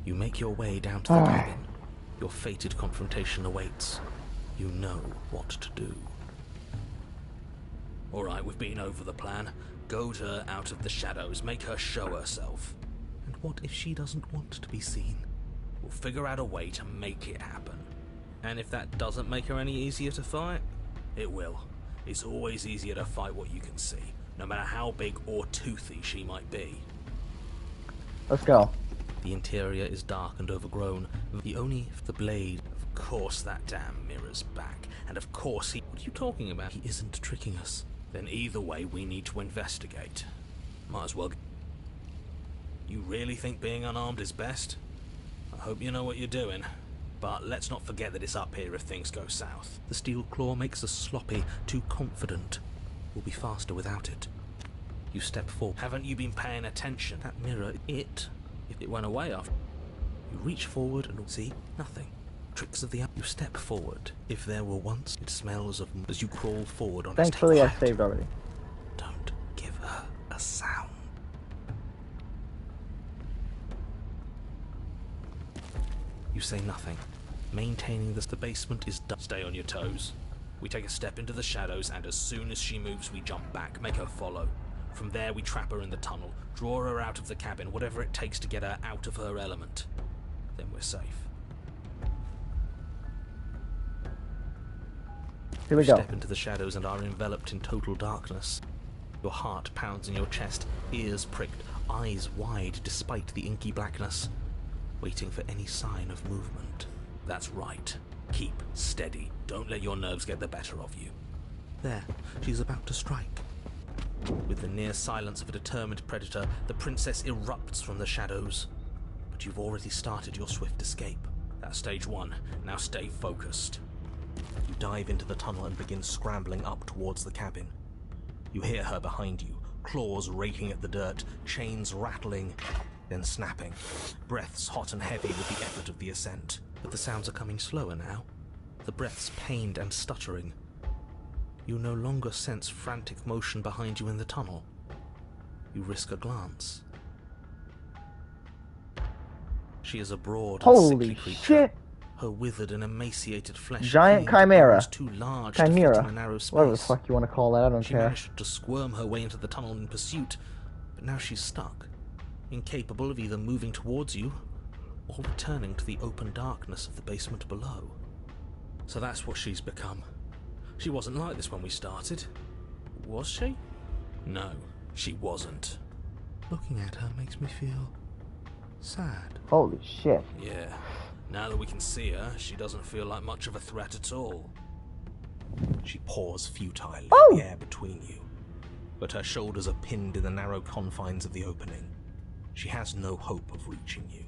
You make your way down to the cabin. Your fated confrontation awaits. You know what to do. Alright, we've been over the plan. Goad her out of the shadows, make her show herself. And what if she doesn't want to be seen? We'll figure out a way to make it happen. And if that doesn't make her any easier to fight? It will. It's always easier to fight what you can see, no matter how big or toothy she might be. Let's go. The interior is dark and overgrown. The blade. Of course that damn mirror's back. And of course he... What are you talking about? He isn't tricking us. Then either way we need to investigate. Might as well... You really think being unarmed is best? I hope you know what you're doing. But let's not forget that it's up here if things go south. The steel claw makes us sloppy, too confident. We'll be faster without it. You step forward. Haven't you been paying attention? That mirror, if it went away after... You reach forward and see nothing. Tricks of the... You step forward. If there were once, it smells of... As you crawl forward on... Thankfully I saved already. Don't give her a sound. You say nothing. Maintaining the basement is done. Stay on your toes. We take a step into the shadows, and as soon as she moves, we jump back, make her follow. From there, we trap her in the tunnel, draw her out of the cabin, whatever it takes to get her out of her element. Then we're safe. Here we go. Step into the shadows and are enveloped in total darkness. Your heart pounds in your chest, ears pricked, eyes wide despite the inky blackness, waiting for any sign of movement. That's right. Keep steady. Don't let your nerves get the better of you. There, she's about to strike. With the near silence of a determined predator, the princess erupts from the shadows. But you've already started your swift escape. That's stage one. Now stay focused. You dive into the tunnel and begin scrambling up towards the cabin. You hear her behind you, claws raking at the dirt, chains rattling, then snapping, breaths hot and heavy with the effort of the ascent. But the sounds are coming slower now, the breaths pained and stuttering. You no longer sense frantic motion behind you in the tunnel. You risk a glance. She is a broad and sickly creature. Shit! Her withered and emaciated flesh. Giant chimera. Too large Chimera. to fit in a narrow space. Whatever the fuck you want to call that, I don't She care. managed to squirm her way into the tunnel in pursuit, but now she's stuck, incapable of either moving towards you or returning to the open darkness of the basement below. So that's what she's become. She wasn't like this when we started. Was she? No, she wasn't. Looking at her makes me feel sad. Holy shit. Yeah. Now that we can see her, she doesn't feel like much of a threat at all. She paws futilely Oh! in the air between you, but her shoulders are pinned in the narrow confines of the opening. She has no hope of reaching you.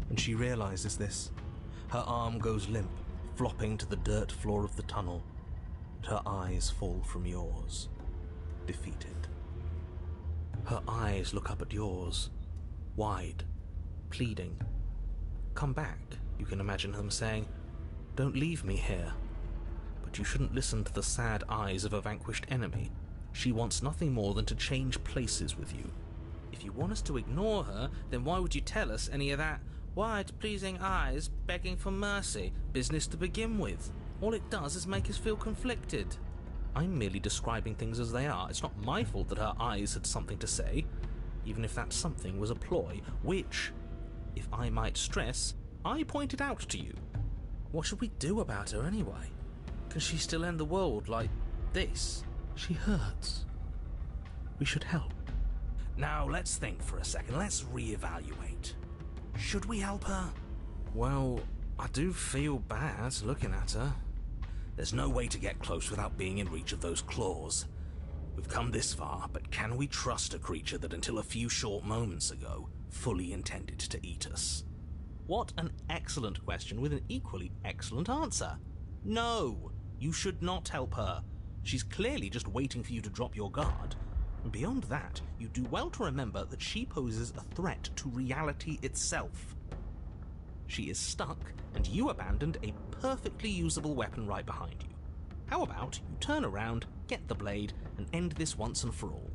When she realizes this, her arm goes limp, flopping to the dirt floor of the tunnel, and her eyes fall from yours, defeated. Her eyes look up at yours, wide, pleading. Come back, you can imagine them saying. Don't leave me here. But you shouldn't listen to the sad eyes of a vanquished enemy. She wants nothing more than to change places with you. If you want us to ignore her, then why would you tell us any of that wide, pleasing eyes begging for mercy business to begin with? All it does is make us feel conflicted. I'm merely describing things as they are. It's not my fault that her eyes had something to say, even if that something was a ploy, which, if I might stress, I pointed out to you. What should we do about her anyway? Can she still end the world like this? She hurts. We should help. Now, let's think for a second. Let's reevaluate. Should we help her? Well, I do feel bad looking at her. There's no way to get close without being in reach of those claws. We've come this far, but can we trust a creature that until a few short moments ago fully intended to eat us? What an excellent question with an equally excellent answer. No, you should not help her. She's clearly just waiting for you to drop your guard. And beyond that, you do well to remember that she poses a threat to reality itself. She is stuck, and you abandoned a perfectly usable weapon right behind you. How about you turn around, get the blade, and end this once and for all?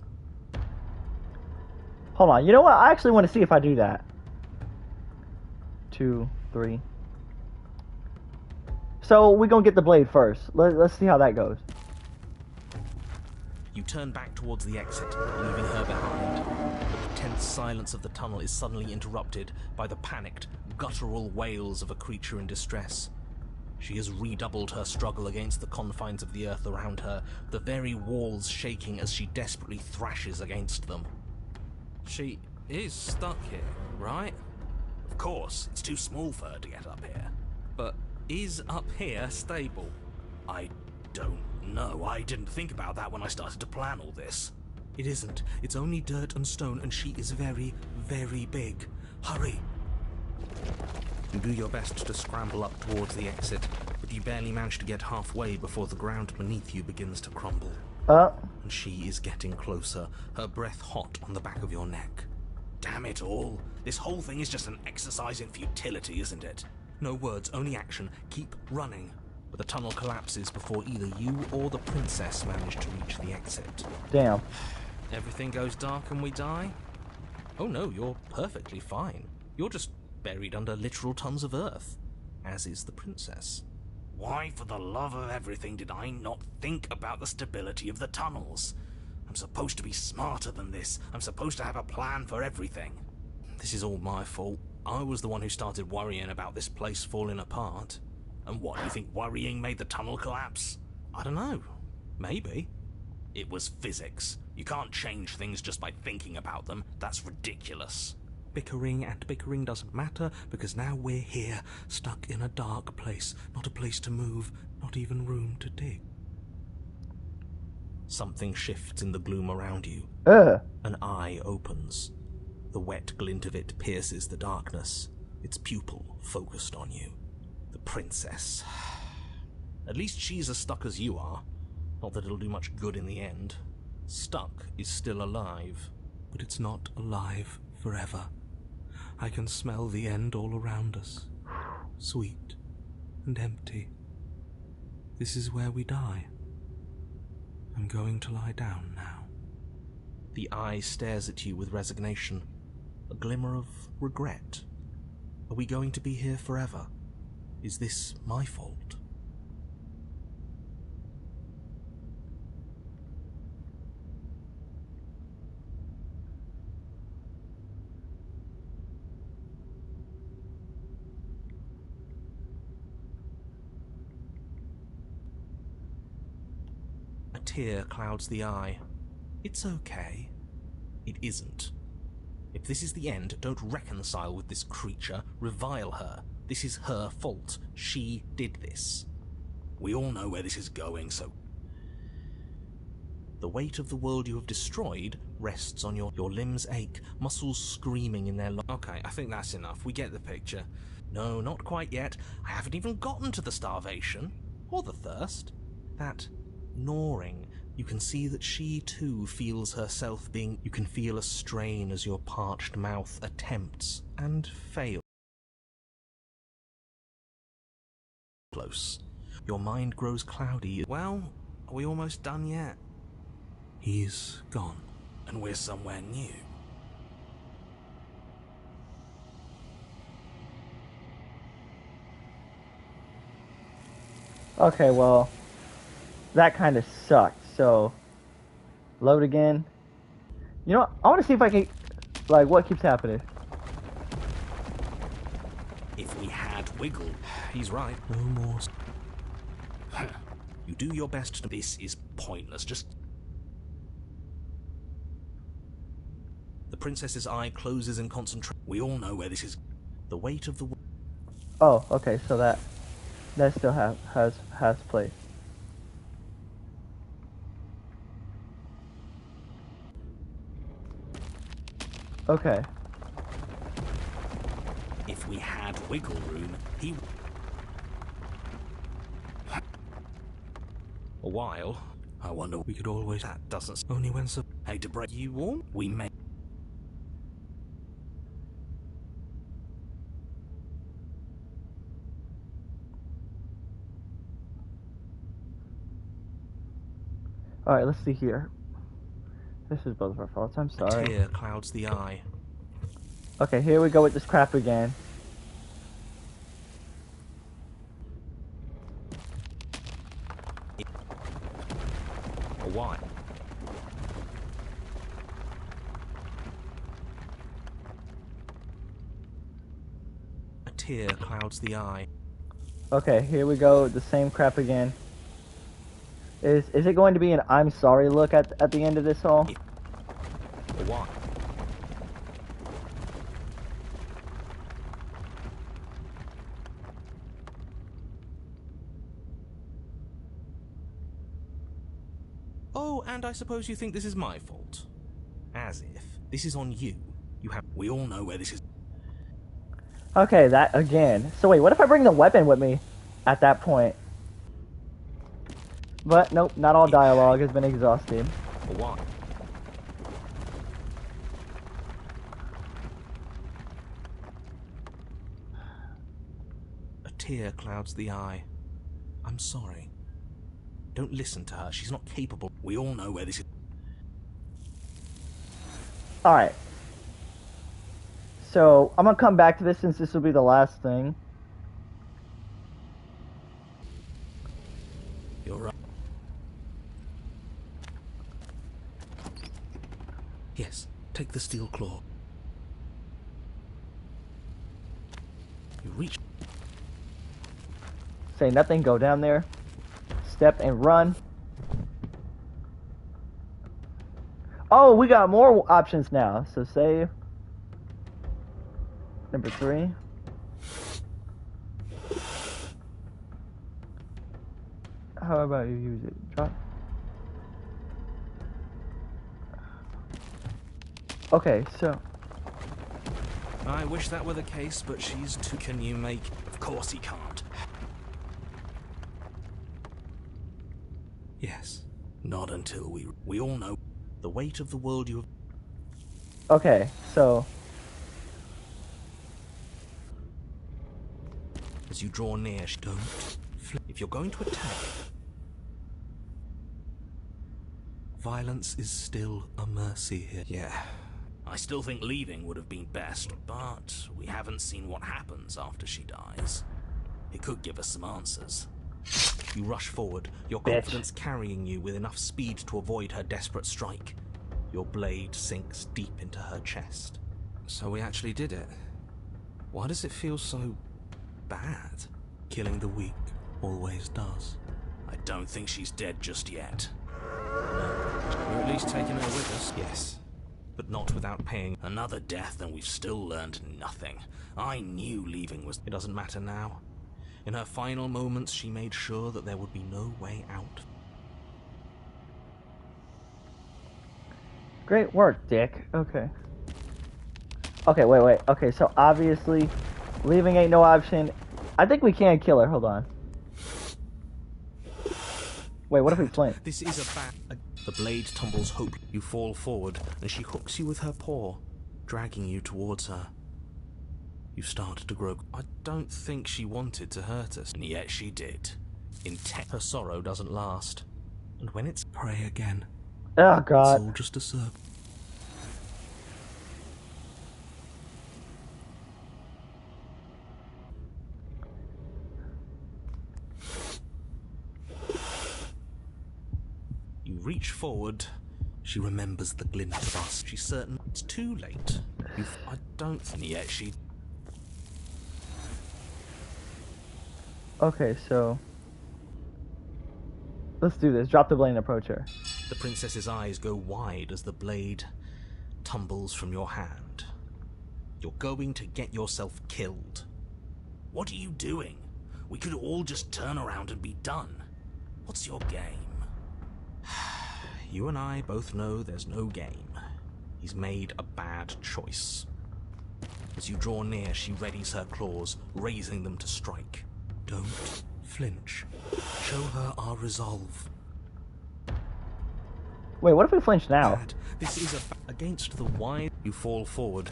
Hold on. You know what? I actually want to see if I do that. 2, 3. So we're gonna get the blade first. Let's see how that goes. You turn back towards the exit, leaving her behind. But the tense silence of the tunnel is suddenly interrupted by the panicked, guttural wails of a creature in distress. She has redoubled her struggle against the confines of the earth around her, the very walls shaking as she desperately thrashes against them. She is stuck here, right? Of course, it's too small for her to get up here. But is up here stable? I don't know. I didn't think about that when I started to plan all this. It isn't. It's only dirt and stone, and she is very, very big. Hurry! You do your best to scramble up towards the exit, but you barely manage to get halfway before the ground beneath you begins to crumble. And she is getting closer, her breath hot on the back of your neck. Damn it all. This whole thing is just an exercise in futility, isn't it? No words, only action. Keep running. But the tunnel collapses before either you or the princess manage to reach the exit. Damn. Everything goes dark and we die? Oh no, you're perfectly fine. You're just buried under literal tons of earth, as is the princess. Why, for the love of everything, did I not think about the stability of the tunnels? I'm supposed to be smarter than this. I'm supposed to have a plan for everything. This is all my fault. I was the one who started worrying about this place falling apart. And what, you think worrying made the tunnel collapse? I don't know. Maybe. It was physics. You can't change things just by thinking about them. That's ridiculous. Bickering and bickering doesn't matter, because now we're here, stuck in a dark place. Not a place to move, not even room to dig. Something shifts in the gloom around you. An eye opens. The wet glint of it pierces the darkness, its pupil focused on you. The princess. At least she's as stuck as you are. Not that it'll do much good in the end. Stuck is still alive, but it's not alive forever. I can smell the end all around us. Sweet and empty. This is where we die. I'm going to lie down now. The eye stares at you with resignation, a glimmer of regret. Are we going to be here forever? Is this my fault? A tear clouds the eye. It's okay. It isn't. If this is the end, don't reconcile with this creature, revile her. This is her fault. She did this. We all know where this is going, so... The weight of the world you have destroyed rests on your limbs ache, muscles screaming in their... Okay, I think that's enough. We get the picture. No, not quite yet. I haven't even gotten to the starvation. Or the thirst. That gnawing. You can see that she too feels herself being... You can feel a strain as your parched mouth attempts and fails. Close. Your mind grows cloudy. Well, are we almost done yet? He's gone. And we're somewhere new. Okay, well, that kind of sucked. So, load again. You know what? I want to see if I can, like, what keeps happening. If we had wiggle, He's right. No more. you do your best to. This is pointless. Just. The princess's eye closes in concentration. We all know where this is. The weight of the. Oh, okay, so that still has place. Okay. If we had wiggle room, he. A while. I wonder. We could always. That doesn't. Only when so. Hate to break you warm. We may. Alright, let's see here. This is both of our faults, I'm sorry. A tear clouds the eye. Okay, here we go with this crap again. A while. A tear clouds the eye. Okay, here we go, the same crap again. Is it going to be an I'm sorry look at the end of this all? A while. Oh, and I suppose you think this is my fault. As if. This is on you. You have. We all know where this is. Okay, that again. So wait, what if I bring the weapon with me at that point? But nope, not all dialogue has been exhausted. A while. A tear clouds the eye. I'm sorry. Don't listen to her. She's not capable. We all know where this is. Alright. So, I'm gonna come back to this since this will be the last thing. You're right. Yes, take the steel claw. You reach. Say nothing, go down there. Step and run. Oh, we got more options now. So save. Number 3. How about you use it? Drop. Okay, so. I wish that were the case, but she's too. Can you make? Of course he can't. Yes. Not until we all know The weight of the world you have. Okay, so. As you draw near, don't. If you're going to attack, violence is still a mercy here. Yeah. I still think leaving would have been best, but we haven't seen what happens after she dies. It could give us some answers. You rush forward, your Bitch. confidence carrying you with enough speed to avoid her desperate strike. Your blade sinks deep into her chest. So we actually did it. Why does it feel so bad? Killing the weak always does. I don't think she's dead just yet. We're at least taking her with us. Yes. But not without paying. Another death and we've still learned nothing. I knew leaving was... It doesn't matter now. In her final moments, she made sure that there would be no way out. Great work, Dick. Okay. Okay, wait. Okay, so obviously, leaving ain't no option. I think we can kill her. Hold on. Wait, what if we flint? This is a bad... The blade tumbles hope. You fall forward, and she hooks you with her paw, dragging you towards her. You start to grow... I don't think she wanted to hurt us. And yet she did. Her sorrow doesn't last. And when it's... Pray again. Oh, It's God. all just a circle. You reach forward. She remembers the glint of us. She's certain it's too late. I don't... And yet she... Okay, so let's do this. Drop the blade and approach her. The princess's eyes go wide as the blade tumbles from your hand. You're going to get yourself killed. What are you doing? We could all just turn around and be done. What's your game? You and I both know there's no game. He's made a bad choice. As you draw near, she readies her claws, raising them to strike. Don't flinch. Show her our resolve. Wait, what if we flinch now? Dad, this is against the wide. You fall forward.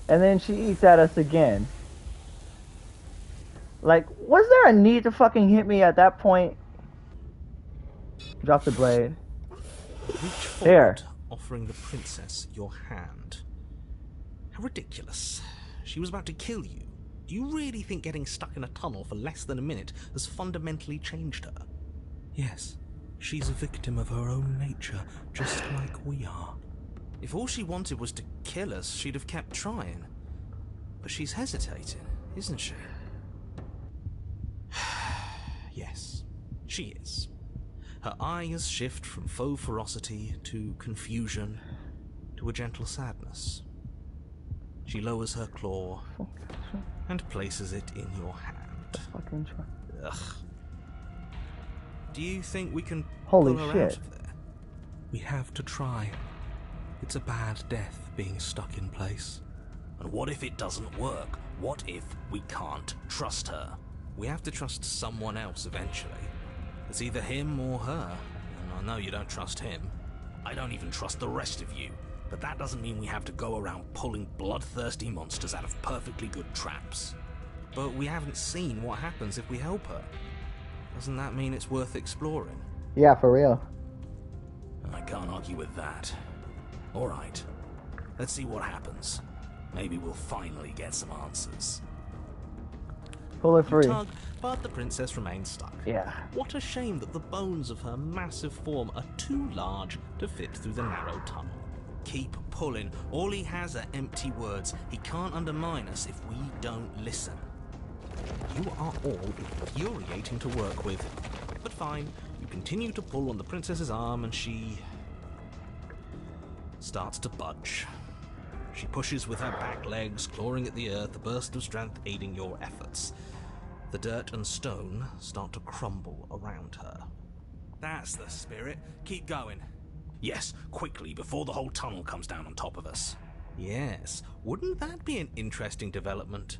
And then she eats at us again. Like, was there a need to fucking hit me at that point? Drop the blade. Reach forward, There. offering the princess your hand. How ridiculous. She was about to kill you. Do you really think getting stuck in a tunnel for less than a minute has fundamentally changed her? Yes, she's a victim of her own nature, just like we are. If all she wanted was to kill us, she'd have kept trying. But she's hesitating, isn't she? Yes, she is. Her eyes shift from faux ferocity to confusion to a gentle sadness. She lowers her claw and places it in your hand. Fucking try. Ugh. Do you think we can Holy pull her shit. out of there? We have to try. It's a bad death being stuck in place. And what if it doesn't work? What if we can't trust her? We have to trust someone else eventually. It's either him or her. And I know you don't trust him. I don't even trust the rest of you. But that doesn't mean we have to go around pulling bloodthirsty monsters out of perfectly good traps. But we haven't seen what happens if we help her. Doesn't that mean it's worth exploring? Yeah, for real. I can't argue with that. Alright, let's see what happens. Maybe we'll finally get some answers. Pull her You free. tug, but the princess remains stuck. Yeah. What a shame that the bones of her massive form are too large to fit through the narrow tunnel. Keep pulling. All he has are empty words. He can't undermine us if we don't listen. You are all infuriating to work with. But fine, you continue to pull on the princess's arm and she starts to budge. She pushes with her back legs, clawing at the earth, a burst of strength aiding your efforts. The dirt and stone start to crumble around her. That's the spirit. Keep going. Yes, quickly, before the whole tunnel comes down on top of us. Yes, wouldn't that be an interesting development?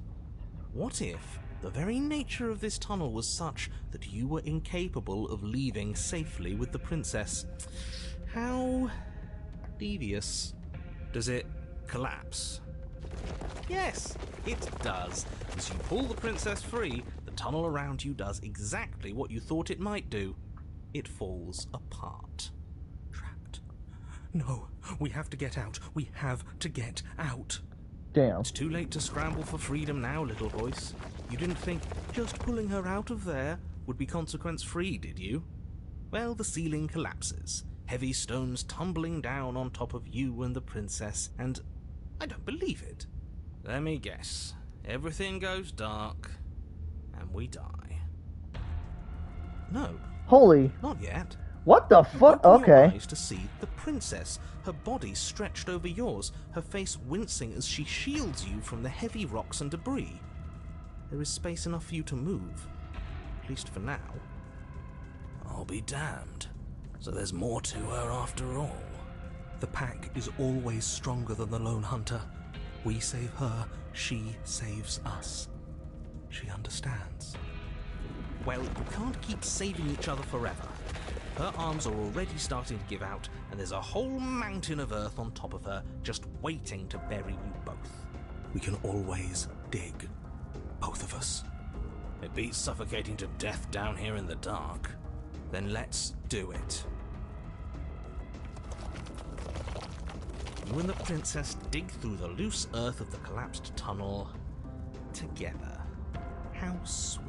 What if the very nature of this tunnel was such that you were incapable of leaving safely with the princess? How devious. Does it collapse? Yes, it does. As you pull the princess free, the tunnel around you does exactly what you thought it might do. It falls apart. No, we have to get out. We have to get out. Damn. It's too late to scramble for freedom now, little voice. You didn't think just pulling her out of there would be consequence-free, did you? Well, the ceiling collapses, heavy stones tumbling down on top of you and the princess, and I don't believe it. Let me guess. Everything goes dark, and we die. No, Holy. not yet. What the fuck? Open your Okay. eyes to see the princess, her body stretched over yours, her face wincing as she shields you from the heavy rocks and debris. There is space enough for you to move, at least for now. I'll be damned. So there's more to her after all. The pack is always stronger than the lone hunter. We save her, she saves us. She understands. Well, you can't keep saving each other forever. Her arms are already starting to give out, and there's a whole mountain of earth on top of her, just waiting to bury you both. We can always dig. Both of us. It beats suffocating to death down here in the dark. Then let's do it. You and the princess dig through the loose earth of the collapsed tunnel together. How sweet.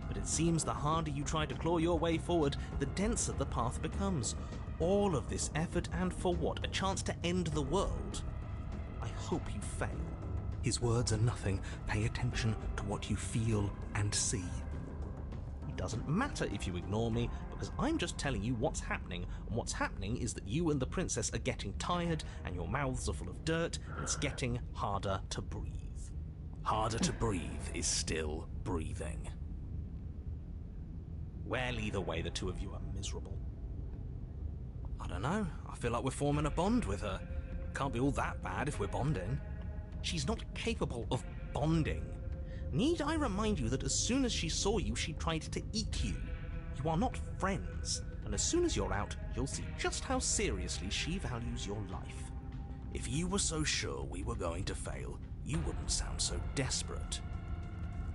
But it seems the harder you try to claw your way forward, the denser the path becomes. All of this effort, and for what? A chance to end the world? I hope you fail. His words are nothing. Pay attention to what you feel and see. It doesn't matter if you ignore me, because I'm just telling you what's happening, and what's happening is that you and the princess are getting tired, and your mouths are full of dirt, and it's getting harder to breathe. Harder to breathe is still breathing. Well, either way, the two of you are miserable. I don't know. I feel like we're forming a bond with her. Can't be all that bad if we're bonding. She's not capable of bonding. Need I remind you that as soon as she saw you, she tried to eat you? You are not friends, and as soon as you're out, you'll see just how seriously she values your life. If you were so sure we were going to fail, you wouldn't sound so desperate.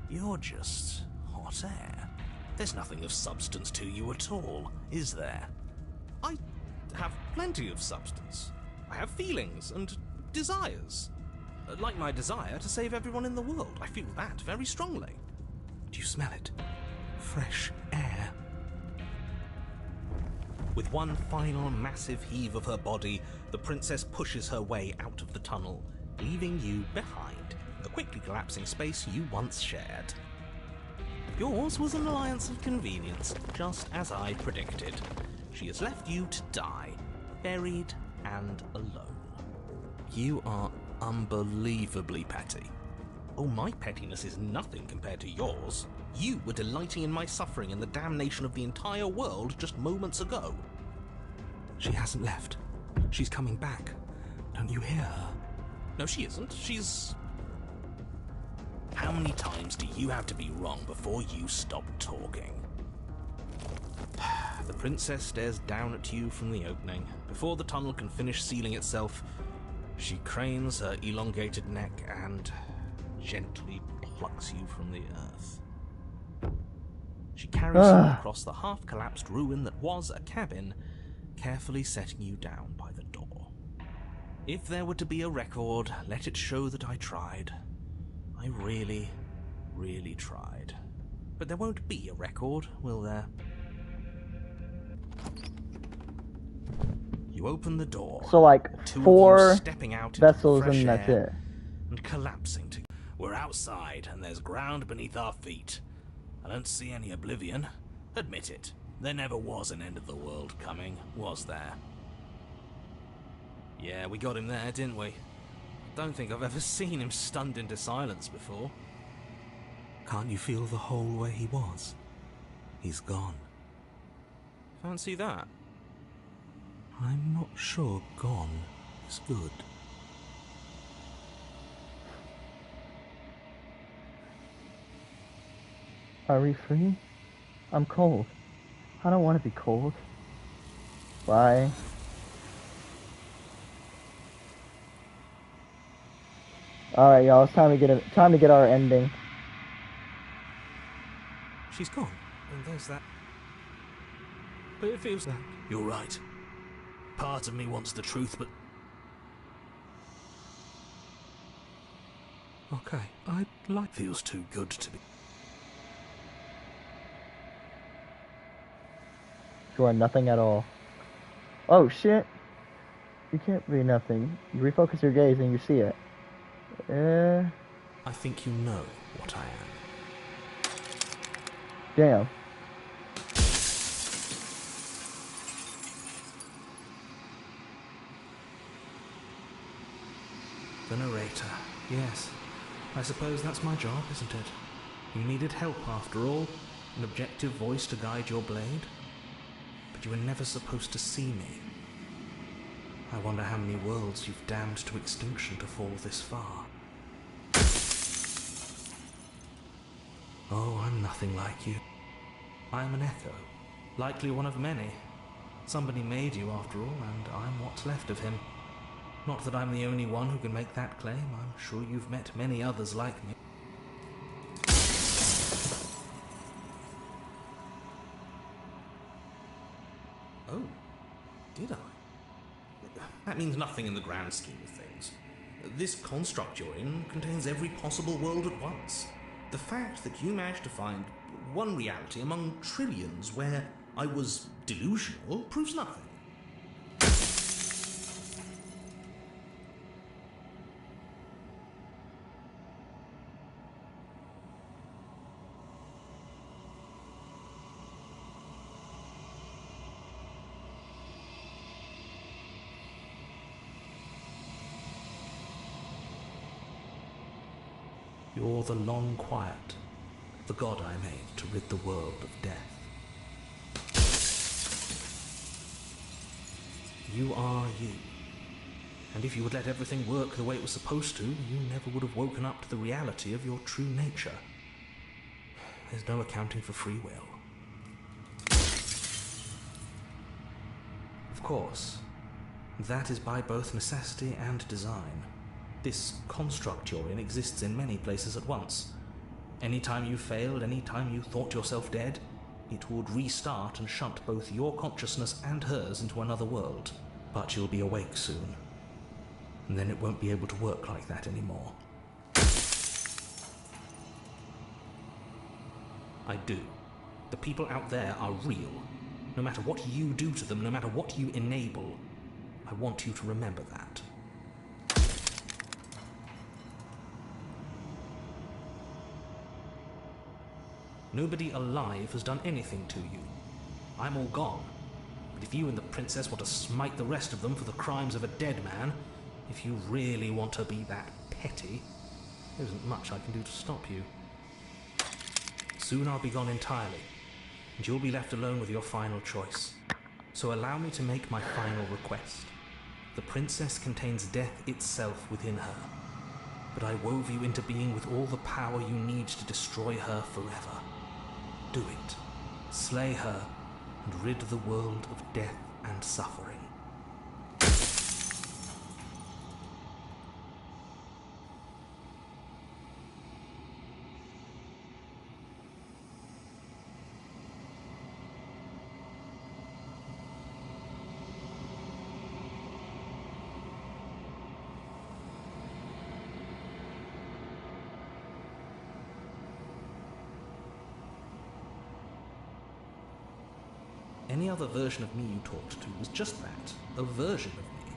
You're just hot air. There's nothing of substance to you at all, is there? I have plenty of substance. I have feelings and desires. Like my desire to save everyone in the world. I feel that very strongly. Do you smell it? Fresh air. With one final massive heave of her body, the princess pushes her way out of the tunnel, leaving you behind in the quickly collapsing space you once shared. Yours was an alliance of convenience, just as I predicted. She has left you to die, buried and alone. You are unbelievably petty. Oh, my pettiness is nothing compared to yours. You were delighting in my suffering and the damnation of the entire world just moments ago. She hasn't left. She's coming back. Don't you hear her? No, she isn't. She's... How many times do you have to be wrong before you stop talking? The princess stares down at you from the opening. Before the tunnel can finish sealing itself, she cranes her elongated neck and gently plucks you from the earth. She carries you across the half-collapsed ruin that was a cabin, carefully setting you down by the door. If there were to be a record, let it show that I tried. I really, really tried. But there won't be a record, will there? You open the door. So like two 4 of you stepping out vessels into fresh and that's air it. And collapsing together. We're outside, and there's ground beneath our feet. I don't see any oblivion. Admit it. There never was an end of the world coming, was there? Yeah, we got him there, didn't we? Don't think I've ever seen him stunned into silence before. Can't you feel the hole where he was? He's gone. Fancy that. I'm not sure gone is good. Are we free? I'm cold. I don't want to be cold. Bye. Alright, y'all, it's time to get our ending. She's gone, and there's that. But it feels that. You're right. Part of me wants the truth, but... Okay, I'd like... Feels too good to be... You are nothing at all. Oh, shit. You can't be nothing. You refocus your gaze and you see it. I think you know what I am. Damn. The narrator. Yes. I suppose that's my job, isn't it? You needed help after all. An objective voice to guide your blade. But you were never supposed to see me. I wonder how many worlds you've damned to extinction to fall this far. Oh, I'm nothing like you. I am an echo. Likely one of many. Somebody made you after all, and I'm what's left of him. Not that I'm the only one who can make that claim. I'm sure you've met many others like me. Oh, did I? That means nothing in the grand scheme of things. This construct you're in contains every possible world at once. The fact that you managed to find one reality among trillions where I was delusional proves nothing. You're the long quiet, the god I made to rid the world of death. You are you. And if you had let everything work the way it was supposed to, you never would have woken up to the reality of your true nature. There's no accounting for free will. Of course, that is by both necessity and design. This construct you're in exists in many places at once. Anytime you failed, anytime you thought yourself dead, it would restart and shunt both your consciousness and hers into another world. But you'll be awake soon. And then it won't be able to work like that anymore. I do. The people out there are real. No matter what you do to them, no matter what you enable, I want you to remember that. Nobody alive has done anything to you. I'm all gone. But if you and the princess want to smite the rest of them for the crimes of a dead man, if you really want to be that petty, there isn't much I can do to stop you. Soon I'll be gone entirely, and you'll be left alone with your final choice. So allow me to make my final request. The princess contains death itself within her, but I wove you into being with all the power you need to destroy her forever. Do it. Slay her, and rid the world of death and suffering. Any other version of me you talked to was just that, a version of me.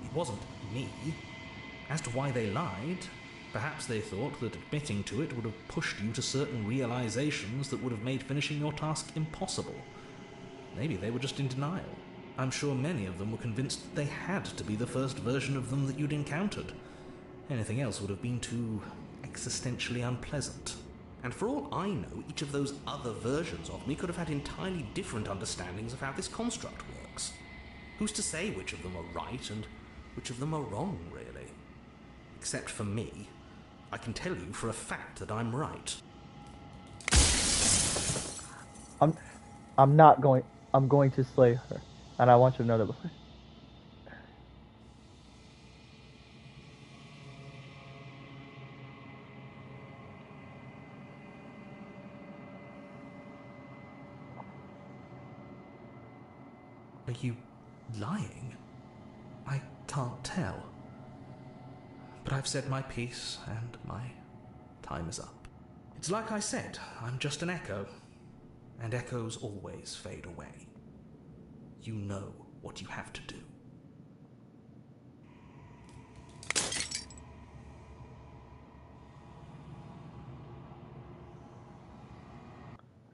It wasn't me. As to why they lied, perhaps they thought that admitting to it would have pushed you to certain realizations that would have made finishing your task impossible. Maybe they were just in denial. I'm sure many of them were convinced that they had to be the first version of them that you'd encountered. Anything else would have been too existentially unpleasant. And for all I know, each of those other versions of me could have had entirely different understandings of how this construct works. Who's to say which of them are right and which of them are wrong, really? Except for me, I can tell you for a fact that I'm right. I'm going to slay her, and I want you to know that before. Are you lying? I can't tell. But I've said my piece, and my time is up. It's like I said, I'm just an echo, and echoes always fade away. You know what you have to do.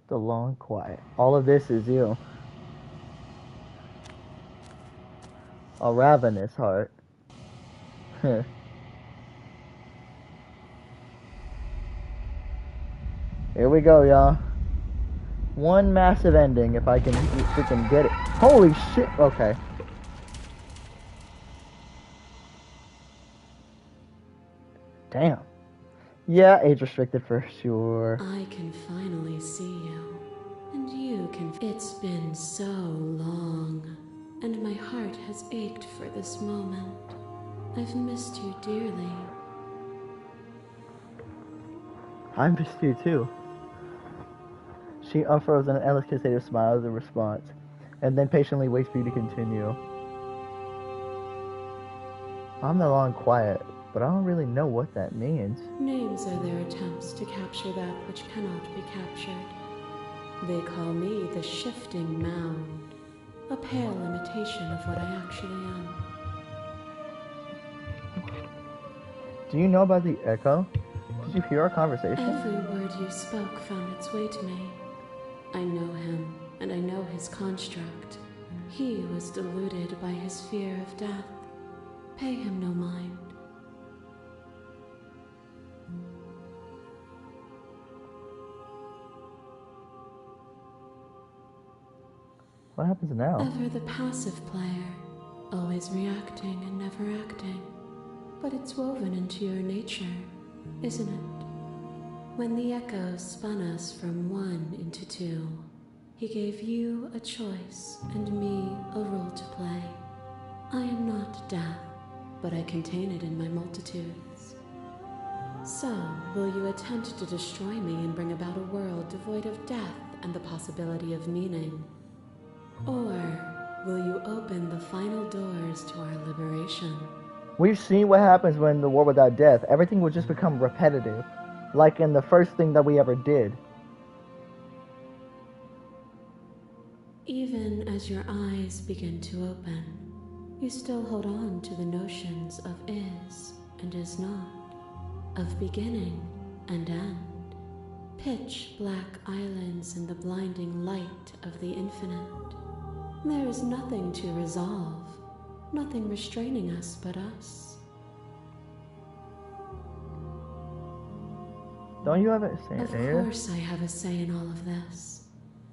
The long quiet. All of this is you. A ravenous heart. Here we go, y'all. One massive ending, if I can freaking get it. Holy shit! Okay. Damn. Yeah, age restricted for sure. I can finally see you, and you can. It's been so long, and my heart has ached for this moment. I've missed you dearly. I missed you too. She unfurls an endless consecutive smile as a response, and then patiently waits for you to continue. I'm the long quiet, but I don't really know what that means. Names are their attempts to capture that which cannot be captured. They call me the shifting mound, a pale imitation of what I actually am. Do you know about the echo? Did you hear our conversation? Every word you spoke found its way to me. I know him, and I know his construct. He was deluded by his fear of death. Pay him no mind. What happens now? Ever the passive player, always reacting and never acting. But it's woven into your nature, isn't it? When the echoes spun us from one into two, he gave you a choice and me a role to play. I am not death, but I contain it in my multitudes. So, will you attempt to destroy me and bring about a world devoid of death and the possibility of meaning? Or will you open the final doors to our liberation? We've seen what happens when the war without death. Everything will just become repetitive, like in the first thing that we ever did. Even as your eyes begin to open, you still hold on to the notions of is and is not, of beginning and end, pitch black islands in the blinding light of the infinite. There is nothing to resolve, nothing restraining us but us. Don't you have a say Of in it? course I have a say in all of this.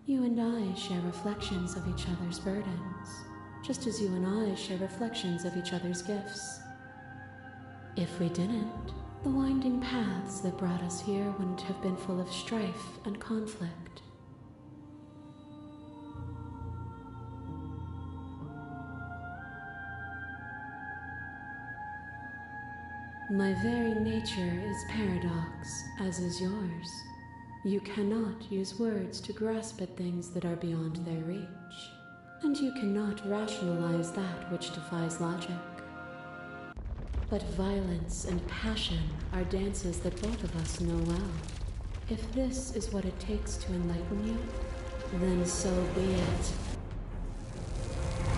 You and I share reflections of each other's burdens, just as you and I share reflections of each other's gifts. If we didn't, the winding paths that brought us here wouldn't have been full of strife and conflict. My very nature is paradox, as is yours. You cannot use words to grasp at things that are beyond their reach, and you cannot rationalize that which defies logic. But violence and passion are dances that both of us know well. If this is what it takes to enlighten you, then so be it.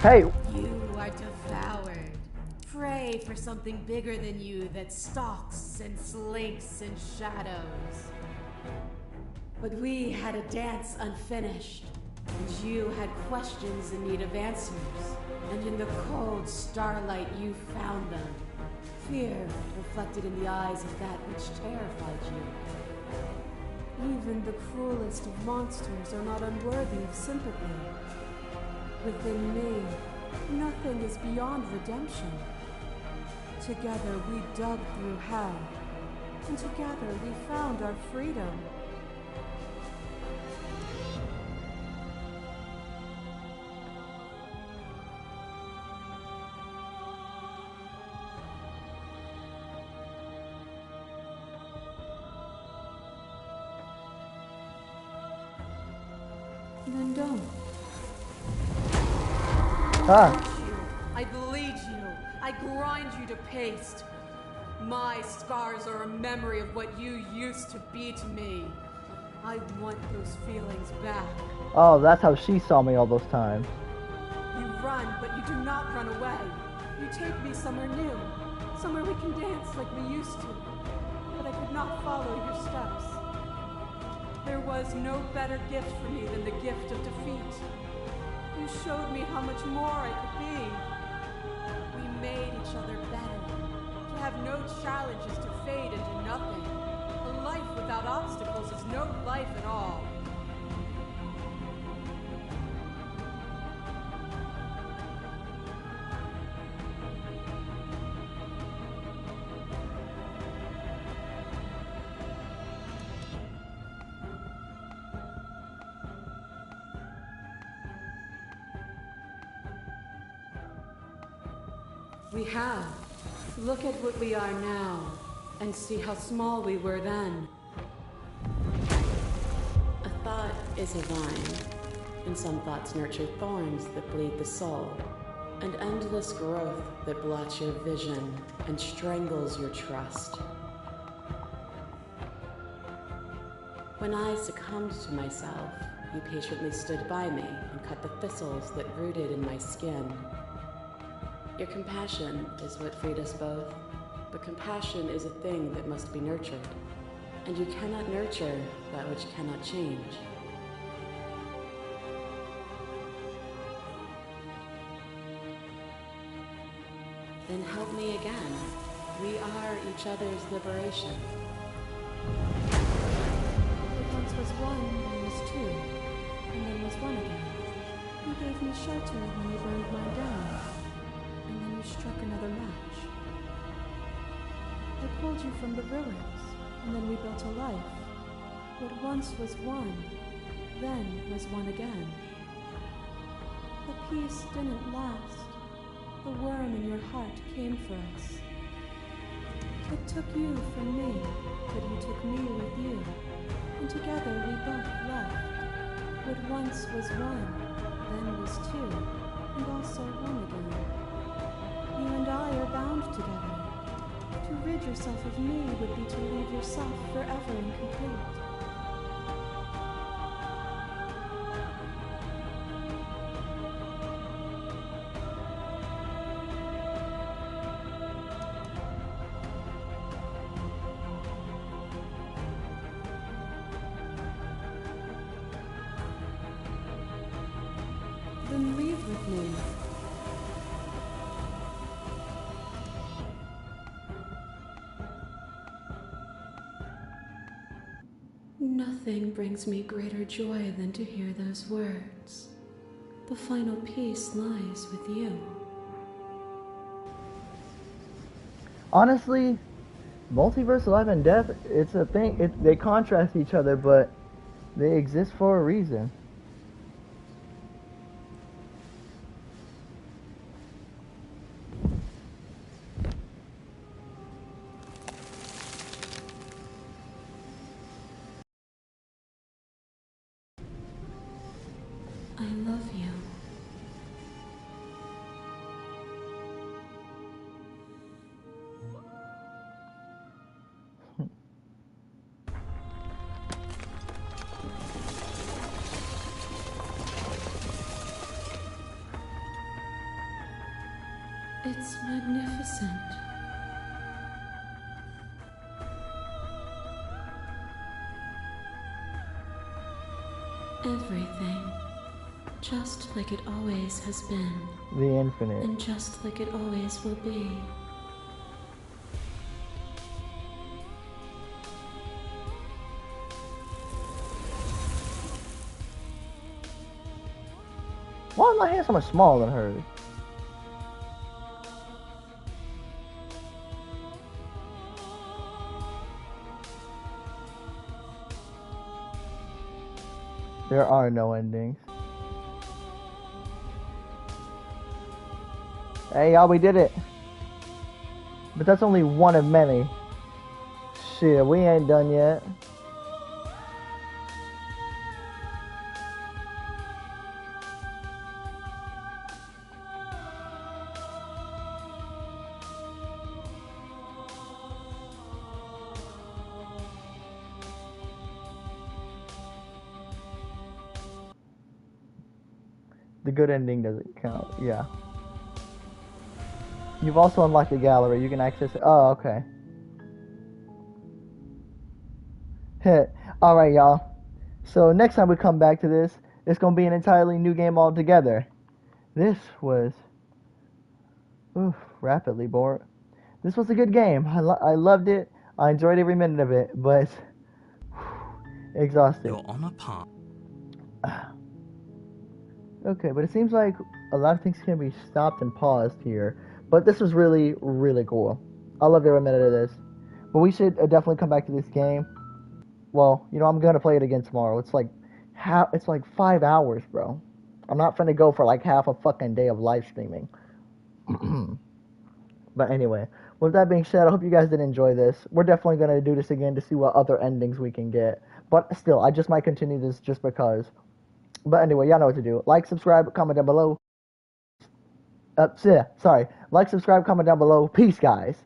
Hey! You are devoured. Pray for something bigger than you that stalks and slinks in shadows. But we had a dance unfinished, and you had questions in need of answers, and in the cold starlight you found them. Fear reflected in the eyes of that which terrified you. Even the cruelest of monsters are not unworthy of sympathy. Within me, nothing is beyond redemption. Together we dug through hell, and together we found our freedom. Then don't. I bleed you. I grind you to paste. My scars are a memory of what you used to be to me. I want those feelings back. Oh, that's how she saw me all those times. You run, but you do not run away. You take me somewhere new, somewhere we can dance like we used to. But I could not follow your steps. There was no better gift for me than the gift of defeat. You showed me how much more I could be. We made each other better. To have no challenges to fade into nothing. A life without obstacles is no life at all. We have. Look at what we are now, and see how small we were then. A thought is a vine, and some thoughts nurture thorns that bleed the soul, and endless growth that blots your vision and strangles your trust. When I succumbed to myself, you patiently stood by me and cut the thistles that rooted in my skin. Your compassion is what freed us both, but compassion is a thing that must be nurtured, and you cannot nurture that which cannot change. Then help me again. We are each other's liberation. What once was one, then was two, and then was one again. You gave me shelter when you burned mine down, and then you struck another match. I pulled you from the ruins, and then we built a life. What once was one, then was one again. The peace didn't last. The worm in your heart came for us. It took you from me, but you took me with you, and together we both left. What once was one, then was two, and also one again. You and I are bound together. To rid yourself of me would be to leave yourself forever incomplete. Then leave with me. Nothing brings me greater joy than to hear those words. The final peace lies with you. Honestly, multiverse, life and death, it's a thing. They contrast each other, but they exist for a reason. I love you. It's magnificent. Everything, just like it always has been. The infinite. And just like it always will be. Why is my hand so much smaller than hers? There are no endings. Hey y'all, we did it. But that's only one of many. Shit, we ain't done yet. The good ending doesn't count, yeah. You've also unlocked the gallery. You can access it. Oh, okay. Hit. Alright, y'all. So next time we come back to this, it's going to be an entirely new game altogether. This was... Oof, rapidly bored. This was a good game. I loved it. I enjoyed every minute of it, but... exhausted. You're on a path. Okay, but it seems like a lot of things can be stopped and paused here. But this was really, really cool. I loved every minute of this. But we should definitely come back to this game. Well, you know, I'm gonna play it again tomorrow. It's like 5 hours, bro. I'm not finna go for like half a fucking day of live streaming. But anyway, with that being said, I hope you guys did enjoy this. We're definitely gonna do this again to see what other endings we can get. But still, I just might continue this just because. But anyway, y'all know what to do. Like, subscribe, comment down below. Sorry. Like, subscribe, comment down below. Peace, guys.